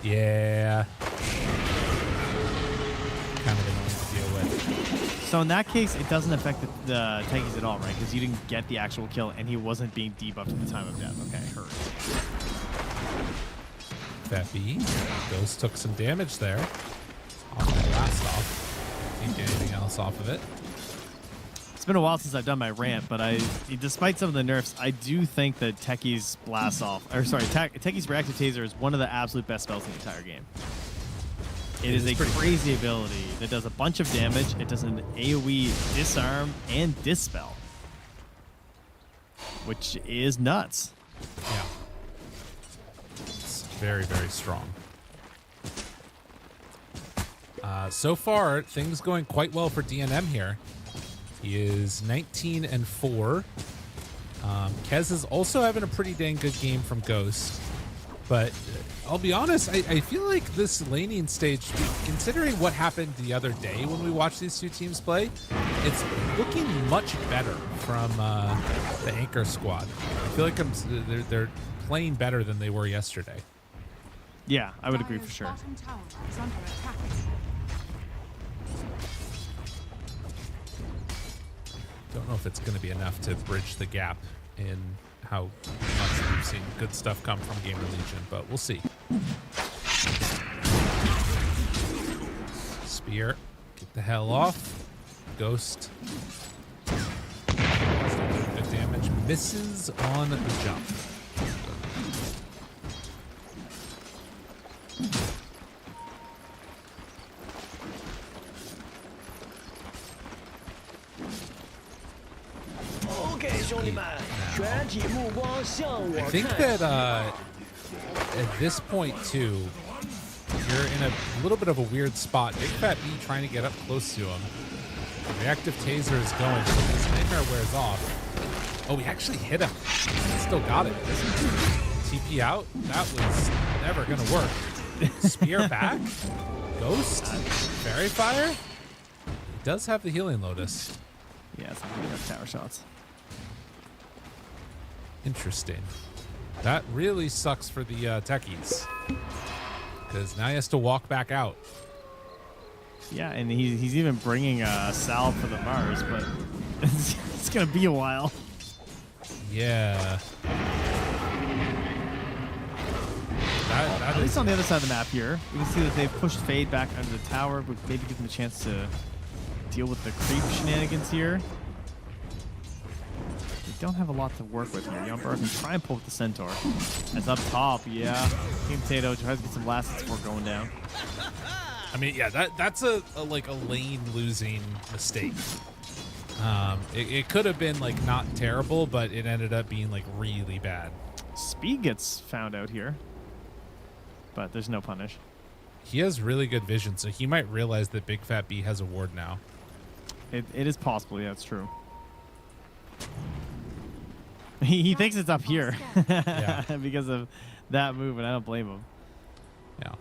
Yeah. Kind of annoying to deal with. So in that case, it doesn't affect the Techies at all, right? Because you didn't get the actual kill, and he wasn't being debuffed at the time of death. Okay, heard. Feppy. Ghost took some damage there. Off that last off. Didn't get anything else off of it. It's been a while since I've done my rant, but despite some of the nerfs, I do think that Techies Blast Off, or sorry, Techies Reactive Taser is one of the absolute best spells in the entire game. It is a crazy ability that does a bunch of damage. It does an AoE disarm and dispel, which is nuts. Yeah. It's very, very strong. So far, things going quite well for DNM here. He is 19-4. Kez is also having a pretty dang good game from Ghost. But I'll be honest, I feel like this laning stage, considering what happened the other day when we watched these two teams play, it's looking much better from the Anchor squad. I feel like they're playing better than they were yesterday. Yeah, I would agree for sure. Bottom tower is under attack. Don't know if it's going to be enough to bridge the gap in how much we've seen good stuff come from GamerLegion, but we'll see. Spear, get the hell off. Ghost. Good damage. Misses on the jump. I think that at this point too, you're in a little bit of a weird spot. Big Fat B trying to get up close to him. The reactive taser is going, so his nightmare wears off. Oh, he actually hit him. Still got it. TP out? That was never gonna work. Spear back? Ghost? Fairy Fire? He does have the healing Lotus. Yeah, it's not gonna have tower shots. Interesting. That really sucks for the Techies. Because now he has to walk back out. Yeah, and he's even bringing a salve for the Mars, but it's going to be a while. Yeah. At least on the other side of the map here, you can see that they've pushed Fade back under the tower, but maybe give him a chance to deal with the creep shenanigans here. Don't have a lot to work with here. Yumper can try and pull with the Centaur. That's up top, yeah. King Potato tries to get some last before going down. I mean, yeah, that's a lane losing mistake. It could have been like not terrible, but it ended up being like really bad. Speed gets found out here, but there's no punish. He has really good vision, so he might realize that Big Fat B has a ward now. It is possible, yeah, it's true. He thinks it's up here Yeah. because of that move, and I don't blame him. Yeah.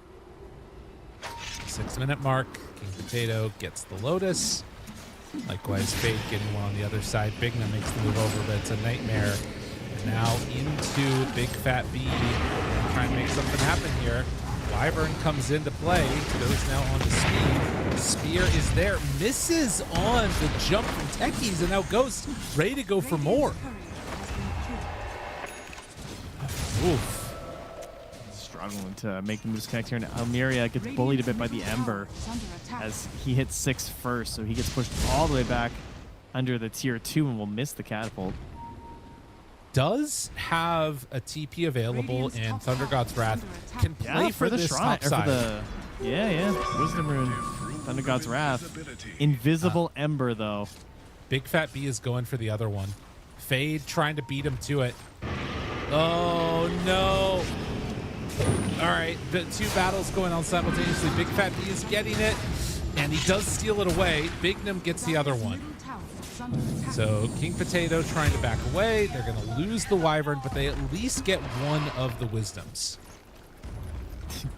6-minute mark. King Potato gets the Lotus. Likewise, Fade getting one on the other side. Bignum makes the move over, but it's a nightmare. And now into Big Fat B. Trying to make something happen here. Wyvern comes into play. Goes now on to Speed. Spear is there. Misses on the jump from Techies, and now Ghost ready to go for more. Oof. Struggling to make the moves connect here. And Ilmeria gets bullied a bit by the Ember as he hits 6 first, so he gets pushed all the way back under the tier 2 and will miss the catapult. Does have a TP available, and Thunder God's Wrath can play for the this shrine, top side. Wisdom Rune, Thunder God's Wrath. Invisible Ember, though. Big Fat B is going for the other one. Fade trying to beat him to it. Oh, no. All right, the two battles going on simultaneously. Big Fat B is getting it, and he does steal it away. Bignum gets the other one. So King Potato trying to back away. They're going to lose the Wyvern, but they at least get one of the Wisdoms.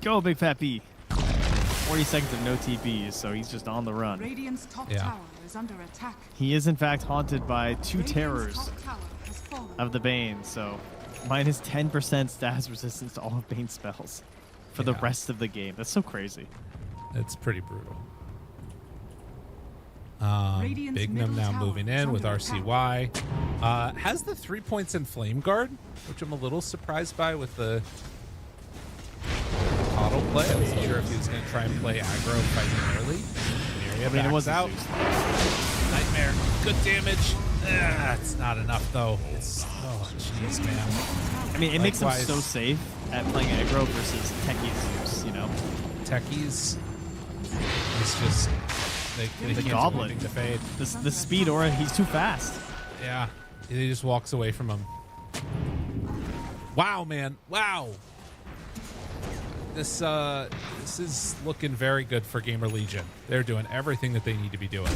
Go, Big Fat B. 40 seconds of no TPs, so he's just on the run. Radiant's top Yeah. tower is under attack. He is, in fact, haunted by 2 Radiant's terrors top tower has fallen. of the Bane, so minus 10% status resistance to all of Bane's spells for the Yeah. rest of the game. That's so crazy. It's pretty brutal. Radiant's Bignum middle now tower moving is in with under RCY. Has the 3 points in Flame Guard, which I'm a little surprised by with the auto play. I wasn't sure if he was going to try and play aggro fighting early. Ilmeria backs was out. Nightmare. Good damage. It's not enough, though. It's, oh, jeez, man. I mean, it makes him Likewise. so safe at playing aggro versus Techie Zeus, you know? Techies. It's just... They The can't Goblet. do anything to fade. The speed aura, he's too fast. Yeah. He just walks away from him. Wow, man. Wow. This is looking very good for GamerLegion. They're doing everything that they need to be doing.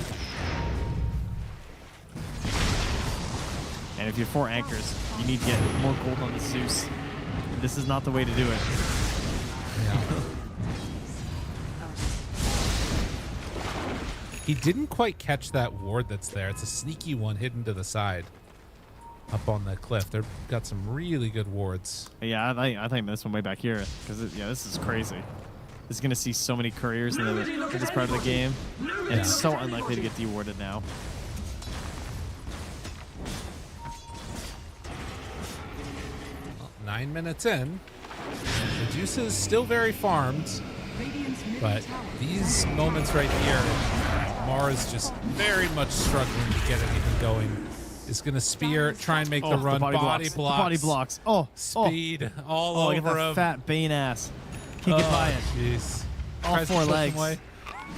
And if you're 4 anchors, you need to get more gold on the Zeus. This is not the way to do it. Yeah. He didn't quite catch that ward that's there. It's a sneaky one hidden to the side up on the cliff. They've got some really good wards. Yeah, I think this one way back here because yeah, this is crazy. This is gonna see so many couriers in this part of the game, and it's so unlikely to get de-awarded now. Well, 9 minutes in. Medusa is still very farmed, Radiant's middle but tower these moments right here, Mara's just very much struggling to get anything going. Is going to spear, try and make the run. Body blocks. The body blocks. Oh, Speed all look at over that him. fat Bane ass. Can't get by it. Jeez. All Tries to 4 push him legs. away.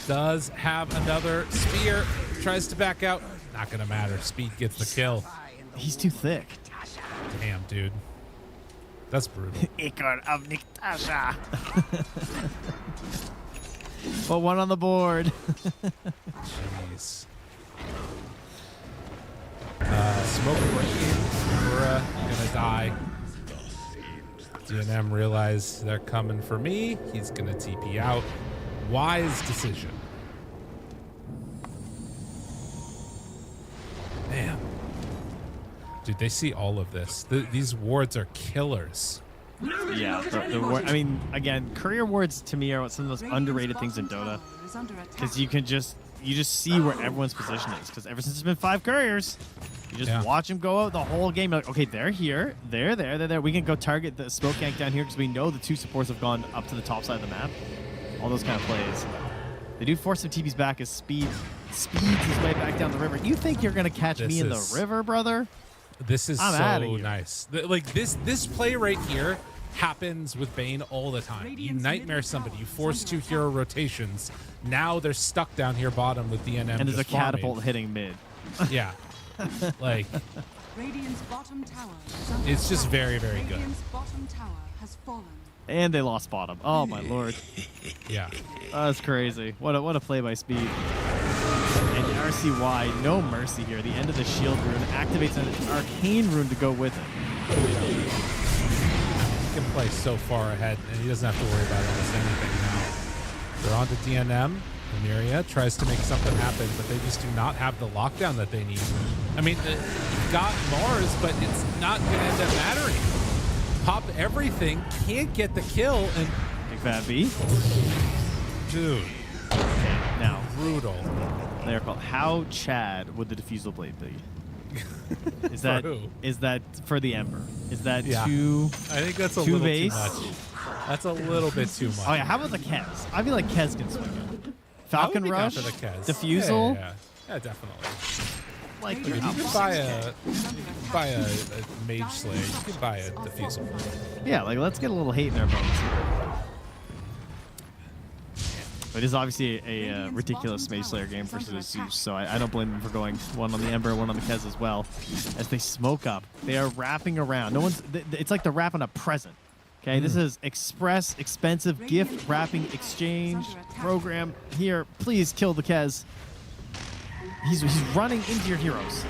Does have another spear. Tries to back out. Not going to matter. Speed gets the kill. He's too thick. Damn, dude. That's brutal. Icar of Niktasha. But 1 on the board. Jeez. Smoke working. We're gonna die. DNM realize they're coming for me. He's gonna TP out. Wise decision. Man. Dude, they see all of this. These wards are killers. Yeah, I mean, again, courier wards to me are some of the most underrated things in Dota, because you just see where everyone's position is. Because ever since it's been 5 couriers, you just watch them go out the whole game. You're like, okay, they're here, they're there, they're there. We can go target the smoke gank down here because we know the 2 supports have gone up to the top side of the map. All those kind of plays. They do force some TPs back as speeds his way back down the river. You think you're gonna catch me in the river, brother? This is I'm outta here. nice. Like this play right here happens with Bane all the time. You nightmare somebody, you force 2 hero rotations. Now they're stuck down here bottom with DNM. And there's a just farming. catapult hitting mid. Yeah. Like Radiant's bottom tower it's just very, very good. Radiant's bottom tower has fallen. And they lost bottom. Oh my lord. Yeah. That's crazy. What a play by Speed. And RCY, no mercy here. The end of the shield rune activates an arcane rune to go with it. He can play so far ahead, and he doesn't have to worry about almost anything now. They're on to DNM. Ilmeria tries to make something happen, but they just do not have the lockdown that they need. I mean, you've got Mars, but it's not going to end up mattering. Pop everything, can't get the kill, and Big Fat B. dude, Now, brutal. they're called How Chad would the Diffusal Blade be? Is For who? that for the Ember? Is that Yeah. too? I think that's a Two little base? too much. That's a little bit too much. Oh yeah, how about the Kez? I feel like Kez can swing it. Falcon I would be down Rush, for the Kez. Diffusal. Yeah, definitely. Like Look, if you can buy a Mage Slayer, you can buy a Diffusal. yeah, like let's get a little hate in our bones. But it is obviously a ridiculous Mage Slayer game versus Zeus, so I don't blame them for going 1 on the Ember, 1 on the Kez as well. As they smoke up, they are wrapping around. No one's. It's like they're wrapping a present. Okay, this is express, expensive gift wrapping exchange program. Here, please kill the Kez. He's running into your heroes.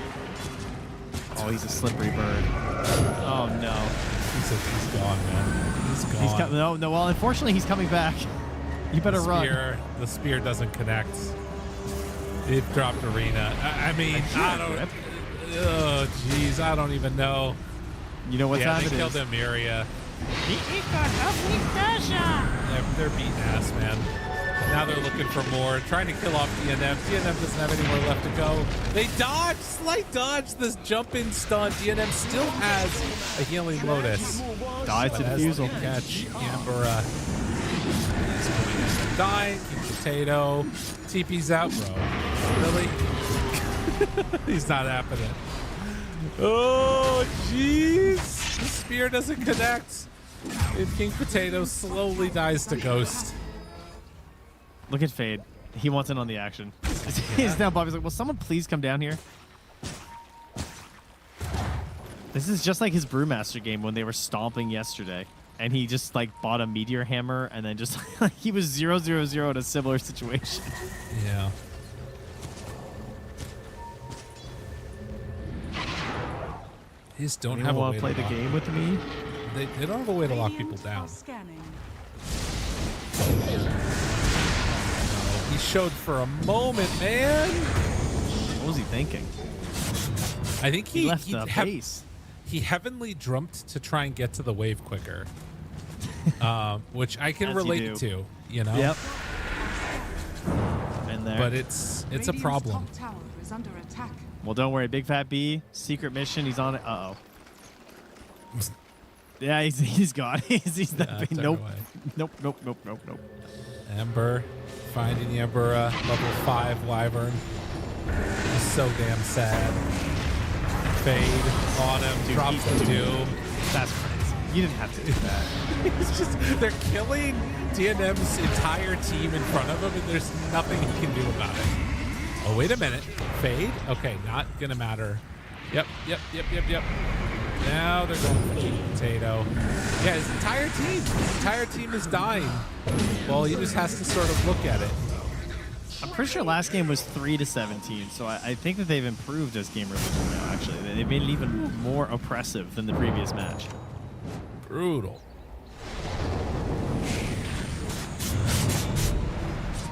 Oh, he's a slippery bird. Oh no. He's gone, man. He's gone. No. Well, unfortunately, he's coming back. You better run. The spear doesn't connect. It dropped Arena. I mean, I don't. Oh, jeez, I don't even know. You know what time it is? They killed Ilmeria. They're beating ass, man. Now they're looking for more, trying to kill off DNM. DNM doesn't have anywhere left to go. They dodge, slight dodge, this jump in stun. DNM still has a healing Lotus. Dies to defusal. Catch Yambura. He's going to die. King Potato. TP's out, bro. Really? He's not happening. Oh, jeez. The spear doesn't connect. And King Potato slowly dies to Ghost. Look at Fade. He wants in on the action. He's down. Bobby's like, will someone please come down here? This is just like his Brewmaster game when they were stomping yesterday. And he just like bought a Meteor Hammer and then just he was 0-0-0 in a similar situation. Yeah. They just don't have a way to play the game with me. They don't have a way to lock people down. He showed for a moment, man. What was he thinking? I think he left the base. He heavenly jumped to try and get to the wave quicker, which I can relate to. You know. Yep. Been there. But it's a problem. Top tower is under attack. Well, don't worry. Big Fat B, secret mission. He's on it. Uh-oh. Yeah, he's gone. he's not. Nope. Nope. Ember finding the Ember level 5 Wyvern. He's so damn sad. Fade on him. Drops the doom. That's crazy. You didn't have to do that. It's just they're killing DNM's entire team in front of him, and there's nothing he can do about it. Oh, wait a minute. Fade? Okay, not gonna matter. Yep. Now they're going for King Potato. Yeah, his entire team is dying. Well, he just has to sort of look at it. I'm pretty sure last game was 3-17, so I think that they've improved as GamerLegion now, actually. They've made it even more oppressive than the previous match. Brutal.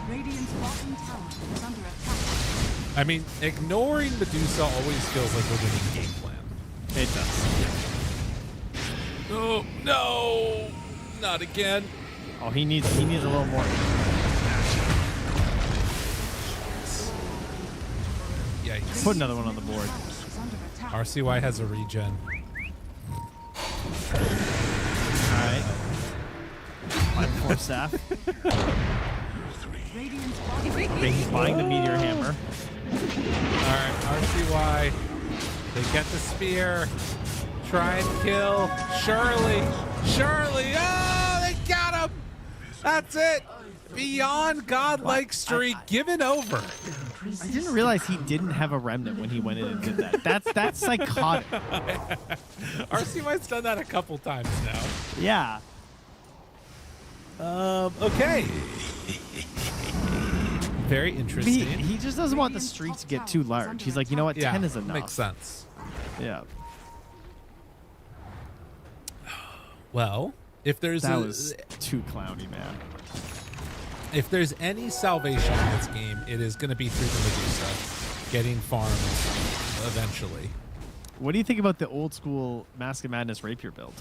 Radiant's bottom tower is under attack. I mean, ignoring Medusa always feels like a winning game plan. It does. Oh, no! Not again. Oh, he needs a little more. Yikes. Put another one on the board. RCY has a regen. Alright. 5-4 staff. He's buying the Meteor Hammer. Alright, RCY. They get the spear. Try and kill Shirley. Oh, they got him. That's it. Beyond godlike streak given over. I didn't realize he didn't have a remnant when he went in and did that. That's psychotic. RCY's done that a couple times now. Yeah. Okay. Very interesting. He just doesn't want the streak to get too large. He's like, you know what, 10 is enough. Makes sense. Yeah. Well, if there's that was too clowny, man. If there's any salvation in this game, it is going to be through the Medusa getting farmed eventually. What do you think about the old school Mask of Madness Rapier build?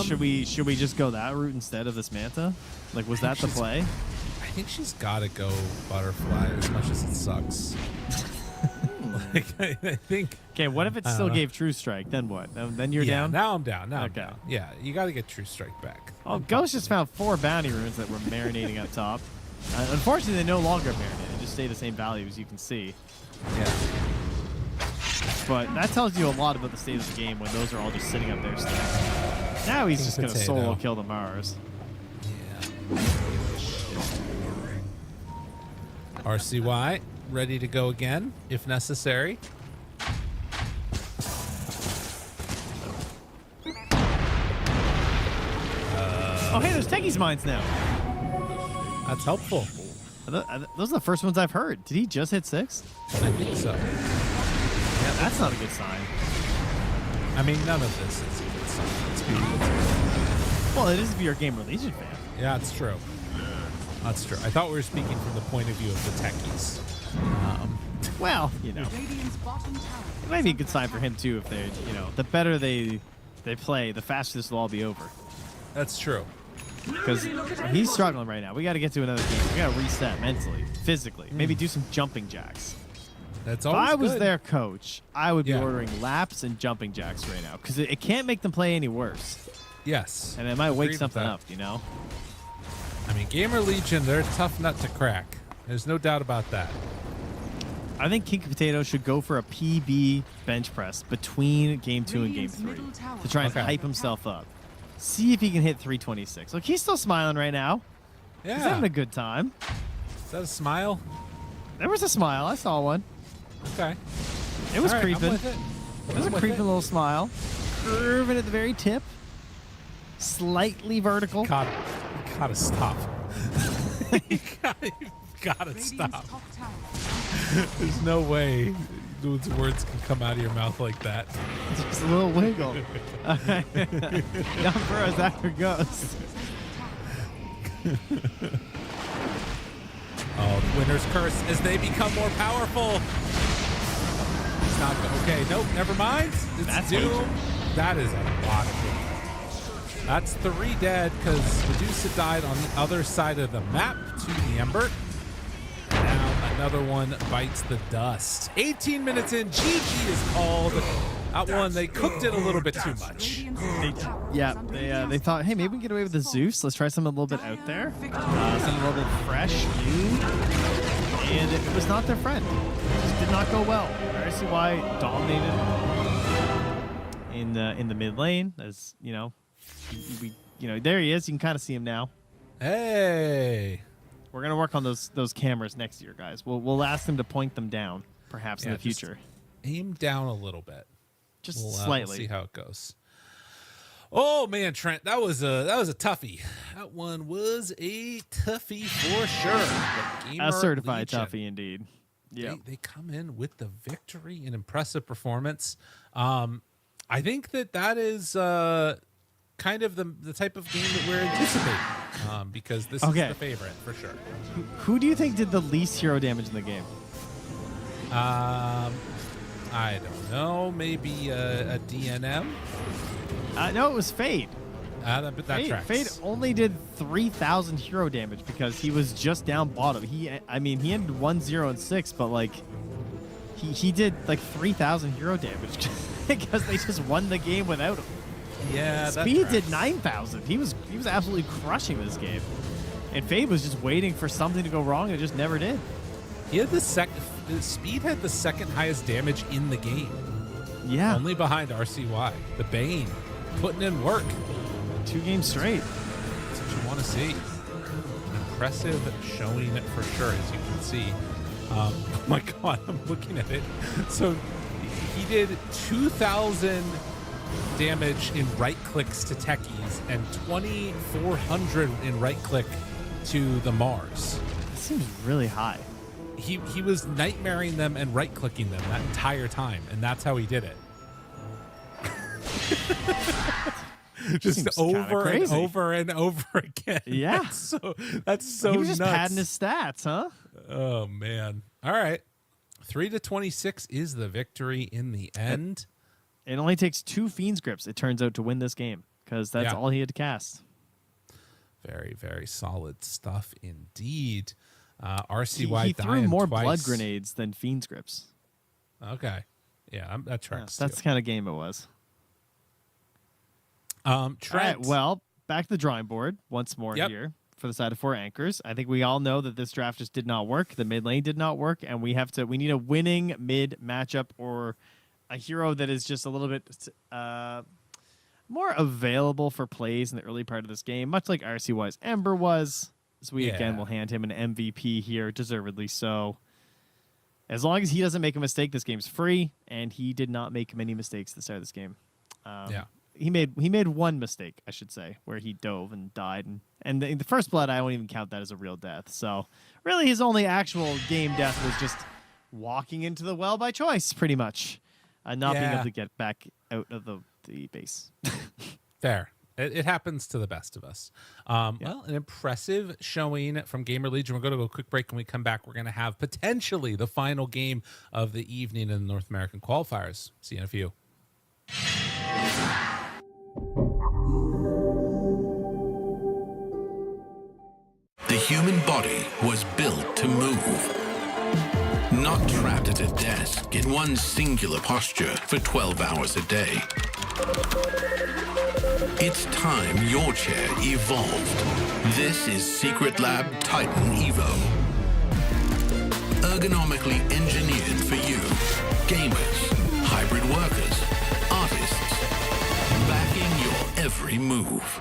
Should we just go that route instead of this Manta? Like, was that the play? I think she's got to go Butterfly as much as it sucks. Like, I think. Okay, what if it still gave True Strike? Then what? Then you're down? Now I'm down. Now okay. I'm down. Yeah, you got to get True Strike back. Oh, Ghost just found 4 bounty runes that were marinating up top. Unfortunately, they no longer marinate. They just stay the same value, as you can see. Yeah. But that tells you a lot about the state of the game when those are all just sitting up there still. Now he's just going to solo kill the Mars. Yeah. RCY, ready to go again, if necessary. Oh, hey, there's Techies Mines now. That's helpful. Those are the first ones I've heard. Did he just hit 6? I think so. Yeah, that's not a good sign. I mean, none of this is good stuff. Let's be Well, it is if you're a GamerLegion fan. Yeah, it's true. That's true. I thought we were speaking from the point of view of the techies. Well, you know, Radiant's bottom tower. it might be a good sign for him too if they, you know, the better they play, the faster this will all be over. That's true. Because he's struggling right now. We got to get to another game. We got to reset mentally, physically. Maybe do some jumping jacks. That's If always I was good. their coach, I would be Yeah. ordering laps and jumping jacks right now because it can't make them play any worse. Yes. And it might wake Agreed with something that. up, you know? I mean, GamerLegion, they're a tough nut to crack. There's no doubt about that. I think King Potato should go for a PB bench press between game 2 and game Radiant's 3 middle tower to try and Okay. hype himself up. See if he can hit 326. Look, he's still smiling right now. Yeah. He's having a good time. Is that a smile? There was a smile. I saw one. Okay. It was All right, I'm creeping. with it. It was a I'm with creeping it. little smile. Curving at the very tip. Slightly vertical. Gotta stop. you gotta Radiant's stop. top tower. There's no way those words can come out of your mouth like that. Just a little wiggle. Down for us after it goes. Oh, the winner's curse as they become more powerful. It's not good. Okay, nope, never mind. It's That's Doom. major. That is a lot of damage. That's 3 dead because Medusa died on the other side of the map to the Ember. Now another one bites the dust. 18 minutes in, GG is called. That one, they cooked it a little bit too much. Radiant's top tower is Yeah, under they thought, hey, maybe we can get away with the Zeus. Let's try something a little bit out there. Something a little bit fresh, new. And it was not their friend. It just did not go well. RCY dominated in the mid lane. As you know, there he is. You can kind of see him now. Hey. We're gonna work on those cameras next year, guys. We'll ask them to point them down, perhaps in Yeah, the future. Aim down a little bit. Just We'll slightly. see how it goes. Oh man, Trent, that was a toughie. That one was a toughie for sure. A certified GamerLegion, toughie indeed. Yeah. They come in with the victory and impressive performance. I think that is kind of the type of game that we're anticipating because this Okay. is the favorite for sure. Who do you think did the least hero damage in the game? I don't know. Maybe a DNM. No, it was Fade. But that tracks. Fade only did 3,000 hero damage because he was just down bottom. He ended 1-0 and 6, but like he did like 3,000 hero damage because they just won the game without him. Yeah, that Speed did tracks. 9,000. He was absolutely crushing this game, and Fade was just waiting for something to go wrong and it just never did. He had Speed had the second highest damage in the game, Yeah, only behind RCY. The Bane, putting in work. 2 games straight. That's what you want to see. Impressive showing for sure, as you can see. Oh my God, I'm looking at it. So he did 2,000 damage in right clicks to techies and 2,400 in right click to the Mars. That seems really high. He was nightmaring them and right clicking them that entire time, and that's how he did it. Just Seems kinda over and crazy. over and over again. Yeah. That's so He was just nuts. padding his stats, huh? Oh man. All right. 3-26 is the victory in the end. It only takes 2 Fiend's Grips, it turns out, to win this game because that's Yeah. all he had to cast. Very, very solid stuff indeed. RCY He threw dying more twice. blood grenades than Fiend's Grips. Okay. Yeah, that Yeah, tracks. that's the kind of game it was. Trent. All right, well, back to the drawing board once more Yep. here for the side of 4 anchors. I think we all know that this draft just did not work. The mid lane did not work, and we need a winning mid matchup or a hero that is just a little bit more available for plays in the early part of this game, much like RCY's Ember was. So we again Yeah. will hand him an MVP here, deservedly so. As long as he doesn't make a mistake, this game's free, and he did not make many mistakes at the start of this game. Yeah. He made one mistake, I should say, where he dove and died, and the first blood, I won't even count that as a real death. So really, his only actual game death was just walking into the well by choice, pretty much. not being able to get back out of the base. Fair. It happens to the best of us. Well, an impressive showing from GamerLegion. We're going to go a quick break. When we come back, we're going to have potentially the final game of the evening in the North American qualifiers. See you in a few. The human body was built to move. Not trapped at a desk in one singular posture for 12 hours a day. It's time your chair evolved. This is Secret Lab Titan Evo. Ergonomically engineered for you. Gamers, hybrid workers, artists. Backing your every move.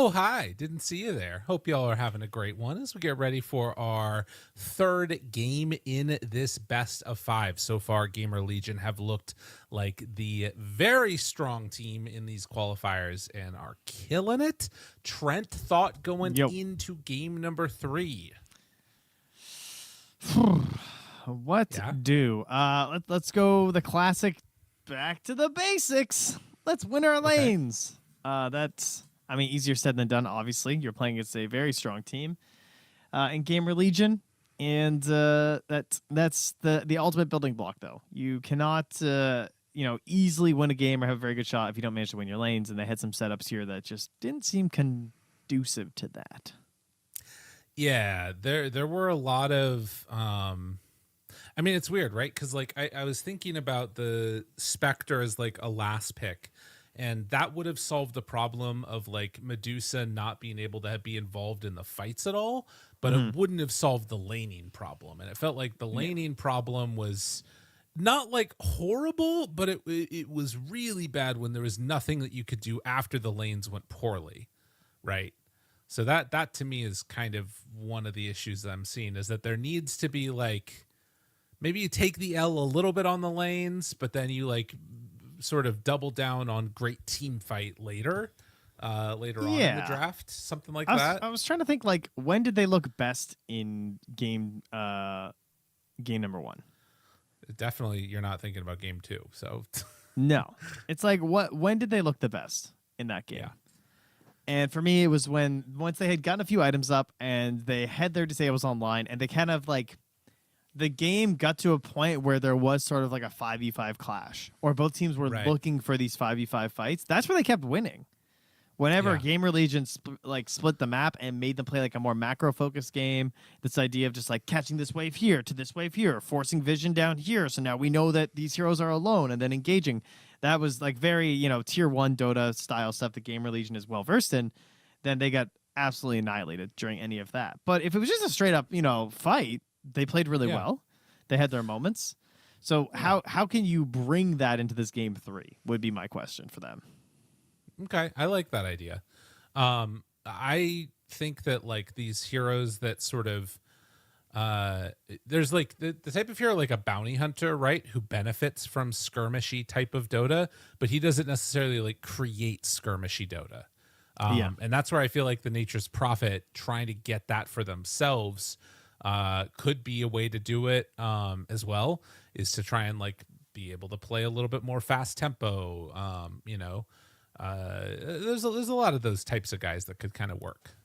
Oh, hi. Didn't see you there. Hope y'all are having a great one as we get ready for our third game in this best of 5. So far, GamerLegion have looked like the very strong team in these qualifiers and are killing it. Trent, thought going into game number 3. What do? Let's go the classic, back to the basics. Let's win our lanes. That's, I mean, easier said than done, obviously. You're playing against a very strong team in GamerLegion, and that's the ultimate building block, though. You cannot easily win a game or have a very good shot if you don't manage to win your lanes, and they had some setups here that just didn't seem conducive to that. Yeah, there were a lot of I mean, it's weird, right? Because like I was thinking about the Spectre as like a last pick, and that would have solved the problem of like Medusa not being able to be involved in the fights at all, but it wouldn't have solved the laning problem. And it felt like the laning problem was not like horrible, but it was really bad when there was nothing that you could do after the lanes went poorly, right? So that to me is kind of one of the issues that I'm seeing, is that there needs to be like, maybe you take the L a little bit on the lanes, but then you like sort of double down on great team fight later on in the draft, something like that. I was trying to think, like, when did they look best in game number 1? Definitely, you're not thinking about game 2. So no, it's like, when did they look the best in that game? Yeah. And for me, it was once they had gotten a few items up and they had their disables online, and they kind of like, the game got to a point where there was sort of like a 5v5 clash, or both teams were looking for these 5v5 fights. That's where they kept winning. Whenever GamerLegion split the map and made them play like a more macro-focused game, this idea of just like catching this wave here to this wave here, forcing vision down here, so now we know that these heroes are alone, and then engaging. That was like very, tier 1 Dota style stuff that GamerLegion is well versed in. Then they got absolutely annihilated during any of that. But if it was just a straight up, fight, they played really well. They had their moments. So how can you bring that into this game 3 would be my question for them. Okay, I like that idea. I think that like these heroes that sort of there's like the type of hero like a bounty hunter, right, who benefits from skirmishy type of Dota, but he doesn't necessarily like create skirmishy Dota. And that's where I feel like the Nature's Prophet trying to get that for themselves could be a way to do it as well, is to try and like be able to play a little bit more fast tempo. There's a lot of those types of guys that could kind of work.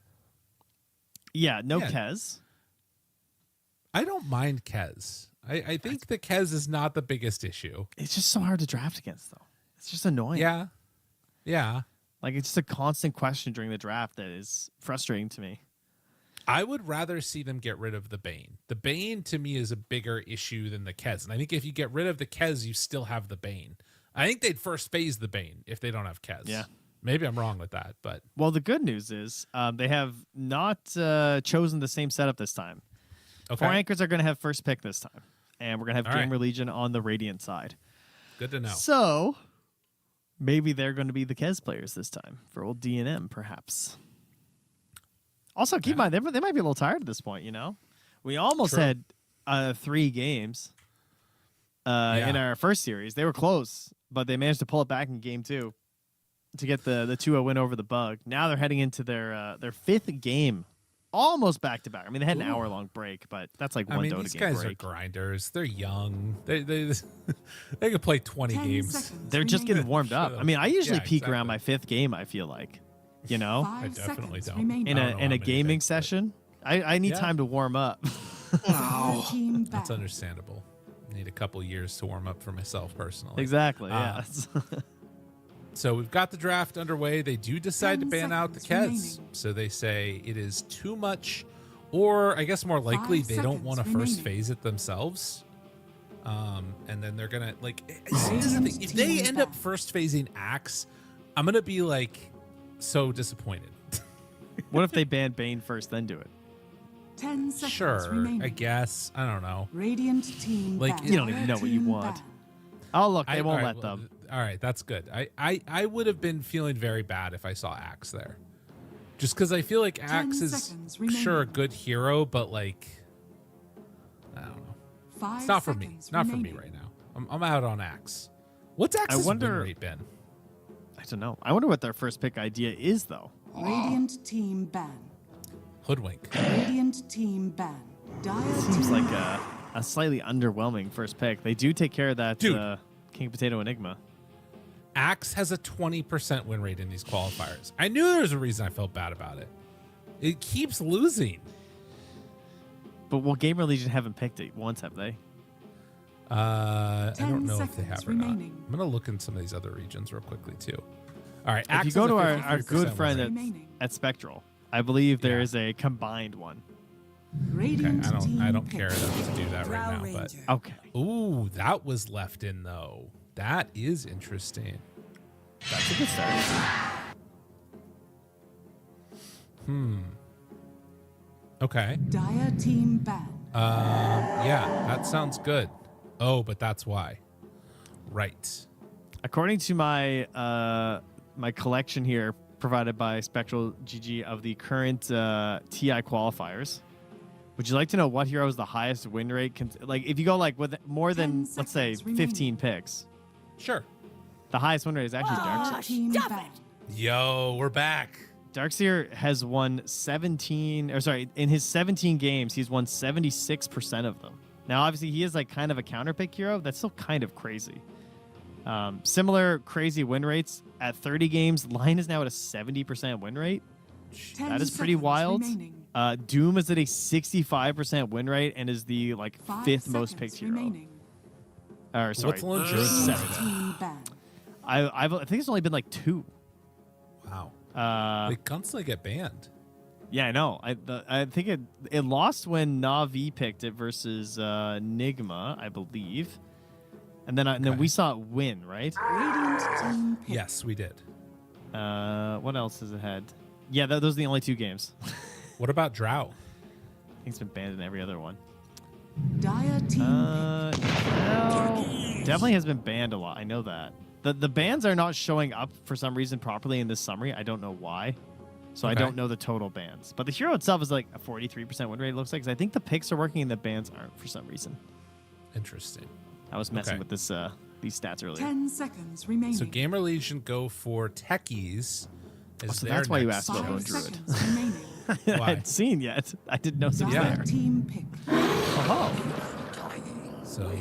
Kez. I don't mind Kez. I think the Kez is not the biggest issue. It's just so hard to draft against, though. It's just annoying. Yeah. Like, it's just a constant question during the draft that is frustrating to me. I would rather see them get rid of the Bane. The Bane, to me, is a bigger issue than the Kez. And I think if you get rid of the Kez, you still have the Bane. I think they'd first phase the Bane if they don't have Kez. Yeah. Maybe I'm wrong with that, but... Well, the good news is they have not chosen the same setup this time. Okay. 4 anchors are going to have first pick this time. And we're going to have GamerLegion on the Radiant side. Good to know. So, maybe they're going to be the Kez players this time for old D&M, perhaps. Also, keep in mind, they might be a little tired at this point, We almost had 3 games in our first series. They were close, but they managed to pull it back in game 2 to get the 2-0 win over the Bug. Now they're heading into their 5th game, almost back-to-back. I mean, they had an hour-long break, but that's like one Dota game break. These guys are grinders. They're young. They could play 20 games. They're just getting warmed up. I mean, I usually peak around my 5th game, I feel like. I definitely don't. In a gaming session, I need time to warm up. That's understandable. I need a couple years to warm up for myself personally. Exactly. Yeah. So we've got the draft underway. They do decide to ban out the Kez. So they say it is too much, or I guess more likely they don't want to first phase it themselves. And then they're gonna like. This is the thing. If they end up first phasing Axe, I'm gonna be like so disappointed. What if they ban Bane first, then do it? 10 seconds Sure, remaining. I guess. I don't know. Radiant team Like, ban. You don't even know what you want. Oh, look, they won't let them. All right, that's good. I would have been feeling very bad if I saw Axe there. Just because I feel like 10 Axe is seconds remaining. sure a good hero, but like, I don't know. 5 It's not for me. seconds Not for me remaining. right now. I'm out on Axe. What's Axe's win rate been? I don't know. I wonder what their first pick idea is, though. Radiant team ban. Hoodwink. Radiant team ban. Dire Seems team like a slightly underwhelming first pick. They do take care of that Dude. King Potato Enigma. Axe has a 20% win rate in these qualifiers. I knew there was a reason I felt bad about it. It keeps losing. But GamerLegion haven't picked it once, have they? I 10 don't know if they seconds have or not. remaining. I'm going to look in some of these other regions real quickly, too. All right. If Axe you go has to a our 53% good win friend rate. remaining. at Spectral, I believe there Yeah. is a combined one. Okay, Radiant I don't team care pick. enough to do that right now. But Okay. ooh, that was left in though. That is interesting. That's a good start. Okay. Dire team ban. Yeah, that sounds good. Oh, but that's why. Right. According to my my collection here provided by Spectral GG of the current TI qualifiers, would you like to know what hero is the highest win rate? Like if you go like with more 10 than let's say seconds 15 picks, Sure. the highest win rate is actually Darkseer. Team stop ban. Yo, we're back. Darkseer has won 17, or sorry, in his 17 games, he's won 76% of them. Now, obviously, he is like kind of a counter pick hero. That's still kind of crazy. Similar crazy win rates at 30 games. Line is now at a 70% win rate. 10 That is pretty seconds wild. remaining. Doom is at a 65% win rate and is the like 5 fifth most seconds picked hero. remaining. Or sorry, What's Lone Druid? seventh. Team ban. I think it's only been like 2. Wow. They constantly get banned. Yeah, I know. I think it lost when Na'Vi picked it versus Nigma, I believe, and then we saw it win, right? Radiant team pick. Yes, we did. What else has it had? Yeah, those are the only 2 games. I What about Drow? think it's been banned in every other one. Dire team No, definitely has been banned a lot. I know that. The bans are not showing up for some reason properly in this summary. I don't know why. So I Okay. don't know the total bans. But the hero itself is like a 43% win rate, it looks like. 'Cause I think the picks are working and the bans aren't for some reason. Interesting. I was messing Okay. with this these stats earlier. 10 seconds remaining. So GamerLegion go for techies. As so their that's why you next asked about 5 Lone Druid. seconds remaining. I Why? hadn't seen yet. I didn't know it was Dire there. team pick. So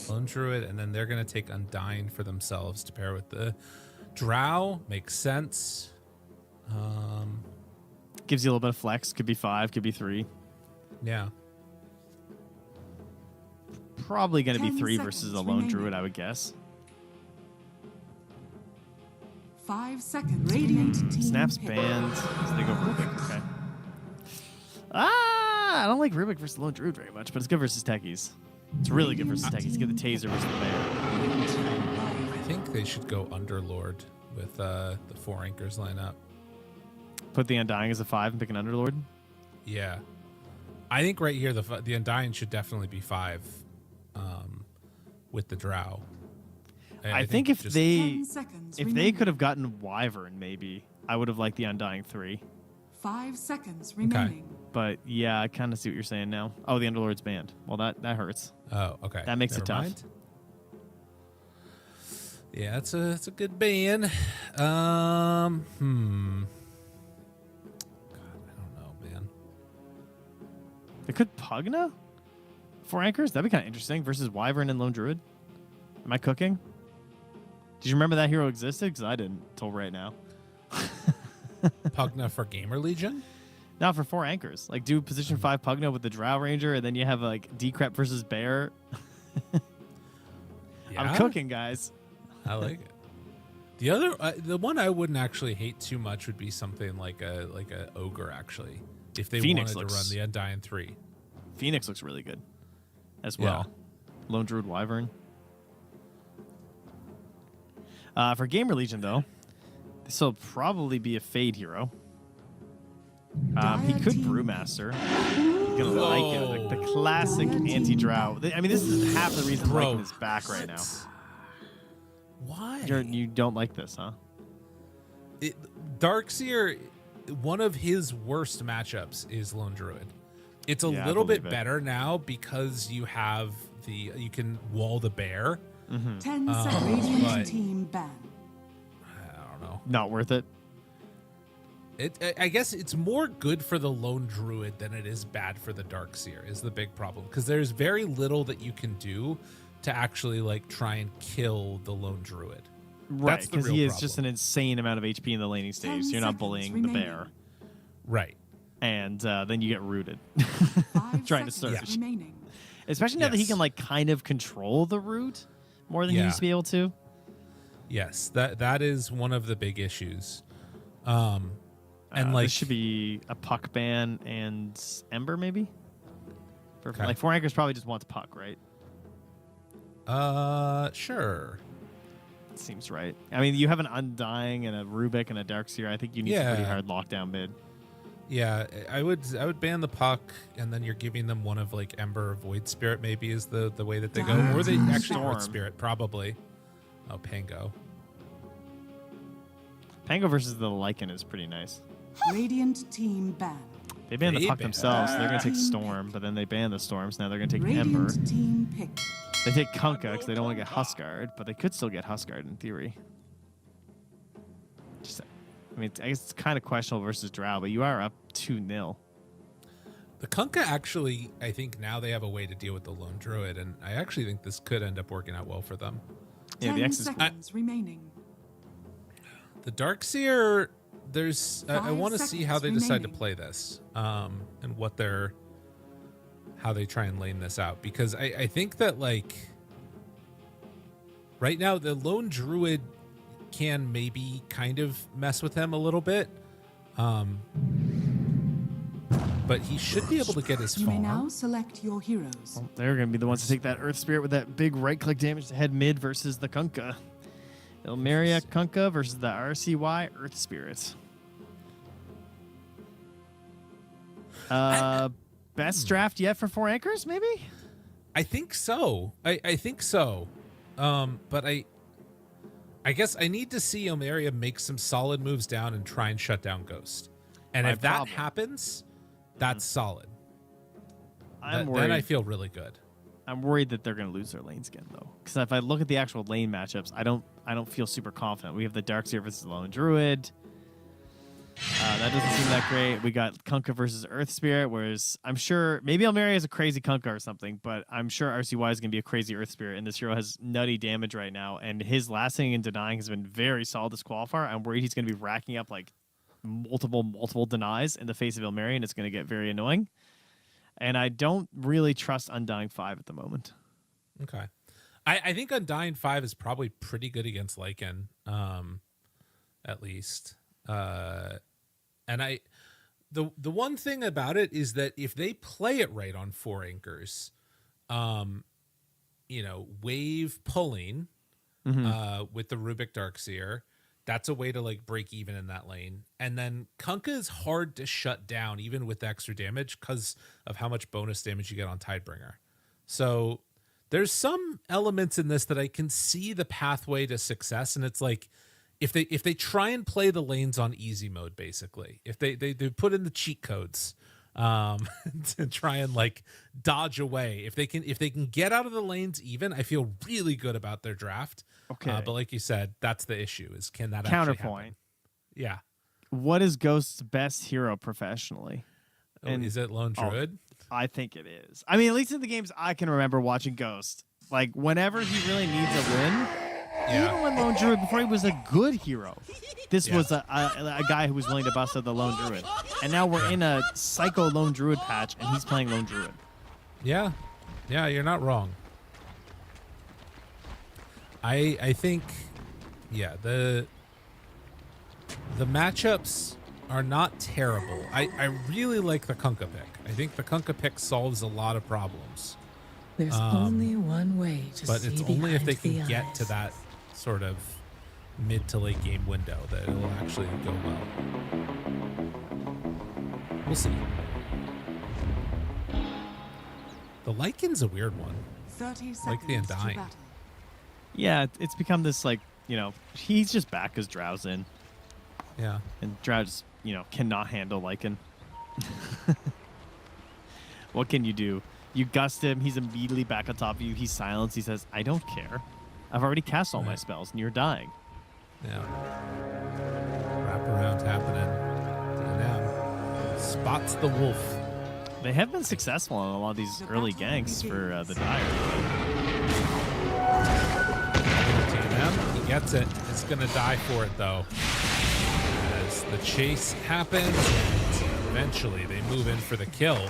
Lone Druid, and then they're going to take Undying for themselves to pair with the Drow. Makes sense. Gives you a little bit of flex. Could be 5, could be 3. Yeah. Probably going to be 10 3 versus a seconds Lone remaining. Druid, I would guess. 5 seconds. Radiant team Snaps pick. banned. So they go Rubik. Okay. I don't like Rubik versus Lone Druid very much, but it's good versus techies. It's really good versus techies. Get the taser versus the bear. I think they should go Underlord with the 4 anchors line up. Put the Undying as a 5 and pick an Underlord. Yeah. I think right here the Undying should definitely be 5 with the Drow. I think if just- 10 seconds they remaining. could have gotten Wyvern, maybe I would have liked the Undying 3. 5 seconds remaining. But yeah, I kind of see what you're saying now. Oh, the Underlord's banned. Well, that hurts. Oh, okay. That makes it Never tough. mind. Yeah, it's a good ban. God, I don't know, man. They could Pugna 4 anchors. That'd be kind of interesting versus Wyvern and Lone Druid. Am I cooking? Did you remember that hero existed? Because I didn't till right now. Pugna for GamerLegion? Now for 4 anchors, like do position 5 Pugna with the Drow Ranger, and then you have like Decrep versus Bear. Yeah, I'm cooking, guys. I like it. The other, the one I wouldn't actually hate too much would be something like a ogre actually, if they Phoenix wanted to run the Undying 3. Phoenix looks really good as well. Lone Druid Wyvern. For GamerLegion, though, this will probably be a Fade hero. He could Brewmaster. He's gonna like it. The classic anti-drow. I mean, this is half the reason I'm Bro. liking this back right now. Why? You don't like this, huh? Darkseer one of his worst matchups is Lone Druid. It's a Yeah, I little bit believe it. better now because you have you can wall the bear. 10 seconds. Radiant but- team ban. I don't know. Not worth it. I guess it's more good for the Lone Druid than it is bad for the Darkseer is the big problem, because there's very little that you can do to actually like try and kill the Lone Druid. Right, That's the because real he is problem. just an insane amount of HP in the laning stage. 10 You're not seconds bullying remaining. the bear. Right. And then you get rooted. 5 Trying to seconds search. remaining. Especially now that he Yes. can like kind of control the root more than he Yeah. used to be able to. Yes, that is one of the big issues. And like this should be a puck ban and Ember maybe. Okay. Like 4 anchors probably just wants puck, right? Sure. Seems right. I mean, you have an Undying and a Rubik and a Darkseer. I think you need some pretty Yeah. hard lockdown mid. Yeah, I would ban the puck, and then you're giving them one of like Ember or Void Spirit maybe is the way that they go, or they actually Storm. Void Spirit probably. Oh, Pango. Pango versus the Lycan is pretty nice. Radiant team ban. They ban the They puck ban- themselves, so they're going to take Team Storm, but then they ban the Storms. Now they're going to take Ember. Radiant team pick. They take Kunkka because they don't want to get Huskard, but they could still get Huskard in theory. Just, I mean, I guess it's kind of questionable versus Drow, but you are up 2-0. The Kunkka actually, I think now they have a way to deal with the Lone Druid, and I actually think this could end up working out well for them. Yeah, 10 the X is seconds remaining. The Darkseer, there's I 5 want to see how they seconds decide to remaining. play this, and how they try and lane this out, because I think that like right now the Lone Druid can maybe kind of mess with him a little bit, but he should be able to get his You may now farm. select your heroes. They're going to be the ones to take that Earth Spirit with that big right-click damage to head mid versus the Kunkka. Ilmeria Kunkka versus the RCY Earth Spirit. Best draft yet for 4 anchors, maybe? I think so. I think so. But I guess I need to see Ilmeria make some solid moves down and try and shut down Ghost. And My if that problem. happens, that's solid. I'm Then worried. I feel really good. I'm worried that they're going to lose their lanes again, though. Because if I look at the actual lane matchups, I don't feel super confident. We have the Darkseer versus Lone Druid. That doesn't seem that great. We got Kunkka versus Earth Spirit, whereas I'm sure maybe Ilmeria is a crazy Kunkka or something, but I'm sure RCY is going to be a crazy Earth Spirit, and this hero has nutty damage right now, and his lasting and denying has been very solid this qualifier. I'm worried he's going to be racking up like multiple denies in the face of Ilmeria, and it's going to get very annoying. And I don't really trust Undying 5 at the moment. Okay. I think Undying 5 is probably pretty good against Lycan, at least. And the one thing about it is that if they play it right on 4 anchors, wave pulling with the Rubik Darkseer, that's a way to like break even in that lane. And then Kunkka is hard to shut down even with extra damage because of how much bonus damage you get on Tidebringer. So there's some elements in this that I can see the pathway to success, and it's like if they try and play the lanes on easy mode, basically, if they put in the cheat codes to try and like dodge away, if they can get out of the lanes even, I feel really good about their draft. Okay. But like you said, that's the issue: is can that actually Counterpoint. happen? Yeah. What is Ghost's best hero professionally? And is it Lone Druid? I think it is. I mean, at least in the games I can remember watching Ghost. Like, whenever he really needs a win, even when Lone Druid, before he was a good hero, this was a guy who was willing to bust out the Lone Druid. And now we're in a Psycho Lone Druid patch, and he's playing Lone Druid. Yeah, you're not wrong. I think, the matchups are not terrible. I really like the Kunkka pick. I think the Kunkka pick solves a lot of problems. There's only one way to But see it's only if they can behind the get to eyes. that sort of mid to late game window that it'll actually go well. We'll see. The Lycan's a weird one. 30 seconds Like the to Undying. battle. Yeah, it's become this, like, he's just back because Drow's in. Yeah. And Drow just, cannot handle Lycan. What can you do? You gust him. He's immediately back on top of you. He's silenced. He says, I don't care. I've already cast all my spells, and you're dying. Yeah. Wraparound happening. DNM spots the wolf. They have been successful on a lot of these early ganks for the Dire. DNM, he gets it. He's going to die for it, though. As the chase happens, eventually they move in for the kill.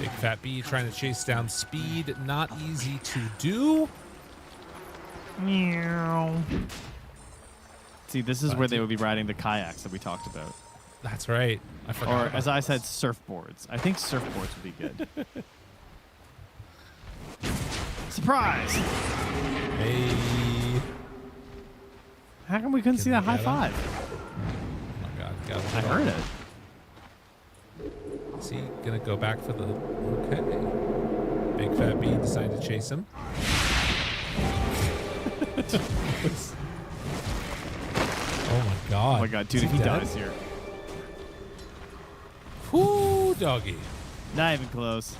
Big Fat B trying to chase down Speed. Not easy to do. Meow. See, this is where they would be riding the kayaks that we talked about. That's right. I forgot. Or, as I said, surfboards. I think surfboards would be good. Surprise! Hey. How come we couldn't see that high five? Oh, my God. I heard it. Is he going to go back for the... Okay. Big Fat B decided to chase him. Oh, my God. Oh, my God. Dude, if he dies here. Whoo, doggy. Not even close.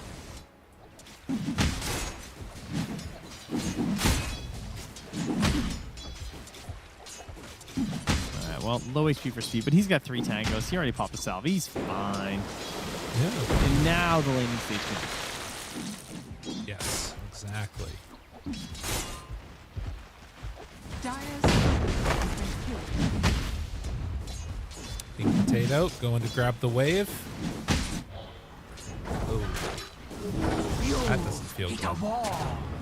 Alright, well, low HP for Speed, but he's got 3 tangos. He already popped a salve. He's fine. Yeah. And now the laning stage. Yes, exactly. Pink Potato going to grab the wave. Oh. That doesn't feel good.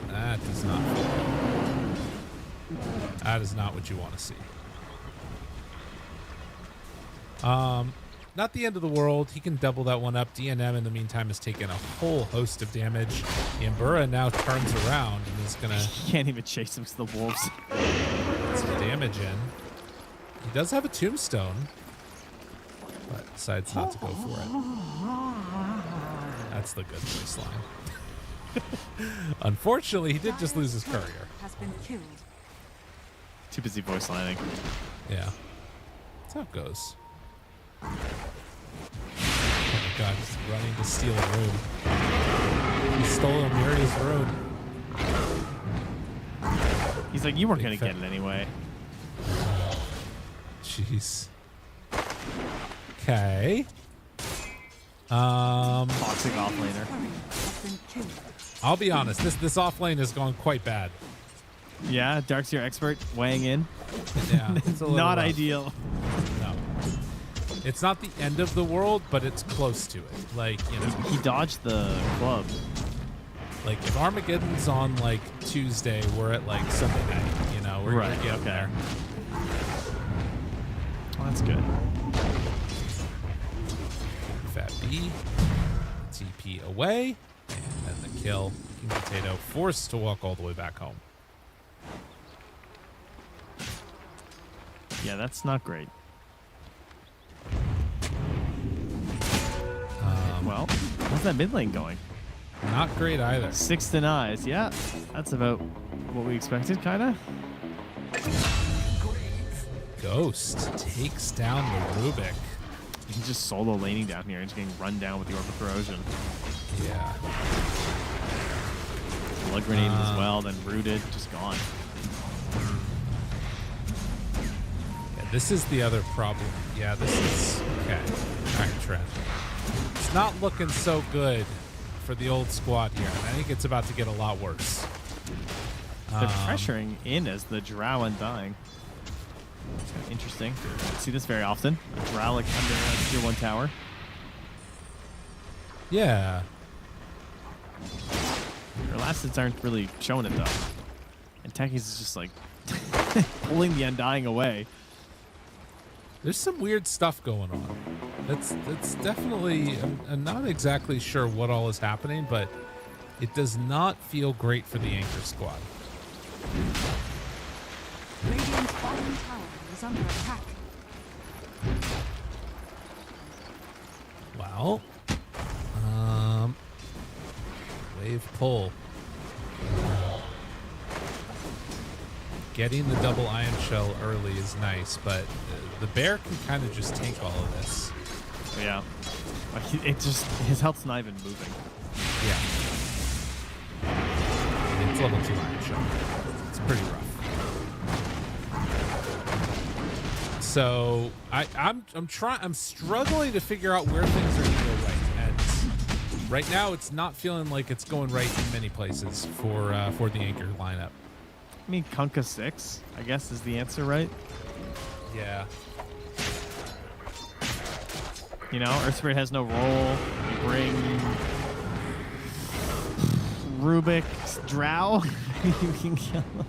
That does not feel good. That is not what you want to see. Not the end of the world. He can double that one up. DNM in the meantime has taken a whole host of damage. Yambura now turns around and is gonna... He can't even chase him to the wolves. Get some damage in. He does have a tombstone, but decides not to go for it. That's the good voice line. Unfortunately, he did just lose his courier. Has been killed. Too busy voice lining. Yeah. That's how it goes. Oh my God, he's running to steal a rune. He stole Ilmeria's rune. He's like, you weren't going to get it anyway. Jeez. Okay. Toxic offlaner. I'll be honest, this offlane has gone quite bad. Yeah, Darkseer expert weighing in. Yeah, it's a little not rough. ideal. No. It's not the end of the world, but it's close to it. Like, He dodged the club. Like, if Armageddon's on, like, Tuesday, we're at, like, Sunday night. We're right, getting there. Well, that's good. Fat B. TP away. And then the kill. King Potato forced to walk all the way back home. Yeah, that's not great. Well, how's that mid lane going? Not great either. 6 denies. Yeah, that's about what we expected, kind of. Ghost takes down the Rubik. You can just solo laning down here and just getting run down with the Orb of Corrosion. Yeah. Blood grenade as well, then rooted, just gone. Yeah, this is the other problem. Yeah, this is... Okay. All right, Trent. It's not looking so good for the old squad here. I think it's about to get a lot worse. They're pressuring in as the Drow undying. It's kind of interesting. I see this very often. A Drow like under a tier 1 tower. Yeah. Their last hits aren't really showing it though. And Techies is just like pulling the undying away. There's some weird stuff going on. That's definitely... I'm not exactly sure what all is happening, but it does not feel great for the Anchor squad. Radiant's bottom tower is under attack. Well, wave pull. getting the double ion shell early is nice, but the bear can kind of just tank all of this. Yeah. His health's not even moving. Yeah. It's level 2 ion shell. It's pretty rough. So I'm struggling to figure out where things are going to go right. And right now, it's not feeling like it's going right in many places for the anchor lineup. I mean, Kunkka 6, I guess, is the answer, right? Yeah. You know, Earth Spirit has no role. You bring Rubik's Drow. You can kill him.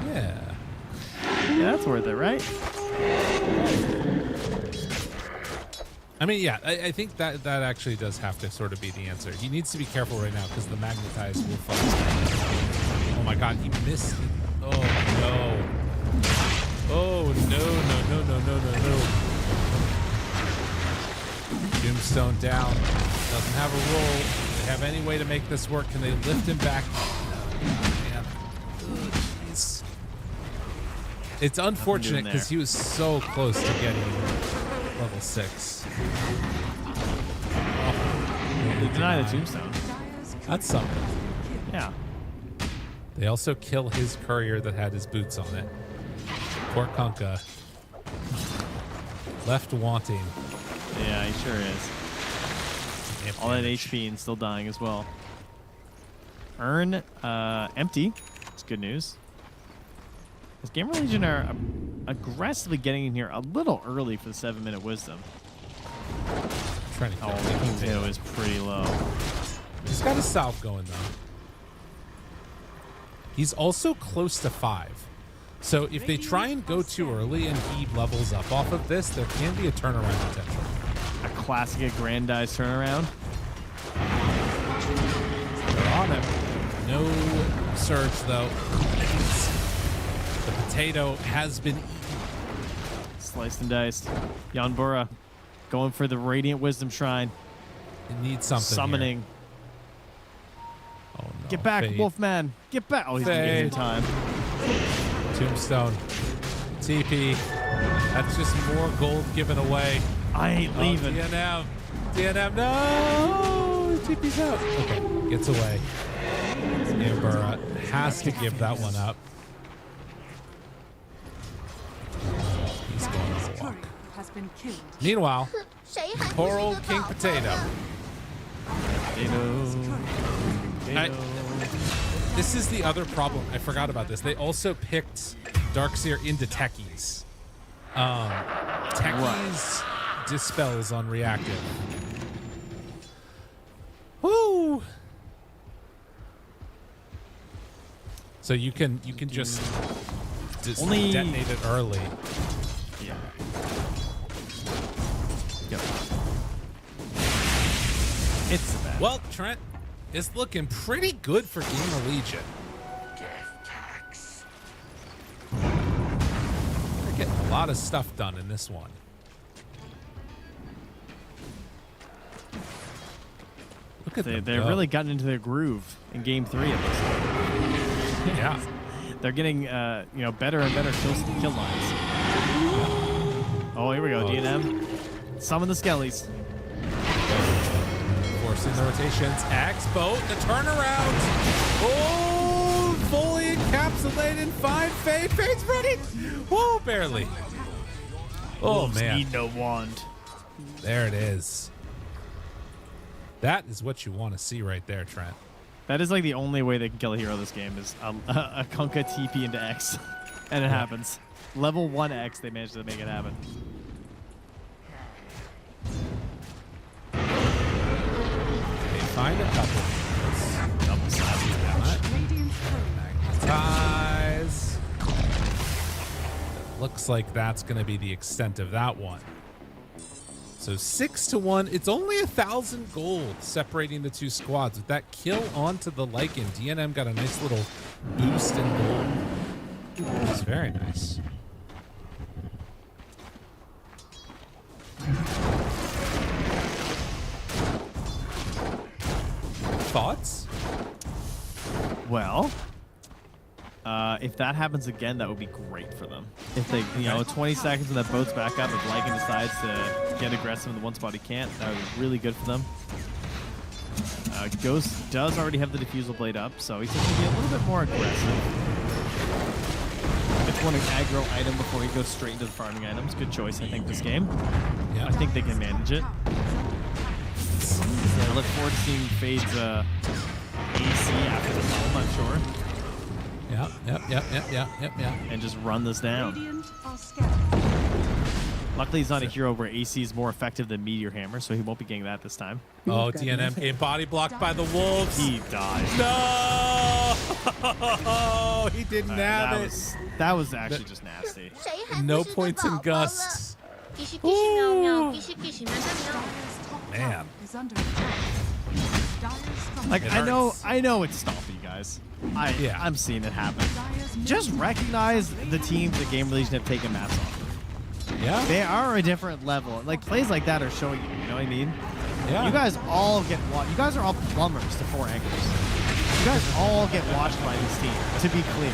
Yeah. Yeah, that's worth it, right? I mean, yeah, I think that actually does have to sort of be the answer. He needs to be careful right now because the magnetize will fall. Oh my god, he missed. Oh no. Oh no. Tombstone down. Doesn't have a roll. Do they have any way to make this work? Can they lift him back? Oh, man. Oh, jeez. It's unfortunate because he was so close to getting level 6. They deny the Tombstone. That's something. Yeah. They also kill his courier that had his boots on it. Poor Kunkka. Left wanting. Yeah, he sure is. All that HP and still dying as well. Urn empty. It's good news. As GamerLegion are aggressively getting in here a little early for the 7-minute wisdom. Trying to the King's Halo is pretty low. He's got a salve going though. He's also close to 5. So if they try and go too early and he levels up off of this, there can be a turnaround potential. A classic aggrandized turnaround. They're on him. No surge though. The potato has been eaten. Sliced and diced. Yanbura going for the Radiant Wisdom Shrine. It needs something. Summoning. Here. Oh no. Get back, Fade. Wolfman. Get back. Oh, he's getting time. Tombstone. TP. That's just more gold given away. I ain't leaving. DNM. DNM, no! TP's out. Okay, gets away. Amber has to give that one up. He's going to walk. Has been killed. Meanwhile, poor old King Potato. This is the other problem. I forgot about this. They also picked Darkseer into techies. Techies dispels on reactive. Woo! So you can just detonate it early. Yeah. Yep. It's bad. Well, Trent, it's looking pretty good for GamerLegion. They're getting a lot of stuff done in this one. Look at them They've go. really gotten into their groove in Game 3 of this. Yeah. They're getting better and better kill lines. Oh, here we go, DNM. Summon the skellies. Forcing the rotations. Axe boat, the turnaround. Oh, fully encapsulated. Fine fade. Fade's ready. Whoa, barely. Oh, Wolves man. need no wand. There it is. That is what you want to see right there, Trent. That is like the only way they can kill a hero this game is a Kunkka TP into X. And it happens. Level 1 X, they managed to make it happen. They find a couple. Double slaps down it. Magnetize. Looks like that's going to be the extent of that one. So 6-1. It's only 1,000 gold separating the two squads. With that kill onto the Lycan, DNM got a nice little boost in gold. It's very nice. Thoughts? Well, If that happens again, that would be great for them. If they, 20 seconds and that boat's back up, if Lycan decides to get aggressive in the one spot he can't, that would be really good for them. Ghost does already have the Diffusal Blade up, so he's going to be a little bit more aggressive. If you want an aggro item before he goes straight into the farming items, good choice, I think, this game. Yeah. I think they can manage it. Yeah, I look forward to seeing Fade's AC after this, I'm not sure. Yep. And just run this down. Luckily, he's not a hero where AC is more effective than Meteor Hammer, so he won't be getting that this time. Oh, DNM getting body blocked by the wolves. He dies. No! He didn't have it. That was actually just nasty. No points in Gust. Man. Like, It I know hurts. it's stompy, guys. Yeah. I'm seeing it happen. Just recognize the teams that GamerLegion have taken maps off. Yeah. They are a different level. Like, plays like that are showing you know what I mean? Yeah. You guys all get watched. You guys are all plumbers to 4 anchors. You guys all get watched by this team, to be clear.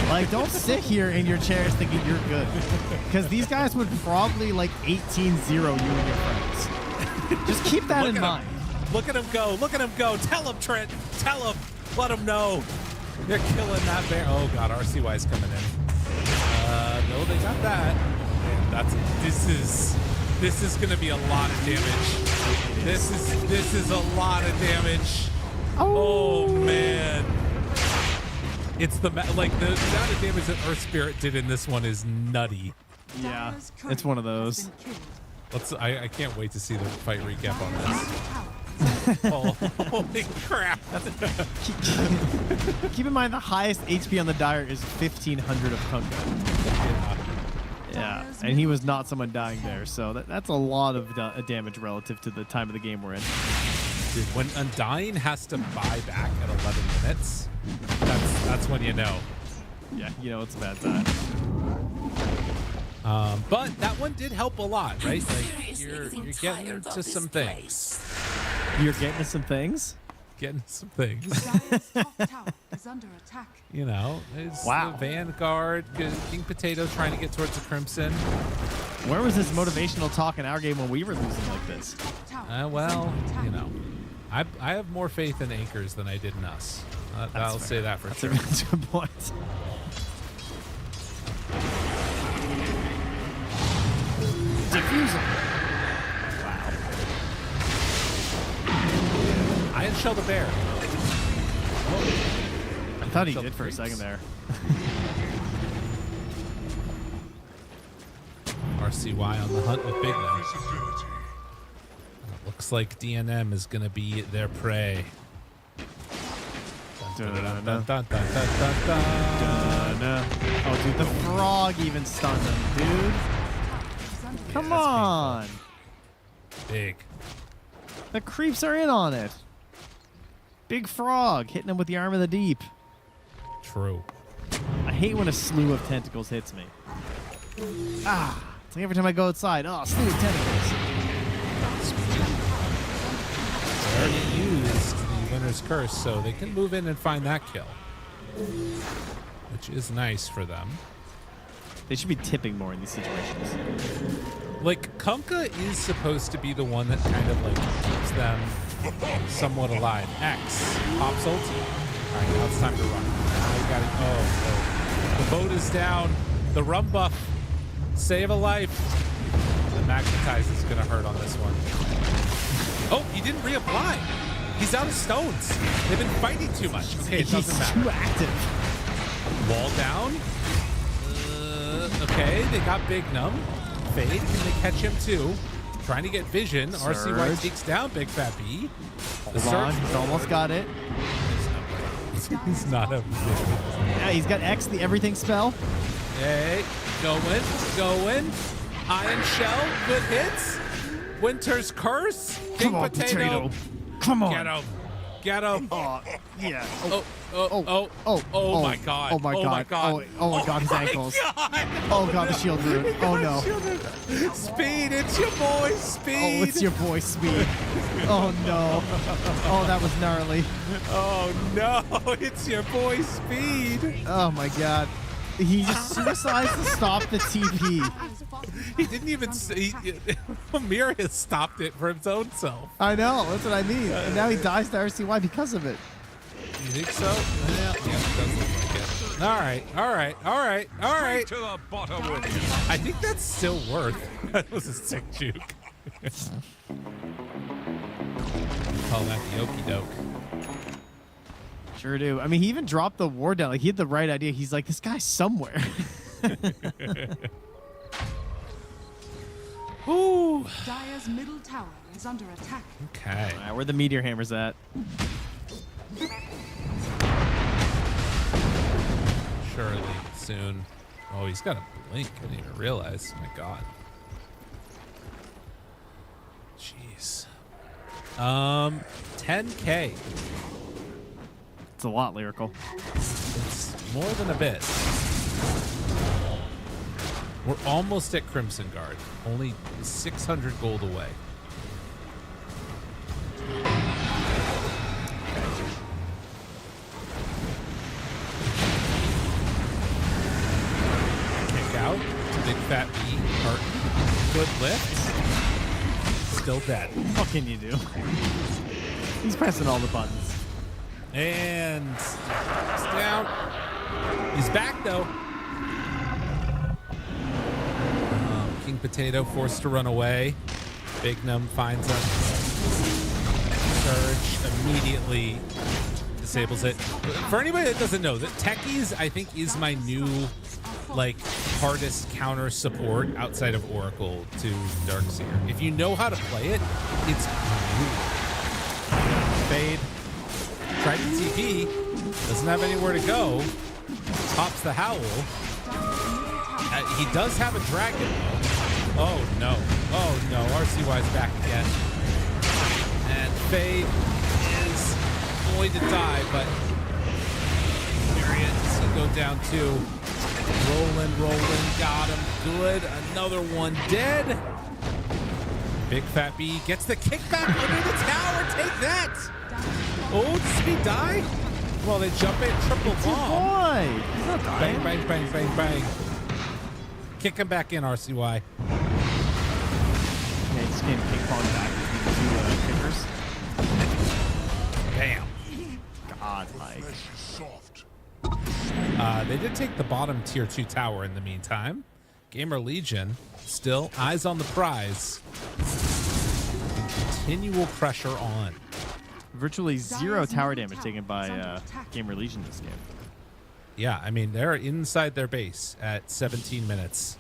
Like, don't sit here in your chairs thinking you're good. Because these guys would probably, like, 18-0 you and your friends. Just keep that in mind. Look at him go. Look at him go. Tell him, Trent. Tell him. Let him know. They're killing that bear. Oh, God. RCY's coming in. No, they got that. Man, this is going to be a lot of damage. This is a lot of damage. Oh, man. It's the amount of damage that Earth Spirit did in this one is nutty. Yeah, it's one of those. I can't wait to see the fight recap on this. Oh, holy crap. Keep in mind the highest HP on the Dire is 1500 of Kunga. Yeah, and he was not someone dying there, so that's a lot of damage relative to the time of the game we're in. Dude, when Undying has to buy back at 11 minutes, that's when you know. Yeah, you know it's a bad time. But that one did help a lot, right? Like you're getting into some things. You're getting to some things? Getting some things. You know, it's the Vanguard, King Potato trying to get towards the Crimson. Where was this motivational talk in our game when we were losing like this? Well, you know, I have more faith in Anchors than I did in us. I'll say that for sure. That's a good point. Diffusal. Wow. I didn't shell the bear. I thought he did for a second there. RCY on the hunt with Big One. Looks like DNM is going to be their prey. Oh, dude, the frog even stunned him, dude. Come on. Big. The creeps are in on it. Big frog hitting him with the arm of the deep. True. I hate when a slew of tentacles hits me. Ah, it's like every time I go outside. Oh, slew of tentacles. They already used the Winner's Curse, so they can move in and find that kill, which is nice for them. They should be tipping more in these situations. Like, Kunkka is supposed to be the one that kind of like keeps them somewhat alive. X pops ulti. All right, now it's time to run. Now we got it. Oh, the boat is down. The rum buff, save a life. The magnetize is gonna hurt on this one. Oh, he didn't reapply. He's out of stones. They've been fighting too much. Okay, it doesn't matter. He's too active. Wall down. Okay, they got Big Num. Fade, can they catch him too? Trying to get vision. Surge. RCY takes down Big Fat B. Hold on, he's almost got it. He's not a vision. Yeah, he's got X, the everything spell. Hey, going. Iron Shell, good hits. Winter's Curse. King Come on, potato. Come on. Get him. Get him. Oh, yeah. Oh my god. Oh my god. Oh my god, his ankles. Oh god, the shield root. Oh no. Speed, it's your boy, Speed. Oh, it's your boy, Speed. Oh no. Oh, that was gnarly. Oh no, it's your boy, Speed. Oh my god. He just suicides to stop the TP. He didn't even see. Ilmeria stopped it for his own self. I know, that's what I mean. And now he dies to RCY because of it. You think so? Yeah, it does look like it. All right. To the bottom with you. I think that's still worth. That was a sick juke. Call that the okey doke. Sure do. I mean, he even dropped the ward down. Like, he had the right idea. He's like, this guy's somewhere. Ooh. Dire's middle tower is under attack. Okay. All right, where the meteor hammers at? Surely soon. Oh, he's got a blink. I didn't even realize. My God. Jeez. 10K. It's a lot, Lyrical. It's more than a bit. We're almost at Crimson Guard. Only 600 gold away. Kick out to Big Fat B. Carton. Good lift. Still dead. What can you do? He's pressing all the buttons. And he's down. He's back though. King Potato forced to run away. Big Num finds him. Surge immediately disables it. For anybody that doesn't know, that Techies I think is my new hardest counter support outside of Oracle to Darkseer. If you know how to play it, it's brutal. Fade. Tried to TP, doesn't have anywhere to go. Pops the Howl. He does have a dragon though. Oh no. Oh no. RCY's back again. And Fade is going to die, but Myriad's gonna go down too. Rolling, got him. Good. Another one dead. Big Fat B gets the kickback under the tower. Take that. Oh, does Speed die? Well, they jump in, triple bomb. Boy, he's not dying. Bang. Kick him back in, RCY. Yeah, just getting ping pong back between the two kickers. Bam. God, Mike. They did take the bottom tier 2 tower in the meantime. GamerLegion still eyes on the prize. Continual pressure on. Virtually zero tower damage taken by GamerLegion this game. Yeah, I mean, they're inside their base at 17 minutes.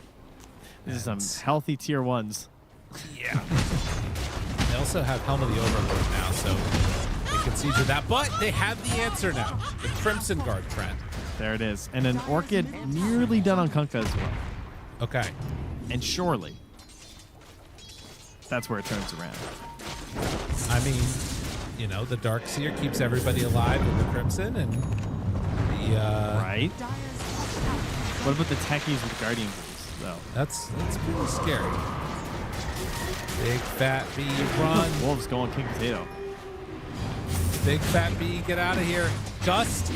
This is some healthy tier 1s. Yeah. They also have Helm of the Overlord now, so they can siege with that. But they have the answer now. The Crimson Guard trend. There it is. And an Orchid nearly done on Kunkka as well. Okay. And surely, that's where it turns around. I mean, you know, the Darkseer keeps everybody alive with the Crimson, and the right. What about the techies with Guardian Boots, though? That's pretty scary. Big Fat B run. Wolves going King Potato. Big Fat B, get out of here. Gust,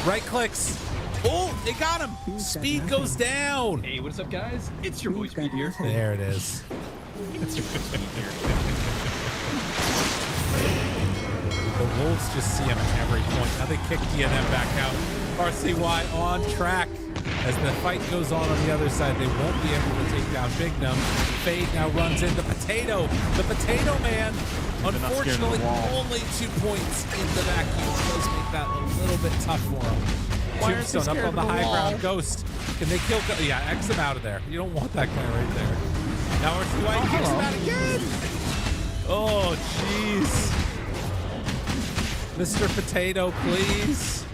right clicks. Oh, they got him. Speed goes down. Hey, what's up, guys? It's your boy Speed here. There it is. It's your Speed here. The Wolves just see him at every point. Now they kick DNM back out. RCY on track. As the fight goes on the other side, they won't be able to take down Big Num. Fade now runs in the Potato. The Potato Man, unfortunately, only 2 points in the vacuum. Does make that a little bit tough for him. Tombstone up on the high ground. Ghost. Can they kill? Yeah, X him out of there. You don't want that guy right there. Now RCY kicks him out again. Oh, jeez. Mr. Potato, please.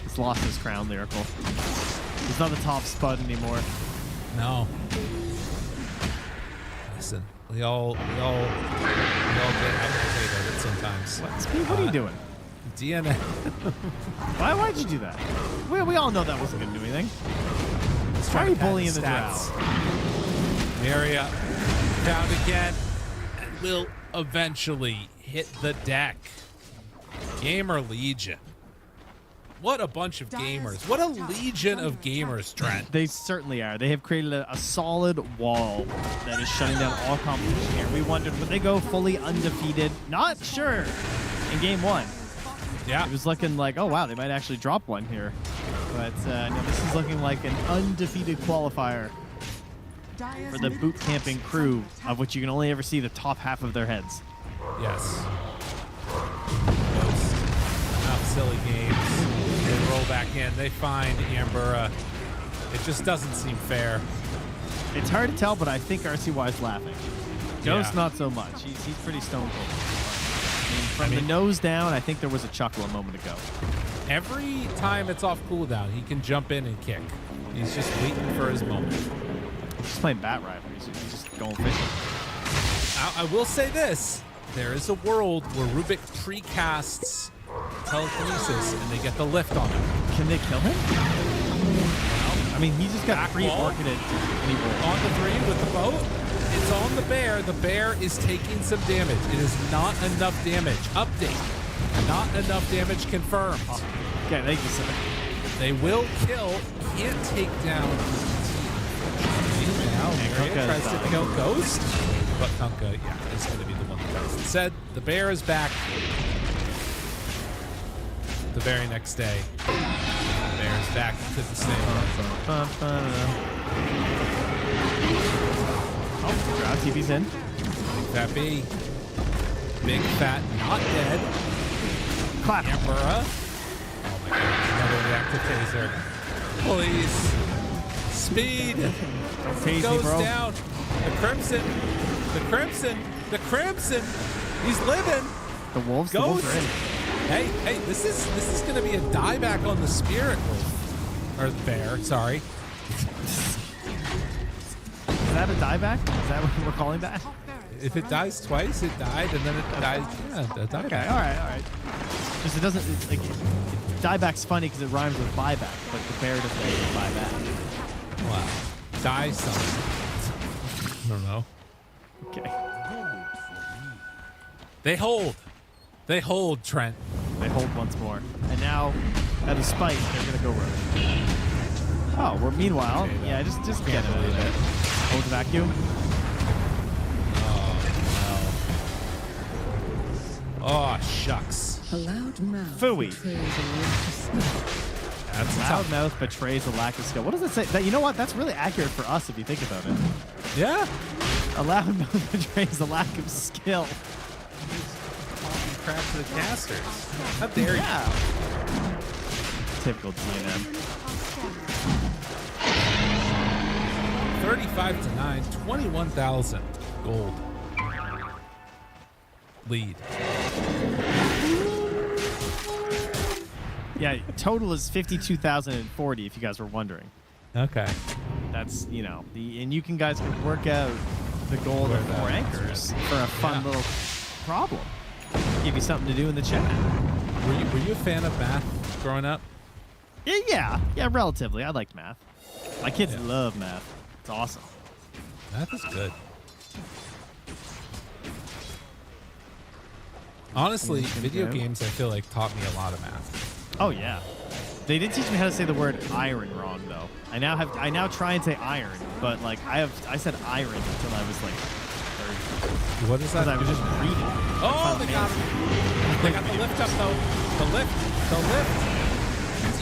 He's lost his crown, Lyrical. He's not the top spud anymore. No. We all get agitated sometimes. What are you doing? DNA. Why'd you do that? We all know that wasn't going to do anything. Why are you bullying the stats? drow? Ilmeria down again and will eventually hit the deck. GamerLegion. What a bunch of gamers. What a legion of gamers, Trent. They certainly are. They have created a solid wall that is shutting down all competition here. We wondered, would they go fully undefeated? Not sure in game one. Yeah. It was looking like, oh, wow, they might actually drop one here. But no, this is looking like an undefeated qualifier for the boot camping crew, of which you can only ever see the top half of their heads. Yes. Enough silly games. They roll back in. They find Ilmeria. It just doesn't seem fair. It's hard to tell, but I think RCY is laughing. Ghost, Yeah. not so much. He's pretty stone cold. From the nose down, I think there was a chuckle a moment ago. Every time it's off cooldown, he can jump in and kick. He's just waiting for his moment. He's just playing bat rivalries. He's just going fishing. I will say this. There is a world where Rubik precasts telekinesis and they get the lift on him. Can they kill him? I mean, he just got Back pre-orchided. And he rolled. On the 3 with the boat. It's on the bear. The bear is taking some damage. It is not enough damage. Update. Not enough damage confirmed. Okay, thank you, sir. They will kill. Can't take down. Now, Ilmeria tries to kill Ghost. But Kunkka, yeah, is going to be the one that does. It said the bear is back the very next day. The bear is back to the same. Oh, Drow TV's in. Big Fat B. Big Fat not dead. Clap. Ilmeria. Oh my god, another reactive taser. Please. Speed. Tasty, Goes bro. down. The Crimson. The Crimson. The Crimson. He's living. The wolves. Goes. The wolves are in. Hey, this is going to be a dieback on the Spirit Wolf. Or the Bear, sorry. Is that a dieback? Is that what we're calling that? If it dies twice, it died, and then it dies. Yeah, a dieback. Okay, all right. Because it doesn't, dieback's funny because it rhymes with buyback, but the bear doesn't actually buy back. Wow. Die something. I don't know. Okay. They hold. They hold, Trent. They hold once more. And now, out of spite, they're going to go rogue. Oh, well, meanwhile, yeah, just get it a little bit. Hold the vacuum. Oh, shucks. A loud mouth Phooey. betrays a lack of skill. That's Loud mouth betrays a lack of skill. What does it say? That, you know what? That's really accurate for us if you think about it. Yeah. A loud mouth betrays a lack of skill. Crap to the casters. How dare you? Yeah. Typical DNM. 35-9, 21,000 gold lead. Yeah, total is 52,040 if you guys were wondering. Okay. That's, and you guys can work out the goal of 4 anchors for a fun little problem. Give you something to do in the chat. Were you a fan of math growing up? Yeah, relatively. I liked math. My kids love math. It's awesome. Math is good. Honestly, video games I feel like taught me a lot of math. Oh yeah. They did teach me how to say the word iron wrong though. I now try and say iron, but like I said iron until I was like 30. What is that? Because I was just reading. Oh, they got him. They got the lift up though. The lift.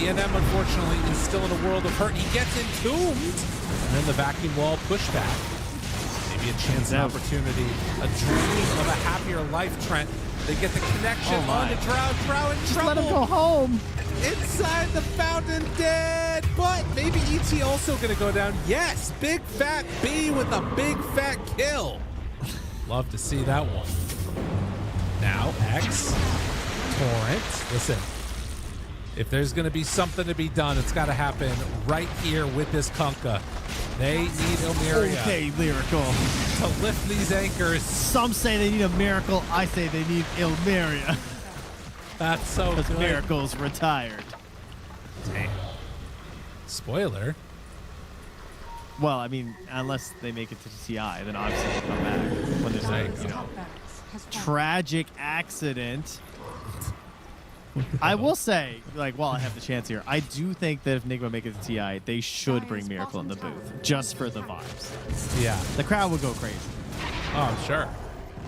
DNM unfortunately is still in a world of hurt. He gets entombed. And then the vacuum wall pushback. Maybe a chance, an opportunity, a dream of a happier life, Trent. They get the connection on the Drow. Drow in Just trouble. let him go home. Inside the fountain dead. But maybe ET also going to go down. Yes, Big Fat B with a big fat kill. Love to see that one. Now, X, Torrent. Listen, if there's going to be something to be done, it's got to happen right here with this Kunkka. They need Ilmeria Okay, Lyrical. to lift these anchors. Some say they need a miracle. I say they need Ilmeria. That's so Because good. Miracle's retired. Damn. Spoiler. Well, I mean, unless they make it to TI, then obviously they'll come back when there's a Top barracks has fallen. tragic accident. I will say, like, while I have the chance here, I do think that if Nigma make it to TI, they should bring Miracle in the booth just for the vibes. Yeah. The crowd would go crazy. Oh, I'm sure.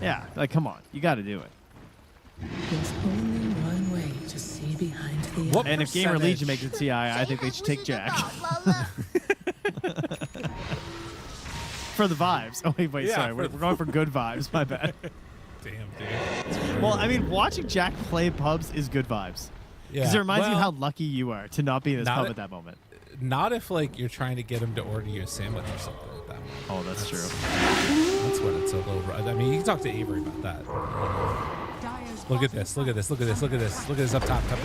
Yeah, like, come on, you got to do it. There's only one way to see behind the What And if percentage- GamerLegion makes it to TI, I think they should take Jack 谁还不是个宝宝了？ for the vibes. Oh wait, Yeah, sorry, for we're the- going for good vibes. My bad. Damn, dude. Well, I mean, watching Jack play pubs is good vibes. Yeah. Because it reminds you Well, how lucky you are to not be in this not pub a- at that moment. Not if, like, you're trying to get him to order you a sandwich or something like that. Oh, that's true. That's when it's a little. I mean, you can talk to Avery about that. Dyer's Look at bottom this. Look at this. Look at this. Look at this. Look at this up top. Top.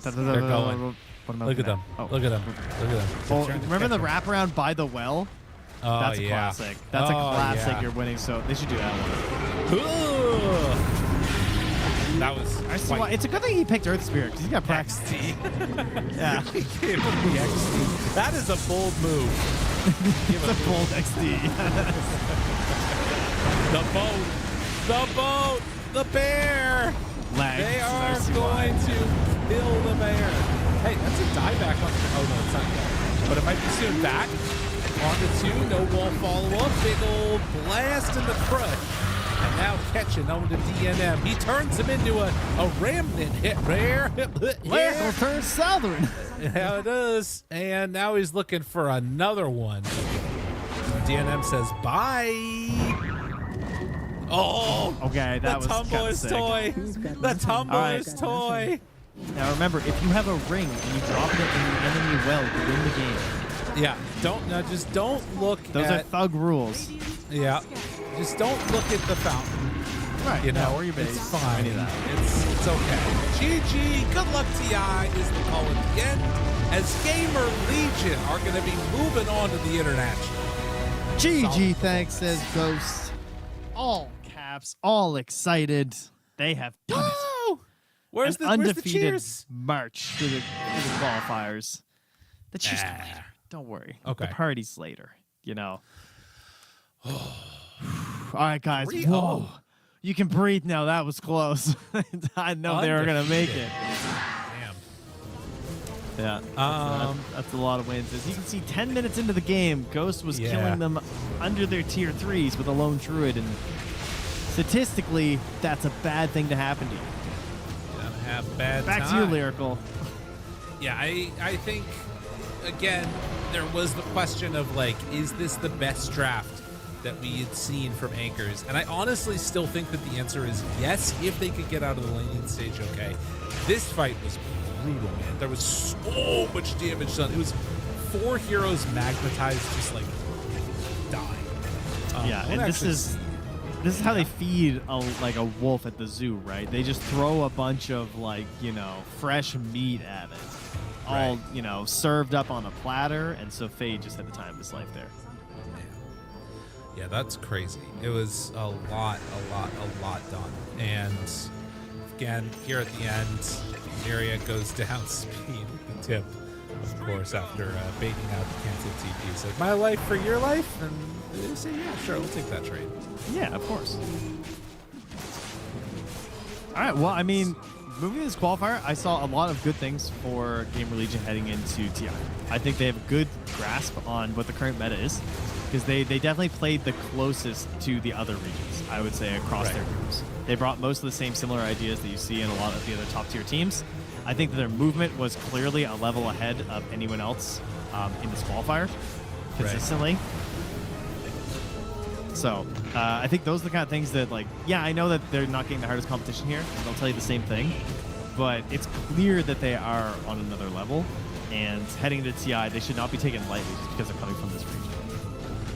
They're going. What am I Look at looking them. Oh. Look at them. Look at them. Oh, They're trying to remember the catch him. wraparound by the well? Oh, That's a yeah. classic. That's a Oh, classic. yeah. You're winning, so they should do that one. Ooh. That was. I see why. It's a good thing he picked Earth Spirit because he's got practice. XT. Yeah, He gave him the XT. That is a bold move. Give it's him a bold XD. the boat. The boat. The bear. Lag. They are I see why. going to kill the bear. Hey, that's a dieback on the. Oh no, it's not yet. But it might be soon. Back on the 2. No wall follow up. Big old blast in the crush. And now catching on to DNM. He turns him into a remnant hit rare. Lyrical turns southern. Yeah, it is. And now he's looking for another one. DNM says bye. Oh, Okay, that was the kinda tumbler's sick. toy. The tumbler's toy. Now remember, if you have a ring and you drop it in the enemy well, you win the game. Yeah, just don't look Those are at. thug rules. Yeah, just don't look at the fountain. Right. You know, or your base. it's fine. Any of that. It's okay. GG. Good luck, TI is the call at the end. As GamerLegion are going to be moving on to the international. GG, thanks, says Ghost. All caps, all excited. They have done it. Woo! Where's An the undefeated cheers? march through the qualifiers. The cheers come Ah. later. Don't worry. Okay. The party's later, you know. All right, guys. 3-0. Whoa. You can breathe now. That was close. I know they were going to make it. Damn. Yeah. That's a lot of wins. As you can see, 10 minutes into the game, Ghost was Yeah. killing them under their tier 3s with a lone druid. And statistically, that's a bad thing to happen to you. Gonna have a bad Back time. to you, Lyrical. Yeah, I think, again, there was the question of, like, is this the best draft that we had seen from Anchors? And I honestly still think that the answer is yes, if they could get out of the laning stage, okay. This fight was brutal, man. There was so much damage done. It was 4 heroes magnetized, just, like, dying. Yeah, one and this actually- is how they feed a wolf at the zoo, right? They just throw a bunch of, like, you know, fresh meat at it. All, Right. you know, served up on a platter, and so Fade just had the time of his life there. Yeah, that's crazy. It was a lot done. And again, here at the end, Ilmeria goes down speed with the tip, of course, after baiting out the cancel TP. He said, my life for your life? And they say, yeah, sure, we'll take that trade. Yeah, of course. All right, well, I mean, moving this qualifier, I saw a lot of good things for GamerLegion heading into TI. I think they have a good grasp on what the current meta is, because they definitely played the closest to the other regions, I would say, across their groups. They brought most of the same similar ideas that you see in a lot of the other top-tier teams. I think that their movement was clearly a level ahead of anyone else in this qualifier, consistently. So, I think those are the kind of things that, like, yeah, I know that they're not getting the hardest competition here. They'll tell you the same thing. But it's clear that they are on another level. And heading to TI, they should not be taken lightly just because they're coming from this region.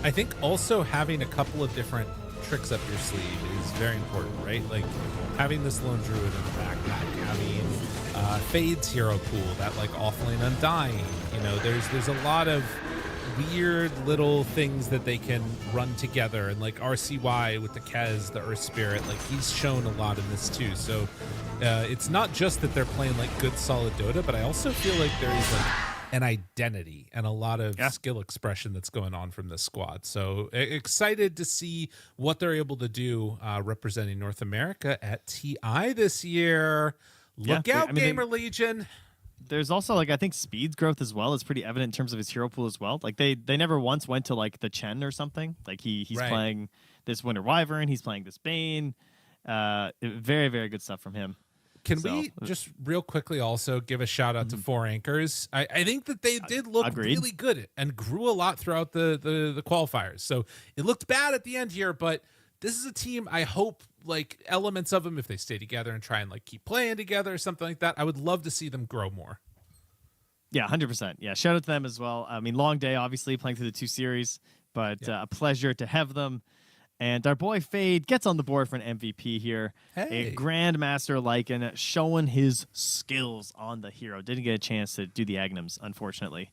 I think also having a couple of different tricks up your sleeve is very important, right? Like having this lone druid in the backpack, having Fade's hero pool, that like offlane undying. You know, there's a lot of weird little things that they can run together, and like RCY with the Kez, the Earth Spirit, like he's shown a lot in this too. So it's not just that they're playing like good solid Dota, but I also feel like there is like an identity and a lot of skill expression that's going on from this squad. So excited to see what they're able to do representing North America at TI this year. Look out, GamerLegion. There's also like I think Speed's growth as well is pretty evident in terms of his hero pool as well. Like they never once went to like the Chen or something. Like he's playing this Winter Wyvern, he's playing this Bane. Very, very good stuff from him. Can we just real quickly also give a shout out to Four Anchors? I think that they did look really good and grew a lot throughout the qualifiers. So it looked bad at the end here, but this is a team I hope like elements of them, if they stay together and try and like keep playing together or something like that, I would love to see them grow more. Yeah, 100%. Yeah, shout out to them as well. I mean, long day, obviously, playing through the 2 series, but a pleasure to have them. And our boy Fade gets on the board for an MVP here. A Grandmaster Lycan showing his skills on the hero. Didn't get a chance to do the Agnums, unfortunately,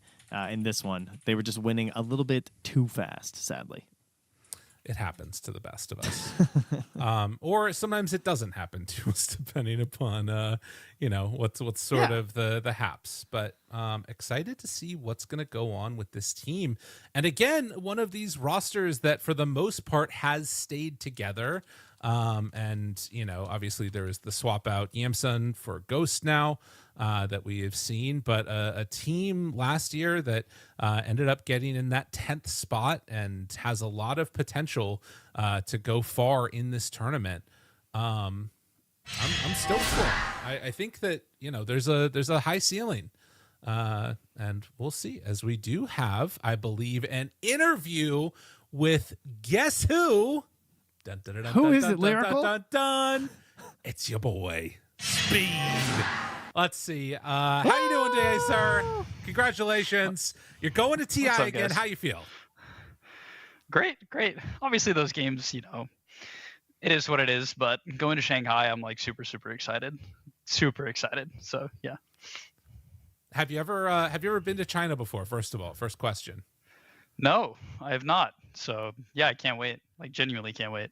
in this one. They were just winning a little bit too fast, sadly. It happens to the best of us. Or sometimes it doesn't happen to us, depending upon, what's sort of the haps. But excited to see what's going to go on with this team. And again, one of these rosters that for the most part has stayed together. And, obviously there is the swap out Yamsun for Ghost now that we have seen, but a team last year that ended up getting in that 10th spot and has a lot of potential to go far in this tournament. I'm stoked for them. I think that, there's a high ceiling. And we'll see, as we do have, I believe, an interview with guess who? Dun, dun, dun, dun, Who dun, is dun, it, Lyrical? Dun, dun, dun. It's your boy, Speed. Let's see. How you doing today, sir? Congratulations. You're going to TI up, again. guys? How you feel? Great. Obviously, those games, it is what it is. But going to Shanghai, I'm like super, super excited. Super excited. So yeah. Have you ever been to China before? First of all, first question. No, I have not. So yeah, I can't wait. Like genuinely can't wait.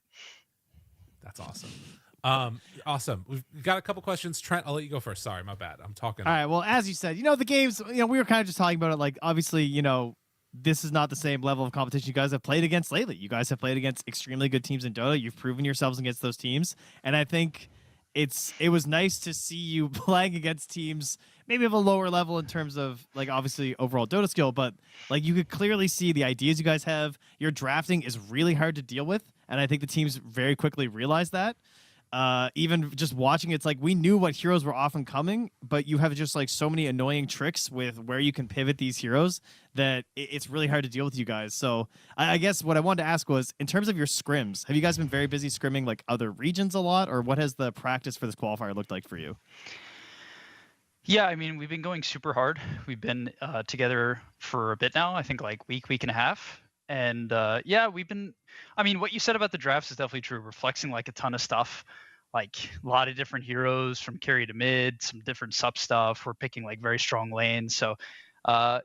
That's awesome. Awesome. We've got a couple questions. Trent, I'll let you go first. Sorry, my bad. I'm talking. All right. Well, as you said, the games, we were kind of just talking about it. Like, obviously, this is not the same level of competition you guys have played against lately. You guys have played against extremely good teams in Dota. You've proven yourselves against those teams. And I think it was nice to see you playing against teams maybe of a lower level in terms of, like, obviously overall Dota skill, but, like, you could clearly see the ideas you guys have. Your drafting is really hard to deal with, and I think the teams very quickly realized that. Even just watching, it's like we knew what heroes were often coming, but you have just like so many annoying tricks with where you can pivot these heroes that it's really hard to deal with you guys. So I guess what I wanted to ask was, in terms of your scrims, have you guys been very busy scrimming like other regions a lot, or what has the practice for this qualifier looked like for you? Yeah, I mean, we've been going super hard. We've been together for a bit now. I think like week and a half. And yeah, we've been, I mean, what you said about the drafts is definitely true. We're flexing like a ton of stuff, like a lot of different heroes from carry to mid, some different sub stuff. We're picking like very strong lanes. So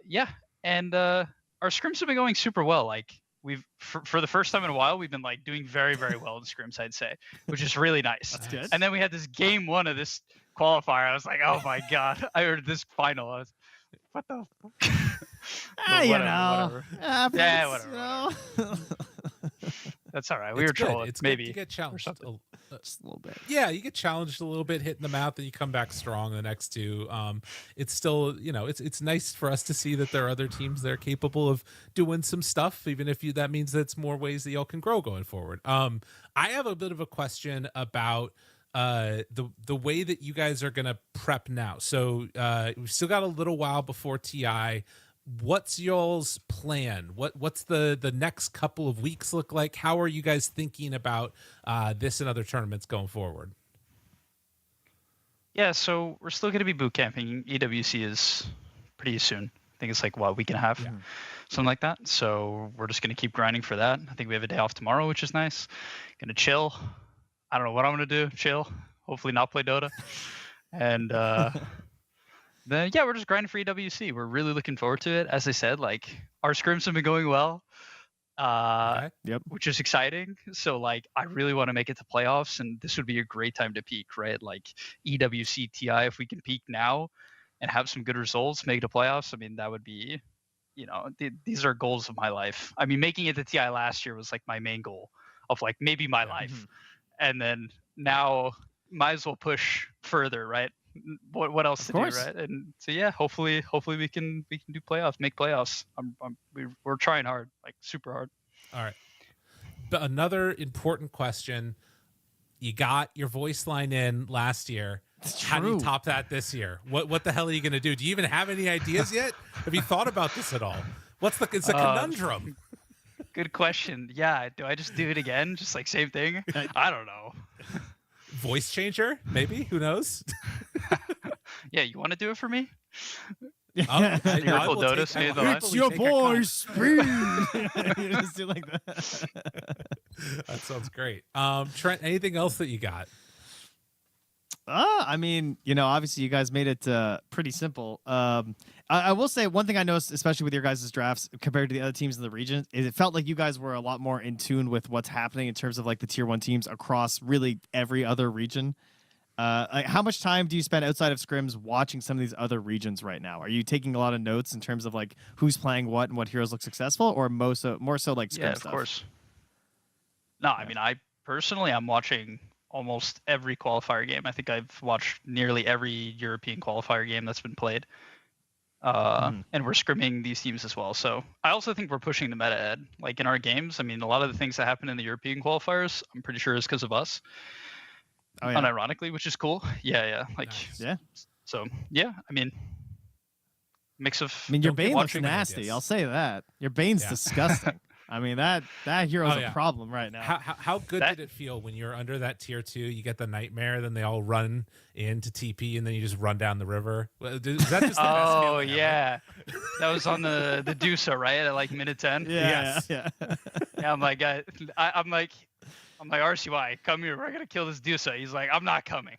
yeah, and our scrims have been going super well. Like we've, for the first time in a while, we've been like doing very, very well in scrims, I'd say, which is really nice. That's good. And then we had this game 1 of this qualifier. I was like, oh my God, I heard this final. I was, what the fuck? Whatever. Yeah, whatever. That's all right. We were trolling. It's maybe good to get challenged just a little bit. Yeah, you get challenged a little bit, hitting the mouth, and you come back strong the next two. It's still, it's nice for us to see that there are other teams that are capable of doing some stuff, even if that means that it's more ways that y'all can grow going forward. I have a bit of a question about the way that you guys are gonna prep now. So we've still got a little while before TI. What's y'all's plan? What's the next couple of weeks look like? How are you guys thinking about this and other tournaments going forward? Yeah, so we're still going to be boot camping. EWC is pretty soon. I think it's like a week and a half, something like that. So we're just going to keep grinding for that. I think we have a day off tomorrow, which is nice. Going to chill. I don't know what I'm going to do. Chill. Hopefully not play Dota. And Then yeah, we're just grinding for EWC. We're really looking forward to it. As I said, like our scrims have been going well, which is exciting. So like I really want to make it to playoffs, and this would be a great time to peak, right? Like EWC TI, if we can peak now and have some good results, make it to playoffs. I mean, that would be, these are goals of my life. I mean, making it to TI last year was like my main goal of like maybe my life, and then now might as well push further, right? What else to do, right? And so yeah, hopefully we can do playoffs, make playoffs. We're trying hard, like super hard. All right. But another important question: you got your voice line in last year. How do you top that this year? What the hell are you going to do? Do you even have any ideas yet? Have you thought about this at all? It's a conundrum. Good question. Yeah, do I just do it again? Just like same thing? I don't know. Voice changer, maybe? Who knows? Yeah, you want to do it for me? It's your boy Speed. Just do like that. That sounds great. Trent, anything else that you got? I mean, obviously you guys made it pretty simple. I will say one thing I noticed, especially with your guys' drafts compared to the other teams in the region, is it felt like you guys were a lot more in tune with what's happening in terms of like the tier 1 teams across really every other region. Like how much time do you spend outside of scrims watching some of these other regions right now? Are you taking a lot of notes in terms of like who's playing what and what heroes look successful, or more so like scrim stuff? Of course. No, I mean, I personally, I'm watching almost every qualifier game. I think I've watched nearly every European qualifier game that's been played. And we're scrimming these teams as well. So I also think we're pushing the meta ed. Like in our games, I mean, a lot of the things that happen in the European qualifiers, I'm pretty sure is because of us. Oh, yeah. Unironically, which is cool. Yeah. Like, nice. Yeah. So, yeah, I mean, mix of. I mean, your Bane looks nasty. I'll say that. Your Bane's disgusting. I mean, that hero's a problem right now. How good did it feel when you're under that tier 2? You get the nightmare, then they all run into TP, and then you just run down the river. Is that just the best yeah. That was on the Dusa, right? At like minute 10. Yeah. I'm like, I'm like, RCY, come here. We're gonna kill this Dusa. He's like, I'm not coming.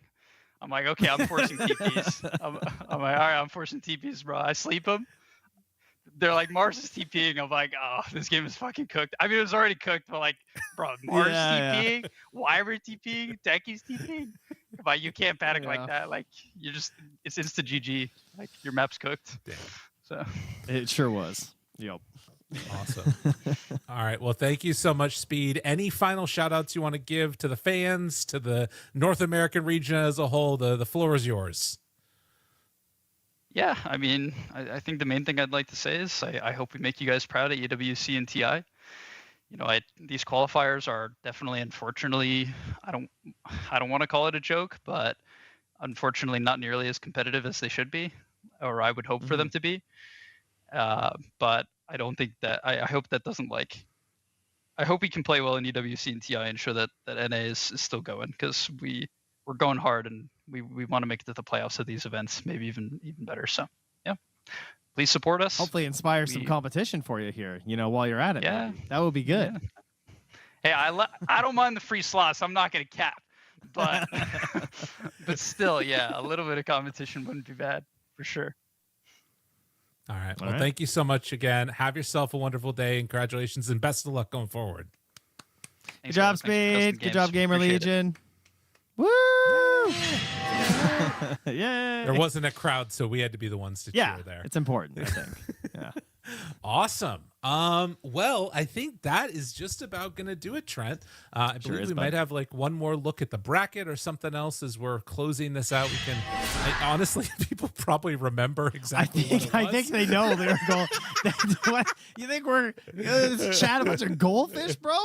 I'm like, okay, I'm forcing TPs. I'm like, all right, I'm forcing TPs, bro. I sleep him. They're like, Mars is TPing. I'm like, oh, this game is fucking cooked. I mean, it was already cooked, but like, bro, Mars TPing, Wyvern TPing, Decky's TPing. But you can't panic like that. Like, it's insta GG. Like, your map's cooked. Damn. So it sure was. Yep. Awesome. All right. Well, thank you so much, Speed. Any final shout outs you want to give to the fans, to the North American region as a whole? The floor is yours. Yeah, I mean, I think the main thing I'd like to say is I hope we make you guys proud at EWC and TI. These qualifiers are definitely, unfortunately, I don't want to call it a joke, but unfortunately not nearly as competitive as they should be, or I would hope for them to be. But I don't think that, I hope that doesn't I hope we can play well in EWC and TI and show that NA is still going, because we're going hard and we want to make it to the playoffs of these events, maybe even better. So yeah, please support us. Hopefully inspire some competition for you here, while you're at it. Yeah, maybe. That would be good. Yeah. Hey, I don't mind the free slots. I'm not going to cap, but but still, yeah, a little bit of competition wouldn't be bad for sure. All right. Well, thank you so much again. Have yourself a wonderful day, and congratulations and best of luck going forward. Good job, Speed. Good job, GamerLegion. Woo! Yeah. There wasn't a crowd, so we had to be the ones to cheer there. It's important, I think. Yeah. Awesome. Well, I think that is just about going to do it, Trent. I believe we might have like one more look at the bracket or something else as we're closing this out. Honestly, people probably remember exactly what it was. I think they know. They're going, what? You think we're chat a bunch of goldfish, bro?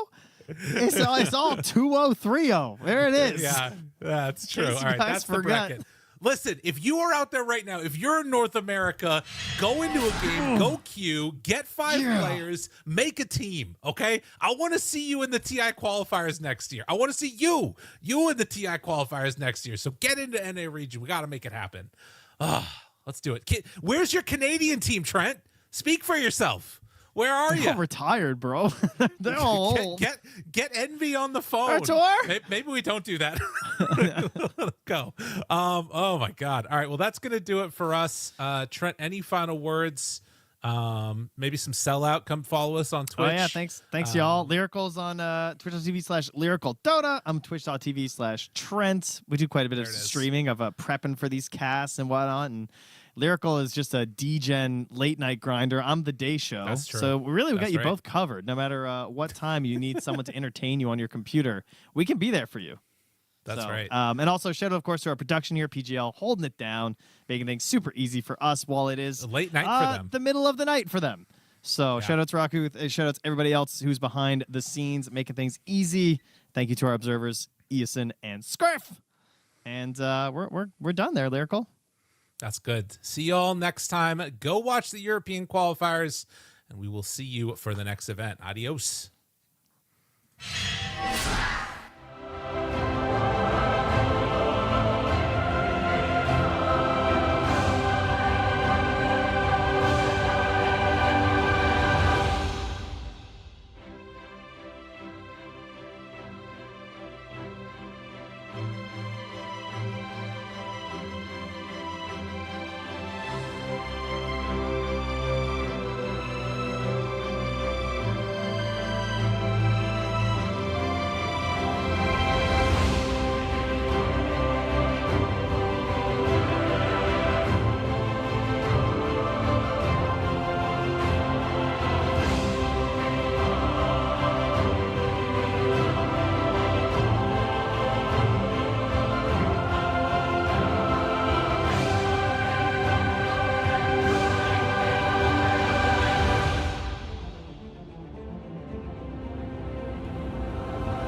It's all 2-0, 3-0. There it is. Yeah, that's true. All right, that's the bracket. Listen, if you are out there right now, if you're in North America, go into a game, go queue, get 5 players, make a team, okay? I want to see you in the TI qualifiers next year. I want to see you in the TI qualifiers next year. So get into NA region. We got to make it happen. Let's do it. Where's your Canadian team, Trent? Speak for yourself. Where are They're you? all retired, bro. They're all old. Get Envy on the phone. Artur? Maybe we don't do that. Go. Oh my God. All right. Well, that's gonna do it for us. Trent, any final words? Maybe some sellout. Come follow us on Twitch. Oh yeah, thanks y'all. Lyrical's on twitch.tv/lyrical.dota. I'm twitch.tv/Trent. We do quite a bit of streaming of prepping for these casts and whatnot, and Lyrical is just a D-Gen late night grinder. I'm the day show. That's true. So we got you right. both covered. No matter what time you need someone to entertain you on your computer, we can be there for you. That's right. And also shout out, of course, to our production here, PGL, holding it down, making things super easy for us while it is late night for them. The middle of the night for them. So shout out to Raku, shout out to everybody else who's behind the scenes, making things easy. Thank you to our observers, Eason and Scarf. And we're done there, Lyrical. That's good. See you all next time. Go watch the European qualifiers, and we will see you for the next event. Adios.